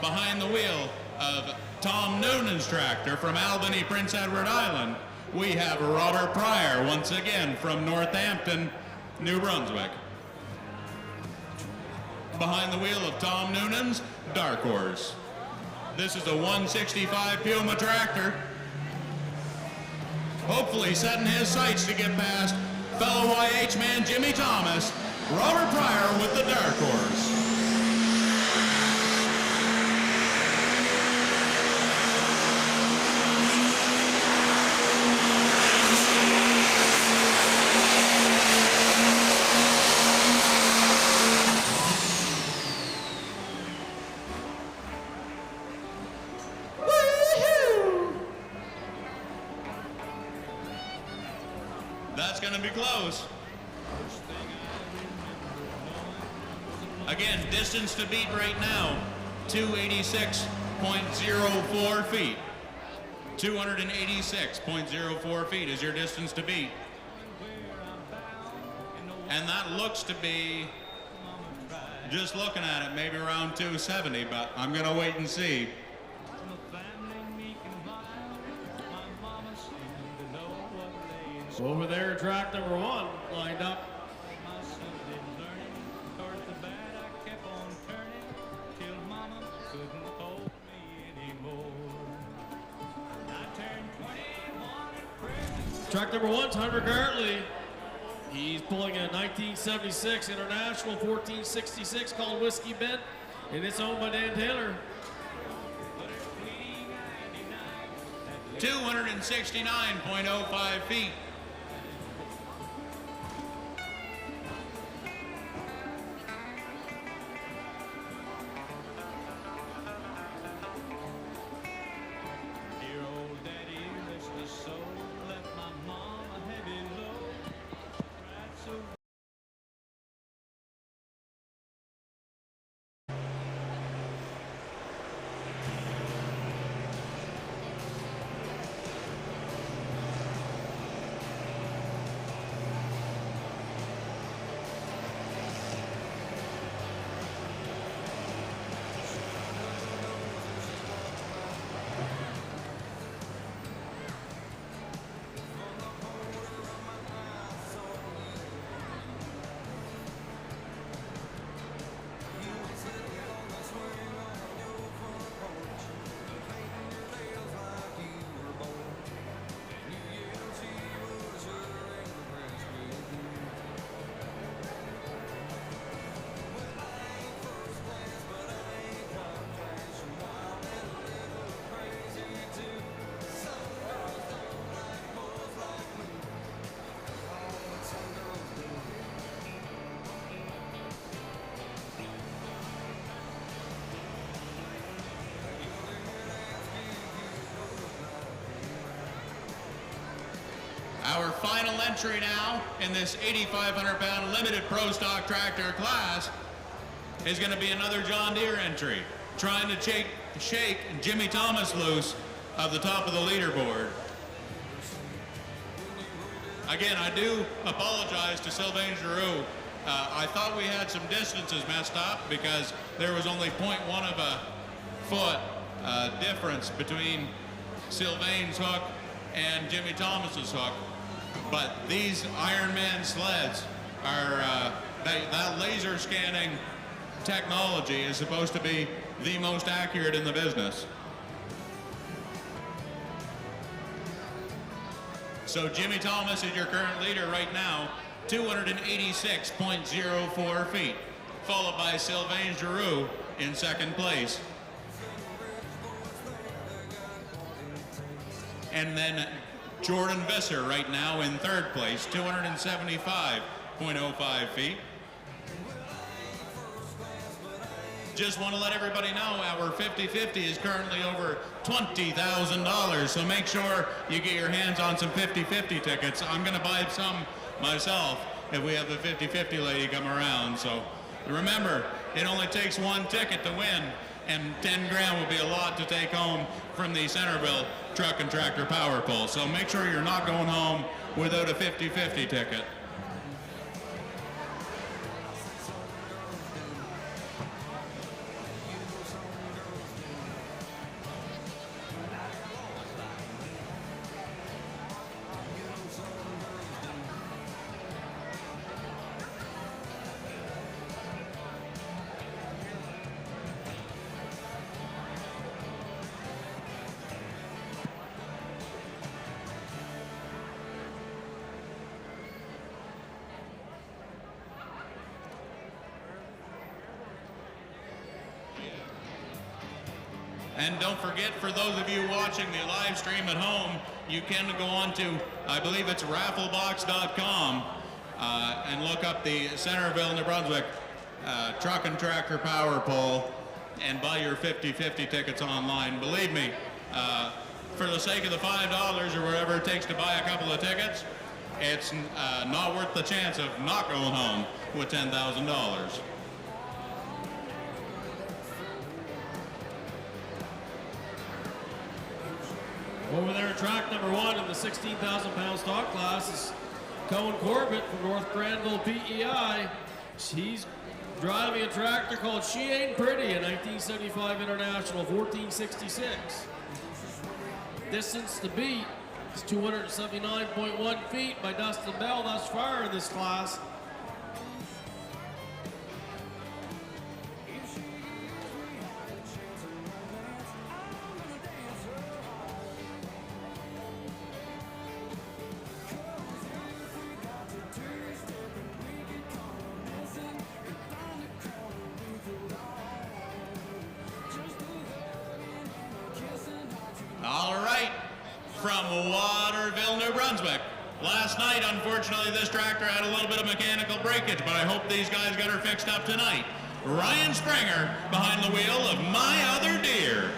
behind the wheel of Tom Noonan's tractor from Albany, Prince Edward Island, we have Robert Pryor, once again from Northampton, New Brunswick. Behind the wheel of Tom Noonan's Dark Horse. This is a 165 Puma tractor. Hopefully setting his sights to get past fellow YH man Jimmy Thomas, Robert Pryor with the Dark Horse. That's going to be close. Again, distance to beat right now, 286.04 feet. 286.04 feet is your distance to beat. And that looks to be, just looking at it, maybe around 270, but I'm going to wait and see. Over there, track number 1 lined up. Track number 1's Hunter Gartley. He's pulling a 1976 International 1466 called Whiskey Bent, and it's owned by Dan Taylor. 269.05 feet. Dear old daddy, rest his soul, left my mom a heavy load. Cried so Our final entry now in this 8,500 pound limited pro stock tractor class is going to be another John Deere entry, trying to shake Jimmy Thomas loose of the top of the leaderboard. Again, I do apologize to Sylvain Giroux. I thought we had some distances messed up because there was only 0.1 of a foot difference between Sylvain's hook and Jimmy Thomas's hook. But these Ironman sleds are, that laser scanning technology is supposed to be the most accurate in the business. So Jimmy Thomas is your current leader right now, 286.04 feet, followed by Sylvain Giroux in second place. And then Jordan Visser right now in third place, 275.05 feet. Just want to let everybody know our 50-50 is currently over $20,000, so make sure you get your hands on some 50-50 tickets. I'm going to buy some myself if we have the 50-50 lady come around. So remember, it only takes one ticket to win, and 10 grand will be a lot to take home from the Centreville Truck and Tractor Power Pull. So make sure you're not going home without a 50-50 ticket. And don't forget, for those of you watching the live stream at home, you can go on to, I believe it's rafflebox.com, and look up the Centreville, New Brunswick Truck and Tractor Power Pull and buy your 50-50 tickets online. Believe me, for the sake of the $5 or whatever it takes to buy a couple of tickets, it's not worth the chance of not going home with $10,000. Over there at track number 1 in the 16,000 pound stock class is Cohen Corbett from North Granville PEI. She's driving a tractor called She Ain't Pretty, a 1975 International 1466. Distance to beat is 279.1 feet by Dustin Bell thus far in this class. from Waterville, New Brunswick. Last night, unfortunately, this tractor had a little bit of mechanical breakage, but I hope these guys got her fixed up tonight. Ryan Springer behind the wheel of My Other Deer.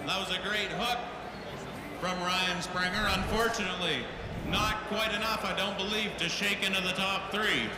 That was a great hook from Ryan Springer. Unfortunately, not quite enough, I don't believe, to shake into the top three.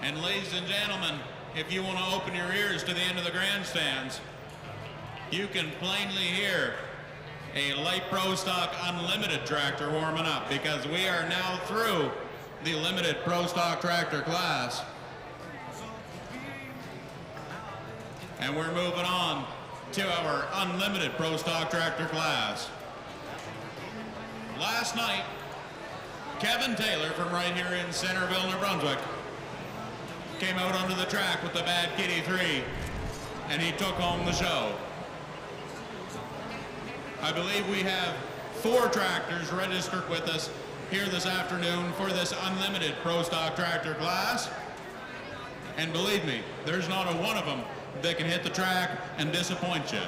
And ladies and gentlemen, if you want to open your ears to the end of the grandstands, you can plainly hear a light Pro Stock Unlimited tractor warming up, because we are now through the limited Pro Stock tractor class. And we're moving on to our Unlimited Pro Stock tractor class. Last night, Kevin Taylor from right here in Centreville, New Brunswick, came out onto the track with the Bad Kitty 3, and he took home the show. I believe we have 4 tractors registered with us here this afternoon for this Unlimited Pro Stock tractor class. And believe me, there's not a one of them that can hit the track and disappoint you.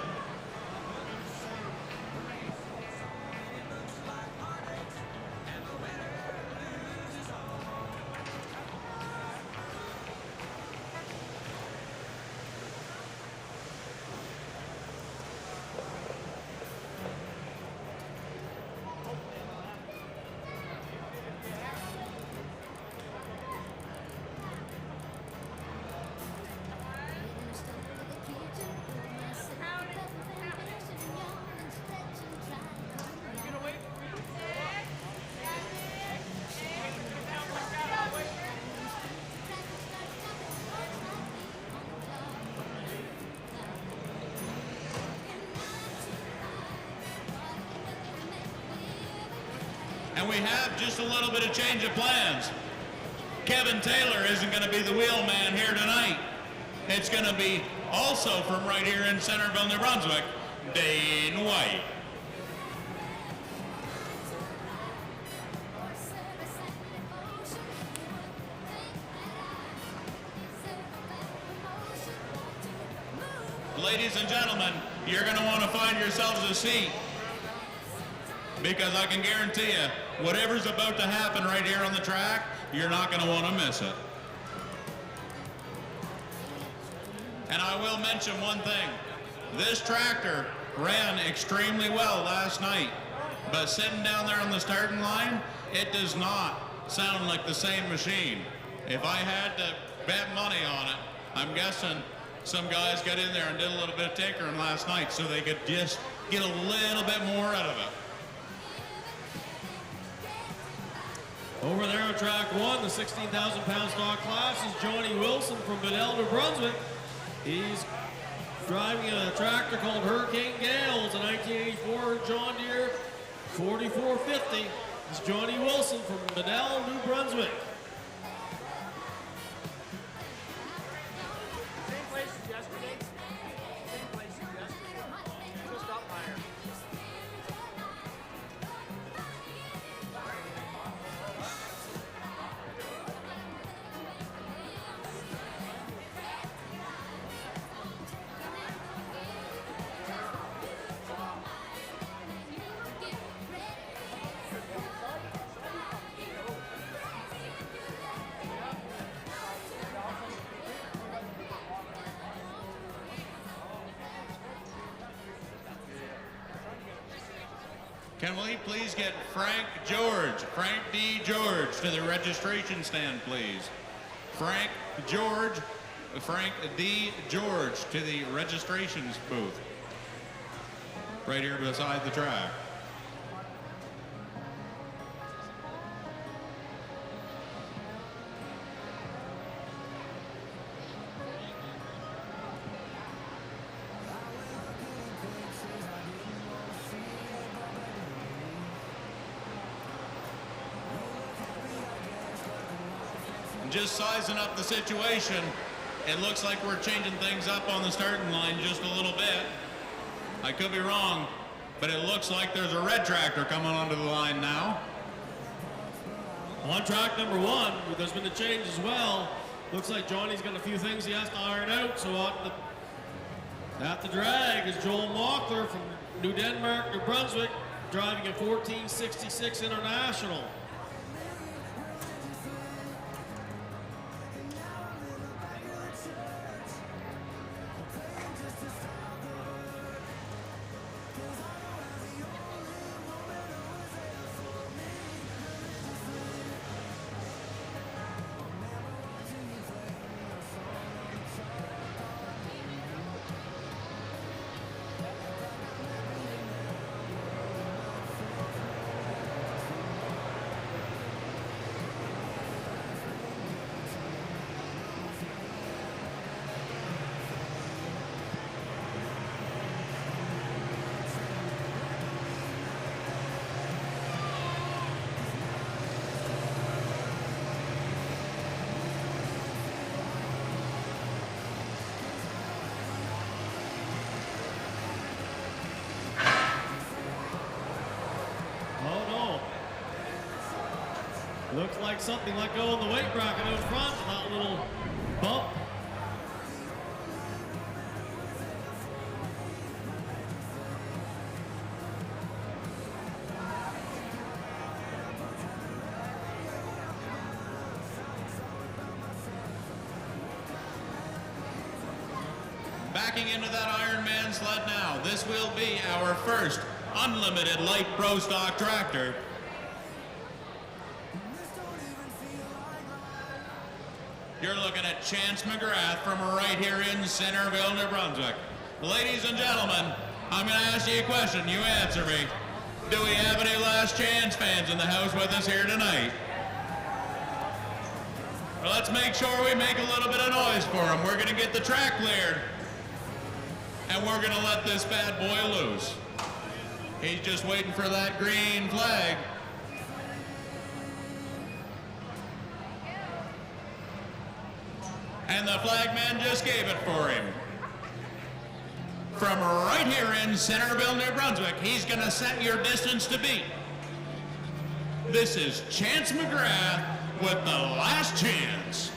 And we have just a little bit of change of plans. Kevin Taylor isn't going to be the wheelman here tonight. It's going to be also from right here in Centreville, New Brunswick, Dane White. Ladies and gentlemen, you're going to want to find yourselves a seat, because I can guarantee you, whatever's about to happen right here on the track, you're not going to want to miss it. And I will mention one thing. This tractor ran extremely well last night. But sitting down there on the starting line, it does not sound like the same machine. If I had to bet money on it, I'm guessing some guys got in there and did a little bit of tinkering last night so they could just get a little bit more out of it. Over there on track one, the 16,000 pound stock class is Johnny Wilson from Bedell, New Brunswick. He's driving a tractor called Hurricane Gale. It's a 1984 John Deere 4450. It's Johnny Wilson from Bedell, New Brunswick. Same place as yesterday. Same place as yesterday. Just up higher. Can we please get Frank D. George to the registration stand, please? Frank D. George to the registrations booth. Right here beside the track. Just sizing up the situation, it looks like we're changing things up on the starting line just a little bit. I could be wrong, but it looks like there's a red tractor coming onto the line now. On track number one, there's been a change as well. Looks like Johnny's got a few things he has to iron out, so at the drag is Joel Mockler from New Denmark, New Brunswick, driving a 1466 International. Looks like something let go in the weight bracket out front. That little bump. Backing into that Ironman sled now. This will be our first unlimited light pro stock tractor. You're looking at Chance McGrath from right here in Centreville, New Brunswick. Ladies and gentlemen, I'm going to ask you a question. You answer me. Do we have any Last Chance fans in the house with us here tonight? Well, let's make sure we make a little bit of noise for them. We're going to get the track cleared, and we're going to let this bad boy loose. He's just waiting for that green flag. And the flagman just gave it for him. From right here in Centreville, New Brunswick, he's going to set your distance to beat. This is Chance McGrath with the Last Chance.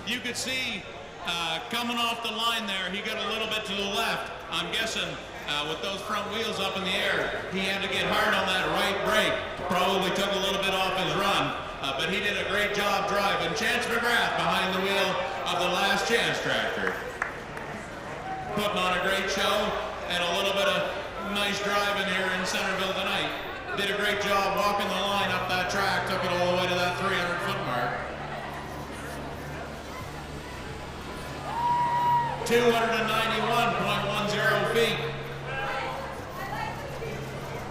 You could see coming off the line there, he got a little bit to the left. I'm guessing with those front wheels up in the air, he had to get hard on that right brake. Probably took a little bit off his run, but he did a great job driving. Chance McGrath behind the wheel of the Last Chance tractor. Putting on a great show and a little bit of nice driving here in Centreville tonight. Did a great job walking the line up that track, took it all the way to that 300-foot mark. 291.10 feet.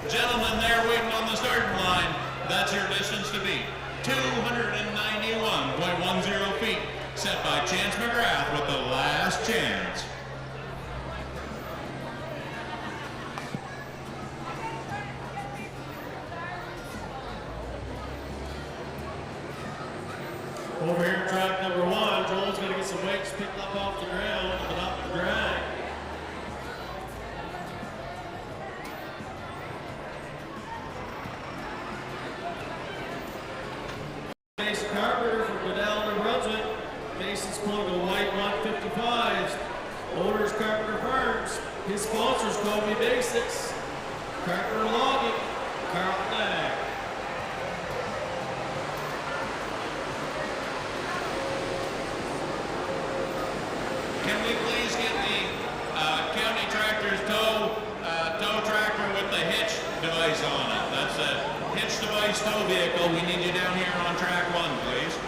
Gentlemen there waiting on the starting line, that's your distance to beat. 291.10 feet, set by Chance McGrath with the Last Chance. Over here, track number 1, Joel's going to get some weights picked up off the ground, but up the drag. Mason Carpenter from Goodell, New Brunswick. Mason's pulling a white 155s. Owners Carpenter Farms. His sponsors Kobe Basics, Carpenter Logging, Carlton Ag. Can we please get the county tractor's tow tractor with the hitch device on it? That's a hitch device tow vehicle. We need you down here on track 1, please.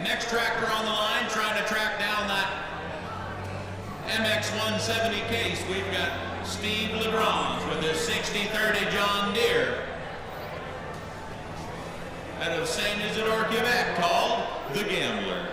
Next tractor on the line, trying to track down that MX-170 case. We've got Steve LeGrange with his 6030 John Deere out of St. Isidore, Quebec, called the Gambler.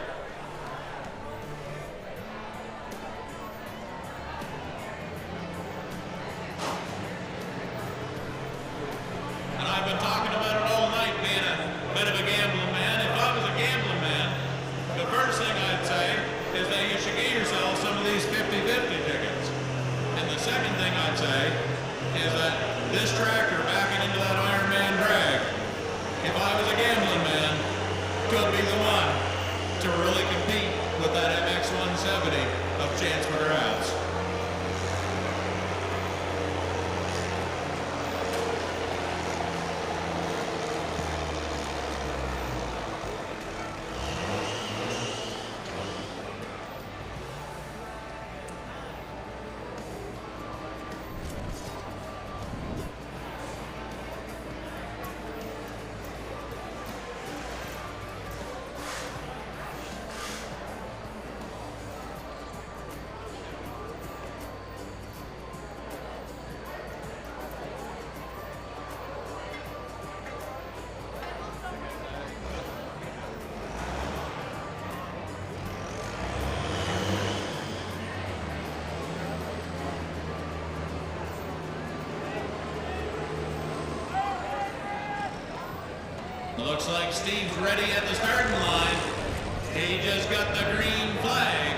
second thing I'd say is that this tractor backing into that Iron Man drag, if I was a gambling man, could be the one to really compete with that MX-170 of Chance McGrath's. Looks like Steve's ready at the starting line. He just got the green flag.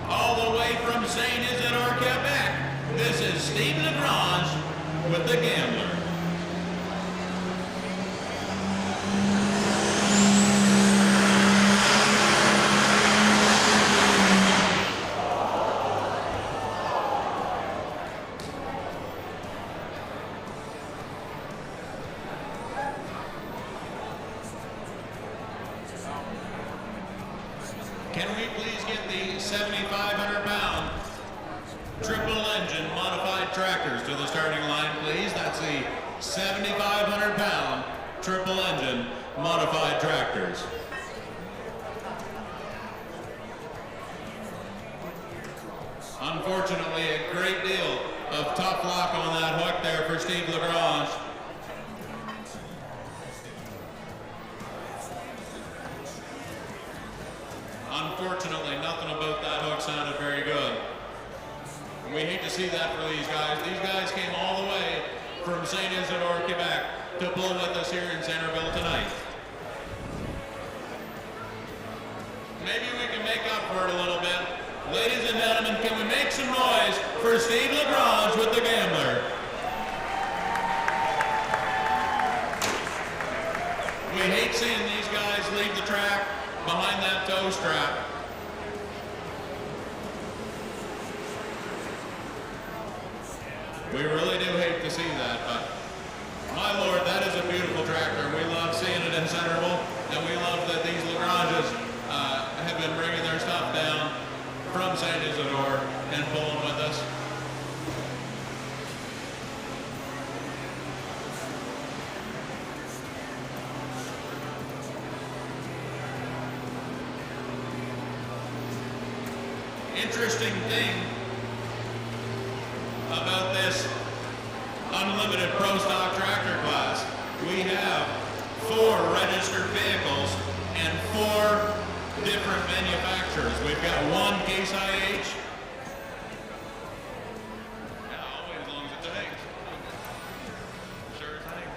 All the way from St. Isidore, Quebec. This is Steve Lagrange with the Gambler. Can we please get the 7,500-pound triple engine modified tractors to the starting line, please? That's the 7,500-pound triple engine modified tractors. Unfortunately, a great deal of tough luck on that hook there for Steve Lagrange. Unfortunately, nothing about that hook sounded very good. And we hate to see that for these guys. These guys came all the way from St. Isidore, Quebec to pull with us here in Centreville tonight. Maybe we can make up for it a little bit. Ladies and gentlemen, can we make some noise for Steve Lagrange with the Gambler? We hate seeing these guys leave the track behind that tow strap. We really do hate to see that, but my lord, that is a beautiful tractor. We love seeing it in Centreville, and we love that these Lagranges have been bringing their stuff down from St. Isidore and pulling with us. Interesting thing about this unlimited pro stock tractor class, we have 4 registered vehicles and 4 different manufacturers. We've got 1 Case IH. Yeah, I'll wait as long as it takes. Sure thing.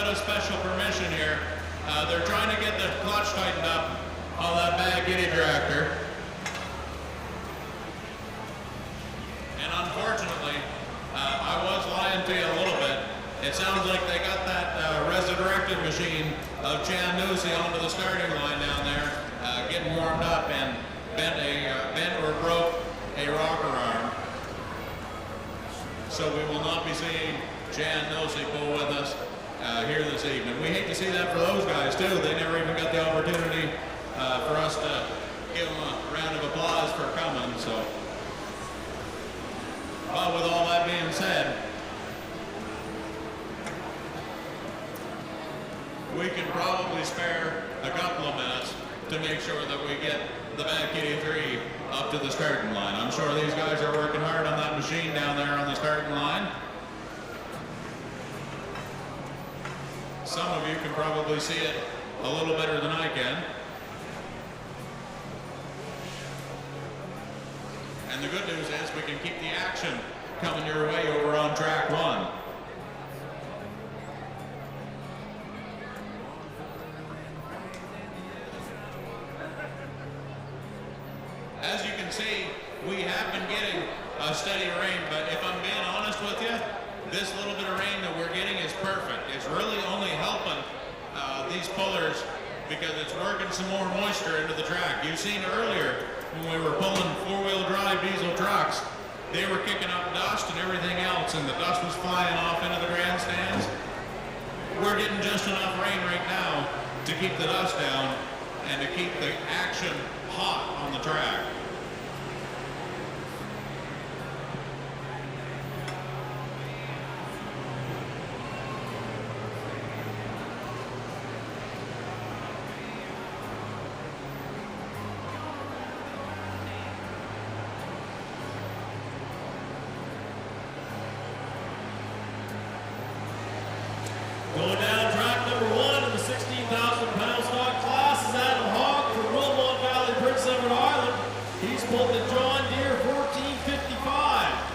Special permission here. They're trying to get the clutch tightened up on that bag kitty tractor. And unfortunately, I was lying to you a little bit. It sounds like they got that resurrected machine of Chan Nusi onto the starting line down there, getting warmed up and bent or broke a rocker arm. So we will not be seeing Chan Nusi pull with us here this evening. We hate to see that for those guys too. They never even got the opportunity for us to give them a round of applause for coming. So, but with all that being said, we can probably spare a couple of minutes to make sure that we get the Bad Kitty 3 up to the starting line. I'm sure these guys are working hard on that machine down there on the starting line. Some of you can probably see it a little better than I can. And the good news is we can keep the action coming your way over on track 1. As you can see, we have been getting a steady rain, but if I'm being honest with you, this little bit of rain that we're getting is perfect. It's really only helping these pullers because it's working some more moisture into the track. You've seen earlier when we were pulling four-wheel drive diesel trucks, they were kicking up dust and everything else, and the dust was flying off into the grandstands. We're getting just enough rain right now to keep the dust down and to keep the action hot on the track. Going down track number 1 in the 16,000-pound stock class is Adam Hogg from Wilmot Valley, Prince Edward Island. He's pulled the John Deere 1455.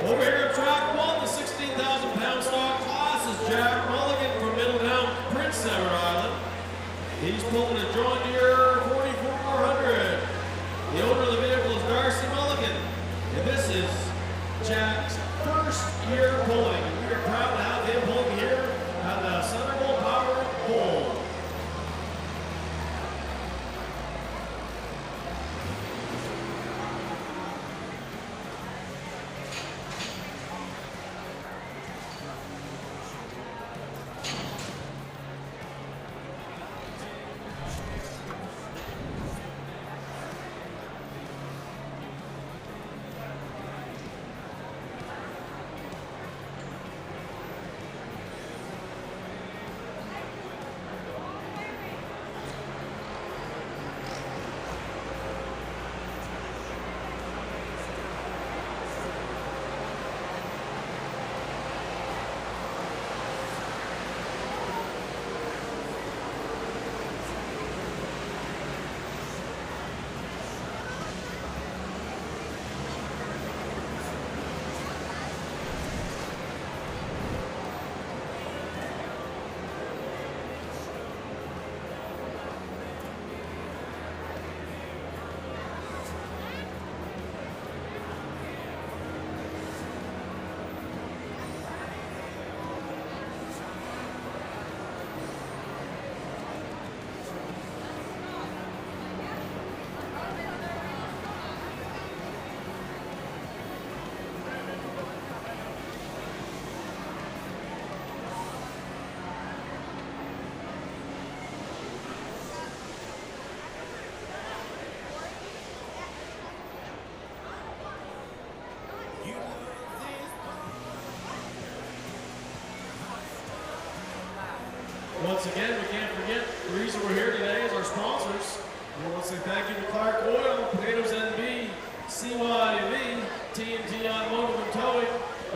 Over here at track 1, the 16,000-pound stock class is Jack Mulligan from Middletown, Prince Edward Island. He's pulling a John Deere 4400. The owner of the vehicle is Darcy Mulligan. And this is Jack's first year pulling. We are proud to have him pulling here at the Centreville Power Bowl. can't forget, the reason we're here today is our sponsors. We want to say thank you to Clark Oil, Potatoes NB, CYV, TNT Automotive and Towing,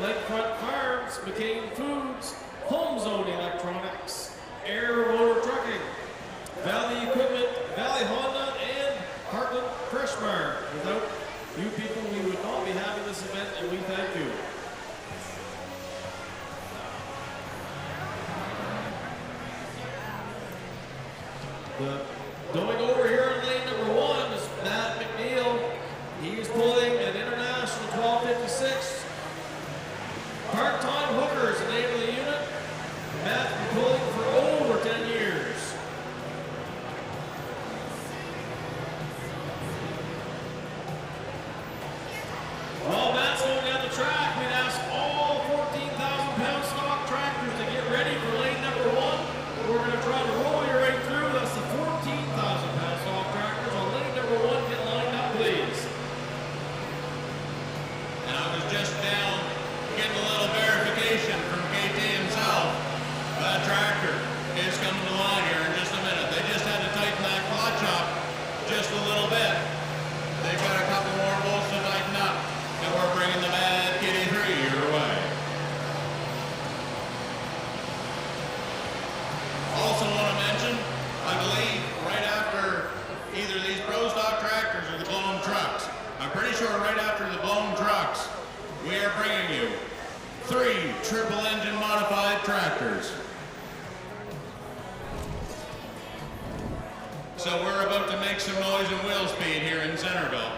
Lakefront Farms, McCain Foods, Home Zone Electronics, Air Motor Trucking, Valley Equipment, Valley Honda, and Heartland Fresh Bar. Without you people, we would not be having this event, and we thank you. Going over here in lane number 1 is Matt McNeil. He's pulling an International 1256. Part-time hooker is the name of the unit. Matt's been pulling for over 10 years. While Matt's going down the track, we'd ask all 14,000-pound stock tractors to get ready for lane number 1. We're going to try to roll you right through. That's the 14,000-pound stock tractors on lane number 1. Get lined up, please. And I was just down getting a little verification from KT himself. That tractor is coming to line here in just a minute. They just had to tighten that clutch up just a little bit. They've got a couple more bolts to tighten up, and we're bringing the Mad Kitty 3 your way. Also want to mention, I believe right after either these Pro Stock tractors or the blown trucks, I'm pretty sure right after the blown trucks, we are bringing you 3 triple engine modified tractors. So we're about to make some noise and wheel speed here in Centreville.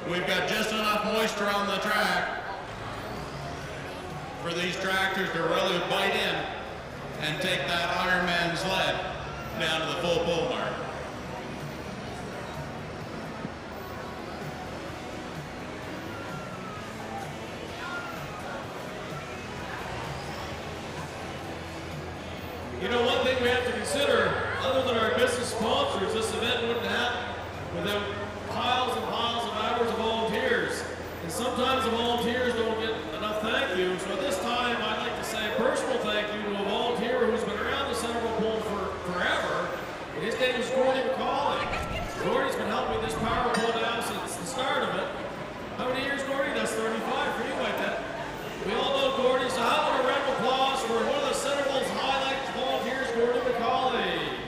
We've got just enough moisture on the track for these tractors to really bite in and take that Ironman sled down to the full pull mark. You know, one thing we have to consider, other than our business sponsors, this event wouldn't happen without piles and piles of hours of volunteers. And sometimes the volunteers don't get enough thank you. So at this time, I'd like to say a personal thank you to a volunteer who's been around the Centreville Pool for forever. And his name is Gordy McCauley. Gordy's been helping me this power pull now since the start of it. How many years, Gordy? That's 35 for you, I bet. We all know Gordy, so how about a round of applause for one of the Centreville's highlights volunteers, Gordy McCauley.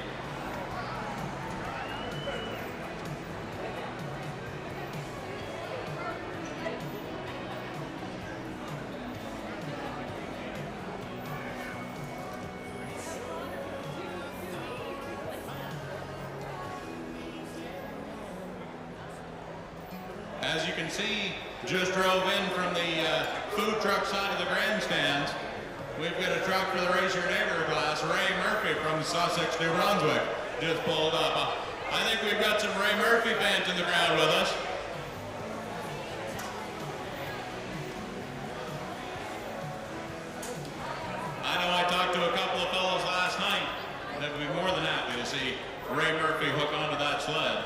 As you can see, just drove in from the food truck side of the grandstands. We've got a truck for the Race Your Neighbor class. Ray Murphy from Sussex, New Brunswick just pulled up. I think we've got some Ray Murphy fans in the crowd with us. I know I talked to a couple of fellows last night that would be more than happy to see Ray Murphy hook onto that sled.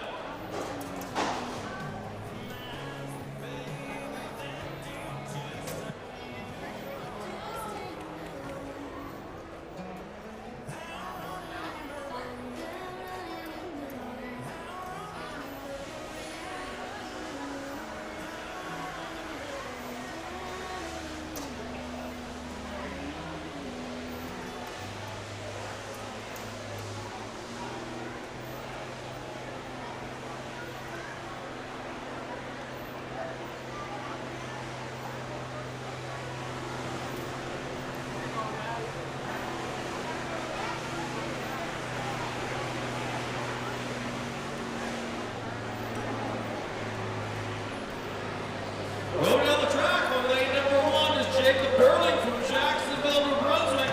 Rolling down the track on lane number 1 is Jacob Burling from Jacksonville, New Brunswick.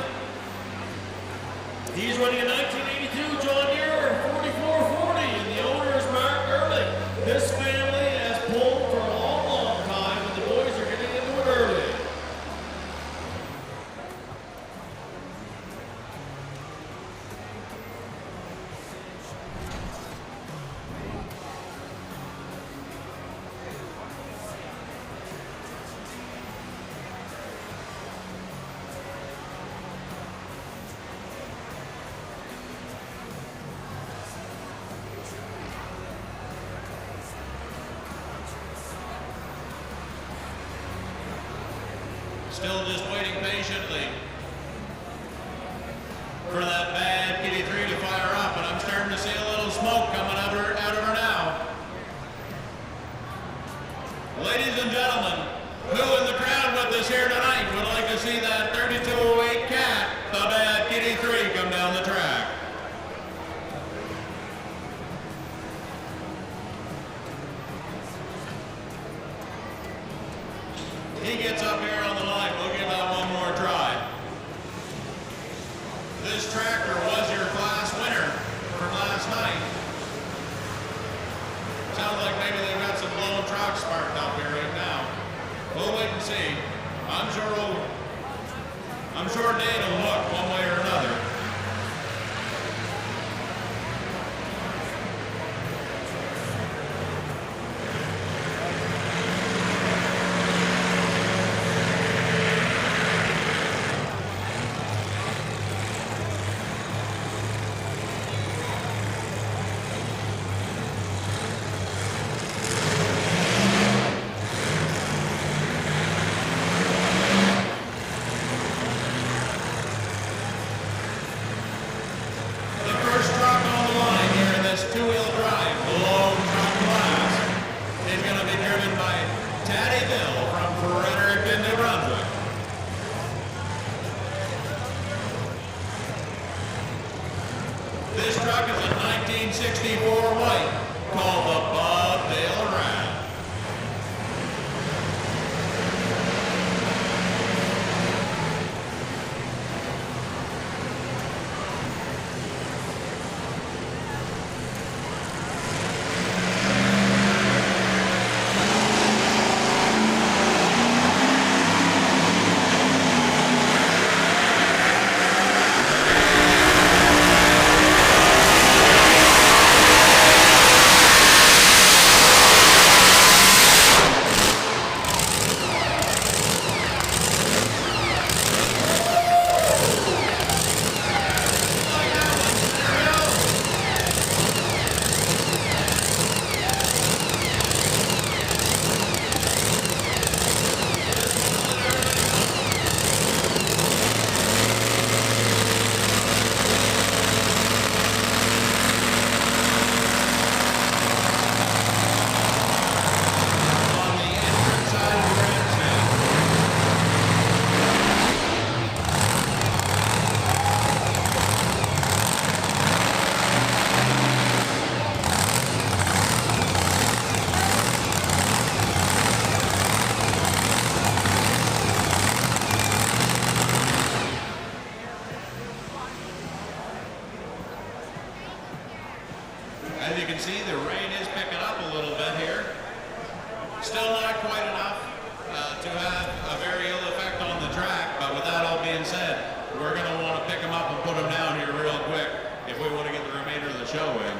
He's running a 1982 John Deere 4440, and the owner is Mark Burling. This family has pulled for a long, long time, and the boys are getting into it early. Still just waiting patiently for that bad kitty 3 to fire up, and I'm starting to see a little smoke coming out of her now. Ladies and gentlemen, who in the crowd with us here tonight would like to see that 3208 cat, the bad kitty 3, come down the track? He gets up here on the line. We'll give that one more try. This tractor was your class winner from last night. Sounds like maybe they've got some blown trucks parked out here right now. We'll wait and see. I'm sure Dane will look one way or another. This truck is a 1964 white called the Bobdale Rat. As you can see, the rain is picking up a little bit here. Still not quite enough to have a very ill effect on the track, but with that all being said, we're going to want to pick them up and put them down here real quick if we want to get the remainder of the show in.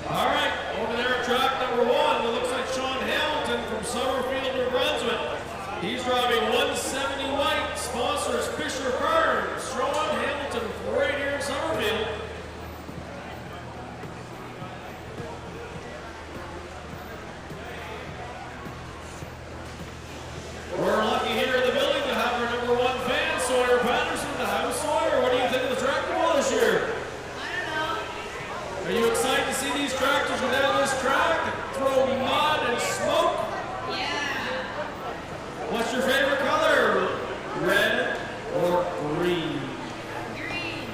All right, over there at track number 1, it looks like Sean Hamilton from Centreville, New Brunswick. He's driving 170 white, sponsors Fisher Farms. Sean Hamilton from right here in Centreville. We're lucky here in the building to have our number 1 fan, Sawyer Patterson, in the house. Sawyer, what do you think of the tractor ball this year? Are you excited to see these tractors go down this track and throw mud and smoke? Yeah. What's your favorite color? Red or green? Green.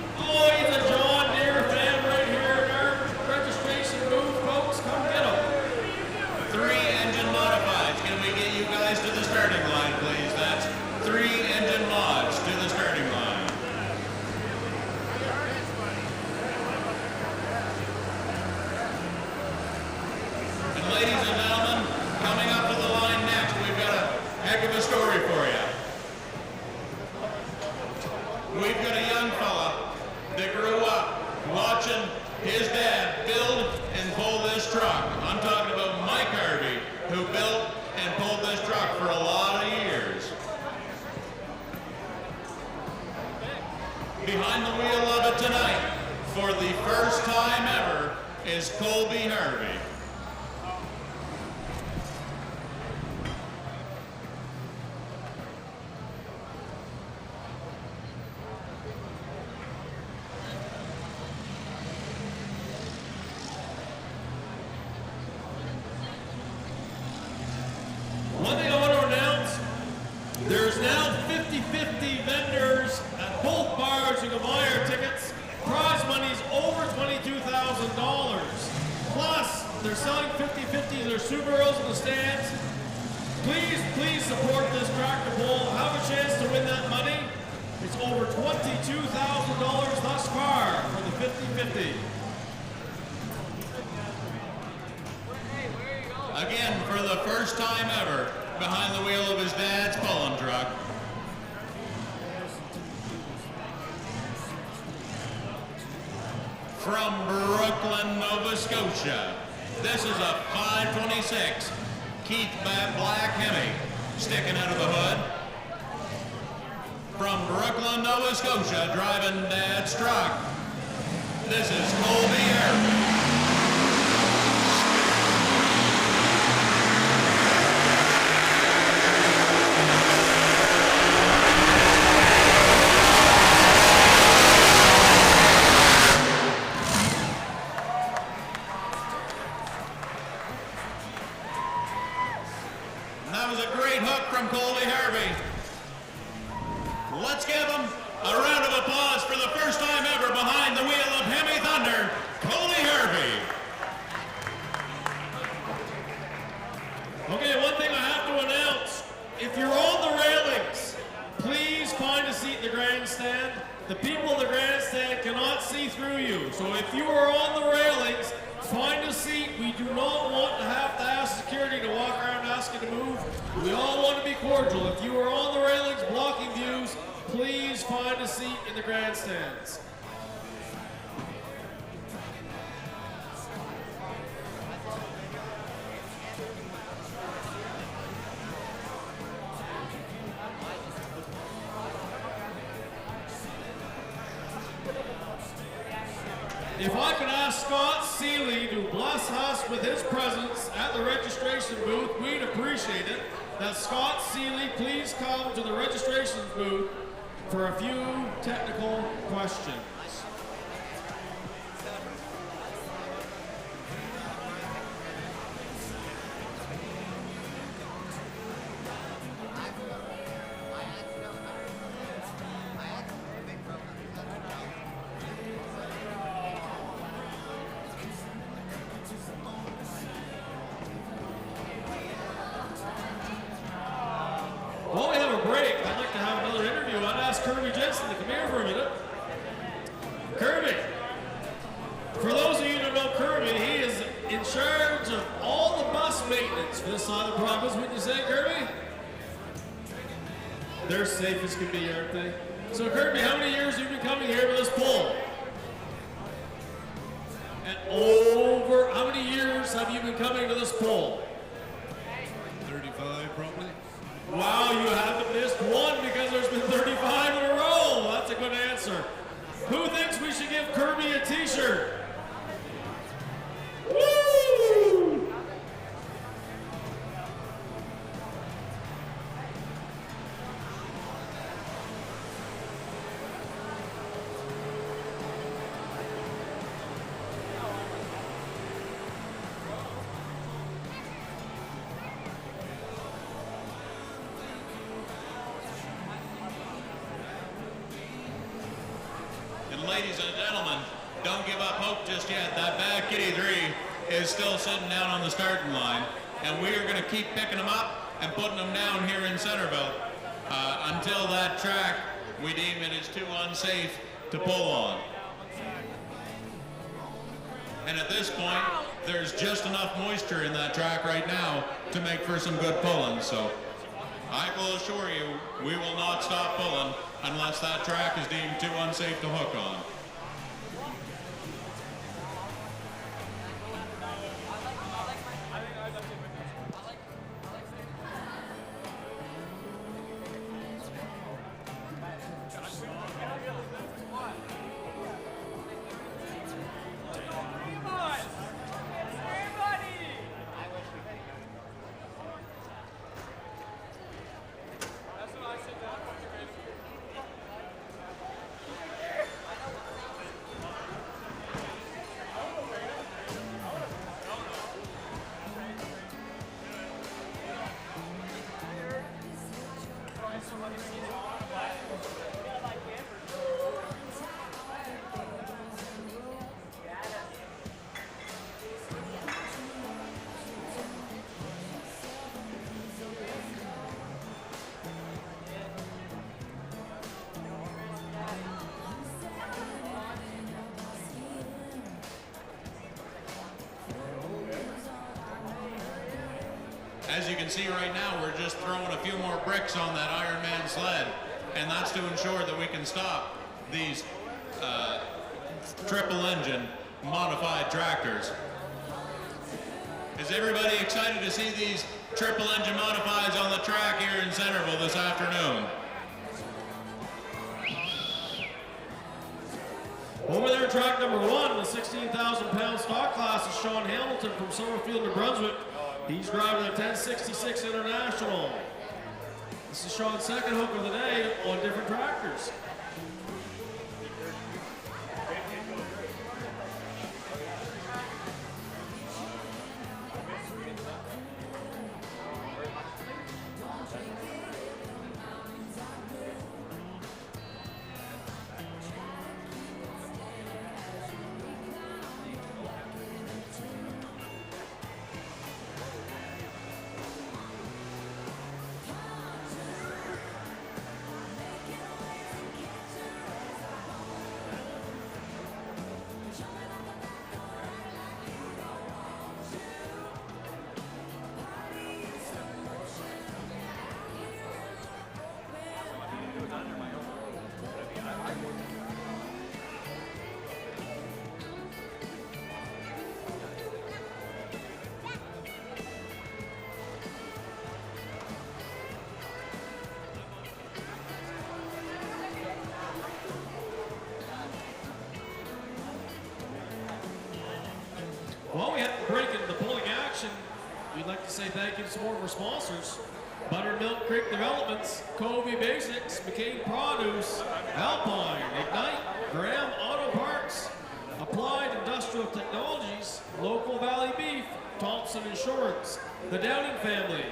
time ever is Colby Harvey. One thing I want to announce, there's now 50-50 vendors at both bars. You can buy our tickets. Prize money's over $22,000. Plus, they're selling 50-50 their Subarus in the stands. Please support this tractor pull. Have a chance to win that money. It's over $22,000 thus far for the 50-50. Again, for the first time ever, behind the wheel of his dad's pulling truck. From Brooklyn, Nova Scotia, this is a 526 Keith Black Hemi sticking out of the hood. From Brooklyn, Nova Scotia, driving dad's truck, this is Colby Harvey. That was a great hook from Colby Harvey. Let's give him a round of applause for the first time ever behind the wheel of Hemi Thunder, Colby Harvey. Okay, one thing I have to announce. If you're on the railings, please find a seat in the grandstand. The people in the grandstand cannot see through you. So if you are on the railings, find a seat. We do not want to have to ask security to walk around and ask you to move. We all want to be cordial. If you are on the railings blocking views, please find a seat in the grandstands. If I could ask Scott Seeley to bless us with his presence at the registration booth, we'd appreciate it. That Scott Seeley please come to the registration booth for a few technical questions. While we have a break, I'd like to have another interview. I'd ask Kirby Jensen to come here for a minute. Kirby, for those of you who don't know Kirby, he is in charge of all the bus maintenance for this side of the province. Wouldn't you say, Kirby? They're safe as can be, aren't they? So Kirby, how many years have you been coming here for this pull? And over, how many years have you been coming to this pull? 35 probably. Wow, you haven't missed one because there's been 35 in a row. That's a good answer. Who thinks we should give Kirby a t-shirt? Woo! And ladies and gentlemen, don't give up hope just yet. That bad kitty 3 is still sitting down on the starting line, and we are going to keep picking them up and putting them down here in Centreville until that track we deem it is too unsafe to pull on. And at this point, there's just enough moisture in that track right now to make for some good pulling. So I will assure you, we will not stop pulling unless that track is deemed too unsafe to hook on. As you can see right now, we're just throwing a few more bricks on that Iron Man sled, and that's to ensure that we can stop these triple engine modified tractors. Is everybody excited to see these triple engine modifieds on the track here in Centreville this afternoon? Over there, track number 1, the 16,000-pound stock class is Sean Hamilton from Somerville, New Brunswick. He's driving the 1066 International. This is Sean's second hook of the day on different tractors. Well, we have to break into the pulling action. We'd like to say thank you to some more of our sponsors. Buttermilk Creek Developments, Covey Basics, McCain Produce, Alpine, Ignite, Graham Auto Parts, Applied Industrial Technologies, Local Valley Beef, Thompson Insurance, The Downing Family,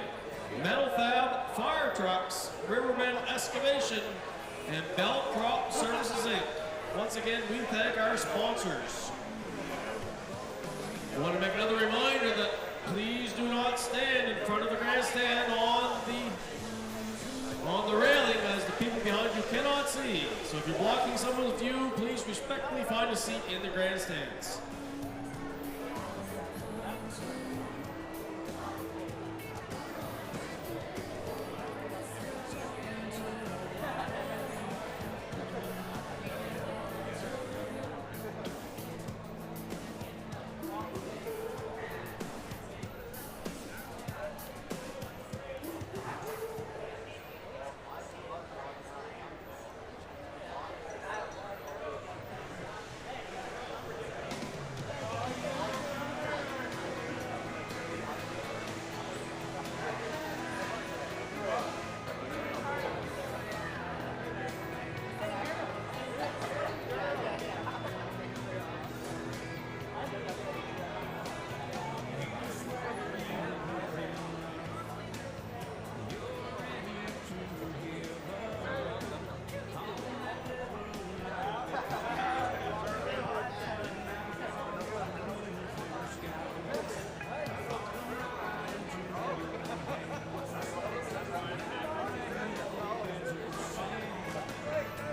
Metal Fab Fire Trucks, Riverbend Excavation, and Bell Crop Services Inc. Once again, we thank our sponsors. I want to make another reminder that please do not stand in front of the grandstand on the railing, as the people behind you cannot see. So if you're blocking someone's view, please respectfully find a seat in the grandstands.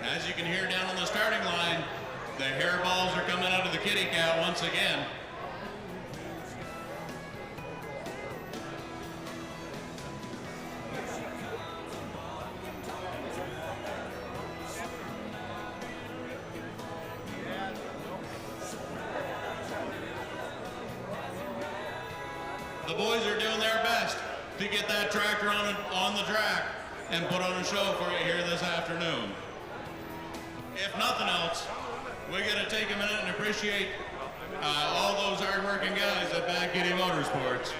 As you can hear down on the starting line, the hairballs are coming out of the kitty cat once again. The boys are doing their best to get that tractor on the track and put on a show for you here this afternoon. If nothing else, we got to take a minute and appreciate all those hard-working guys at Bad Kitty Motorsports,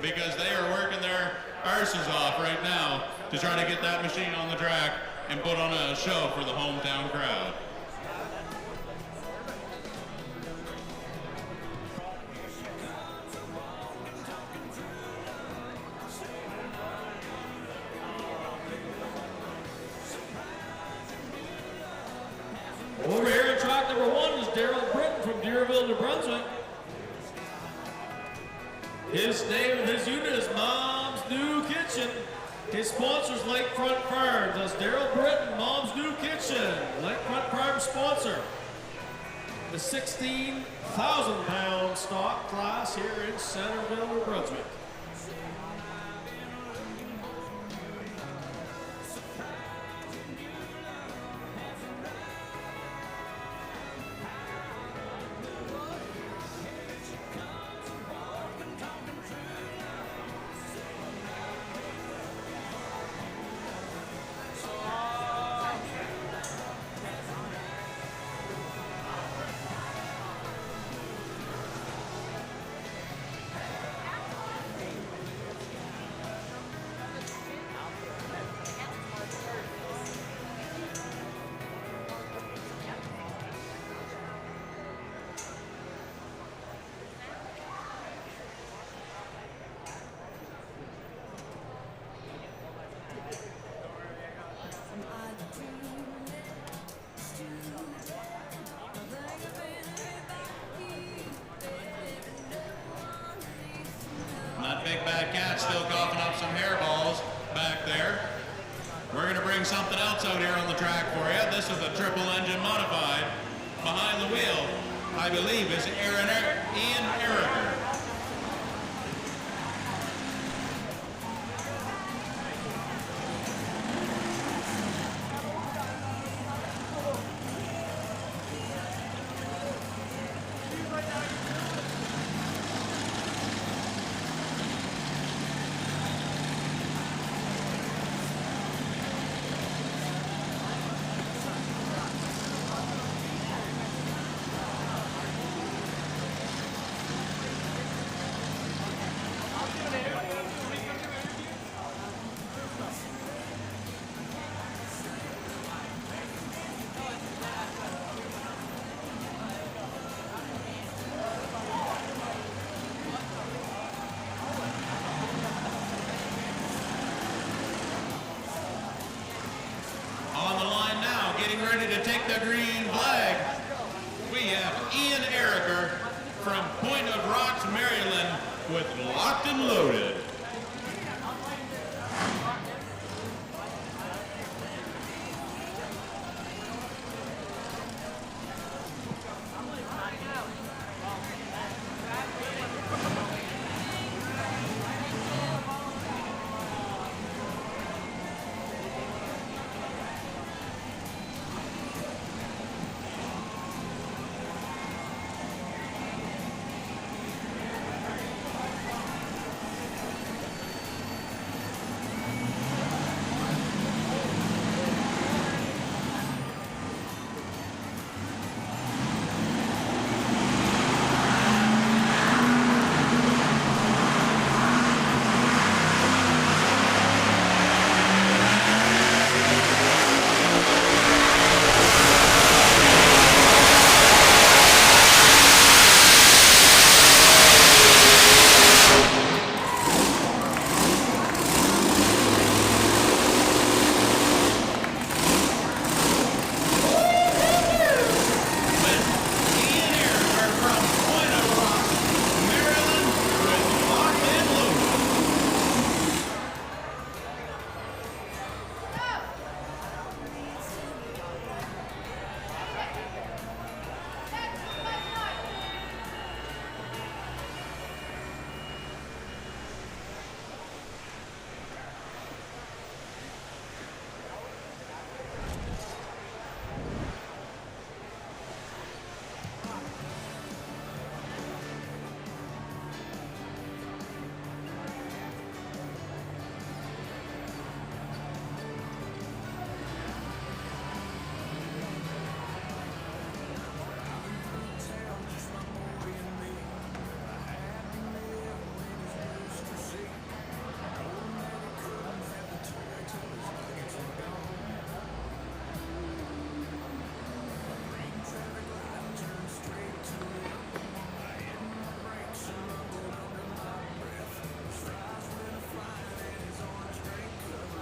because they are working their arses off right now to try to get that machine on the track and put on a show for the hometown crowd. Over here in track number 1 is Daryl Britton from Deerville, New Brunswick. His name of his unit is Mom's New Kitchen. His sponsors, Lakefront Farms. That's Daryl Britton, Mom's New Kitchen. Lakefront Farms sponsor. The 16,000-pound stock class here in Centreville, New Brunswick. That big bad cat still coughing up some hairballs back there. We're going to bring something else out here on the track for you. This is a triple engine modified. Behind the wheel, I believe, is Ian Ericker. Ready to take the green flag. We have Ian Ericker from Point of Rocks, Maryland with Locked and Loaded.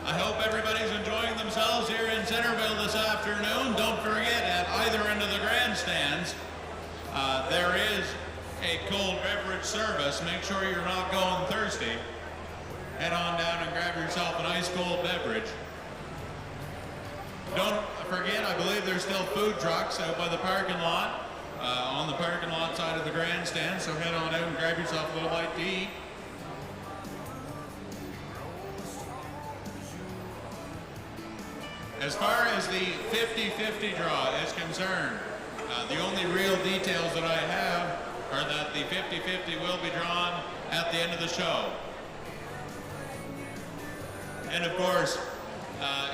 I hope everybody's enjoying themselves here in Centreville this afternoon. Don't forget, at either end of the grandstands, there is a cold beverage service. Make sure you're not going thirsty. Head on down and grab yourself an ice cold beverage. Don't forget, I believe there's still food trucks out by the parking lot, on the parking lot side of the grandstand, so head on out and grab yourself a little bite to eat. As far as the 50-50 draw is concerned, the only real details that I have are that the 50-50 will be drawn at the end of the show. And of course,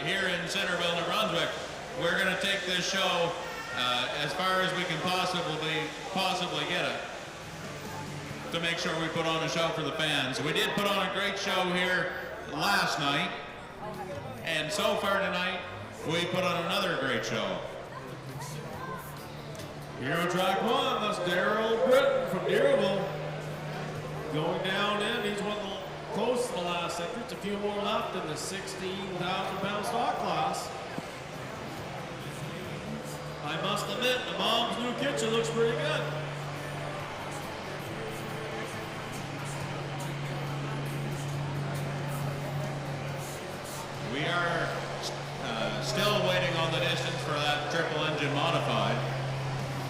here in Centreville, New Brunswick, we're going to take this show as far as we can possibly get it to make sure we put on a show for the fans. We did put on a great show here last night, and so far tonight, we put on another great show. Here on track one, that's Daryl Britton from Deerville. Going down in, he's one of the close to the last sector. It's a few more left in the 16,000-pound stock class. I must admit, the mom's new kitchen looks pretty good. We are still waiting on the distance for that triple engine modified.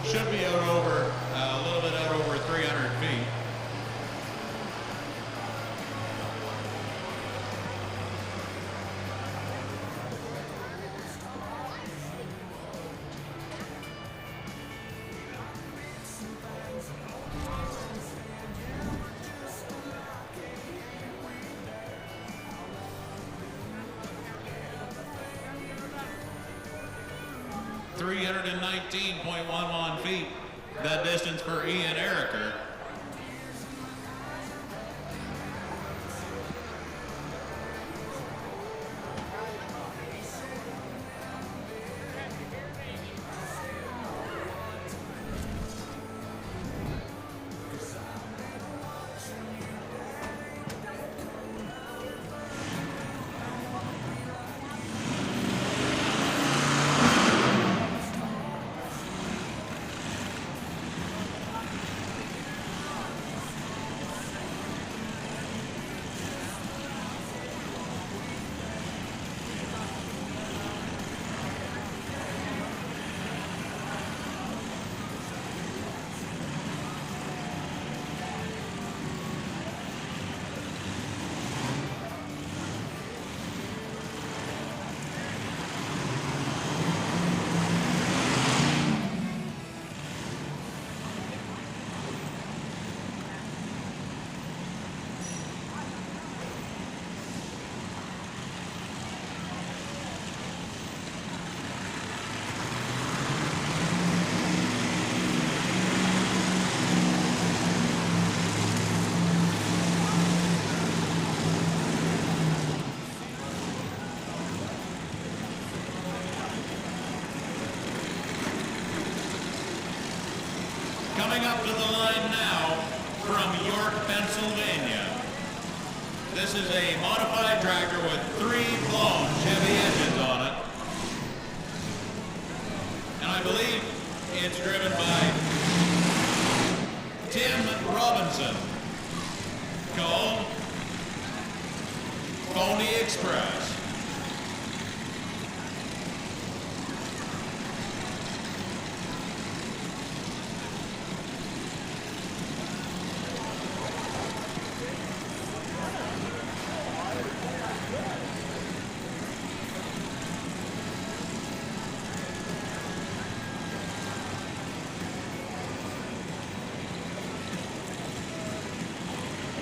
Should be out over, a little bit out over 300 feet. .11 feet, that distance for Ian Ericker. Coming up to the line now from York, Pennsylvania. This is a modified tractor with 3 blown Chevy engines on it. And I believe it's driven by Tim Robinson, called Pony Express.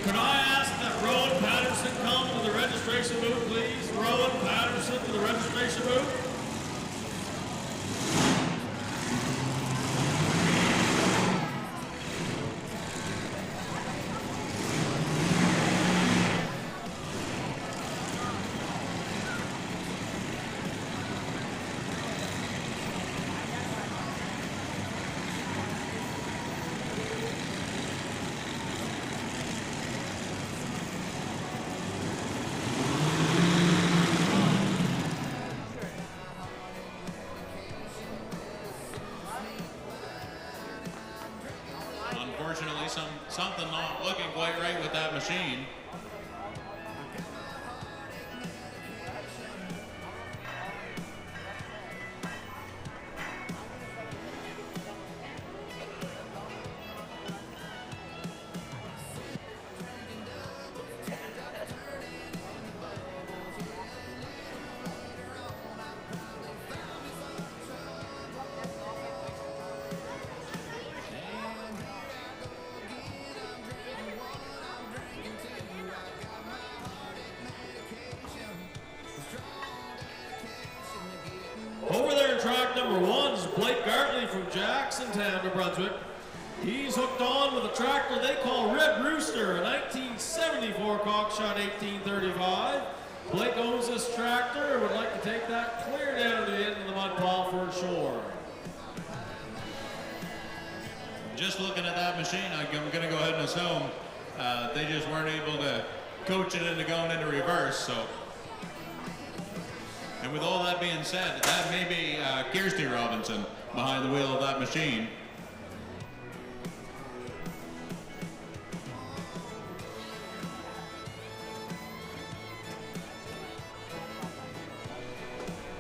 Could I ask that Rowan Patterson come to the registration booth, please? Rowan Patterson to the registration booth. Unfortunately, something not looking quite right with that machine. from Jacksontown, New Brunswick. He's hooked on with a tractor they call Red Rooster, a 1974 Cockshot 1835. Blake owns this tractor and would like to take that clear down to the end of the mud pile for shore. Just looking at that machine, I'm going to go ahead and assume they just weren't able to coach it into going into reverse. So, and with all that being said, that may be Kirsty Robinson behind the wheel of that machine.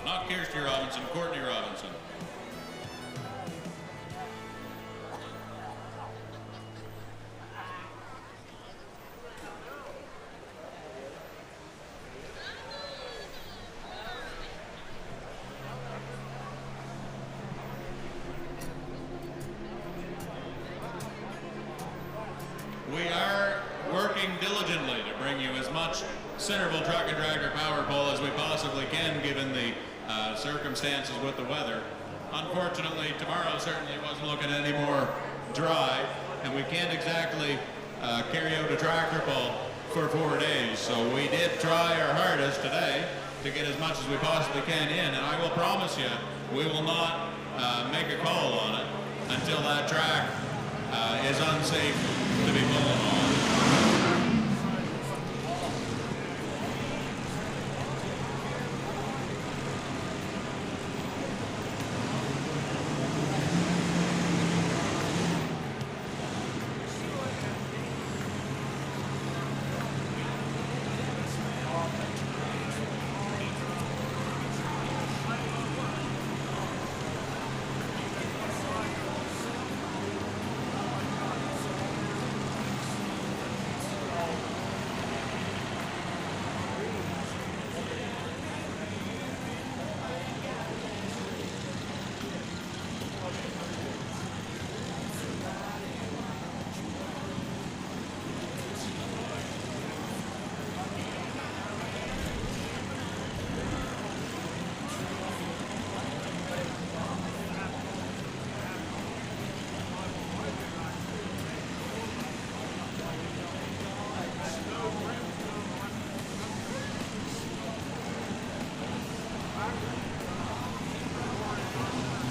Not Kirsty Robinson, Courtney Robinson. We are working diligently to bring you as much Centreville truck and tractor power pole as we possibly can, given the circumstances with the weather. Unfortunately, tomorrow certainly wasn't looking any more dry, and we can't exactly carry out a tractor pull for 4 days. So we did try our hardest today to get as much as we possibly can in, and I will promise you, we will not make a call on it until that track is unsafe to be pulling on.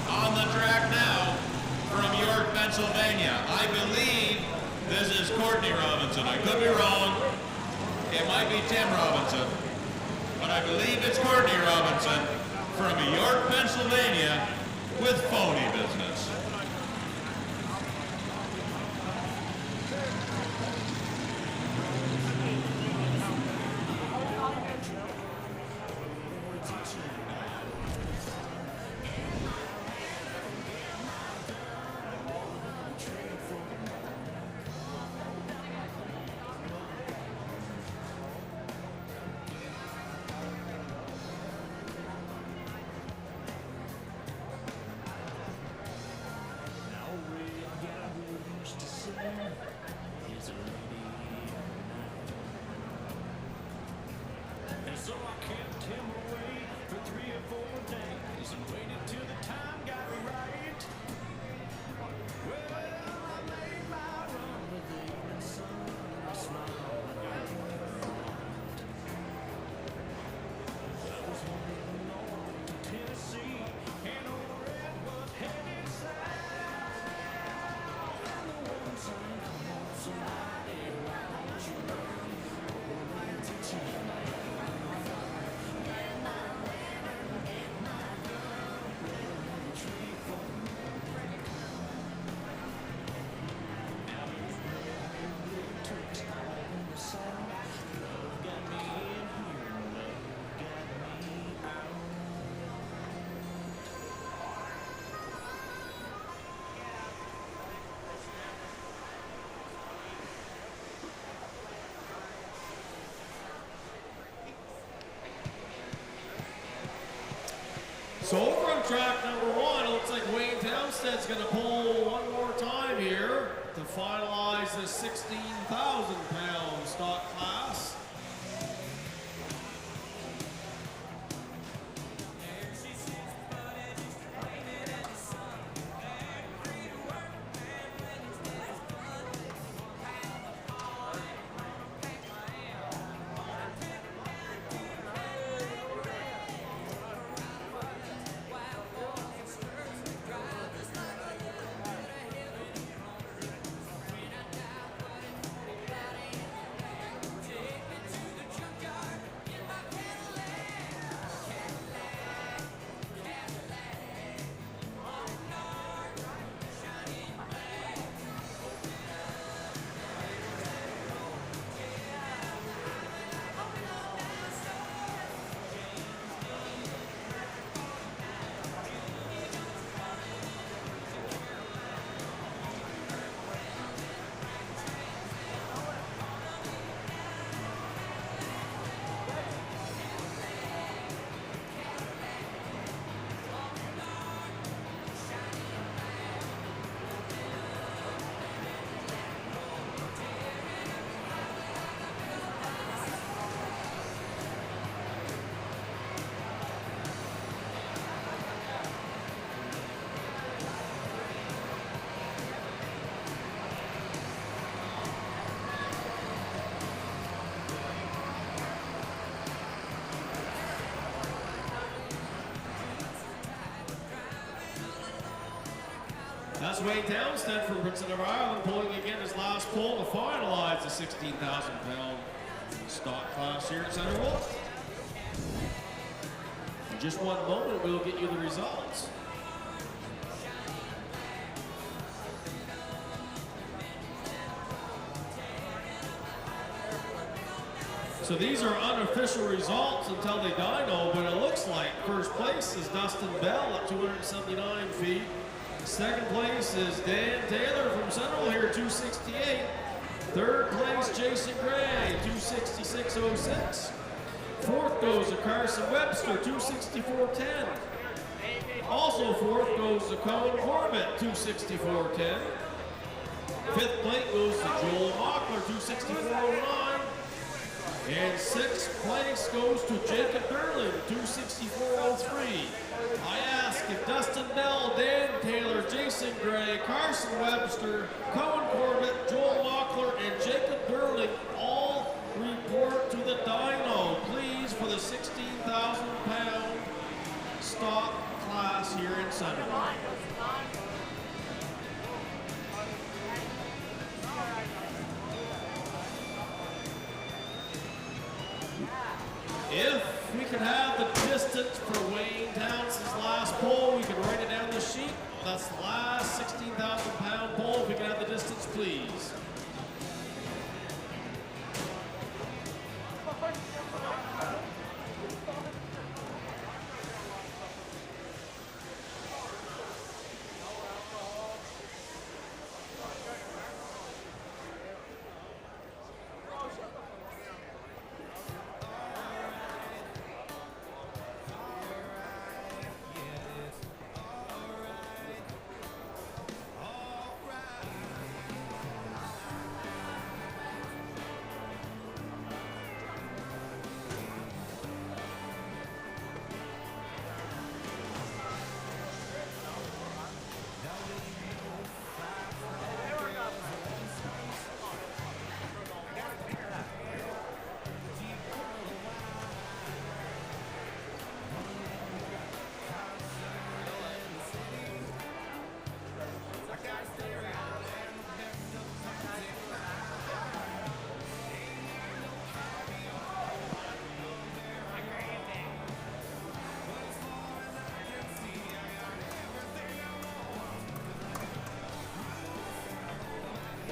On the track now from York, Pennsylvania. I believe this is Courtney Robinson. I could be wrong. It might be Tim Robinson. But I believe it's Courtney Robinson from York, Pennsylvania with phony business. And so I kept him away for 3 or 4 days and waited till the time got right. Well, I made my run with the evening sun and I smiled like I was moving north to Tennessee and old Red was headed south. And the one sang, come on, somebody, why don't you run? Oh, attention. So over on track number 1, it looks like Wayne Townstead's going to pull one more time here to finalize the 16,000-pound stock class. That's Wayne Townsend from Prince Edward Island pulling again his last pull to finalize the 16,000-pound stock class here at Centreville. In just one moment, we'll get you the results. So these are unofficial results until they dyno, but it looks like first place is Dustin Bell at 279 feet. Second place is Dan Taylor from Centreville here, 268. Third place, Jason Gray, 266.06. Fourth goes to Carson Webster, 264.10. Also fourth goes to Colin Corbett, 264.10. Fifth place goes to Joel Mockler, 264.09. And sixth place goes to Jacob Berlin, 264.03. I ask if Dustin Bell, Dan Taylor, Jason Gray, Carson Webster, Cohen Corbett, Joel Mockler, and Jacob Berlin all report to the dyno, please, for the 16,000-pound stock class here in Centreville. If we could have the distance for Wayne Townsend's last pole, we can write it down the sheet. That's the last 16,000-pound pole. If we can have the distance, please.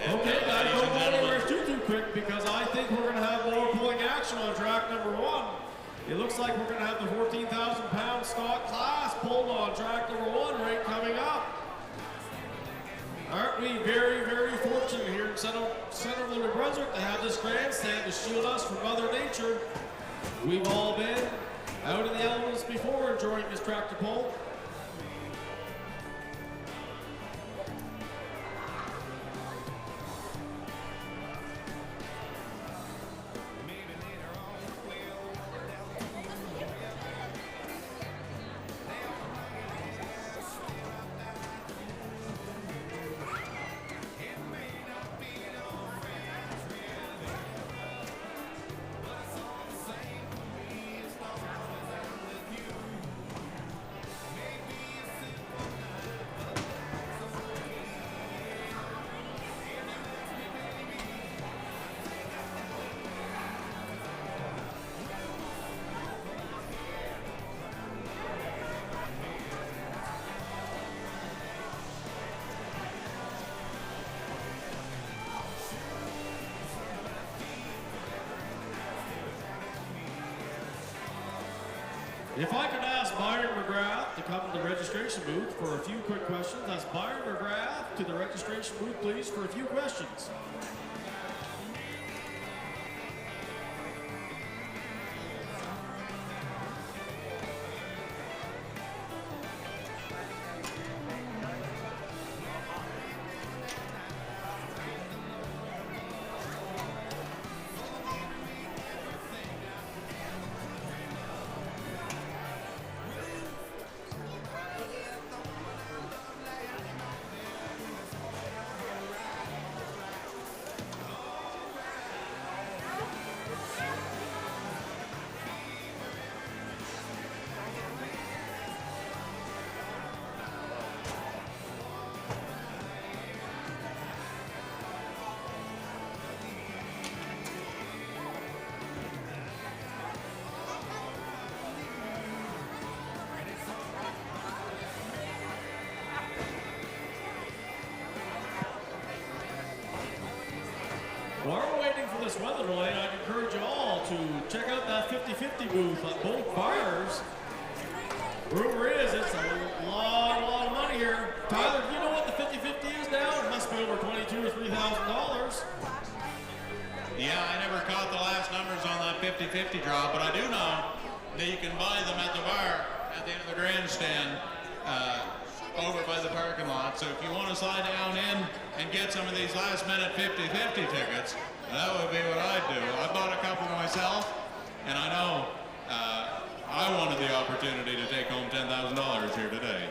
Okay, guys, don't go anywhere too quick because I think we're going to have more pulling action on track number one. It looks like we're going to have the 14,000-pound stock class pulled on track number one right coming up. Aren't we very, very fortunate here in Centreville, New Brunswick to have this grandstand to shield us from Mother Nature? We've all been out in the elements before enjoying this tractor pull. If I could ask Byron McGrath to come to the registration booth for a few quick questions. That's Byron McGrath to the registration booth, please, for a few questions. While we're waiting for this weather delay, I'd encourage you all to check out that 50-50 booth at both bars. Rumor is it's a lot of money here. Tyler, do you know what the 50-50 is now? It must be over $22,000 or $3,000. Yeah, I never caught the last numbers on that 50-50 draw, but I do know that you can buy them at the bar at the end of the grandstand over by the parking lot. So if you want to slide down in and get some of these last-minute 50-50 tickets, that would be what I'd do. I bought a couple myself, and I know I wanted the opportunity to take home $10,000 here today.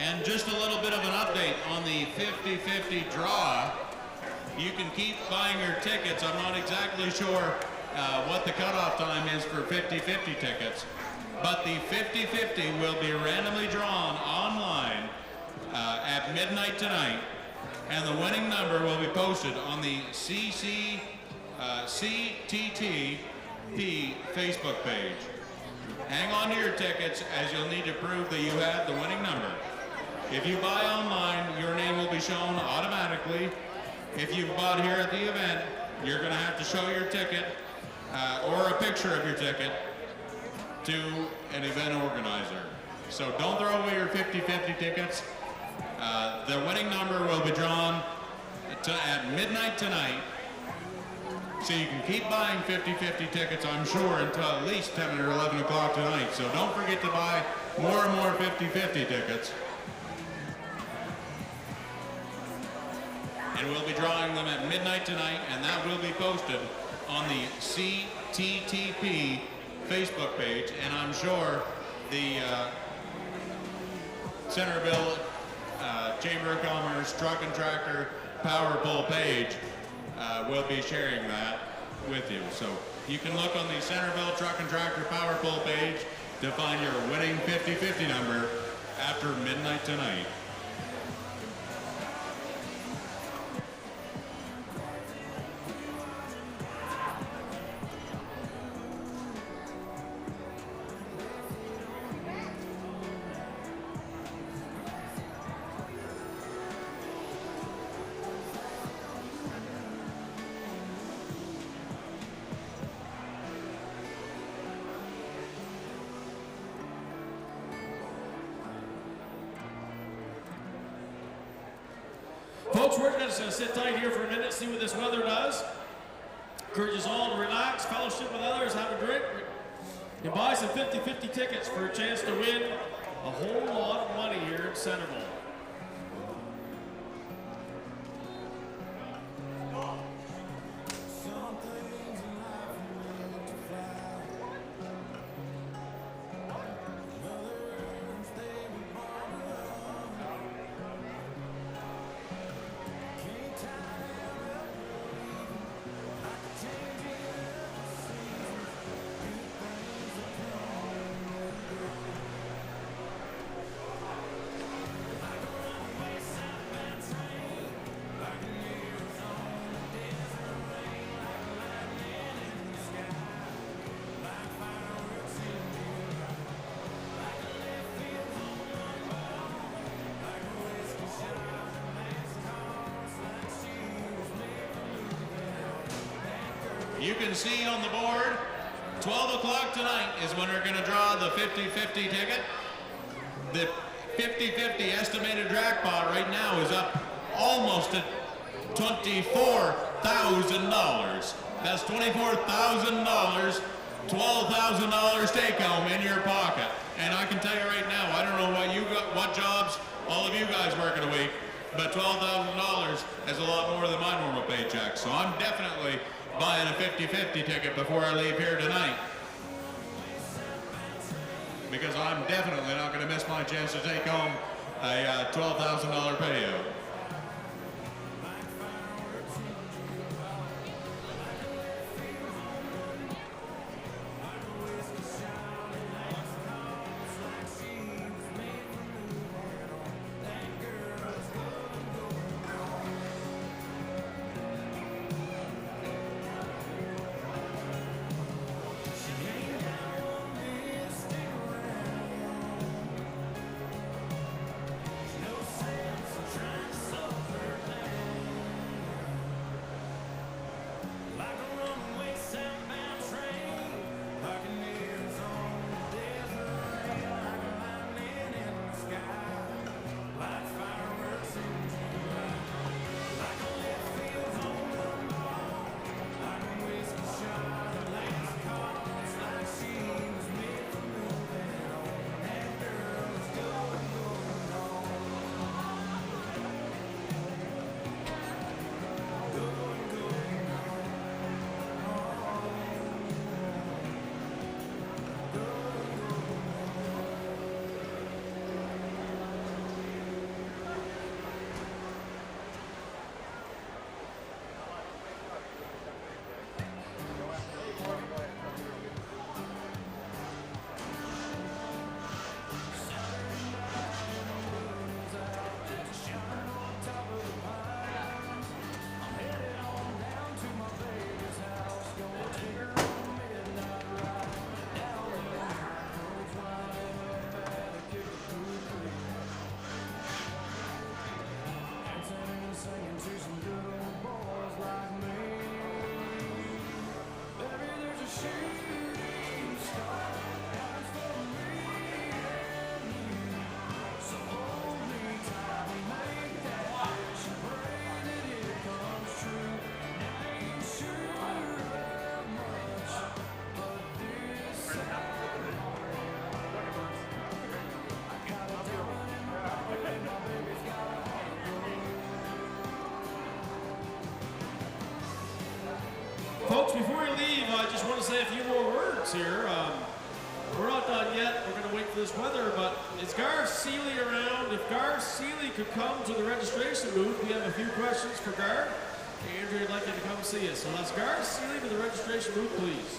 And just a little bit of an update on the 50-50 draw. You can keep buying your tickets. I'm not exactly sure what the cutoff time is for 50-50 tickets, but the 50-50 will be randomly drawn online at midnight tonight, and the winning number will be posted on the CTTP Facebook page. Hang on to your tickets, as you'll need to prove that you have the winning number. If you buy online, your name will be shown automatically. If you've bought here at the event, you're going to have to show your ticket or a picture of your ticket to an event organizer. So don't throw away your 50-50 tickets. The winning number will be drawn at midnight tonight. So you can keep buying 50-50 tickets, I'm sure, until at least 10 or 11 o'clock tonight. So don't forget to buy more and more 50-50 tickets. And we'll be drawing them at midnight tonight, and that will be posted on the CTTP Facebook page. And I'm sure the Centreville Chamber of Commerce Truck and Tractor Power Pull page will be sharing that with you. So you can look on the Centreville Truck and Tractor Power Pull page to find your winning 50-50 number after midnight tonight. Folks, we're just going to sit tight here for a minute, see what this weather does. Encourage us all to relax, fellowship with others, have a drink, and buy some 50-50 tickets for a chance to win a whole lot of money here in Centreville. You can see on the board, 12 o'clock tonight is when we're going to draw the 50-50 ticket. The 50-50 estimated jackpot right now is up almost at $24,000. That's $24,000, $12,000 take home in your pocket. And I can tell you right now, I don't know what jobs all of you guys work in a week, but $12,000 is a lot more than my normal paycheck. So I'm definitely buying a 50-50 ticket before I leave here tonight. because I'm definitely not going to miss my chance to take home a $12,000 payout. Folks, before we leave, I just want to say a few more words here. We're not done yet. We're going to wait for this weather, but is Garth Seeley around? If Garth Seeley could come to the registration booth, we have a few questions for Garth. Andrew would like you to come see us. So let's Garth Seeley to the registration booth, please.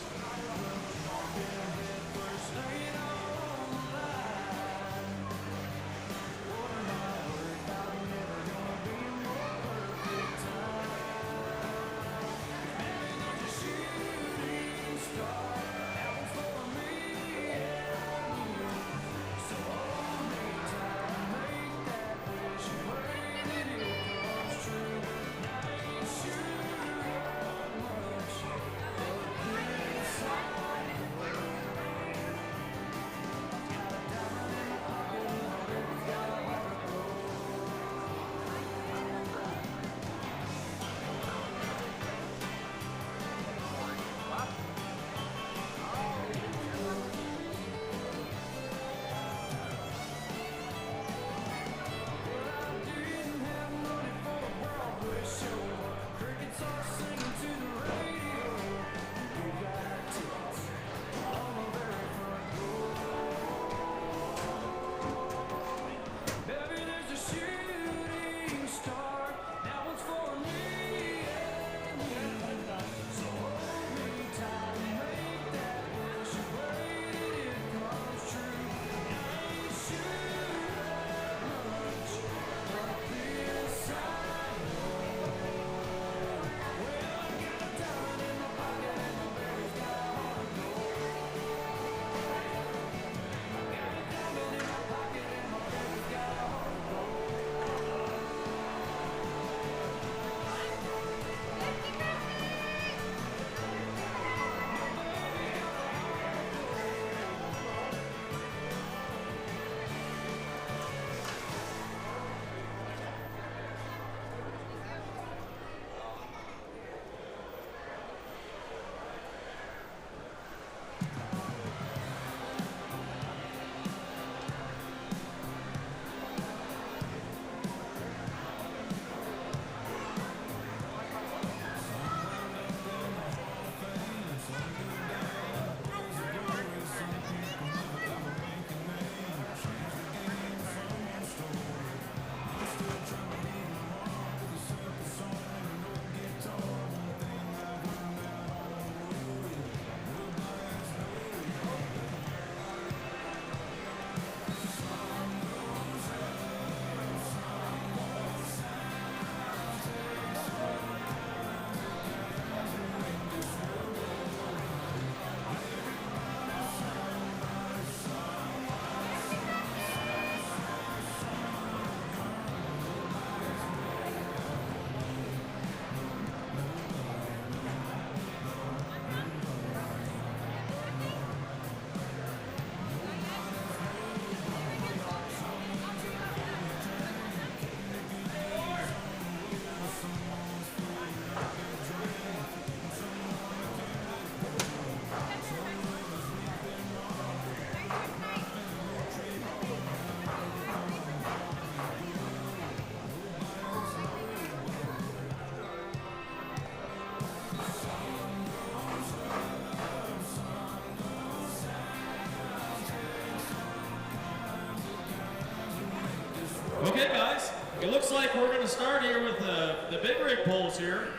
Okay, guys, it looks like we're going to start here with the big rig pulls here,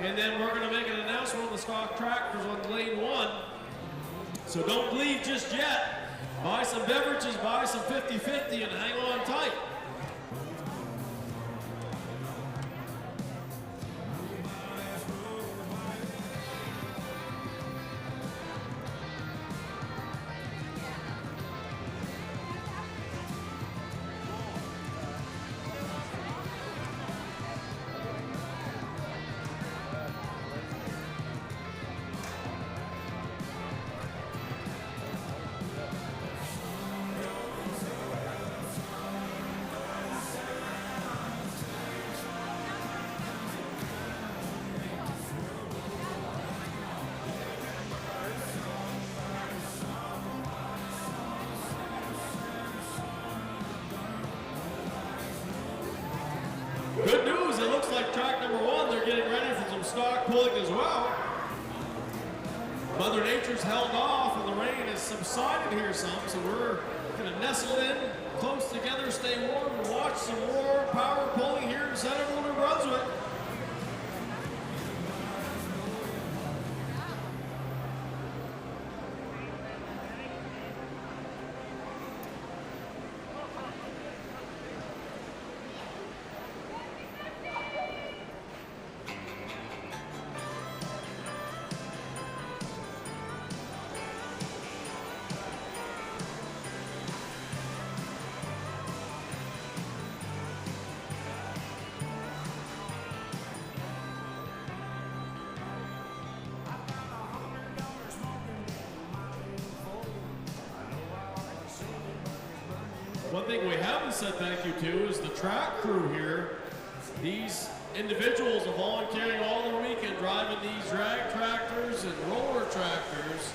and then we're going to make an announcement on the stock tractors on lane 1. So don't leave just yet. Buy some beverages, buy some 50-50, and hang on tight. Good news, it looks like track number 1, they're getting ready for some stock pulling as well. Mother Nature's held off and the rain has subsided here some, so we're going to nestle in close together, stay warm, and watch some more power pulling here in Centreville, New Brunswick. One thing we haven't said thank you to is the track crew here. These individuals are volunteering all the weekend driving these drag tractors and roller tractors.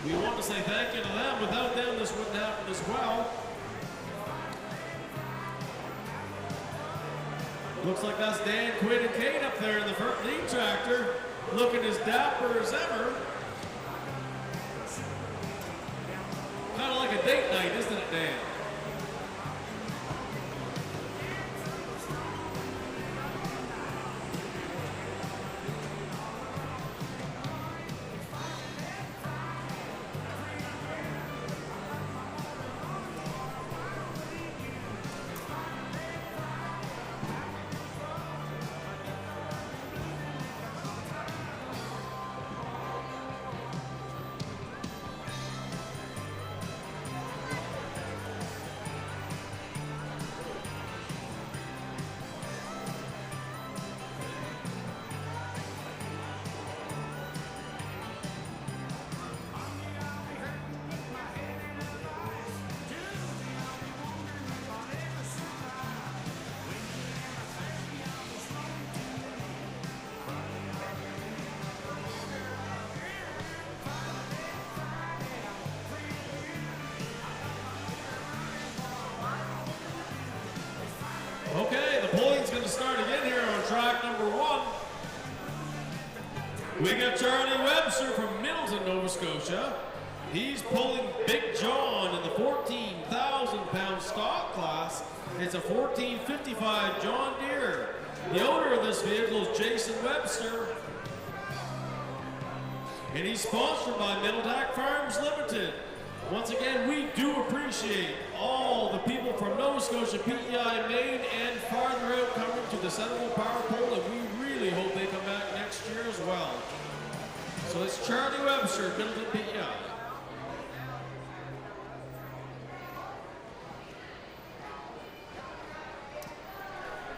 We want to say thank you to them. Without them, this wouldn't happen as well. Looks like that's Dan, Quinn, and Kate up there in the front lead tractor, looking as dapper as ever. Kind of like a date night, isn't it, Dan? Okay, the pulling's going to start again here on track number 1. We got Charlie Webster from Middleton, Nova Scotia. He's pulling Big John in the 14,000-pound stock class. It's a 1455 John Deere. The owner of this vehicle is Jason Webster. And he's sponsored by Middletack Farms Limited. Once again, we do appreciate all the people from Nova Scotia, PEI, Maine, and farther out coming to the Centreville Power Pole, and we really hope they come back next year as well. So it's Charlie Webster, Middleton, PEI.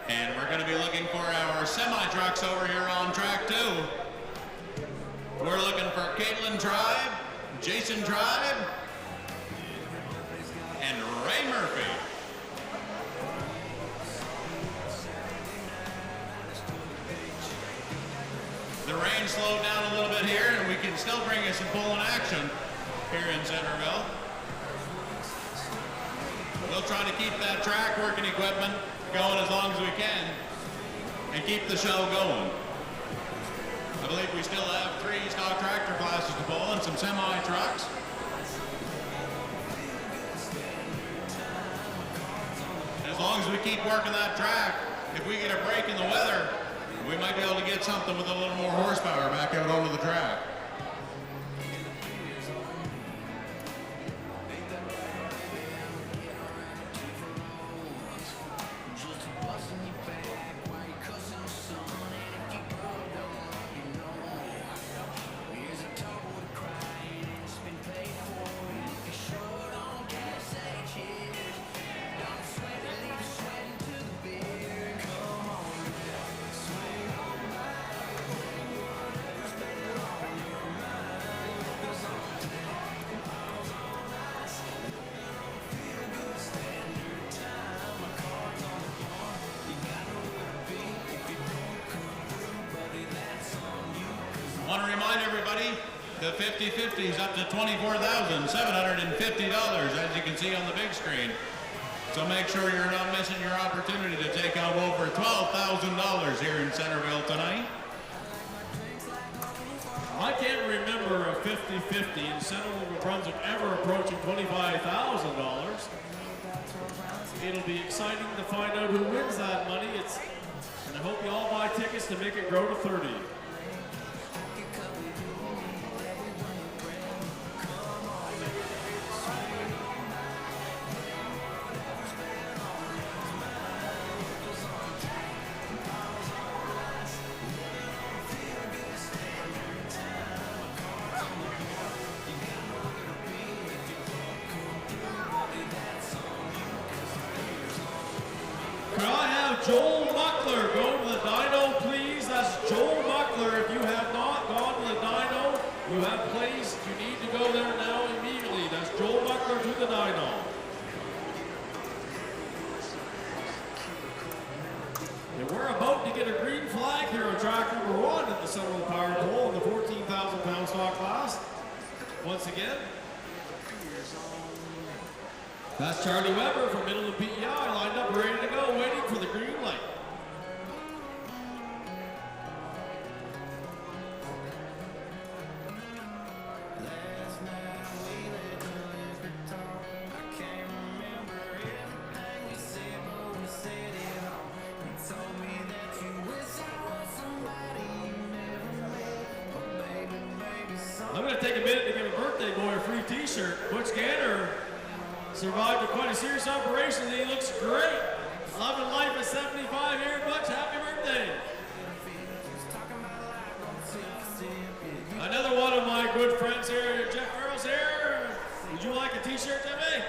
And we're going to be looking for our semi-trucks over here on track 2. We're looking for Caitlin Tribe, Jason Tribe, and Ray Murphy. The rain slowed down a little bit here, and we can still bring you some pulling action here in Centreville. We'll try to keep that track working equipment going as long as we can and keep the show going. I believe we still have 3 stock tractor classes to pull and some semi-trucks. As long as we keep working that track, if we get a break in the weather, we might be able to get something with a little more horsepower back out onto the track. I want to remind everybody, the 50/50 is up to $24,750, as you can see on the big screen. So make sure you're not missing your opportunity to take out over $12,000 here in Centreville tonight. I can't remember a 50-50 in Centreville, New Brunswick ever approaching $25,000. It'll be exciting to find out who wins that money. And I hope you all buy tickets to make it grow to 30. Could I have Joel Muckler go to the dyno, please? That's Joel Muckler. If you have not gone to the dyno, you have place. You need to go there now immediately. That's Joel Muckler to the dyno. And we're about to get a green flag here on track number 1 at the Centreville Power Pole in the 14,000-pound stock class. Once again, that's Charlie Weber from Middle of PEI, lined up, ready to go, waiting for the green light. I'm going to take a minute to give a birthday boy a free t-shirt. Butch Gander survived quite a serious operation and he looks great. Loving life at 75 here, Butch. Happy birthday. Another one of my good friends here, Jeff Earls here. Would you like a t-shirt, Jeffy?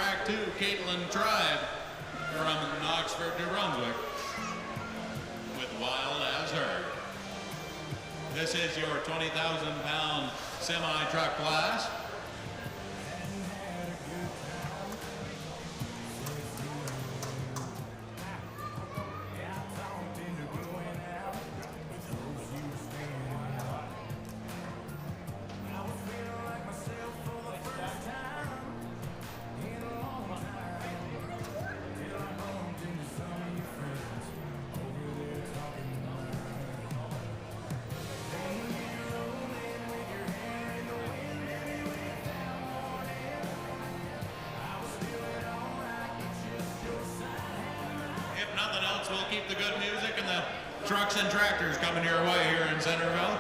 track 2, Caitlin Tribe from Oxford, New Brunswick, with Wild as Her. This is your 20,000-pound semi-truck class. If nothing else, we'll keep the good music and the trucks and tractors coming your way here in Centreville.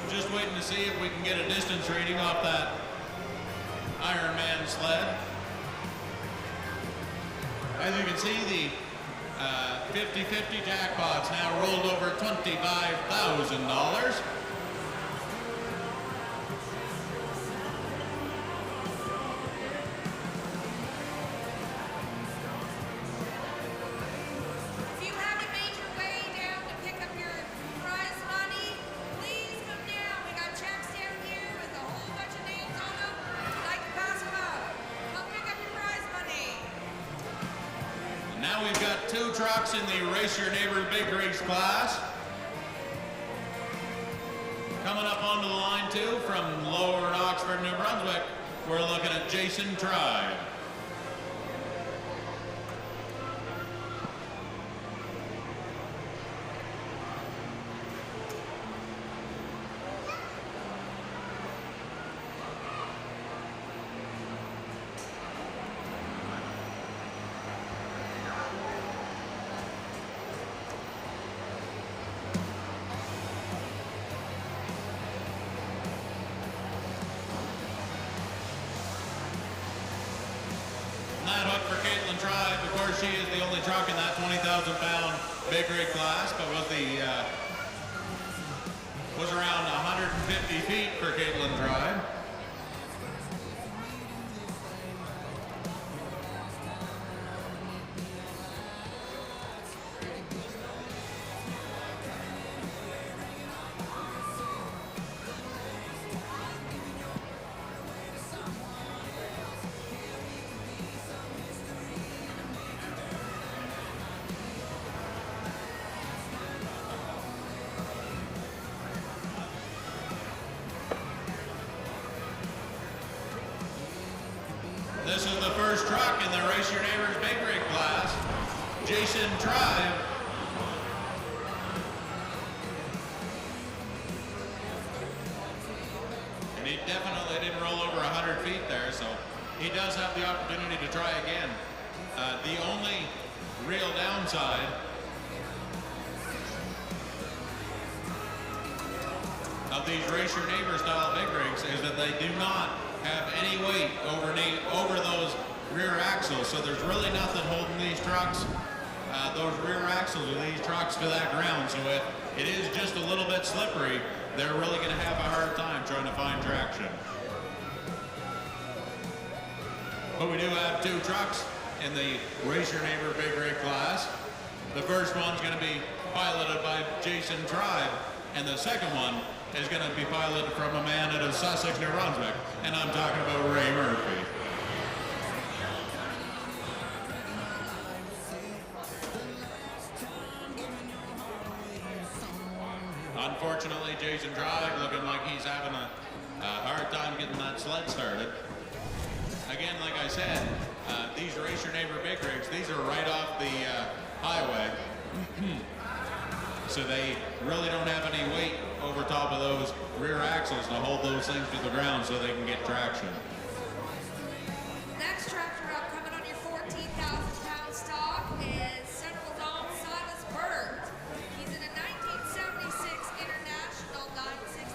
Just waiting to see if we can get a distance reading off that Ironman sled. As you can see, the 50-50 jackpot's now rolled over $25,000. If you haven't made your way down to pick up your prize money, please come down. We got checks down here with a whole bunch of names on them. We'd like to pass them out. Come pick up your prize money. And now we've got 2 trucks in the Race Your Neighbor Big Rigs class. Coming up onto the line too from Lower Oxford, New Brunswick, we're looking at Jason Tribe. That hook for Caitlin Tribe. Of course, she is the only truck in that 20,000-pound big rig class, but was around 150 feet for Caitlin Tribe. This is the first truck in the Race Your Neighbor's Big Rig class, Jason Tribe. And he definitely didn't roll over 100 feet there, so he does have the opportunity to try again. The only real downside of of these Race Your Neighbor style big rigs is that they do not have any weight over those rear axles, so there's really nothing holding these trucks, those rear axles of these trucks to that ground. So if it is just a little bit slippery, they're really going to have a hard time trying to find traction. But we do have two trucks in the Race Your Neighbor Big Rig class. The first one's going to be piloted by Jason Tribe, and the second one is going to be piloted from a man out of Sussex, New Brunswick, and I'm talking about Ray Murphy. Unfortunately, Jason Tribe looking like he's having a hard time getting that sled started. Again, like I said, these Race Your Neighbor big rigs, these are right off the highway. So they really don't have any weight over top of those rear axles to hold those things to the ground so they can get traction. Next tractor up coming on your 14,000-pound stock is Centreville's own Silas Bird. He's in a 1976 International 966.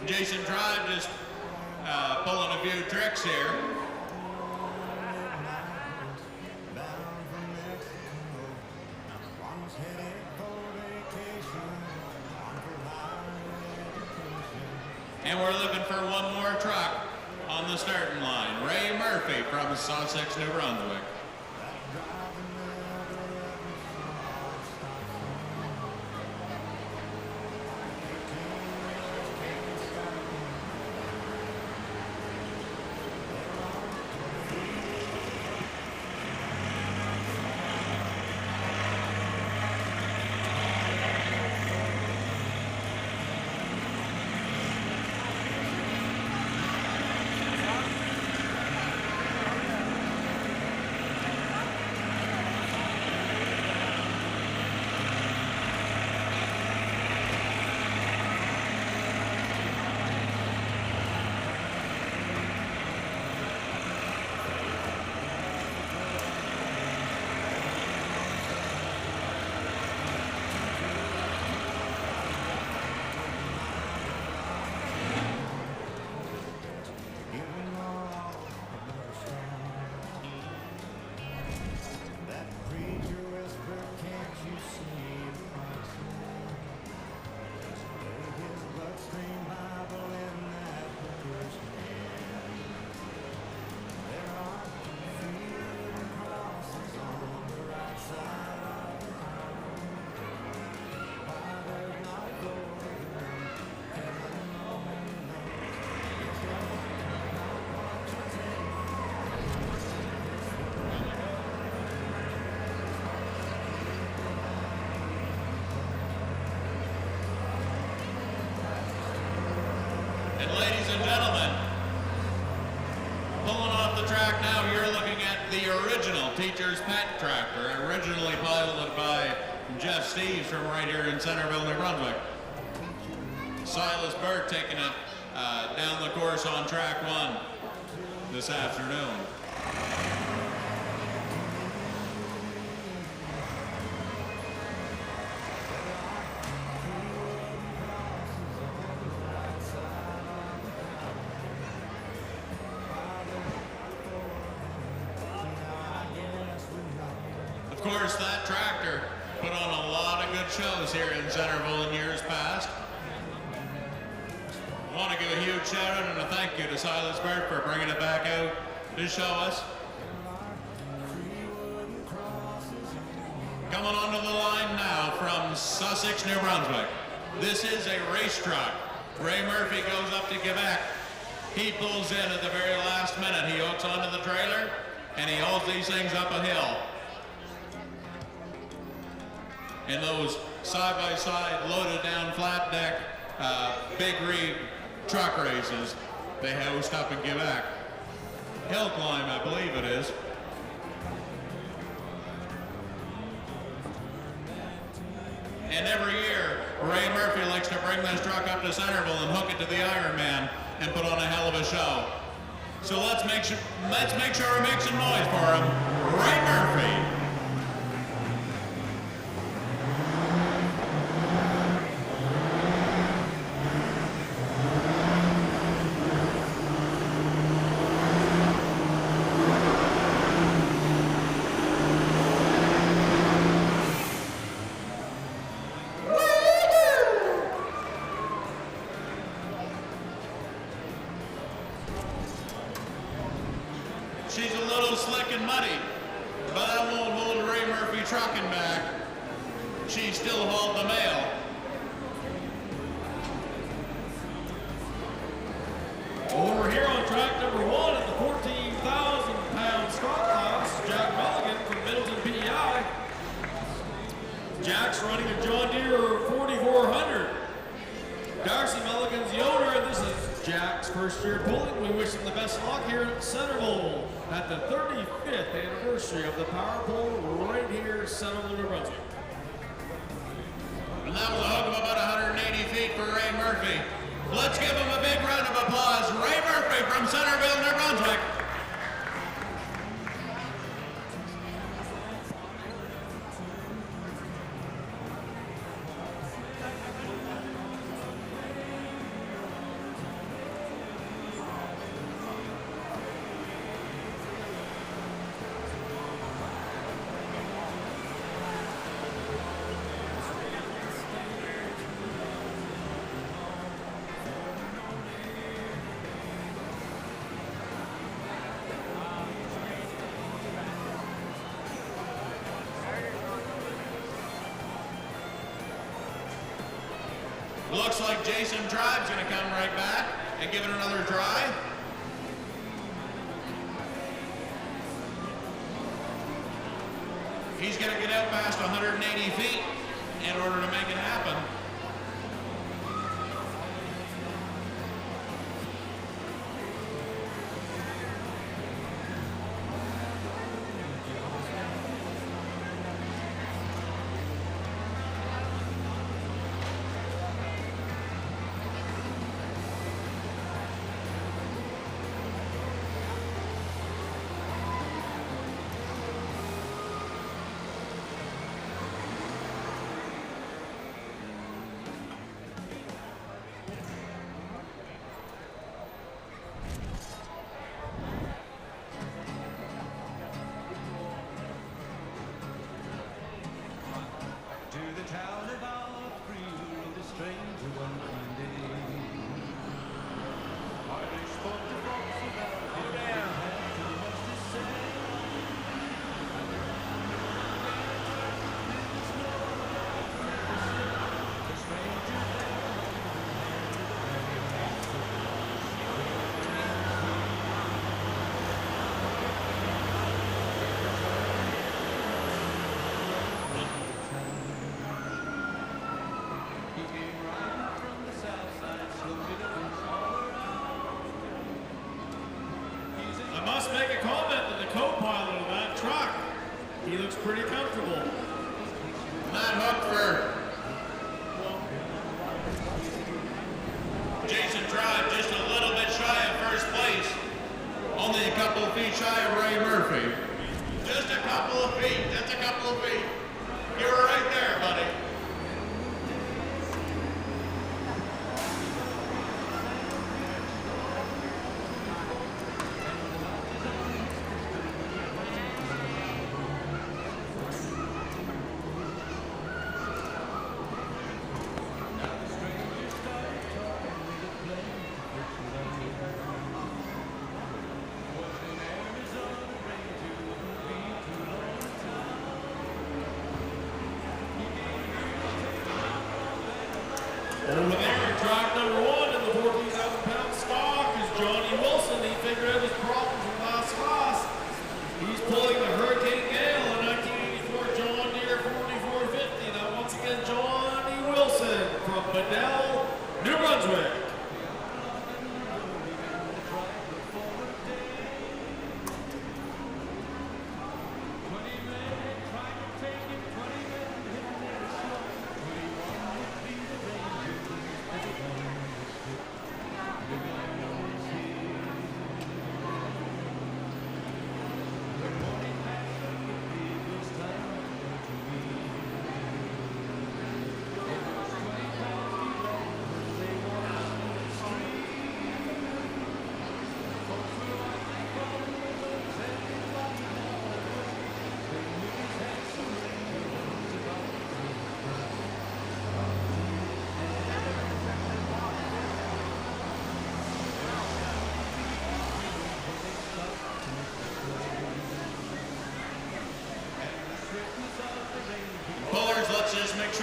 Jason Tribe just pulling a few tricks here. And we're looking for one more truck on the starting line. Ray Murphy from Sussex, New Brunswick. The original Teacher's Pet tractor, originally piloted by Jeff Steves from right here in Centreville, New Brunswick. Silas Bird taking it down the course on track 1 this afternoon. Of course, that tractor put on a lot of good shows here in Centreville in years past. I want to give a huge shout out and a thank you to Silas Bird for bringing it back out to show us. Coming onto the line now from Sussex, New Brunswick, This is a race truck. Ray Murphy goes up to Quebec. He pulls in at the very last minute. He hooks onto the trailer, and he hauls these things up a hill. In those side-by-side, loaded down flat deck, big rig truck races they host up in Quebec. Hill climb, I believe it is. And every year, Ray Murphy likes to bring this truck up to Centreville and hook it to the Ironman and put on a hell of a show. So let's make sure we make some noise for him. Ray Murphy. She's a little slick and muddy, but I won't hold Ray Murphy trucking back. She still hauled the mail. Over here on track number 1 at the 14,000-pound stock class, Jack Mulligan from Middleton, PEI. Jack's running a John Deere 4400. Darcy Mulligan's the owner, and this is Jack's first year pulling. We wish him the best luck here at Centreville at the 35th anniversary of the Power Pole right here in Centreville, New Brunswick. And that was a hook of about 180 feet for Ray Murphy. Let's give him a big round of applause. Ray Murphy from Centreville, New Brunswick. Looks like Jason Tribe's gonna come right back and give it another try. He's gonna get out past 180 feet in order to make it happen. I must make a comment that the co-pilot of that truck, he looks pretty comfortable. Not hooked for Jason Tribe, just a little bit shy of first place. Only a couple of feet shy of Ray Murphy. Just a couple of feet, just a couple of feet. You were right there, buddy.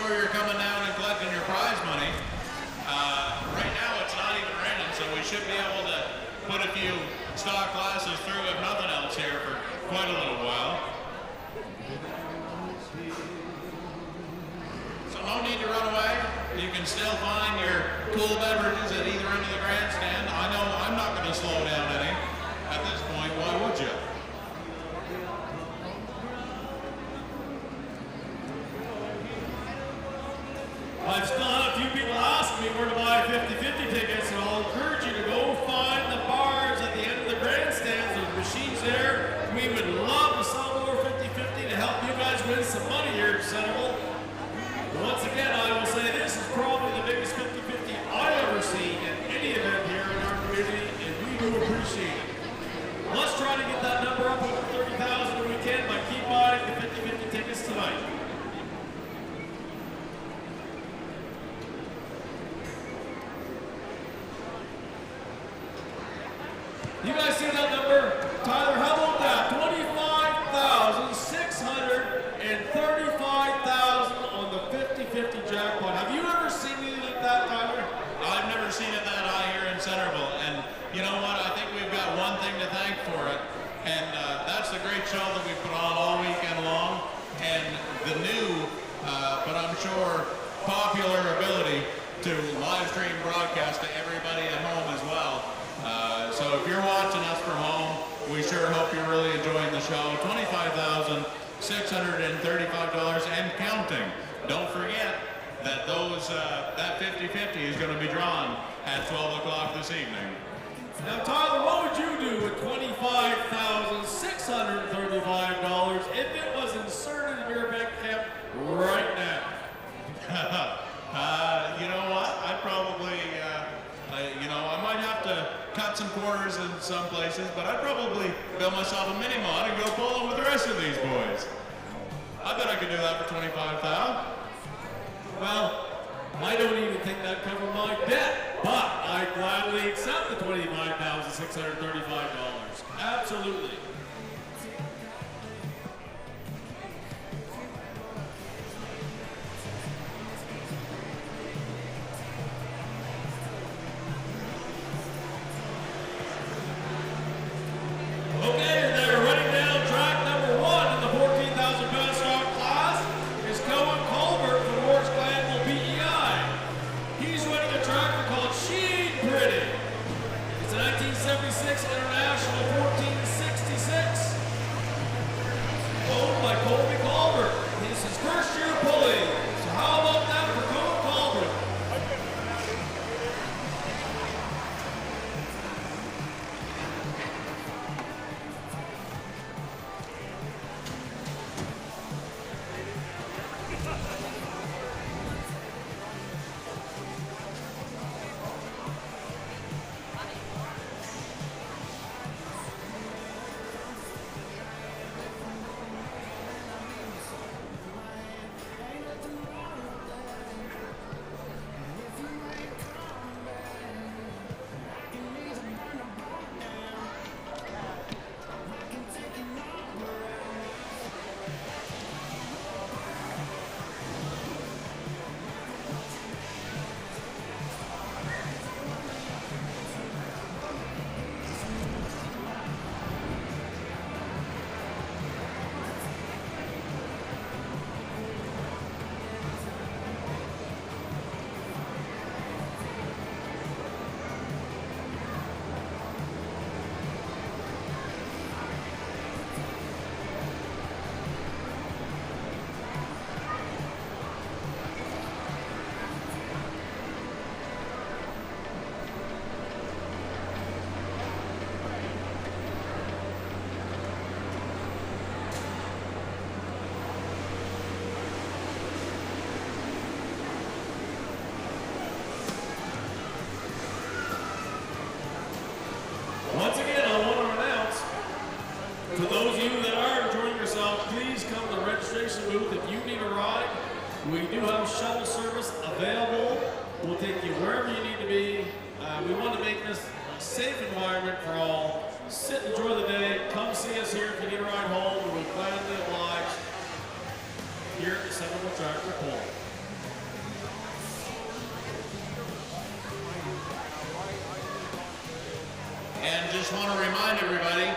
sure you're coming down and collecting your prize money. Right now it's not even raining, so we should be able to put a few stock classes through, if nothing else, here for quite a little while. So no need to run away. You can still find your cool beverages at either end of the grandstand. I know I'm not going to slow down any at this point. Why would you? I've still had a few people ask me where to buy 50-50 tickets, and I'll encourage you to go find the bars at the end of the grandstands. There's machines there. We would love to sell more 50-50 to help you guys win some money here at Centreville. Once again, I will say this is probably the biggest 50-50 I've ever seen in any event here in our community, and we do appreciate it. Let's try to get that number up over 30,000 if we can by keep buying the 50-50 tickets tonight. You guys see that number? Tyler, how about that? 25,635,000 on the 50-50 jackpot. Have you ever seen anything like that, Tyler? I've never seen it that high here in Centreville, and you know what? I think we've got one thing to thank for it, and that's the great show that we put on all weekend long, and the new, but I'm sure popular ability to live stream broadcast to everybody at home as well. So if you're watching us from home, we sure hope you're really enjoying the show. $25,635 and counting. Don't forget that that 50-50 is going to be drawn at 12 o'clock this evening. Now, Tyler, what would you do with $25,635 if it was inserted in your bank account right now? You know what? I'd probably, I might have to cut some corners in some places, but I'd probably build myself a mini mod and go pulling with the rest of these boys. I bet I could do that for $25,000. Well, I don't even think that covered my debt, but I gladly accept the $25,635. Absolutely. Okay, they're running down track number 1 in the 14,000-pound stock class is Cohen Colbert from Morris Glanville PEI. He's running a tractor called Sheen Pretty. It's a 1976 International 1466. Owned by Colby Colbert. This is his first year pulling. So how about that for Cohen Colbert? Once again, I want to announce, to those of you that are enjoying yourself, please come to the registration booth if you need a ride. We do have shuttle service available. We'll take you wherever you need to be. We want to make this a safe environment for all. Sit, enjoy the day. Come see us here if you need a ride home. We'll gladly oblige here at the Centreville Tractor Pull. And just want to remind everybody,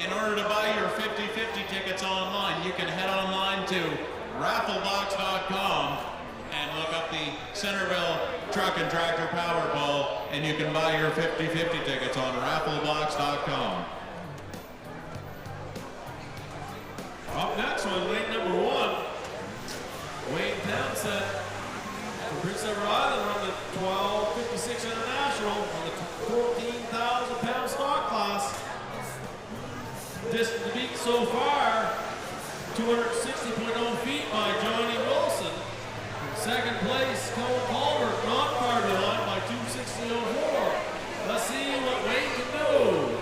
in order to buy your 50/50 tickets online, you can head online to rafflebox.com and look up the Centreville Truck and Tractor Powerball, and you can buy your 50/50 tickets on rafflebox.com. Up next on lane number 1, Wayne Townsend from Prince Edward Island on the 1256 International on the 14,000-pound stock class. Distance to beat so far, 260.0 feet by Johnny Wilson. In second place, Colin Palmer, not far behind by 260.04. Let's see what Wayne can do.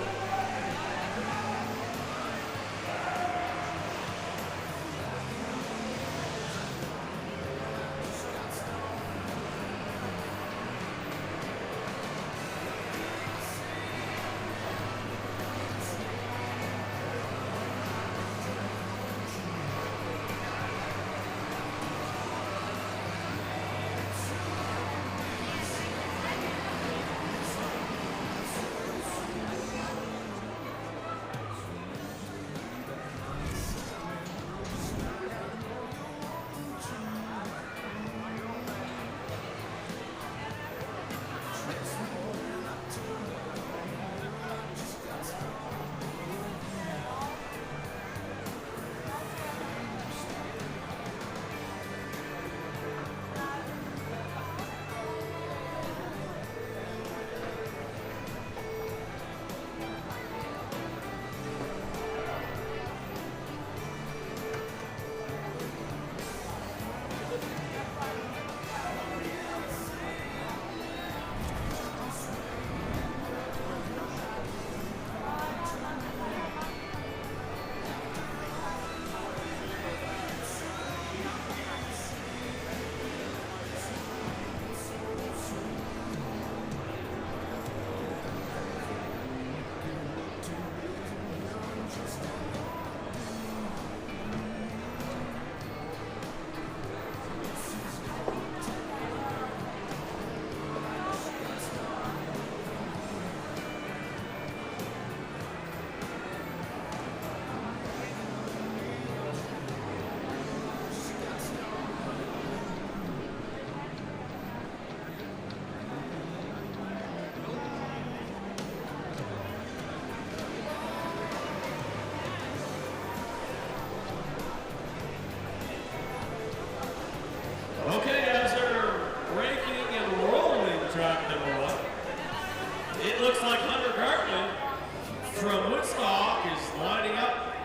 Okay, as they're ranking and rolling track number 1, it looks like Hunter Gartland from Woodstock is lining up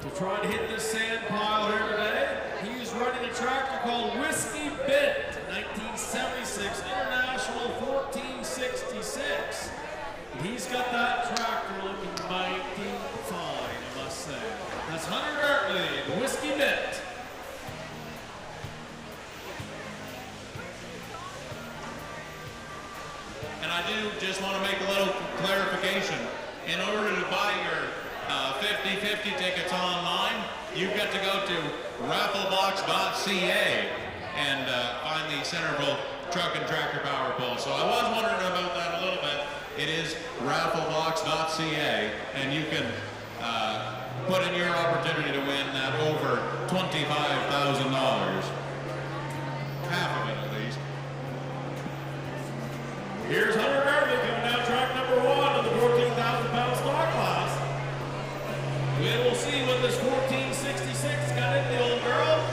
to try to hit this sand pile here today. He's running a tractor called Whiskey Bit, 1976 International 1466. He's got that tractor looking mighty fine, I must say. That's Hunter Gartland, Whiskey Bit. And I do just want to make a little clarification. In order to buy your 50/50 tickets online, you've got to go to rafflebox.ca and find the Centreville Truck and Tractor Powerball. So I was wondering about that a little bit. It is rafflebox.ca, and you can put in your opportunity to win that over $25,000. Half of it, at least. Here's Hunter Garvey coming down track number 1 of the 14,000-pound stock class. We will see what this 1466 got in the old girl.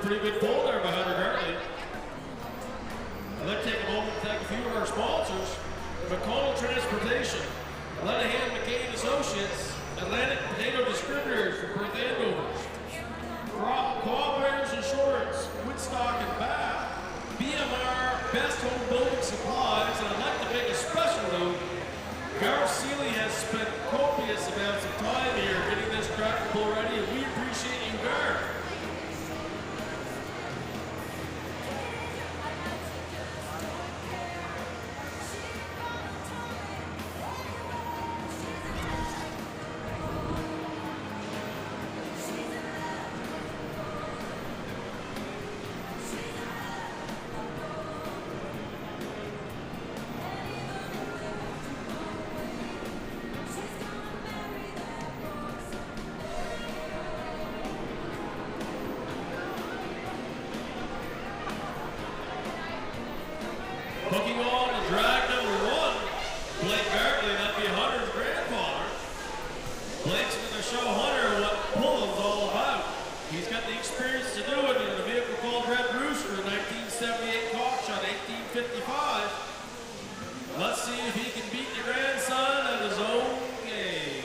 Pretty good pull there by Hunter Gartley. I'd like to take a moment to thank a few of our sponsors: McConnell Transportation, Lenahan McCain Associates, Atlantic Potato Distributors from Perth Andover, show Hunter what pulling's all about. He's got the experience to do it in a vehicle called Red Rooster, 1978 Cockshot, 1855. Let's see if he can beat the grandson at his own game.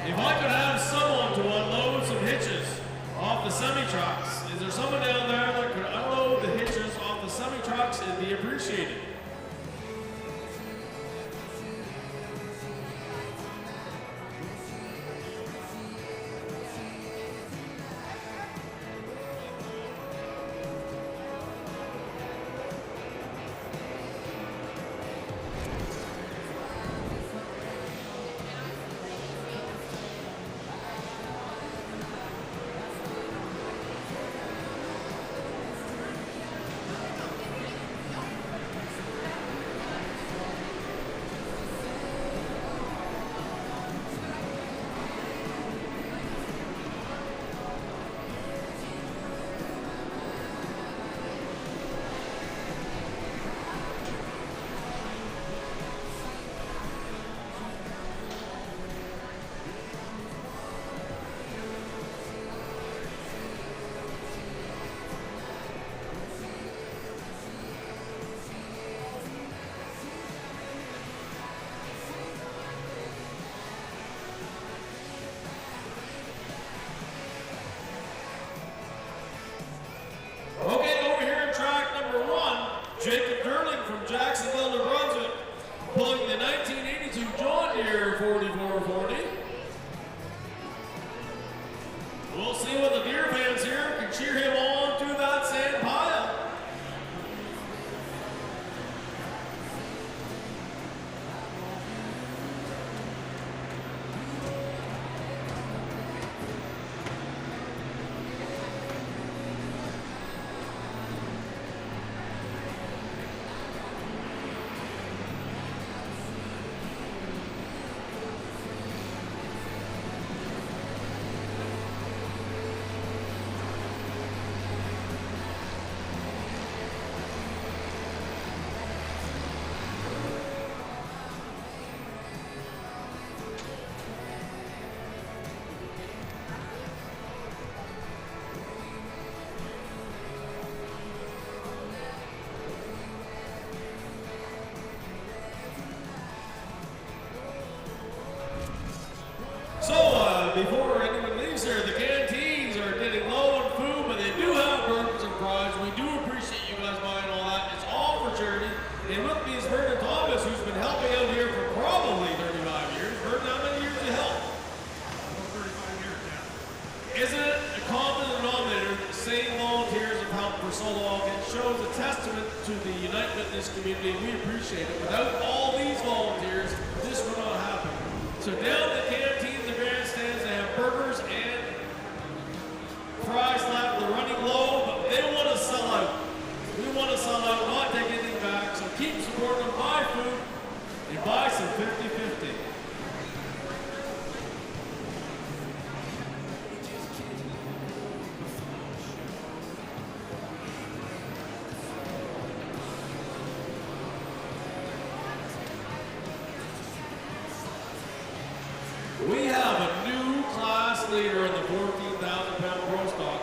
If I could have someone to unload some hitches off the semi-trucks, is there someone down there that could unload the hitches off the semi-trucks? It'd be appreciated. Okay, over here in track number 1, Jacob Durling from Jacksonville, New Brunswick, pulling the 1982 John Deere 4440. We'll see what the Deere fans here can cheer him on to that sand pile. same volunteers have helped for so long. It shows a testament to the unitement in this community, and we appreciate it. Without all these volunteers, this would not happen. So down the canteen, the grandstands, they have burgers and fries left. They're running low, but they don't want to sell out. We want to sell out, not take anything back. So keep supporting them, buy food, and buy some 50-50. We have a new class leader in the 14,000-pound pro stock.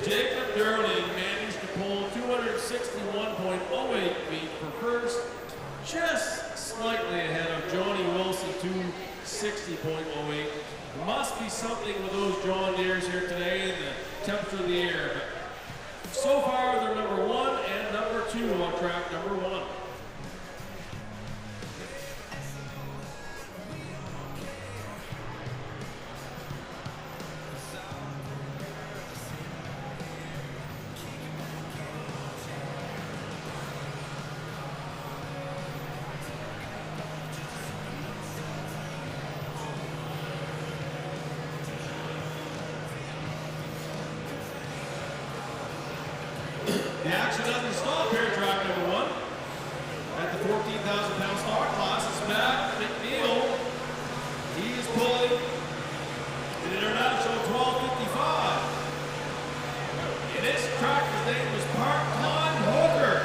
Jacob Durling managed to pull 261.08 feet for first, just slightly ahead of Johnny Wilson, 260.08. Must be something with those John Deeres here today and the temperature of the air. But so far, they're number 1 and number 2 on track number 1. The action doesn't stop here, track number 1. At the 14,000-pound star class, it's Matt McNeil. He is pulling an international 12:55. And this tractor's name was Part-Time Hooker.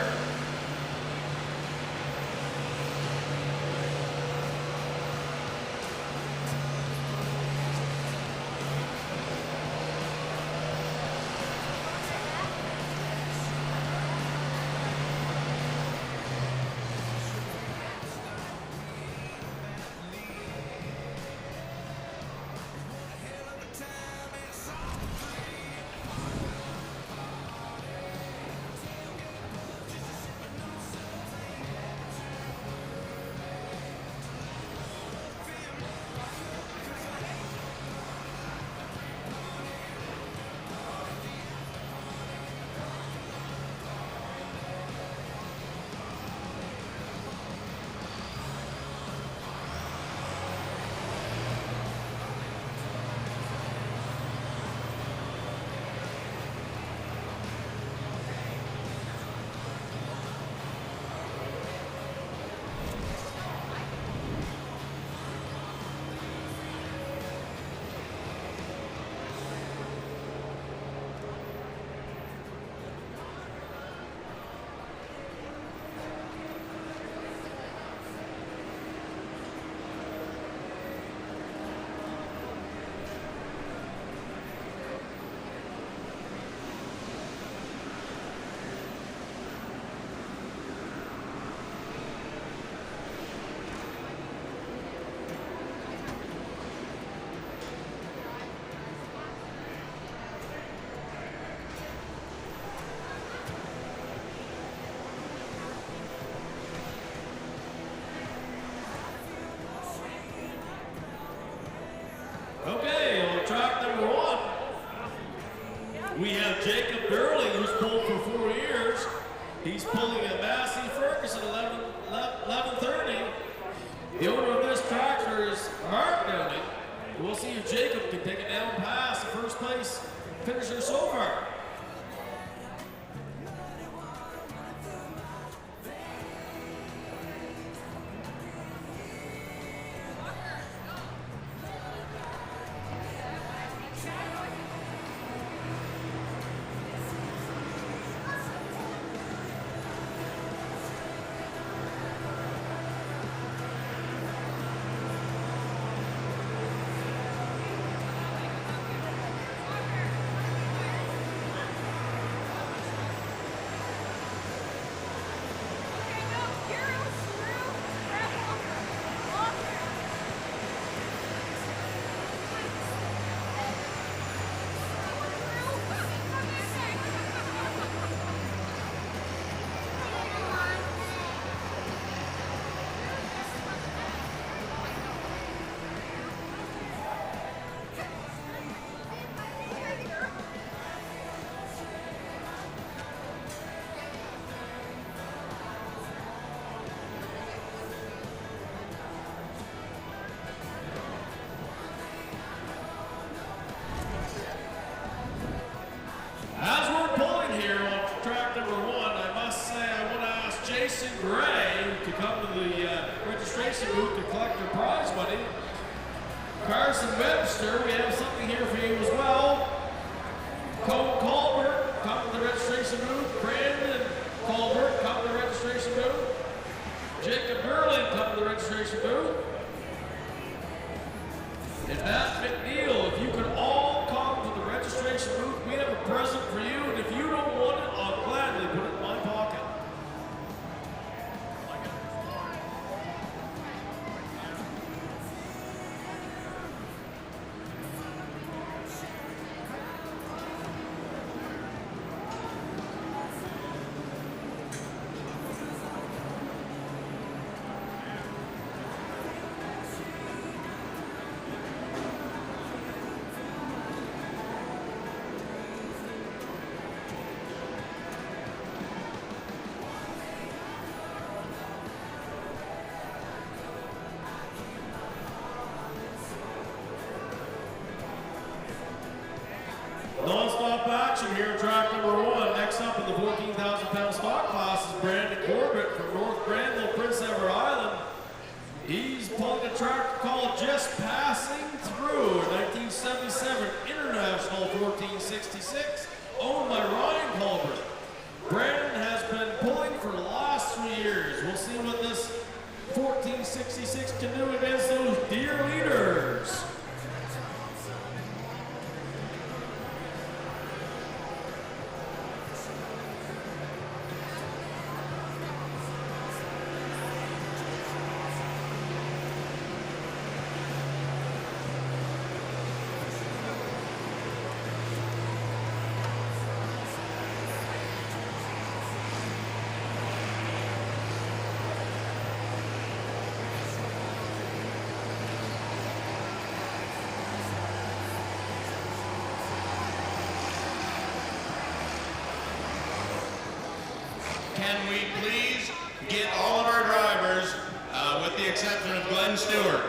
Okay, on track number 1, we have Jacob Durling, who's pulled for 4 years. He's pulling a Massey Ferguson 1130. The owner of this tractor is Mark Durling. We'll see if Jacob can take it down past the first place finisher so far. registration booth to collect their prize money. Carson Webster, we have something here for you as well. Cole Colbert, come to the registration booth. Brandon Colbert, come to the registration booth. Jacob Berlin, come to the registration booth. And Matt McNeil, if you could all come to the registration booth, we have a present for you. And if you don't want it, I'll gladly put it in my pocket. Non-stop action here at track number 1. Next up in the 14,000-pound stock class is Brandon Corbett from North Granville, Prince Edward Island. He's pulling a tractor called Just Passing Through, a 1977 International 1466, owned by Ryan Colbert. Brandon has been pulling for the last 3 years. We'll see what this 1466 can do against those dear leaders. Can we please get all of our drivers, with the exception of Glenn Stewart,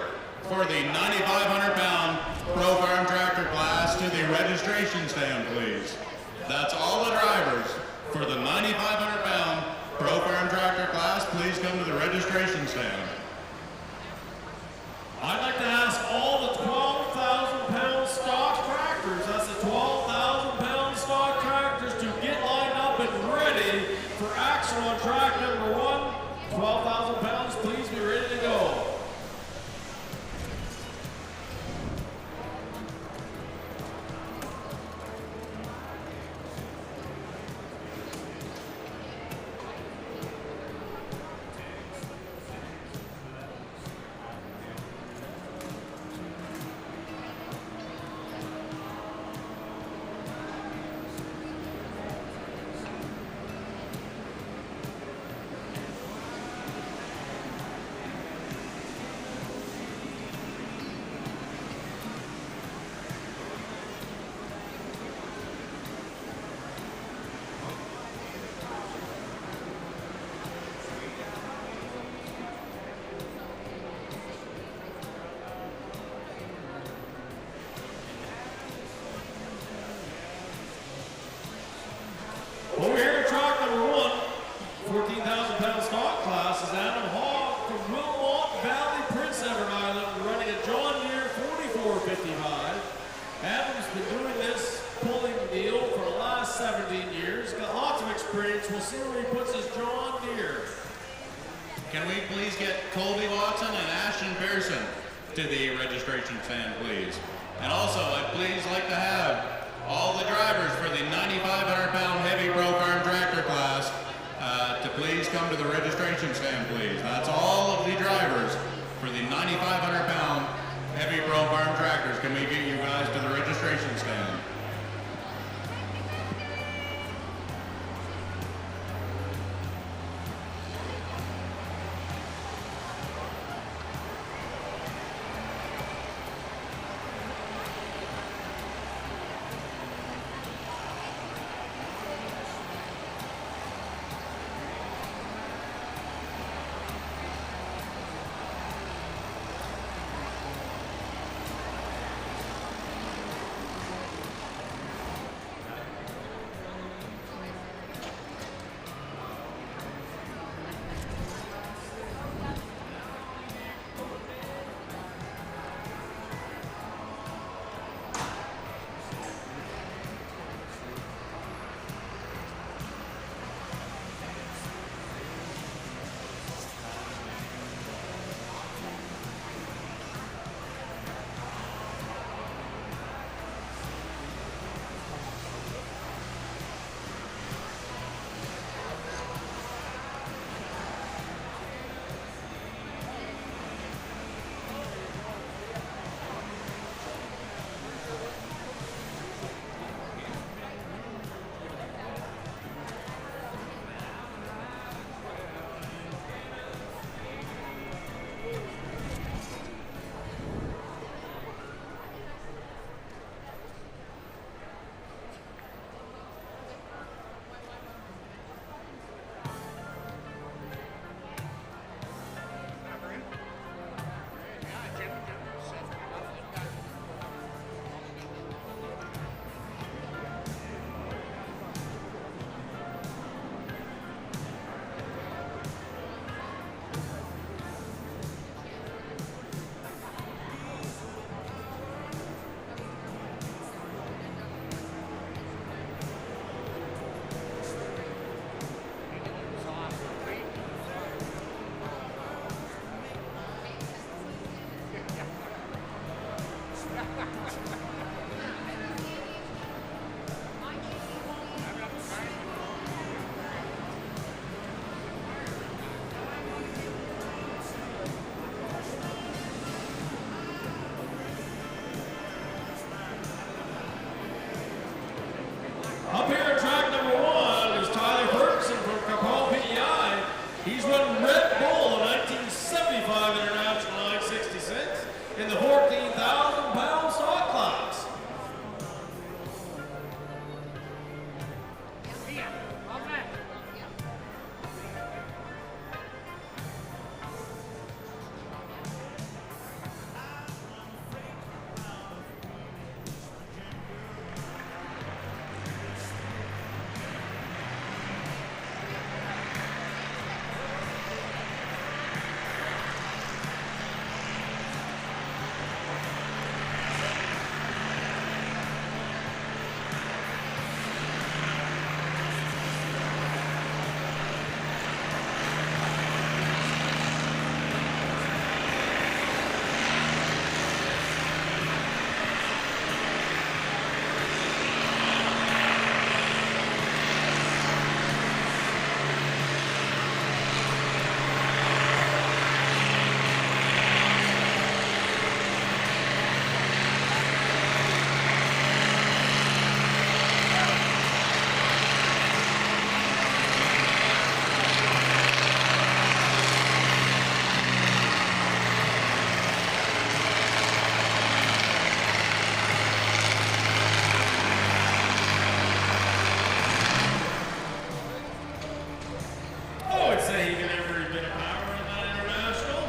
for the 9,500-pound Pro Farm Tractor class to the registration stand, please? That's all the drivers for the 9,500-pound Pro Farm Tractor class. Please come to the registration stand. I'd like to ask all the 12,000-pound stock tractors, that's the 12,000-pound stock tractors, to get lined up and ready for action on track number 1. 12,000 pounds, please be ready to go. Over here at track number 1, 14,000-pound stock class is Adam Hogg from Wilmot Valley, Prince Edward Island, running a John Deere 4455. Adam's been doing this pulling deal for the last 17 years. Got lots of experience. We'll see where he puts his John Deere. Can we please get Colby Watson and Ashton Pearson to the registration stand, please? And also, I'd please like to have all the drivers for the 9,500-pound heavy Pro Farm Tractor class to please come to the registration stand, please. That's all of the drivers for the 9,500-pound heavy Pro Farm Tractors. Can we get you guys to the registration stand? Up here at track number 1 is Tyler Ferguson from Capel PEI. He's running Red Bull, a 1975 International 966 in the 14,000-pound stock class. I would say he can every bit of power in that International.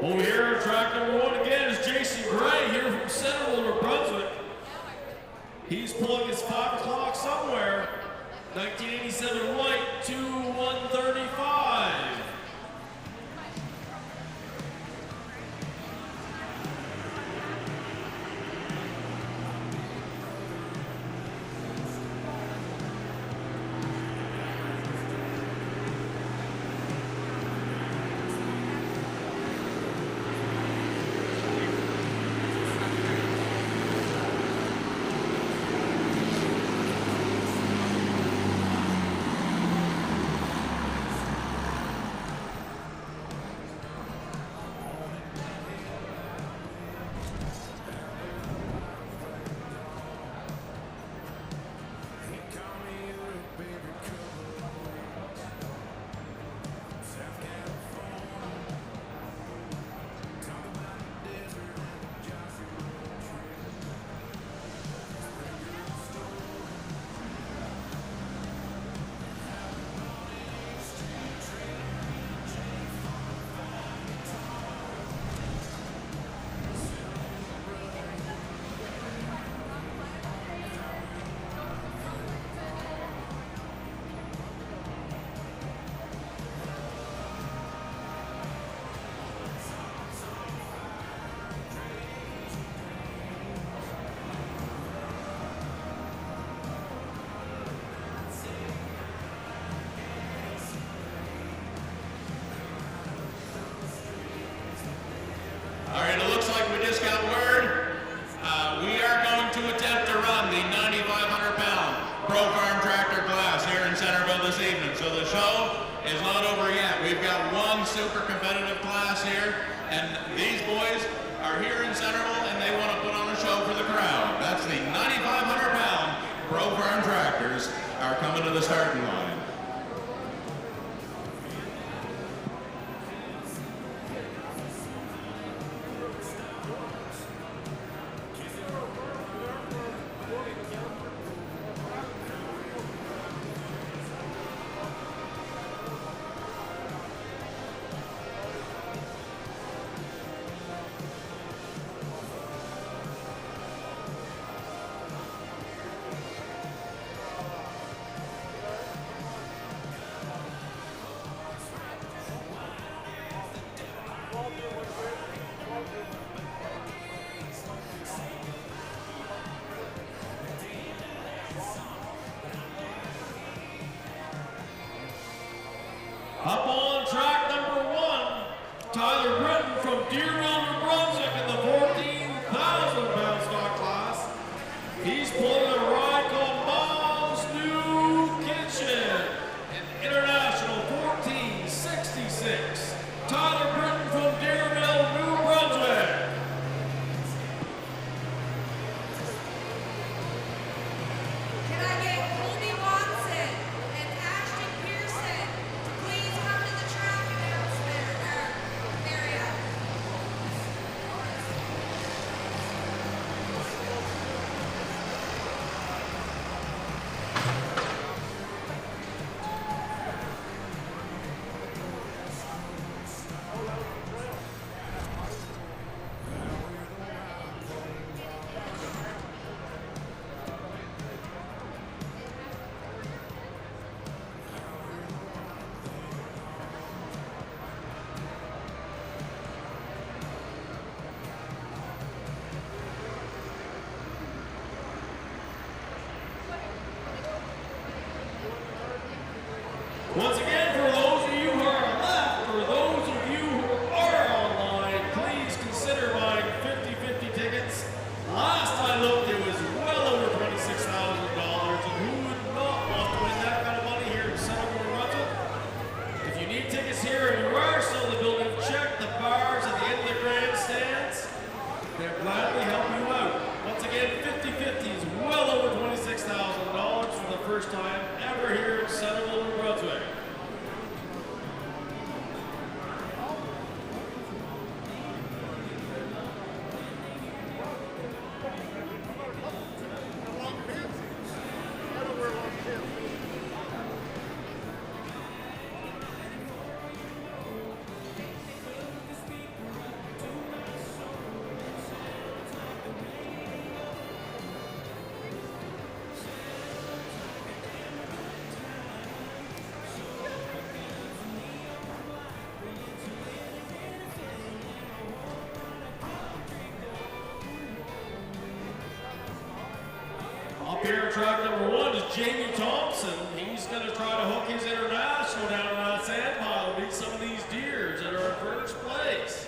Over here at track number 1 again is Jason Gray here from Centreville, New Brunswick. He's pulling his 5 o'clock somewhere. 1987 white, 2/135. All right, it looks like we just got word. We are going to attempt to run the 9,500-pound Pro Farm Tractor class here in Centreville this evening. So the show is not over yet. We've got one super competitive class here, and these boys are here in Centreville, and they want to put on a show for the crowd. That's the 9,500-pound Pro Farm Tractors are coming to the starting line. Up on track number 1, Tyler Britton from Deerville, New Brunswick in the 14,000-pound stock class. He's pulling a ride called Mom's New Kitchen, an international 1466. Tyler Britton from Deerville, New Brunswick. Can I get Colby Watson and Ashton Pearson to please come to the track announcement area? Once again, for those of you who are left, or those of you who are online, please consider buying 50-50 tickets. Last I looked, it was well over $26,000, and who would not want to win that kind of money here in Centreville, New Brunswick? If you need tickets here and you are still in the building, check the bars at the end of the grandstands. They'll gladly help you out. Once again, 50-50 is well over $26,000 for the first time ever here in Centreville, New Brunswick. Up here at track number 1 is Jamie Thompson. He's going to try to hook his international down on that sand pile and beat some of these deers that are in first place.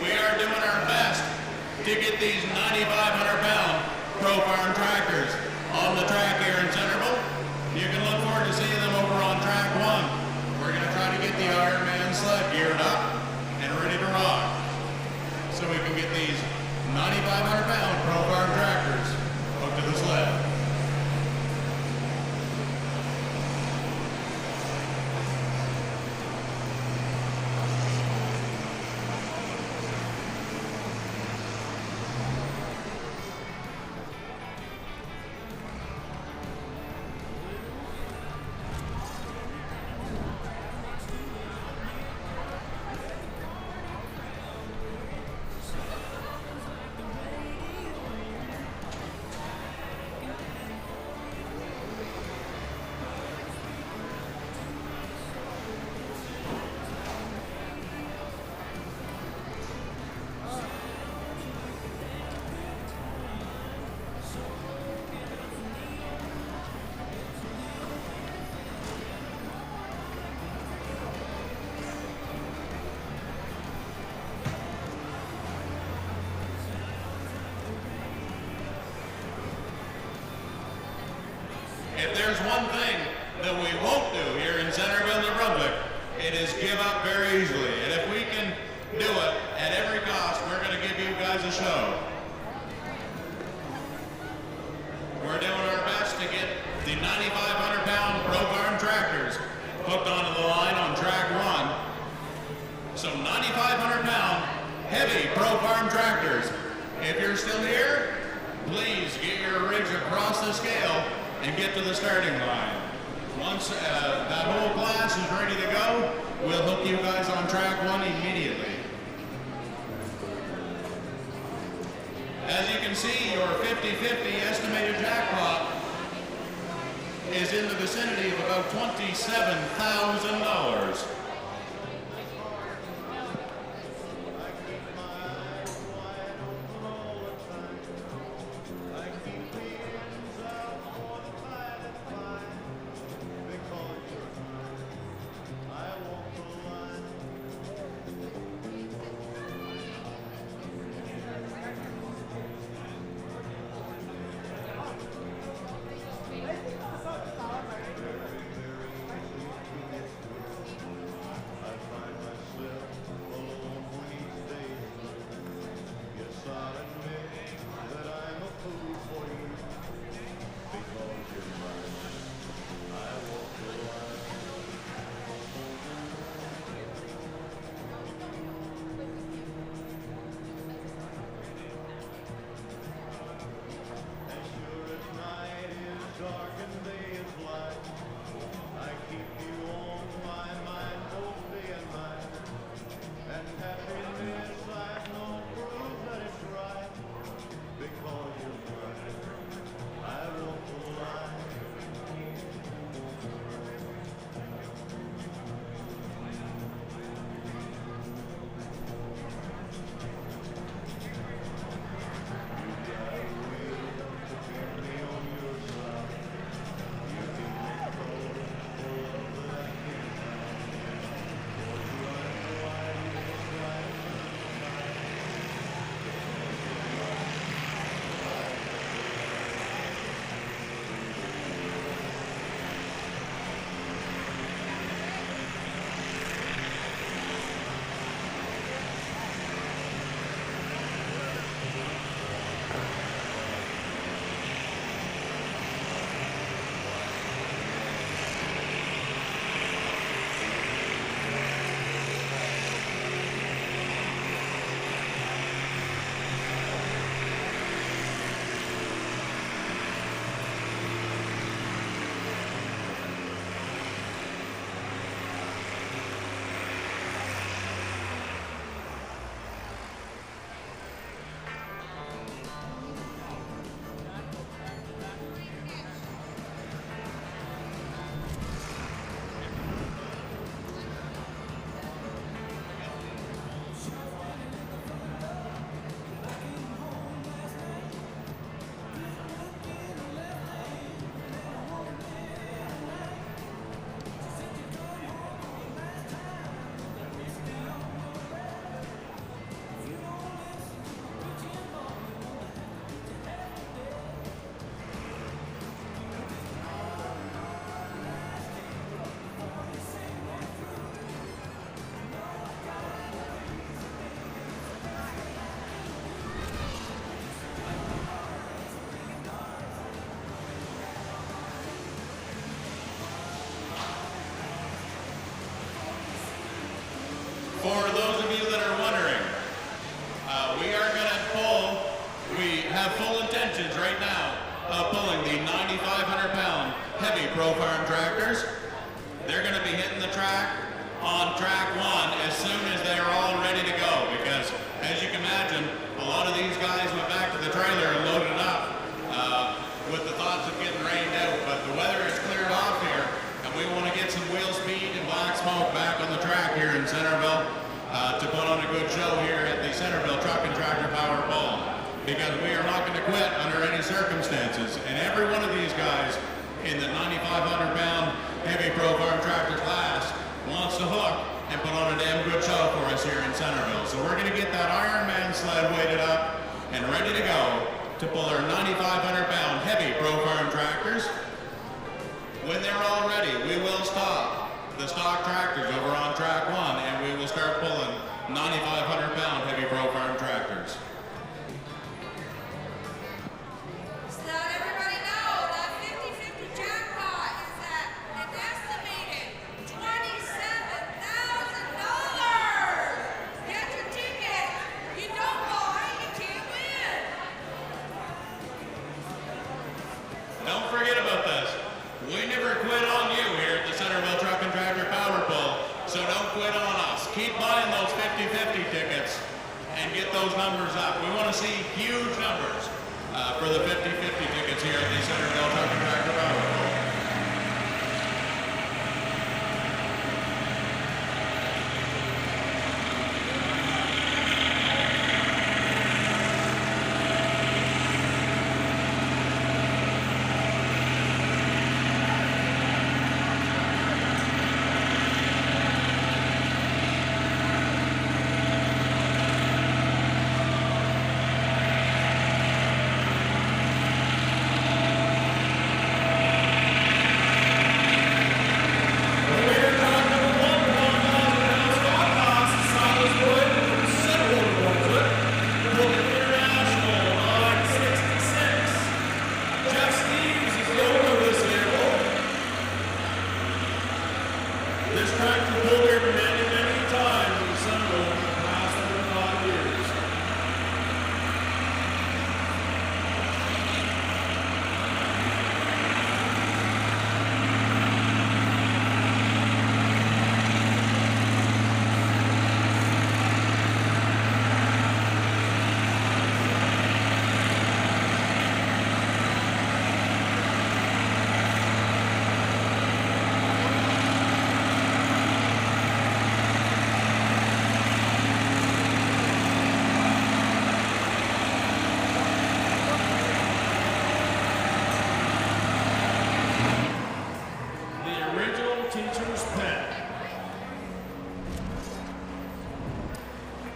We are doing our best to get these 9,500-pound Pro Farm Tractors on the track here in Centreville. You can look forward to seeing them over on track 1. We're going to try to get the Iron Man sled geared up and ready to rock so we can get these 9,500-pound Pro Farm Tractors hooked to the sled. If there's one thing that we won't do here in Centreville, New Brunswick, it is give up very easily. And if we can do it at every cost, we're going to give you guys a show. We're doing our best to get the 9,500-pound Pro Farm tractors hooked onto the line on track 1. So 9,500-pound heavy Pro Farm tractors. If you're still here, please get your rigs across the scale and get to the starting line. Once that whole class is ready to go, we'll hook you guys on track 1 immediately. As you can see, your 50-50 estimated jackpot is in the vicinity of about $27,000. For those of you that are wondering, we are going to we have full intentions right now of pulling the 9,500-pound heavy Pro Farm tractors. They're going to be hitting the track on track 1 as soon as they are all ready to go, because as you can imagine, a lot of these guys went back to the trailer and loaded it up with the thoughts of getting rained out, but the weather has cleared off here, and we want to get some wheel speed and black smoke back on the track here in Centreville to put on a good show here at the Centreville Truck and Tractor Power Bowl, because we are not going to quit under any circumstances. And every one of these guys in the 9,500-pound heavy Pro Farm tractor class wants to hook and put on a damn good show for us here in Centreville. So we're going to get that Ironman sled weighted up and ready to go to pull our 9,500-pound heavy Pro Farm tractors. don't forget about this. We never quit on you here at the Centreville Truck and Tractor Power Pull, so don't quit on us. Keep buying those 50-50 tickets and get those numbers up. We want to see huge numbers for the 50-50 tickets here at the Centreville Truck and Tractor Power Pull. This tractor pulled here many, many times in Centreville in the past 35 years. Teacher's pet.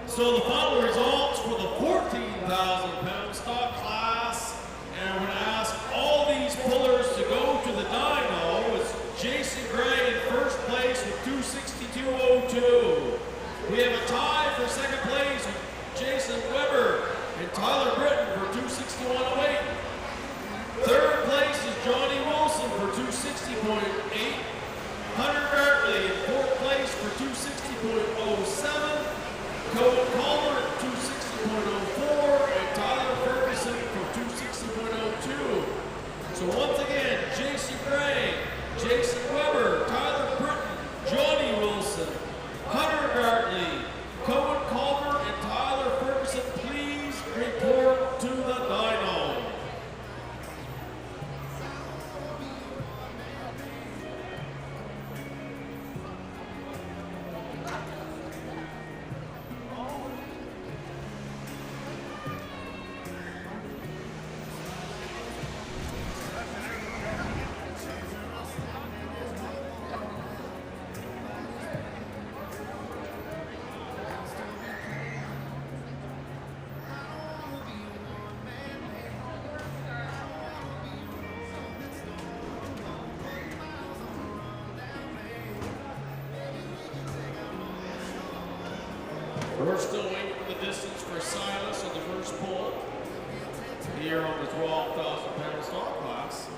So the final results for the 14,000-pound stock class, and we're going to ask all these pullers to go to the dyno. It's Jason Gray in first place with 262.02. We have a tie for second place with Jason Weber and Tyler Britton for 261.08. Third place is Johnny Wilson for 260.8. Hunter Gartley in fourth place for 260.07. Cohen Calder at 260.04. And Tyler Ferguson for 260.02. So once again, Jason Gray, Jason Weber, Tyler Britton, Johnny Wilson, Hunter Gartley, Cohen Calder, and Tyler Ferguson, please report to the dyno. We're still waiting for the distance for Silas on the first pull here on the 12,000-pound stock class.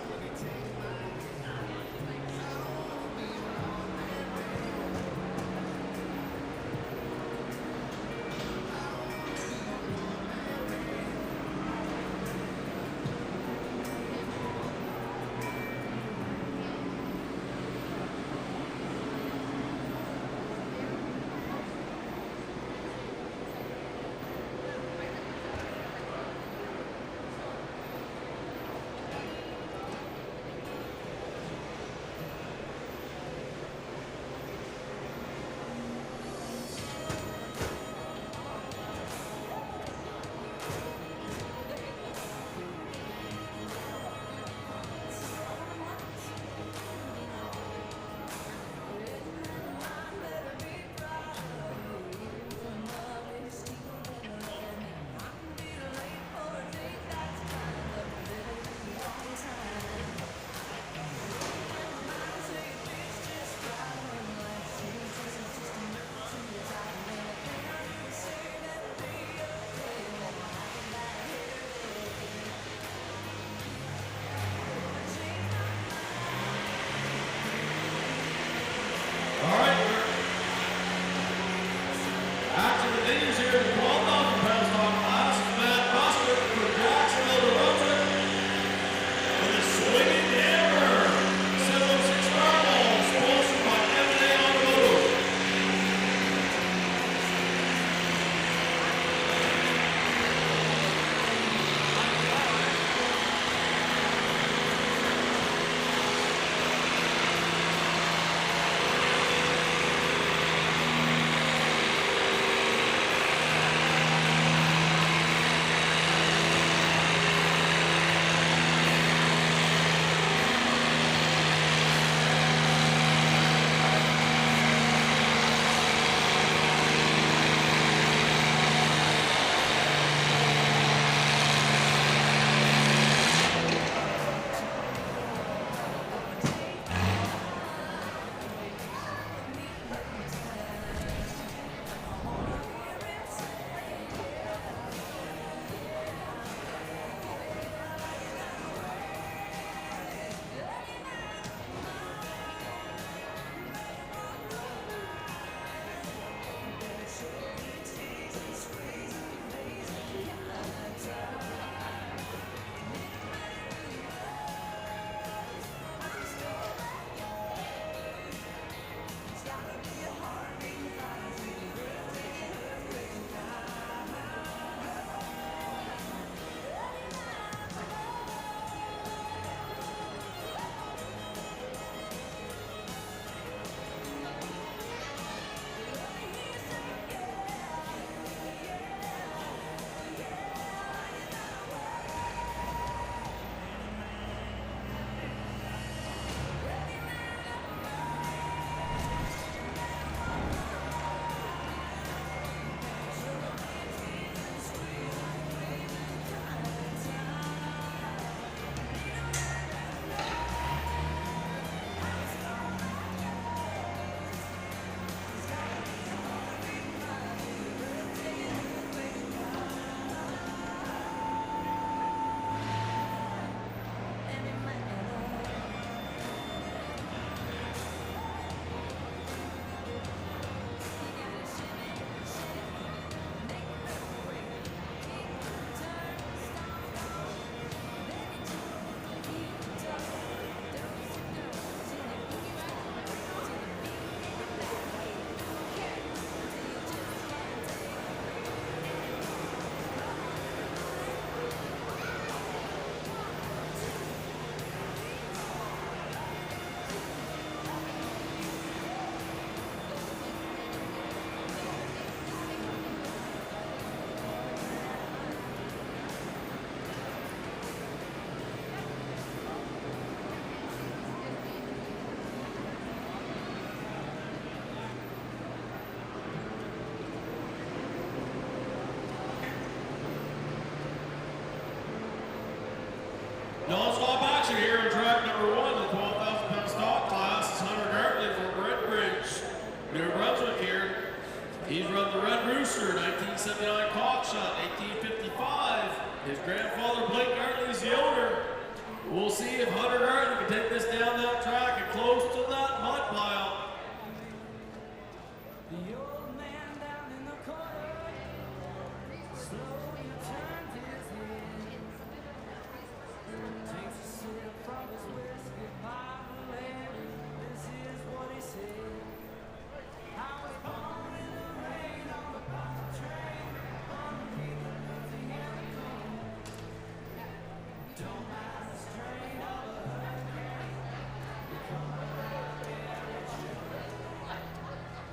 Non-stop action here on track number 1, the 12,000-pound stock class. Is Hunter Gartley from Red Bridge, New Brunswick here. He's run the Red Rooster, 1979 Cockshot, 1855. His grandfather, Blake Gartley, is the owner. We'll see if Hunter Gartley can take this down that track and close to that mud pile. The old man down in the corner slowly turned his head. Takes a sip from his whiskey bottle and this is what he said. I was born in the rain on the bottom train underneath the Louisiana cold. Don't mind the strain of a hurricane. We come around every show.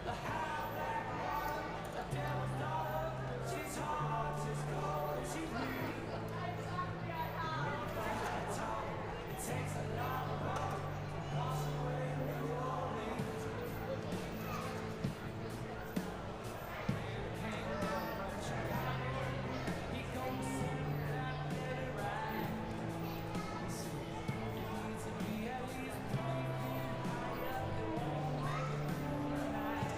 The high black water, the devil's daughter. She's hard, she's cold, and she's mean. It takes a lot of water to wash away New Orleans. Came over from Chicago. He goes sitting down every ride. He said, "You need to be at least 3 feet higher. It won't make it through the night."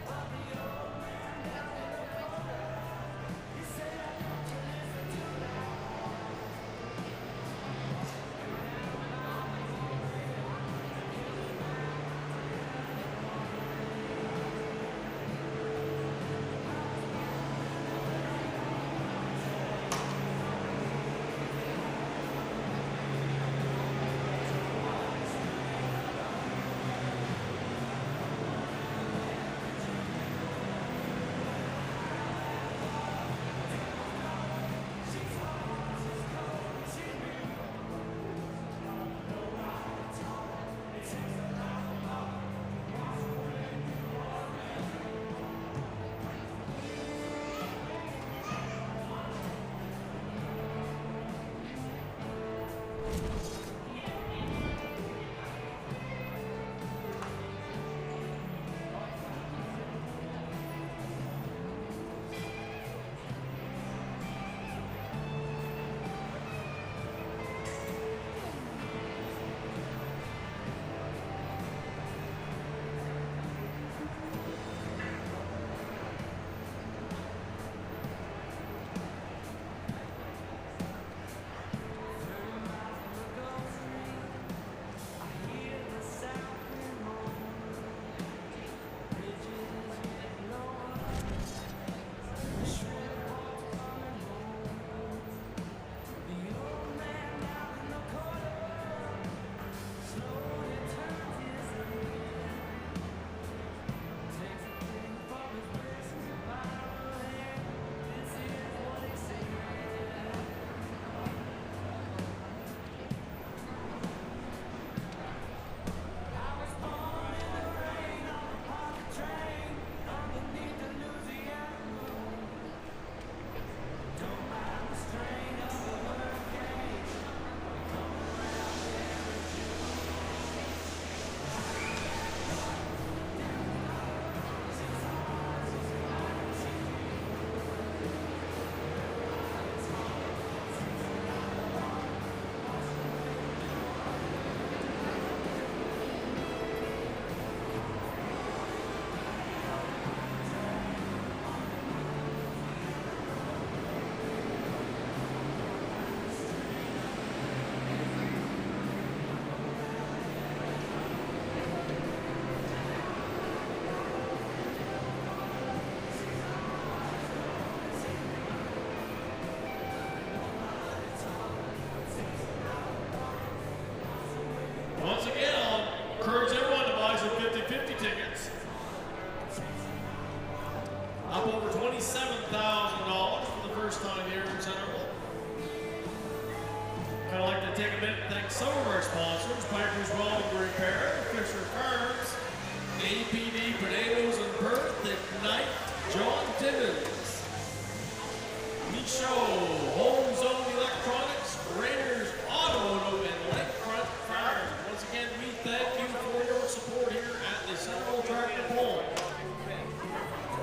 But the old man down in the corner, he said, "Don't you listen to that?" Once again, I'll encourage everyone to buy some 50-50 tickets. Up over $27,000 for the first time here in Centreville. I'd like to take a minute and thank some of our sponsors: Piper's Welding Repair, Fisher Farms, APD Potatoes and Perth, Ignite, John Timmons, Michaud, Home Zone Electronics, Raiders Automotive, and Lakefront Farms. Once again, we thank you for your support here at the Centreville Tractor Pull.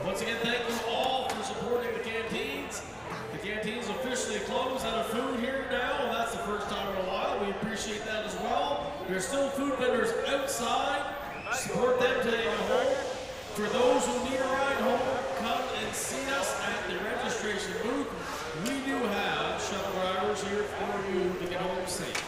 Once again, thank you all for supporting the canteens. The canteen's officially closed out of food here now, and that's the first time appreciate that as well. There's still food vendors outside. Support them taking you home. For those who need a ride home, come and see us at the registration booth. We do have shuttle drivers here for you to get home safe.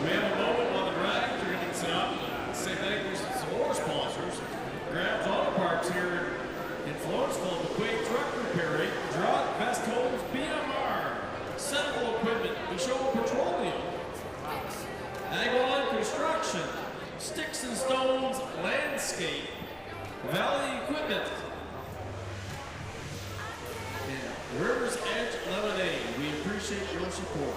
We have a moment while the drivers are getting set up. Say thank you to some more sponsors. Grabs Auto Parts here in Floresville, McQuaid Truck Repairing, Drug, Best Homes, BMR, Centreville Equipment, Michelle Petroleum, Agline Construction, Sticks and Stones Landscape, Valley Equipment, and Rivers Edge Lemonade. We appreciate your support.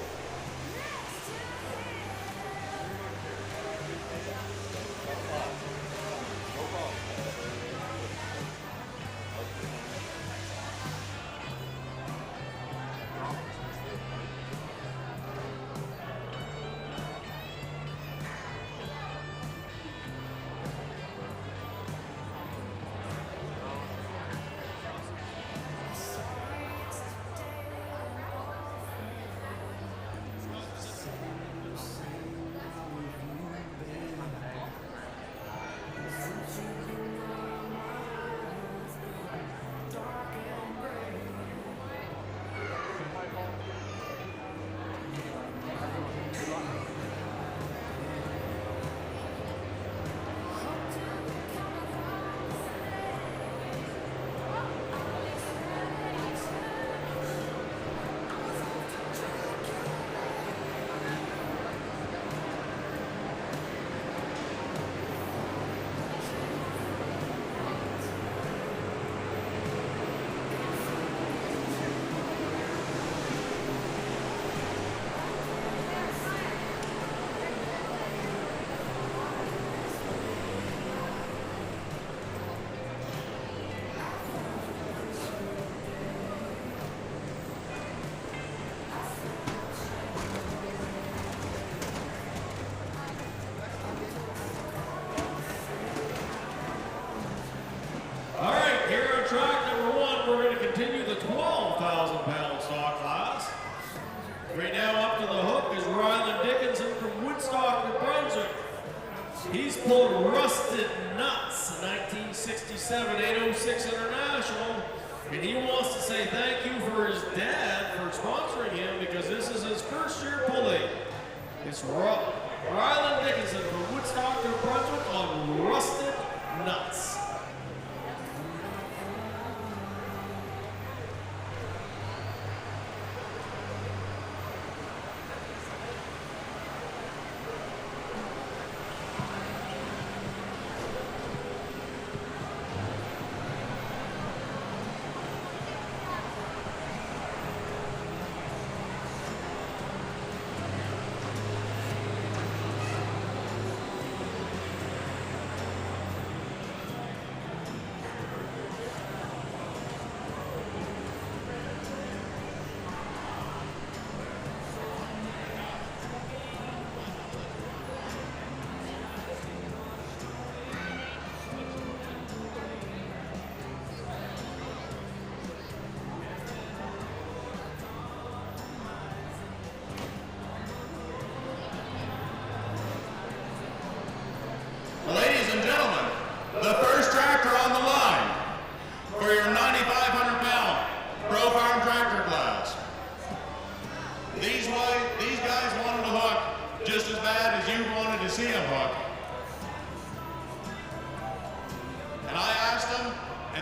Continue the 12,000-pound stock class. Right now up to the hook is Ryland Dickinson from Woodstock, New Brunswick. He's pulled Rusted Nuts, 1967 806 International, and he wants to say thank you for his dad for sponsoring him because this is his first year pulling. It's Ryland Dickinson from Woodstock, New Brunswick on Rusted Nuts.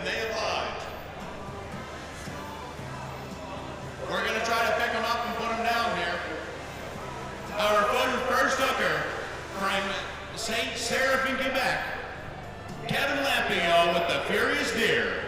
and they oblige. We're going to try to pick them up and put them down here. Our first hooker from St. Seraphim, Quebec, Kevin Lampion with the Furious Deer.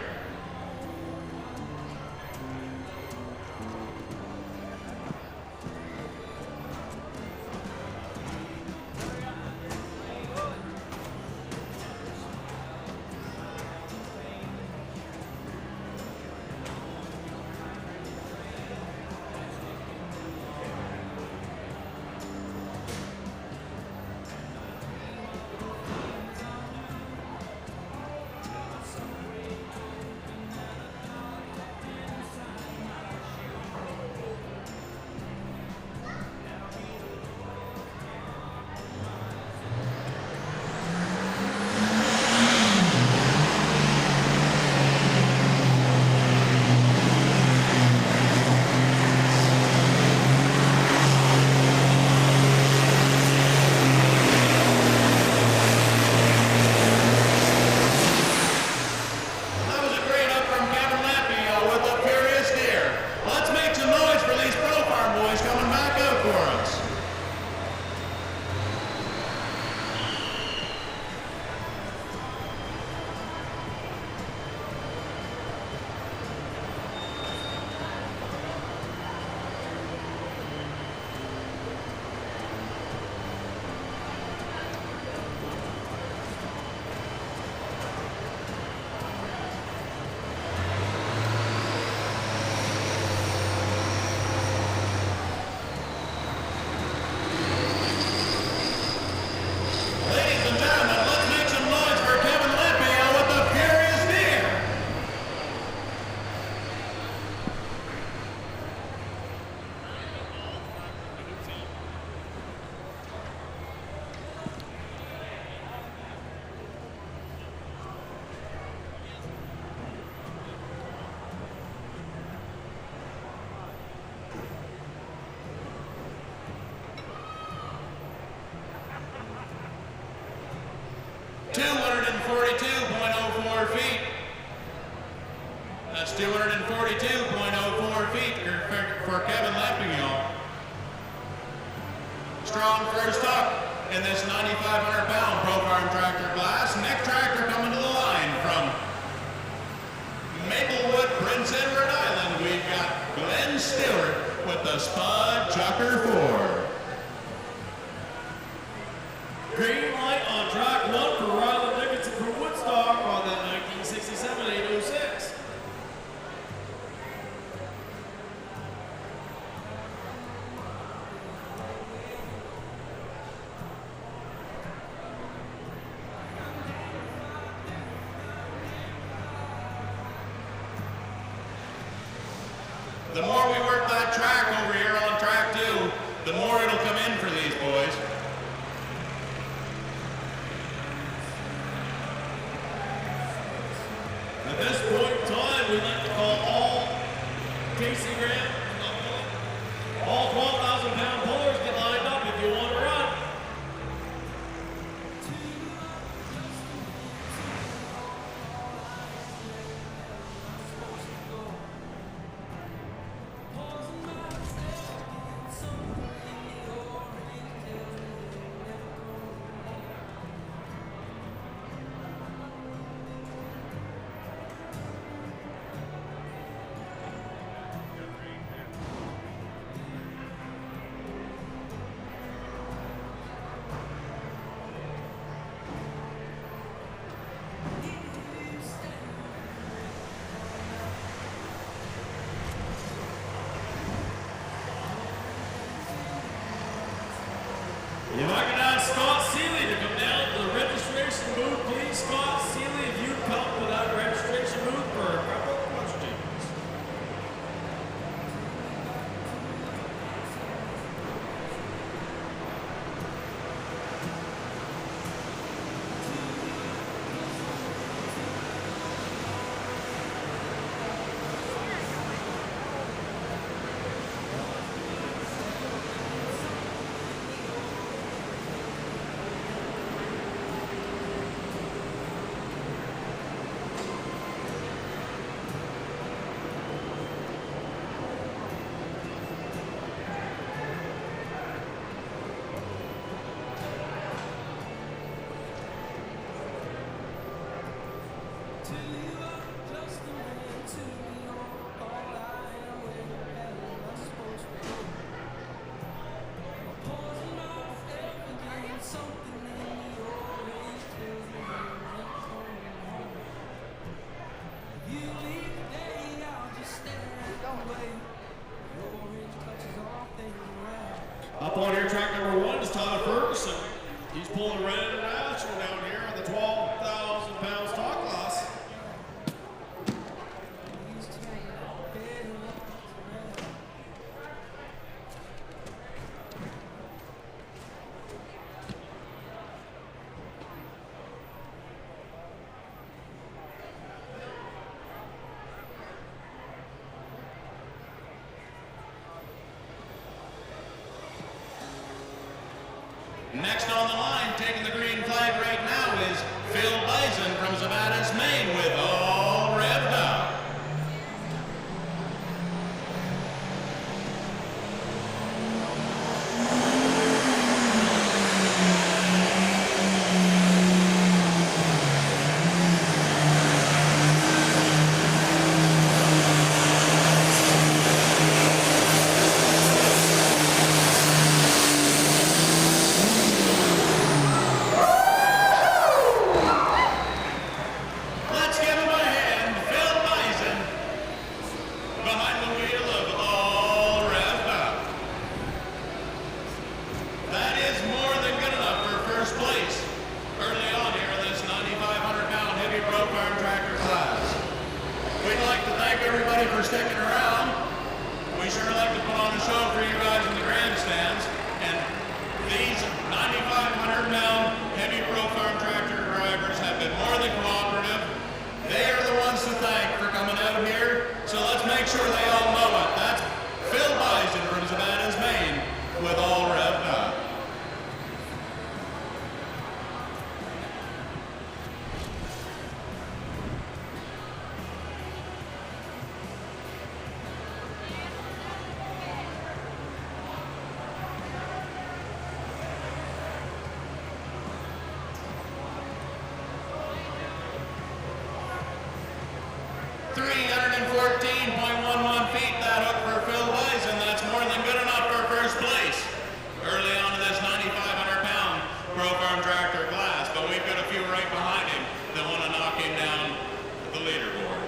That's 242.04 feet for Kevin Lampion. Strong first hook in this 9,500-pound Pro Farm tractor class. Next tractor coming to the line from Maplewood, Prince Edward Island. We've got Glenn Stewart with the Spud Chucker 4. Green light on track 1 for Ryland Dickinson from Woodstock on that 1967 806. The more we work that track over here on track 2, the more it'll come in for these boys. At this point in time, we'd like to call all Casey Graham, all 12,000-pound pullers get lined up if you want to run. If I could ask Scott Seeley to come down to the registration booth, please. Scott Seeley, if you come to that registration booth for a couple of questions. Up on here, track number 1 is Tyler Ferguson. He's pulling Red International down here on the 12,000 pound stock class. Next on the line, taking the green flag right now is Phil Bison from Zavada's Maine with all revved up. Let's give him a hand, Phil Bison, behind the wheel of all revved up. That is more than good enough for first place early on here in this 9,500 pound heavy pro farm tractor class. We'd like to thank everybody for sticking around. We sure like to put on a show for you guys in the grandstands. And these 9,500 pound heavy pro farm tractor drivers have been more than cooperative. They are the ones to thank for coming out here, so let's make sure they all know it. That's Phil Bison from Savannah's Maine with all revved up. .11 feet, that hook for Phil Bison. That's more than good enough for first place early on in this 9,500 pound pro farm tractor class. But we've got a few right behind him that want to knock him down the leaderboard.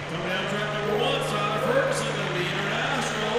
Coming down track number 1, Tyler Ferguson, going to be international.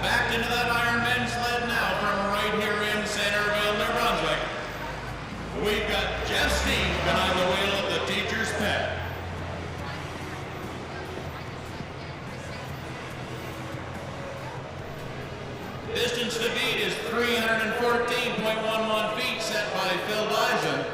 Back into that Ironman sled now from right here in Centreville, New Brunswick. We've got Jeff Steen behind the wheel of the teacher's pet. Distance to beat is 314.11 feet set by Phil Bison.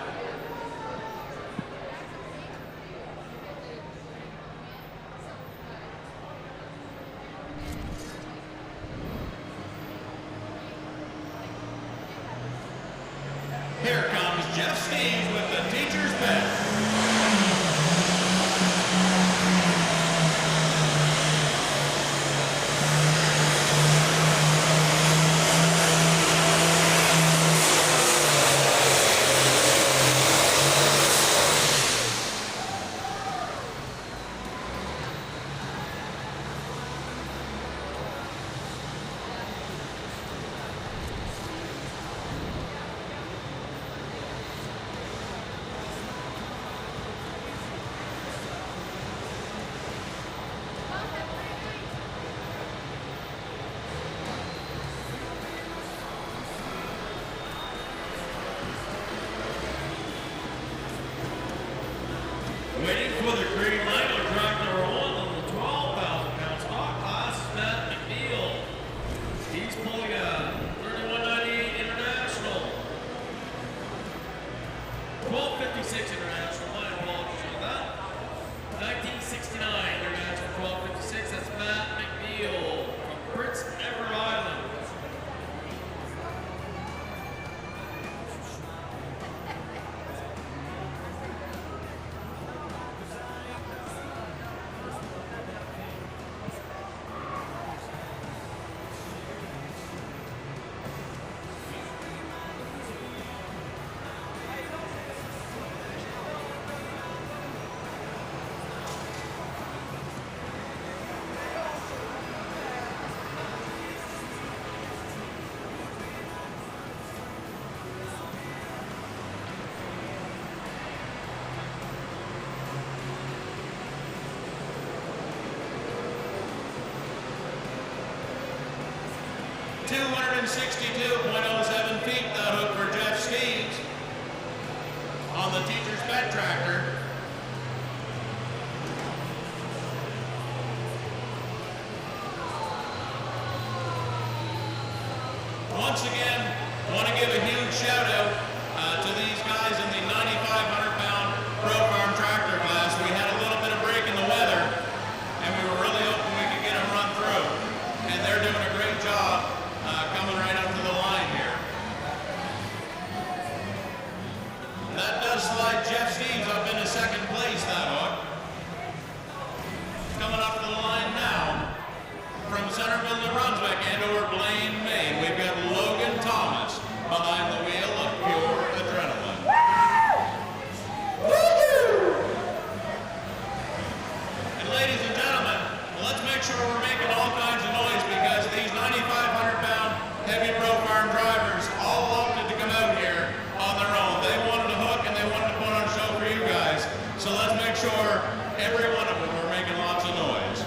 Waiting for the green light on track number 1 on the 12,000-pound stock class is Matt McNeil. He's pulling a 31.98 international. 12.56 international. My apologies for that. 1969 international 12.56. That's Matt McNeil from Prince Edward Island. .07 feet, that hook for Jeff Steves on the teacher's pet tractor. Once again, want to give a huge shout out to these guys in the 9,500-pound Pro Farm tractor class. We had a little bit of break in the weather, and we were really hoping we could get them run through. And they're doing a great job coming right up to the line here. That does slide Jeff Steves up into second place, that hook. Coming up to the line now, from Centreville, New Brunswick, and/or Blaine, Maine, we've got Logan Thomas behind the wheel of pure adrenaline. And ladies and gentlemen, let's make sure we're making all kinds of noise because these 9,500-pound heavy Pro Farm drivers all opted to come out here on their own. They wanted a hook and they wanted to put on a show for you guys. So let's make sure every one of them are making lots of noise.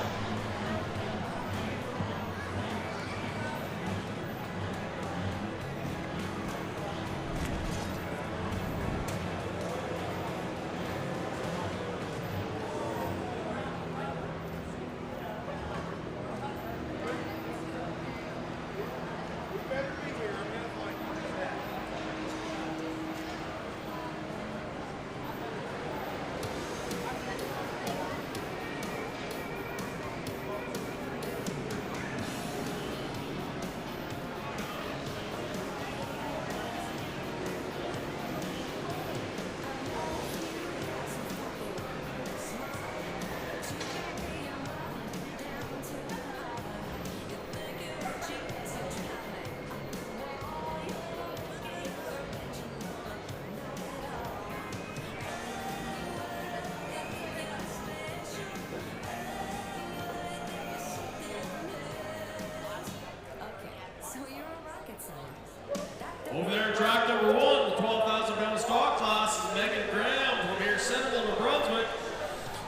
Over there, track number 1, the 12,000-pound stock class is Megan Graham from here, Centreville, New Brunswick.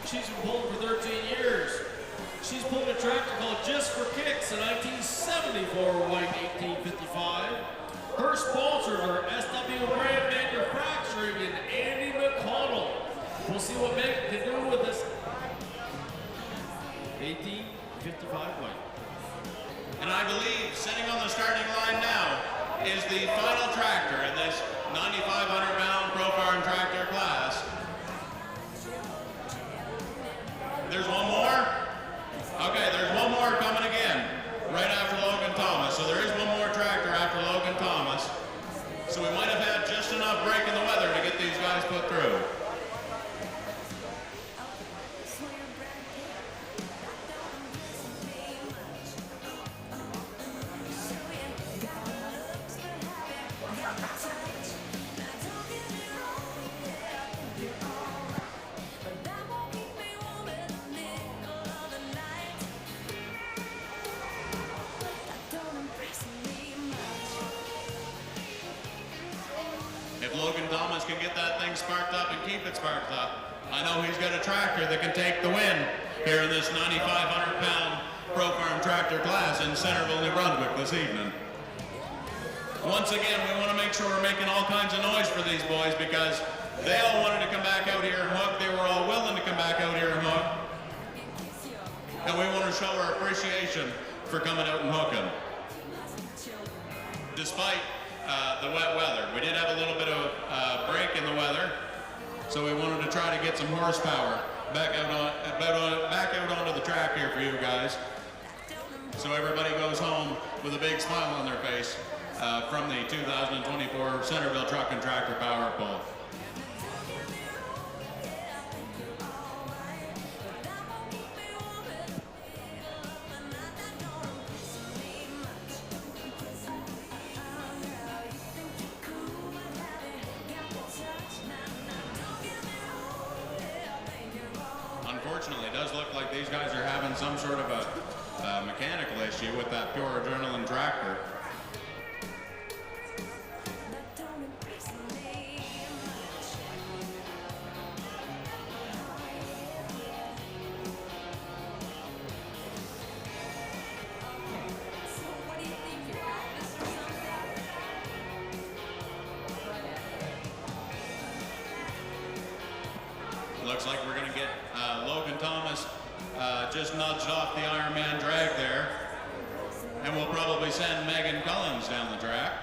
She's been pulling for 13 years. She's pulled a tractor called Just for Kicks in 1974, white 1855. Her sponsors are SW Brand Manufacturing and Andy McConnell. We'll see what Megan can do with this 1855 white. And I believe sitting on the starting line now is the final tractor in this 9,500-pound Pro Farm tractor class. There's one more? Okay, there's one more coming again, right after Logan Thomas. So there is one more tractor after Logan Thomas. So we might have had just enough break in the weather to get these guys put through. If Logan Thomas can get that thing sparked up and keep it sparked up, I know he's got a tractor that can take the win here in this 9,500-pound Pro Farm tractor class in Centreville, New Brunswick this evening. Once again, we want to make sure we're making all kinds of noise for these boys because They all wanted to come back out here and hook. They were all willing to come back out here and hook. And we want to show our appreciation for coming out and hooking. Despite the wet weather. We did have a little bit of break in the weather, so we wanted to try to get some horsepower back out onto the track here for you guys. So everybody goes home with a big smile on their face from the 2024 Centreville Truck and Tractor Power Pull. Unfortunately, it does look like these guys are having some sort of a mechanical issue with that pure adrenaline tractor. Looks like we're going to get Logan Thomas just nudged off the Ironman drag there. And we'll probably send Megan Collins down the track.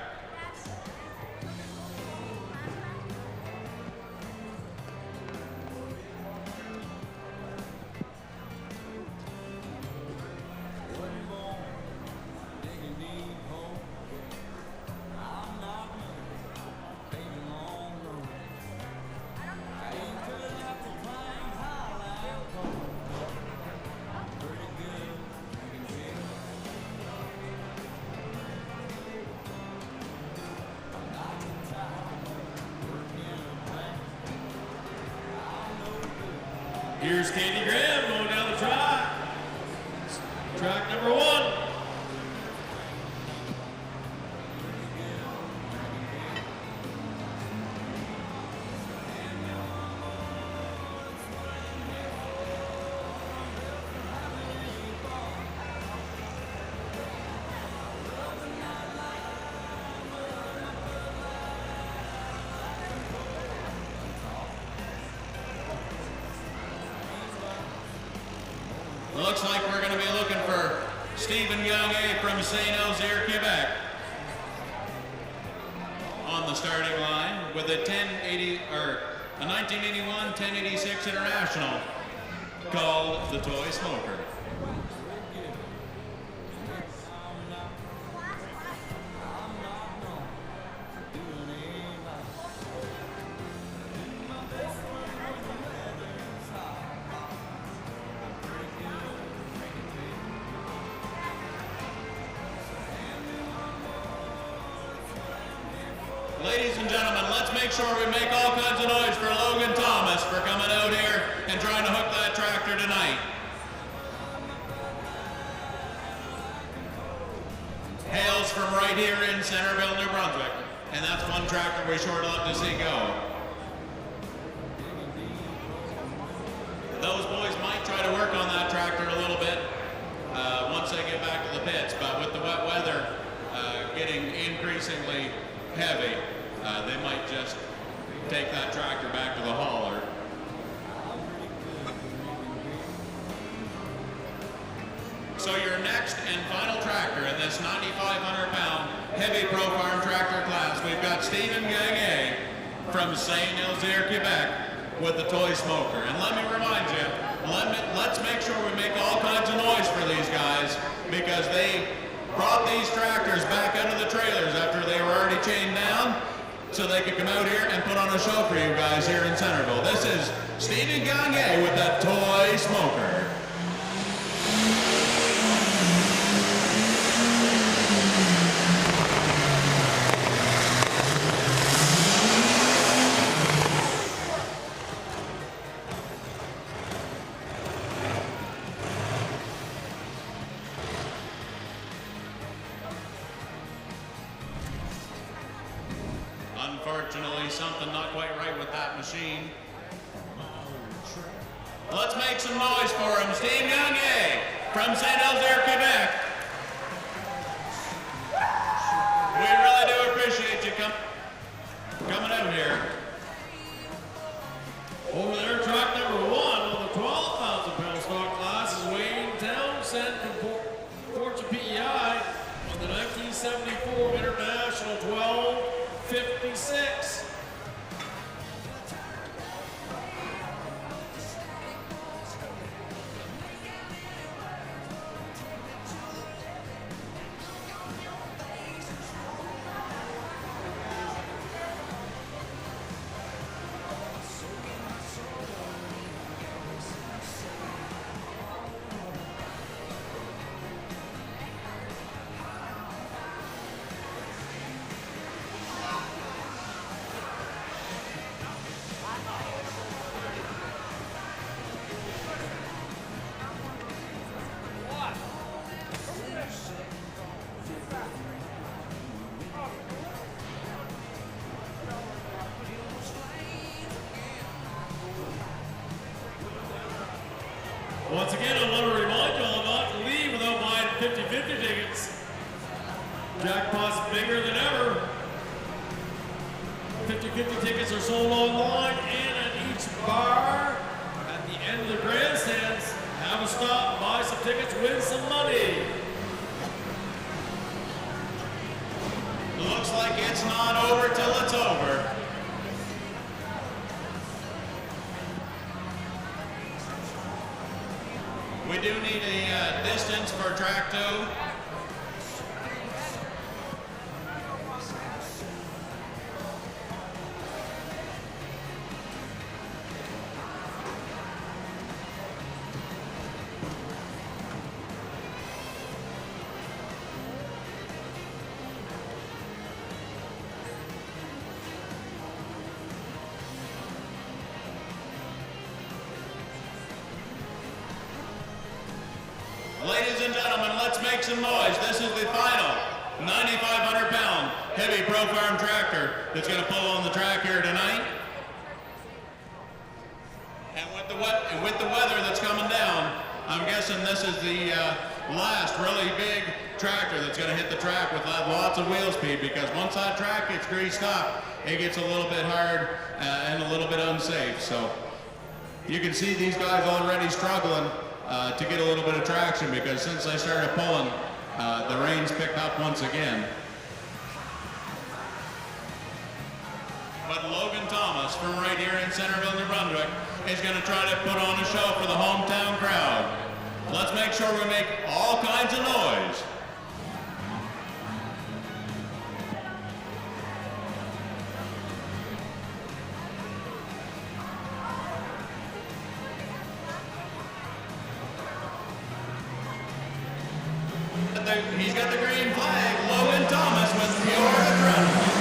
Here's Candy Graham going down the track. Track number 1. Looks like we're going to be looking for Stephen Young-A from St. Elzire, Quebec on the starting line with a 1981 1086 International called the Toy Smoker. Ladies and gentlemen, let's make sure we make all kinds of noise for Logan Thomas for coming out here and trying to hook that tractor tonight. Hails from right here in Centreville, New Brunswick. And that's one tractor we sure love to see go. Those boys might try to work on that tractor a little bit once they get back to the pits, but with the wet weather getting increasingly heavy, they might just take that tractor back to the hauler. So your next and final tractor in this 9,500-pound heavy Pro Farm tractor class, we've got Stephen Young-A from St. Elzire, Quebec with the Toy Smoker. And let me remind you, let's make sure we make all kinds of noise for these guys because they brought these tractors back out of the trailers after they were already chained down so they could come out here and put on a show for you guys here in Centreville. This is Stephen Young-A with the Toy Smoker. Unfortunately, something not quite right with that machine. Let's make some noise for him. Steve Young-A from St. Elzire, Quebec. We really do appreciate you coming out here. Over there, track number 1 on the 12,000-pound stock class is Wayne Townsend from Fortune PEI on the 1974 International 1256. Once again, I want to remind you all not to leave without buying 50-50 tickets. Jackpot's bigger than ever. 50-50 tickets are sold online and at each bar. At the end of the grandstands, have a stop, buy some tickets, win some money. Looks like it's not over till it's over. We do need a distance for track 2. Ladies and gentlemen, let's make some noise. This is the final 9,500-pound heavy Pro Farm tractor that's going to pull on the track here tonight. And with the weather that's coming down, I'm guessing this is the last really big tractor that's going to hit the track with lots of wheel speed, because once that track gets greased up, it gets a little bit hard and a little bit unsafe. So you can see these guys already struggling to get a little bit of traction, because since they started pulling, the rain's picked up once again. But Logan Thomas from right here in Centreville, New Brunswick, is going to try to put on a show for the hometown crowd. Let's make sure we make all kinds of noise. He's got the green flag, Logan Thomas with pure adrenaline.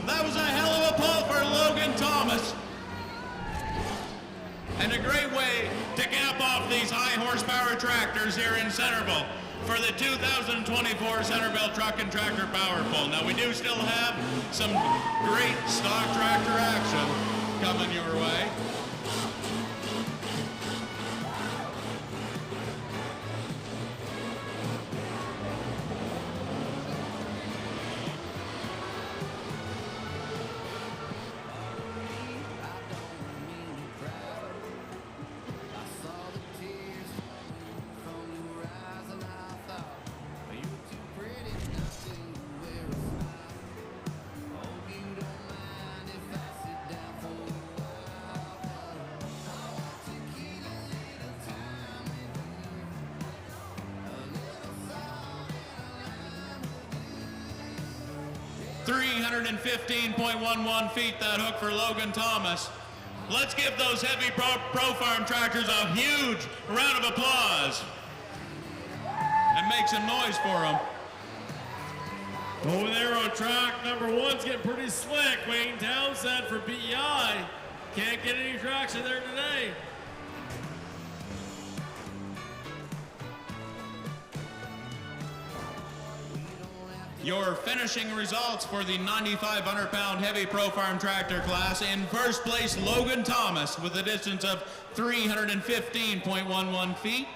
That was a hell of a pull for Logan Thomas. And a great way to cap off these high horsepower tractors here in Centreville for the 2024 Centreville Truck and Tractor Power Pull. Now we do still have some great stock tractor action coming your way. .11 feet, that hook for Logan Thomas. Let's give those heavy Pro Farm tractors a huge round of applause and make some noise for them. Over there on track number 1's getting pretty slick. Wayne Townsend for PEI. Can't get any traction there today. your finishing results for the 9,500-pound heavy Pro Farm Tractor class. In first place, Logan Thomas with a distance of 315.11 feet.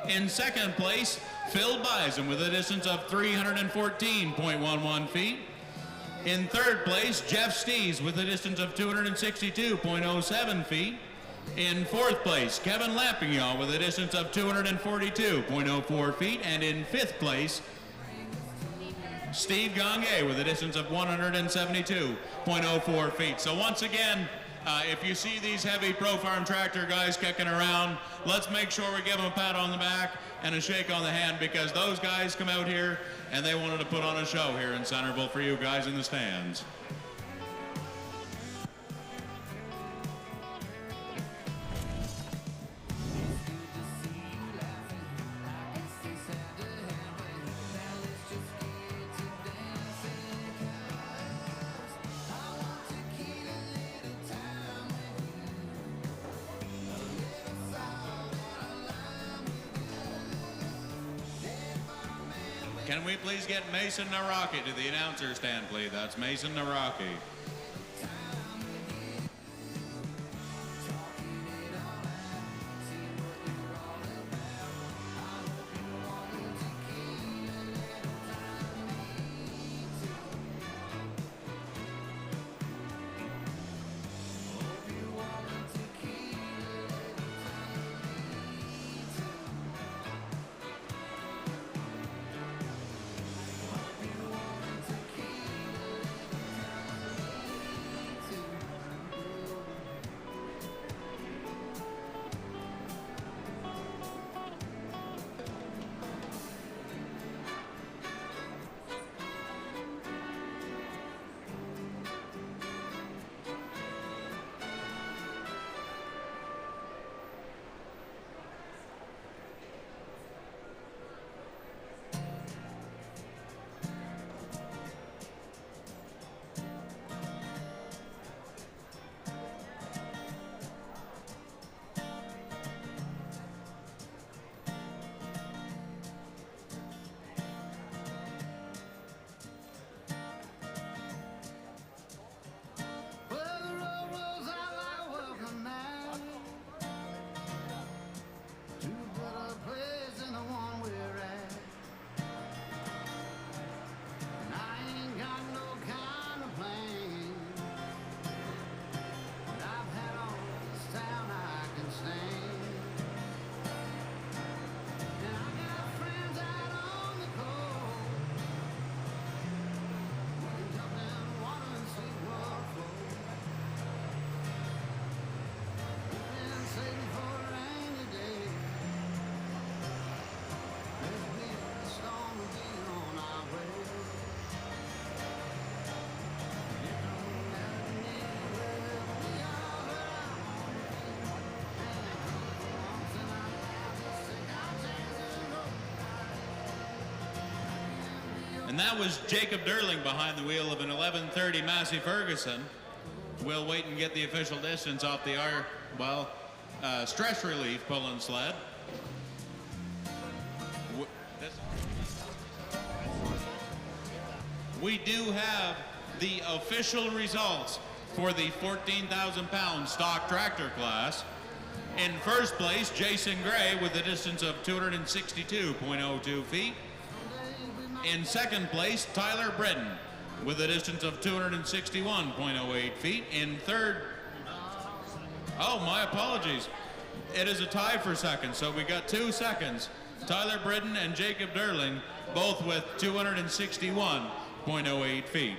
In second place, Phil Bison with a distance of 314.11 feet. In third place, Jeff Stees with a distance of 262.07 feet. In fourth place, Kevin Lampignon with a distance of 242.04 feet. And in fifth place, Steve Gange with a distance of 172.04 feet. So once again, if you see these heavy Pro Farm Tractor guys kicking around, let's make sure we give them a pat on the back and a shake on the hand, because those guys come out here and they wanted to put on a show here in Centreville for you guys in the stands. Can we please get Mason Naraki to the announcer stand, please? That's Mason Naraki. And that was Jacob Derling behind the wheel of an 1130 Massey Ferguson. We'll wait and get the official distance off the stress relief pulling sled. We do have the official results for the 14,000-pound stock tractor class. In first place, Jason Gray with a distance of 262.02 feet. In second place, Tyler Bredden with a distance of 261.08 feet. In third, oh, my apologies. It is a tie for second, so we got 2 seconds. Tyler Bredden and Jacob Derling, both with 261.08 feet.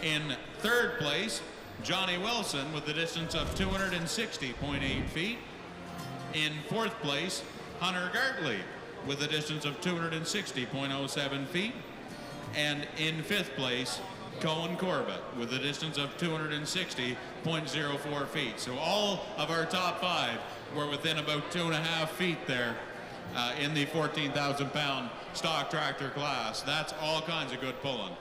In third place, Johnny Wilson with a distance of 260.8 feet. In fourth place, Hunter Gartley with a distance of 260.07 feet. And in fifth place, Cohen Corbett with a distance of 260.04 feet. So all of our top 5 were within about 2.5 feet there in the 14,000-pound stock tractor class. That's all kinds of good pulling.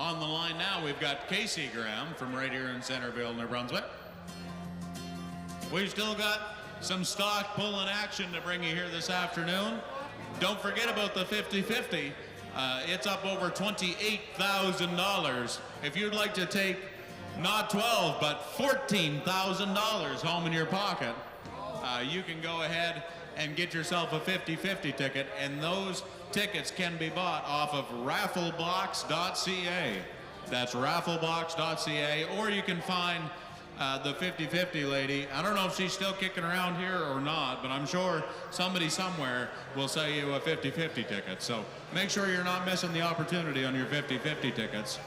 On the line now, we've got Casey Graham from right here in Centreville, New Brunswick. We've still got some stock pulling action to bring you here this afternoon. Don't forget about the 50-50. It's up over $28,000. If you'd like to take not 12, but $14,000 home in your pocket, you can go ahead and get yourself a 50-50 ticket, and those tickets can be bought off of rafflebox.ca. That's rafflebox.ca, or you can find the 50-50 lady. I don't know if she's still kicking around here or not, but I'm sure somebody somewhere will sell you a 50-50 ticket. So make sure you're not missing the opportunity on your 50-50 tickets.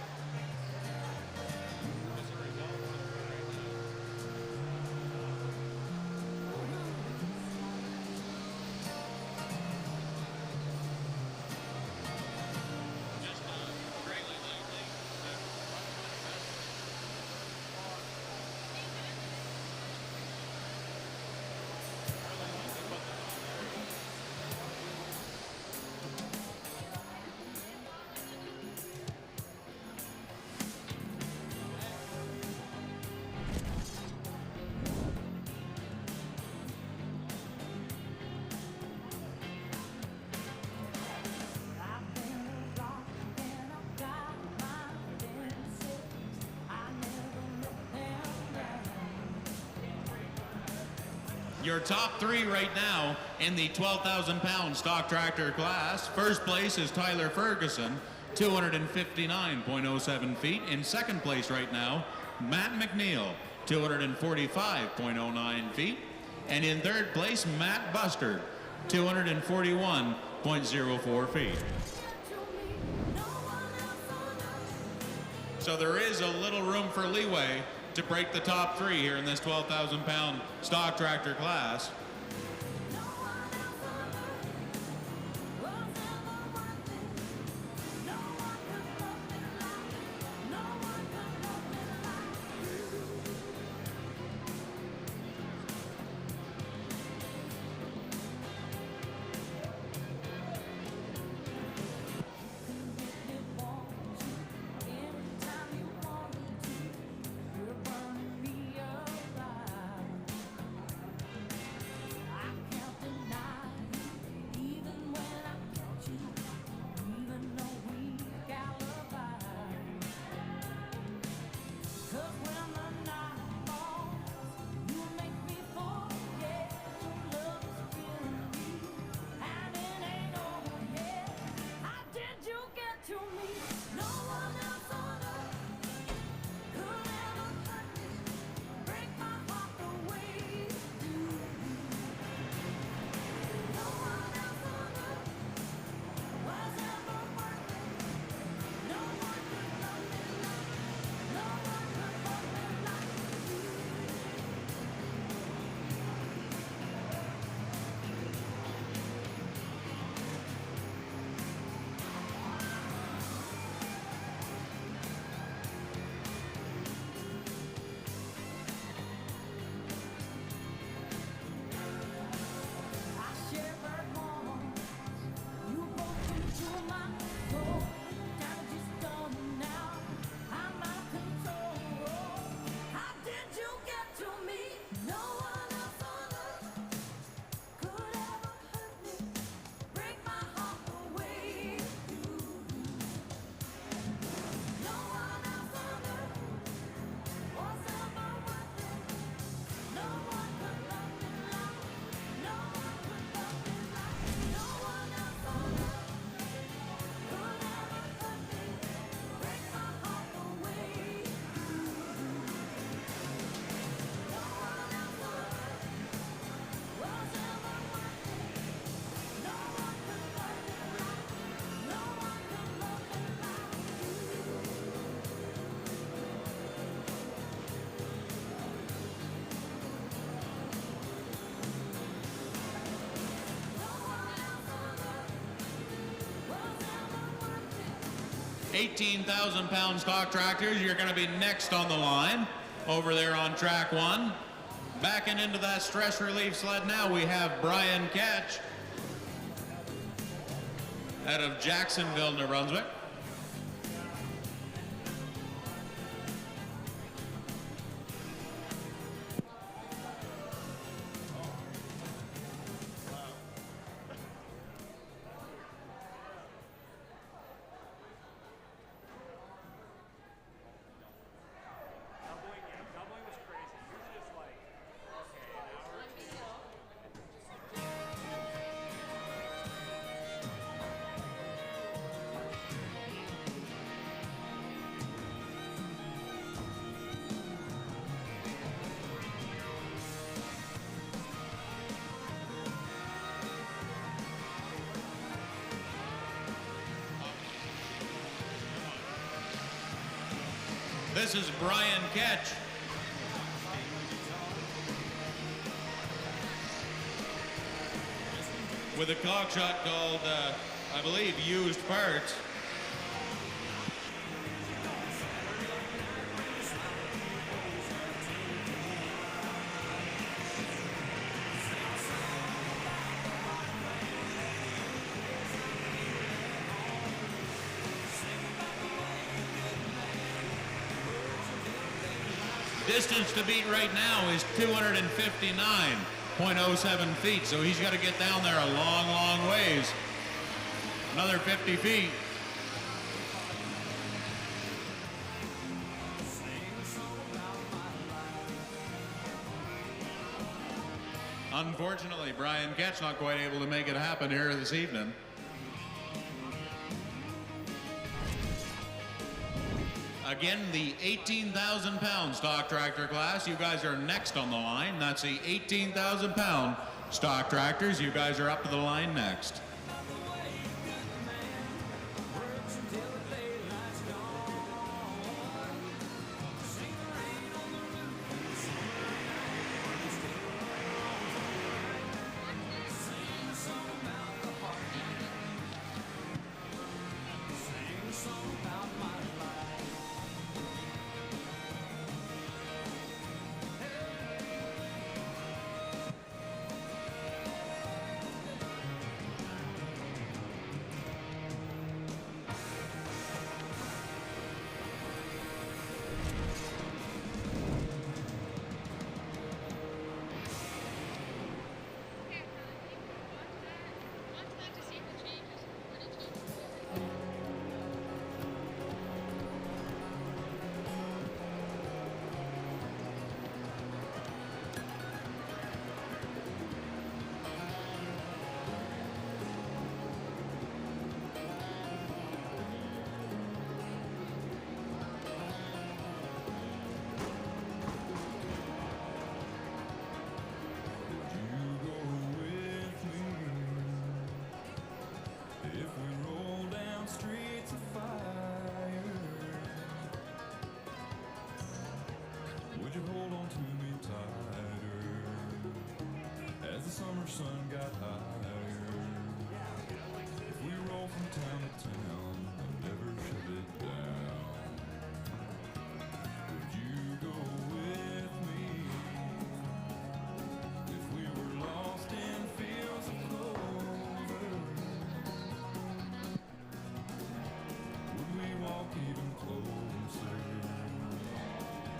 Your top three right now in the 12,000-pound stock tractor class. First place is Tyler Ferguson, 259.07 feet. In second place right now, Matt McNeil, 245.09 feet. And in third place, Matt Bustard, 241.04 feet. So there is a little room for leeway to break the top three here in this 12,000-pound stock tractor class. $18,000-pound stock tractors, you're going to be next on the line over there on track one. Backing into that stress relief sled now, we have Brian Ketch out of Jacksonville, New Brunswick. This is Brian Ketch. With a cock shot called, I believe, Used Parts. Distance to beat right now is 259.07 feet, so he's got to get down there a long, long ways. Another 50 feet. Unfortunately, Brian Ketch not quite able to make it happen here this evening. Again, the 18,000 pound stock tractor class. You guys are next on the line. That's the 18,000 pound stock tractors. You guys are up to the line next. Sun got higher. If we roll from town to town and never shut it down, would you go with me? If we were lost in fields of clover, would we walk even closer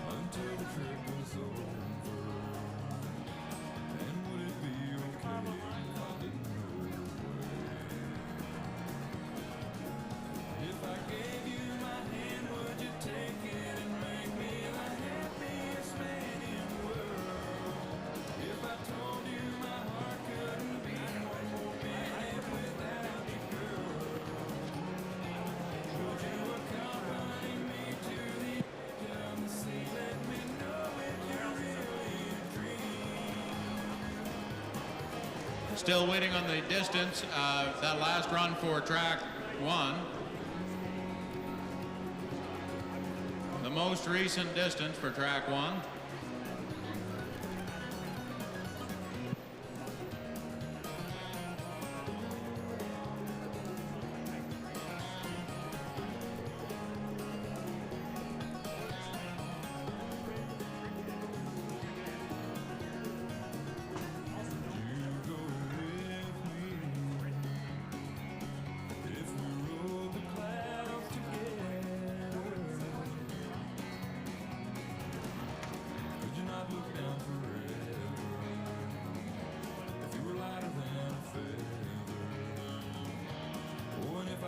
until the trip was over? Still waiting on the distance, that last run for track one. The most recent distance for track one.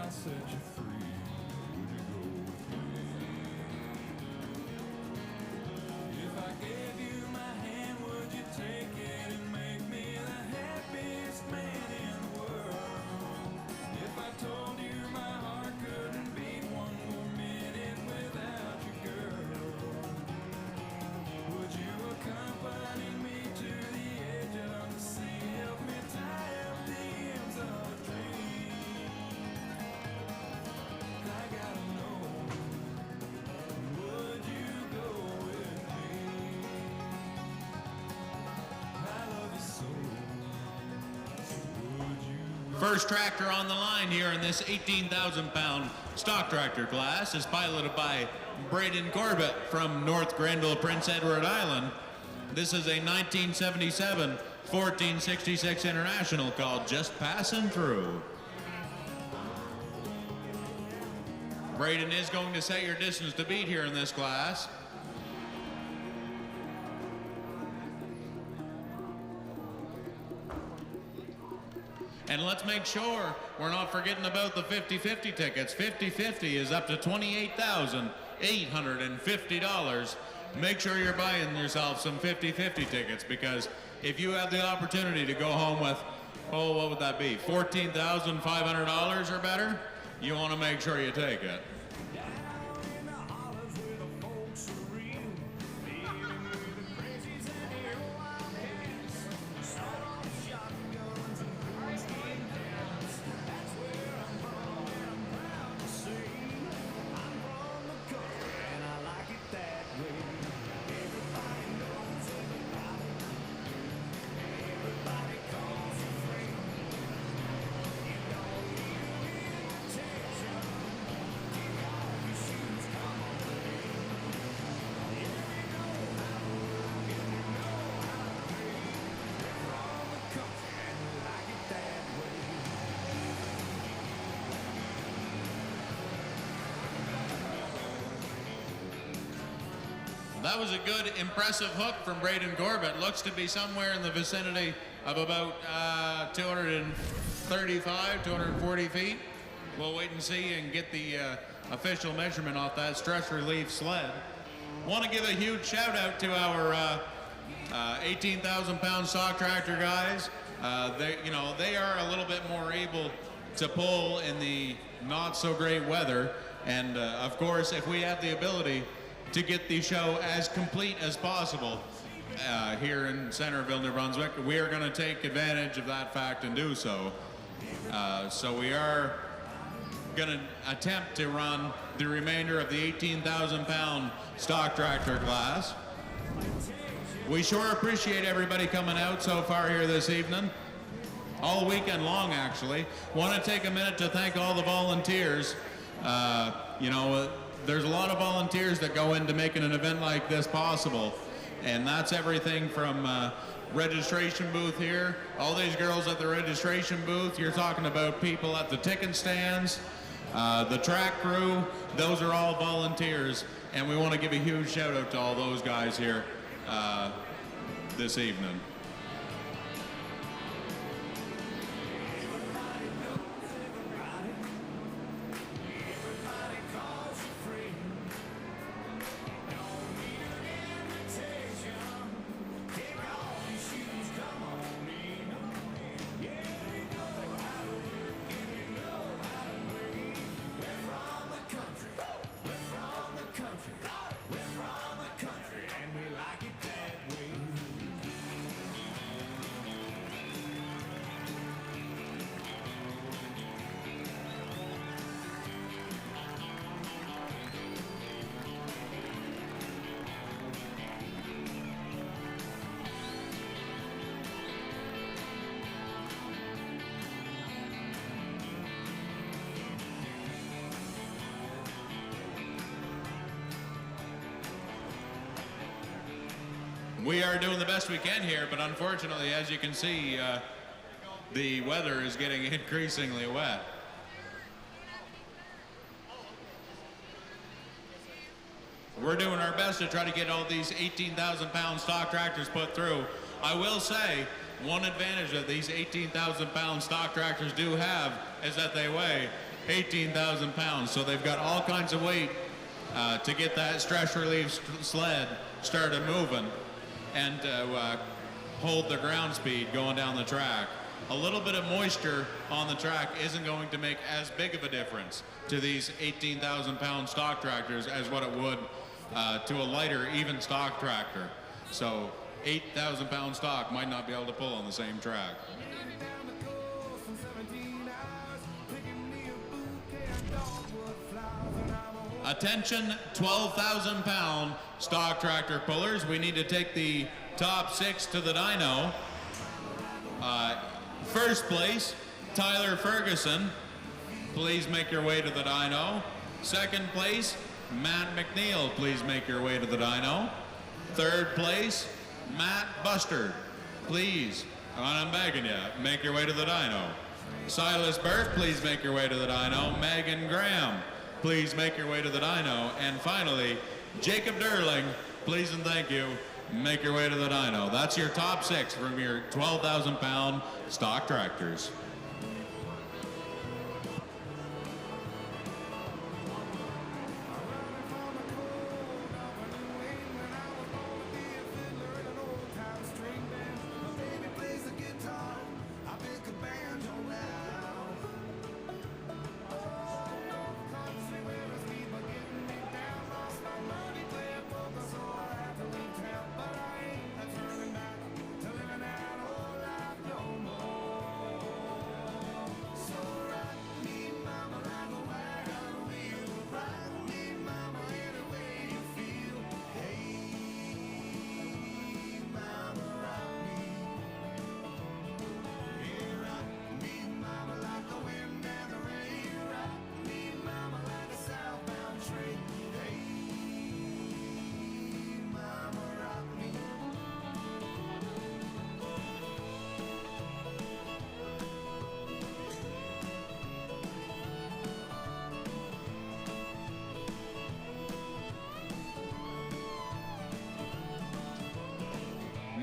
Set you free, would you go with me? If I gave you my hand, would you take it and make me the happiest man in the world? If I told you my heart couldn't beat one more minute without you, girl, would you accompany me to the edge of the sea? Help me tie up the ends of a dream. First tractor on the line here in this 18,000-pound stock tractor class is piloted by Braden Corbett from North Grenville, Prince Edward Island. This is a 1977 1466 International called Just Passing Through. Braden is going to set your distance to beat here in this class. And let's make sure we're not forgetting about the 50-50 tickets. 50-50 is up to $28,850. Make sure you're buying yourself some 50-50 tickets, because if you have the opportunity to go home with, oh, what would that be, $14,500 or better, you want to make sure you take it. That was a good, impressive hook from Braden Corbett. Looks to be somewhere in the vicinity of about 235, 240 feet. We'll wait and see and get the official measurement off that stress relief sled. Want to give a huge shout out to our 18,000-pound stock tractor guys. They are a little bit more able to pull in the not so great weather. And of course, if we have the ability to get the show as complete as possible here in Centreville, New Brunswick, we are going to take advantage of that fact and do so. So we are going to attempt to run the remainder of the 18,000-pound stock tractor class. We sure appreciate everybody coming out so far here this evening, all weekend long actually. Want to take a minute to thank all the volunteers. There's a lot of volunteers that go into making an event like this possible. And that's everything from registration booth here, all these girls at the registration booth, you're talking about people at the ticket stands, the track crew, those are all volunteers. And we want to give a huge shout out to all those guys here this evening. We are doing the best we can here, but unfortunately, as you can see, the weather is getting increasingly wet. We're doing our best to try to get all these 18,000-pound stock tractors put through. I will say, one advantage that these 18,000-pound stock tractors do have is that they weigh 18,000 pounds, so they've got all kinds of weight to get that stress relief sled started moving and hold the ground speed going down the track. A little bit of moisture on the track isn't going to make as big of a difference to these 18,000-pound stock tractors as what it would to a lighter, even stock tractor. So 8,000-pound stock might not be able to pull on the same track. Attention 12,000-pound stock tractor pullers. We need to take the top 6 to the dyno. First place Tyler Ferguson, please make your way to the dyno. Second place, Matt McNeil, please make your way to the dyno. Third place, Matt Bustard, please, and I'm begging you, make your way to the dyno. Silas Burke, please make your way to the dyno. Megan Graham, please make your way to the dyno. And finally, Jacob Derling, please and thank you, make your way to the dyno. That's your top 6 from your 12,000-pound stock tractors.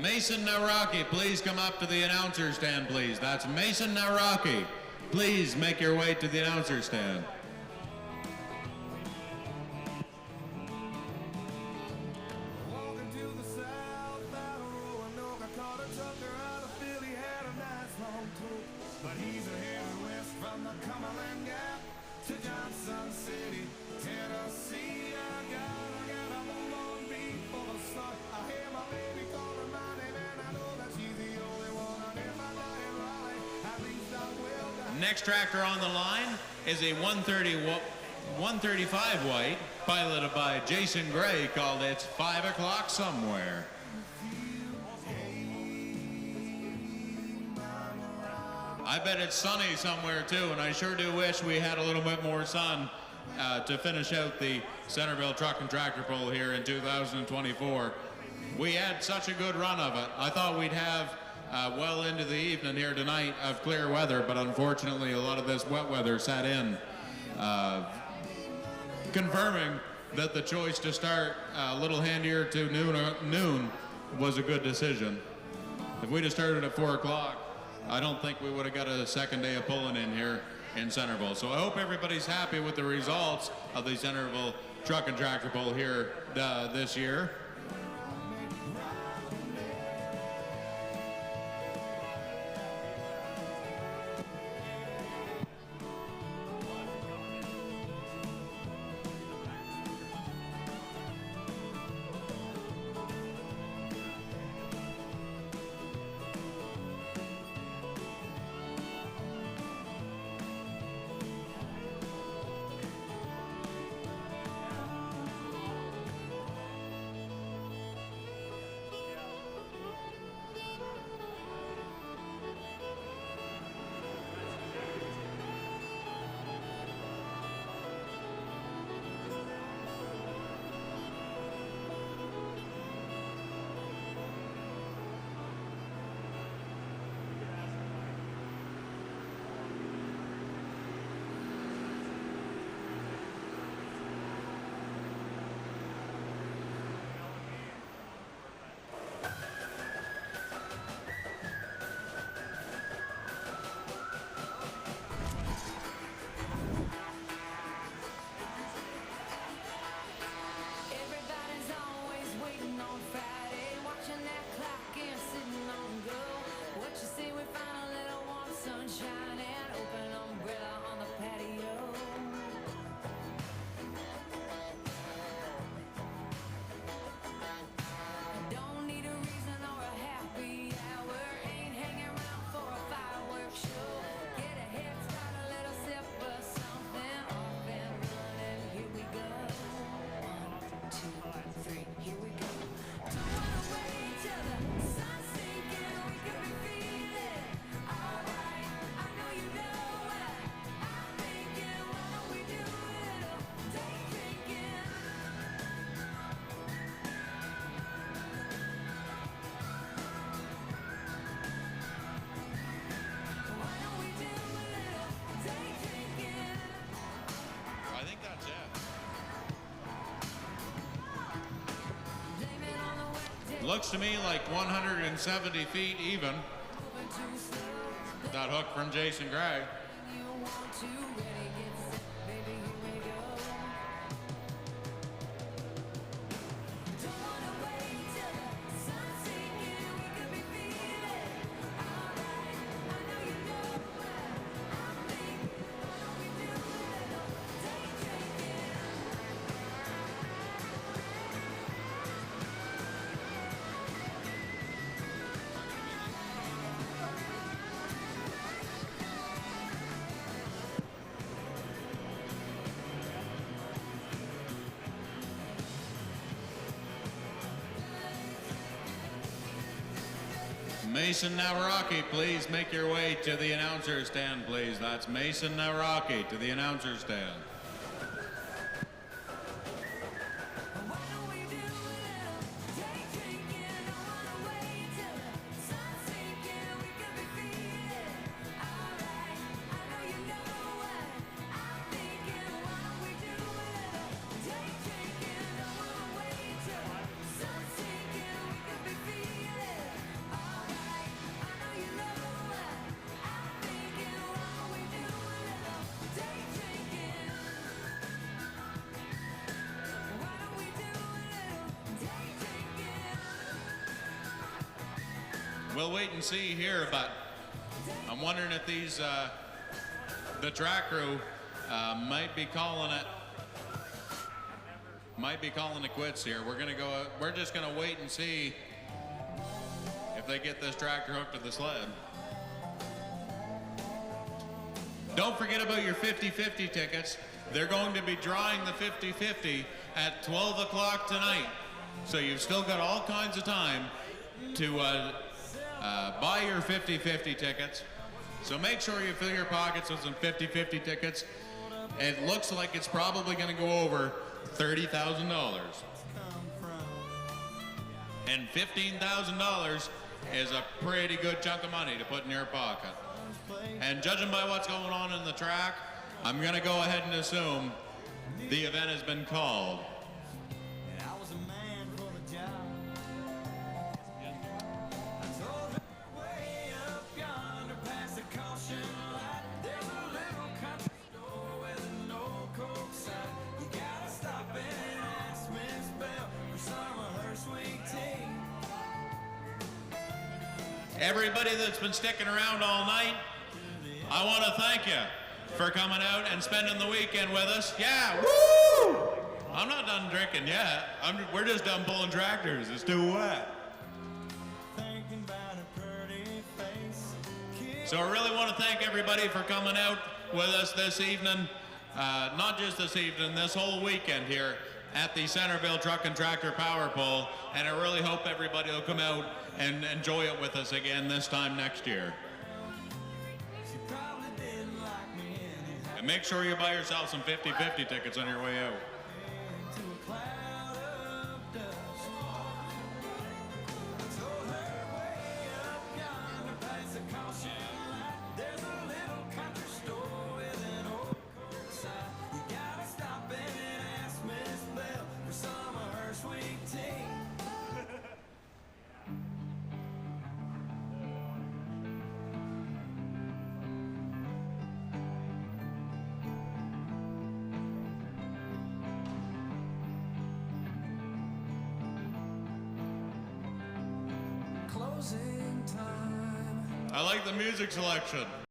Mason Naraki, please come up to the announcer stand, please. That's Mason Naraki. Please make your way to the announcer stand. But he's a headed west from the Cumberland Gap to Johnson City, Tennessee. I gotta move on before the sun. I hear my baby calling my name, and I know that she's the only one. And if I die in Raleigh, at least I will die. Next tractor on the line is a 135 white, piloted by Jason Gray, called It's 5 O'Clock Somewhere. I bet it's sunny somewhere too, and I sure do wish we had a little bit more sun to finish out the Centreville Truck and Tractor Pull here in 2024. We had such a good run of it. I thought we'd have well into the evening here tonight of clear weather, but unfortunately a lot of this wet weather set in, confirming that the choice to start a little handier to noon was a good decision. If we'd have started at 4 o'clock, I don't think we would have got a second day of pulling in here in Centreville. So I hope everybody's happy with the results of the Centreville Truck and Tractor Pull here this year. Looks to me like 170 feet even. That hook from Jason Gray. Mason Nawaraki, please make your way to the announcer's stand, please. That's Mason Nawaraki to the announcer's stand. We'll wait and see here, but I'm wondering if these, the track crew might be calling it quits here. We're just gonna wait and see if they get this tractor hooked to the sled. Don't forget about your 50-50 tickets. They're going to be drawing the 50-50 at 12 o'clock tonight. So you've still got all kinds of time to buy your 50-50 tickets. So make sure you fill your pockets with some 50-50 tickets. It looks like it's probably going to go over $30,000. And $15,000 is a pretty good chunk of money to put in your pocket. And judging by what's going on in the track, I'm going to go ahead and assume the event has been called. Everybody that's been sticking around all night, I want to thank you for coming out and spending the weekend with us. Yeah, woo! I'm not done drinking yet. We're just done pulling tractors. It's too wet. So I really want to thank everybody for coming out with us this evening. Not just this evening, this whole weekend here at the Centreville Truck and Tractor Power Pole. And I really hope everybody will come out and enjoy it with us again this time next year. And make sure you buy yourself some 50-50 tickets on your way out. I like the music selection.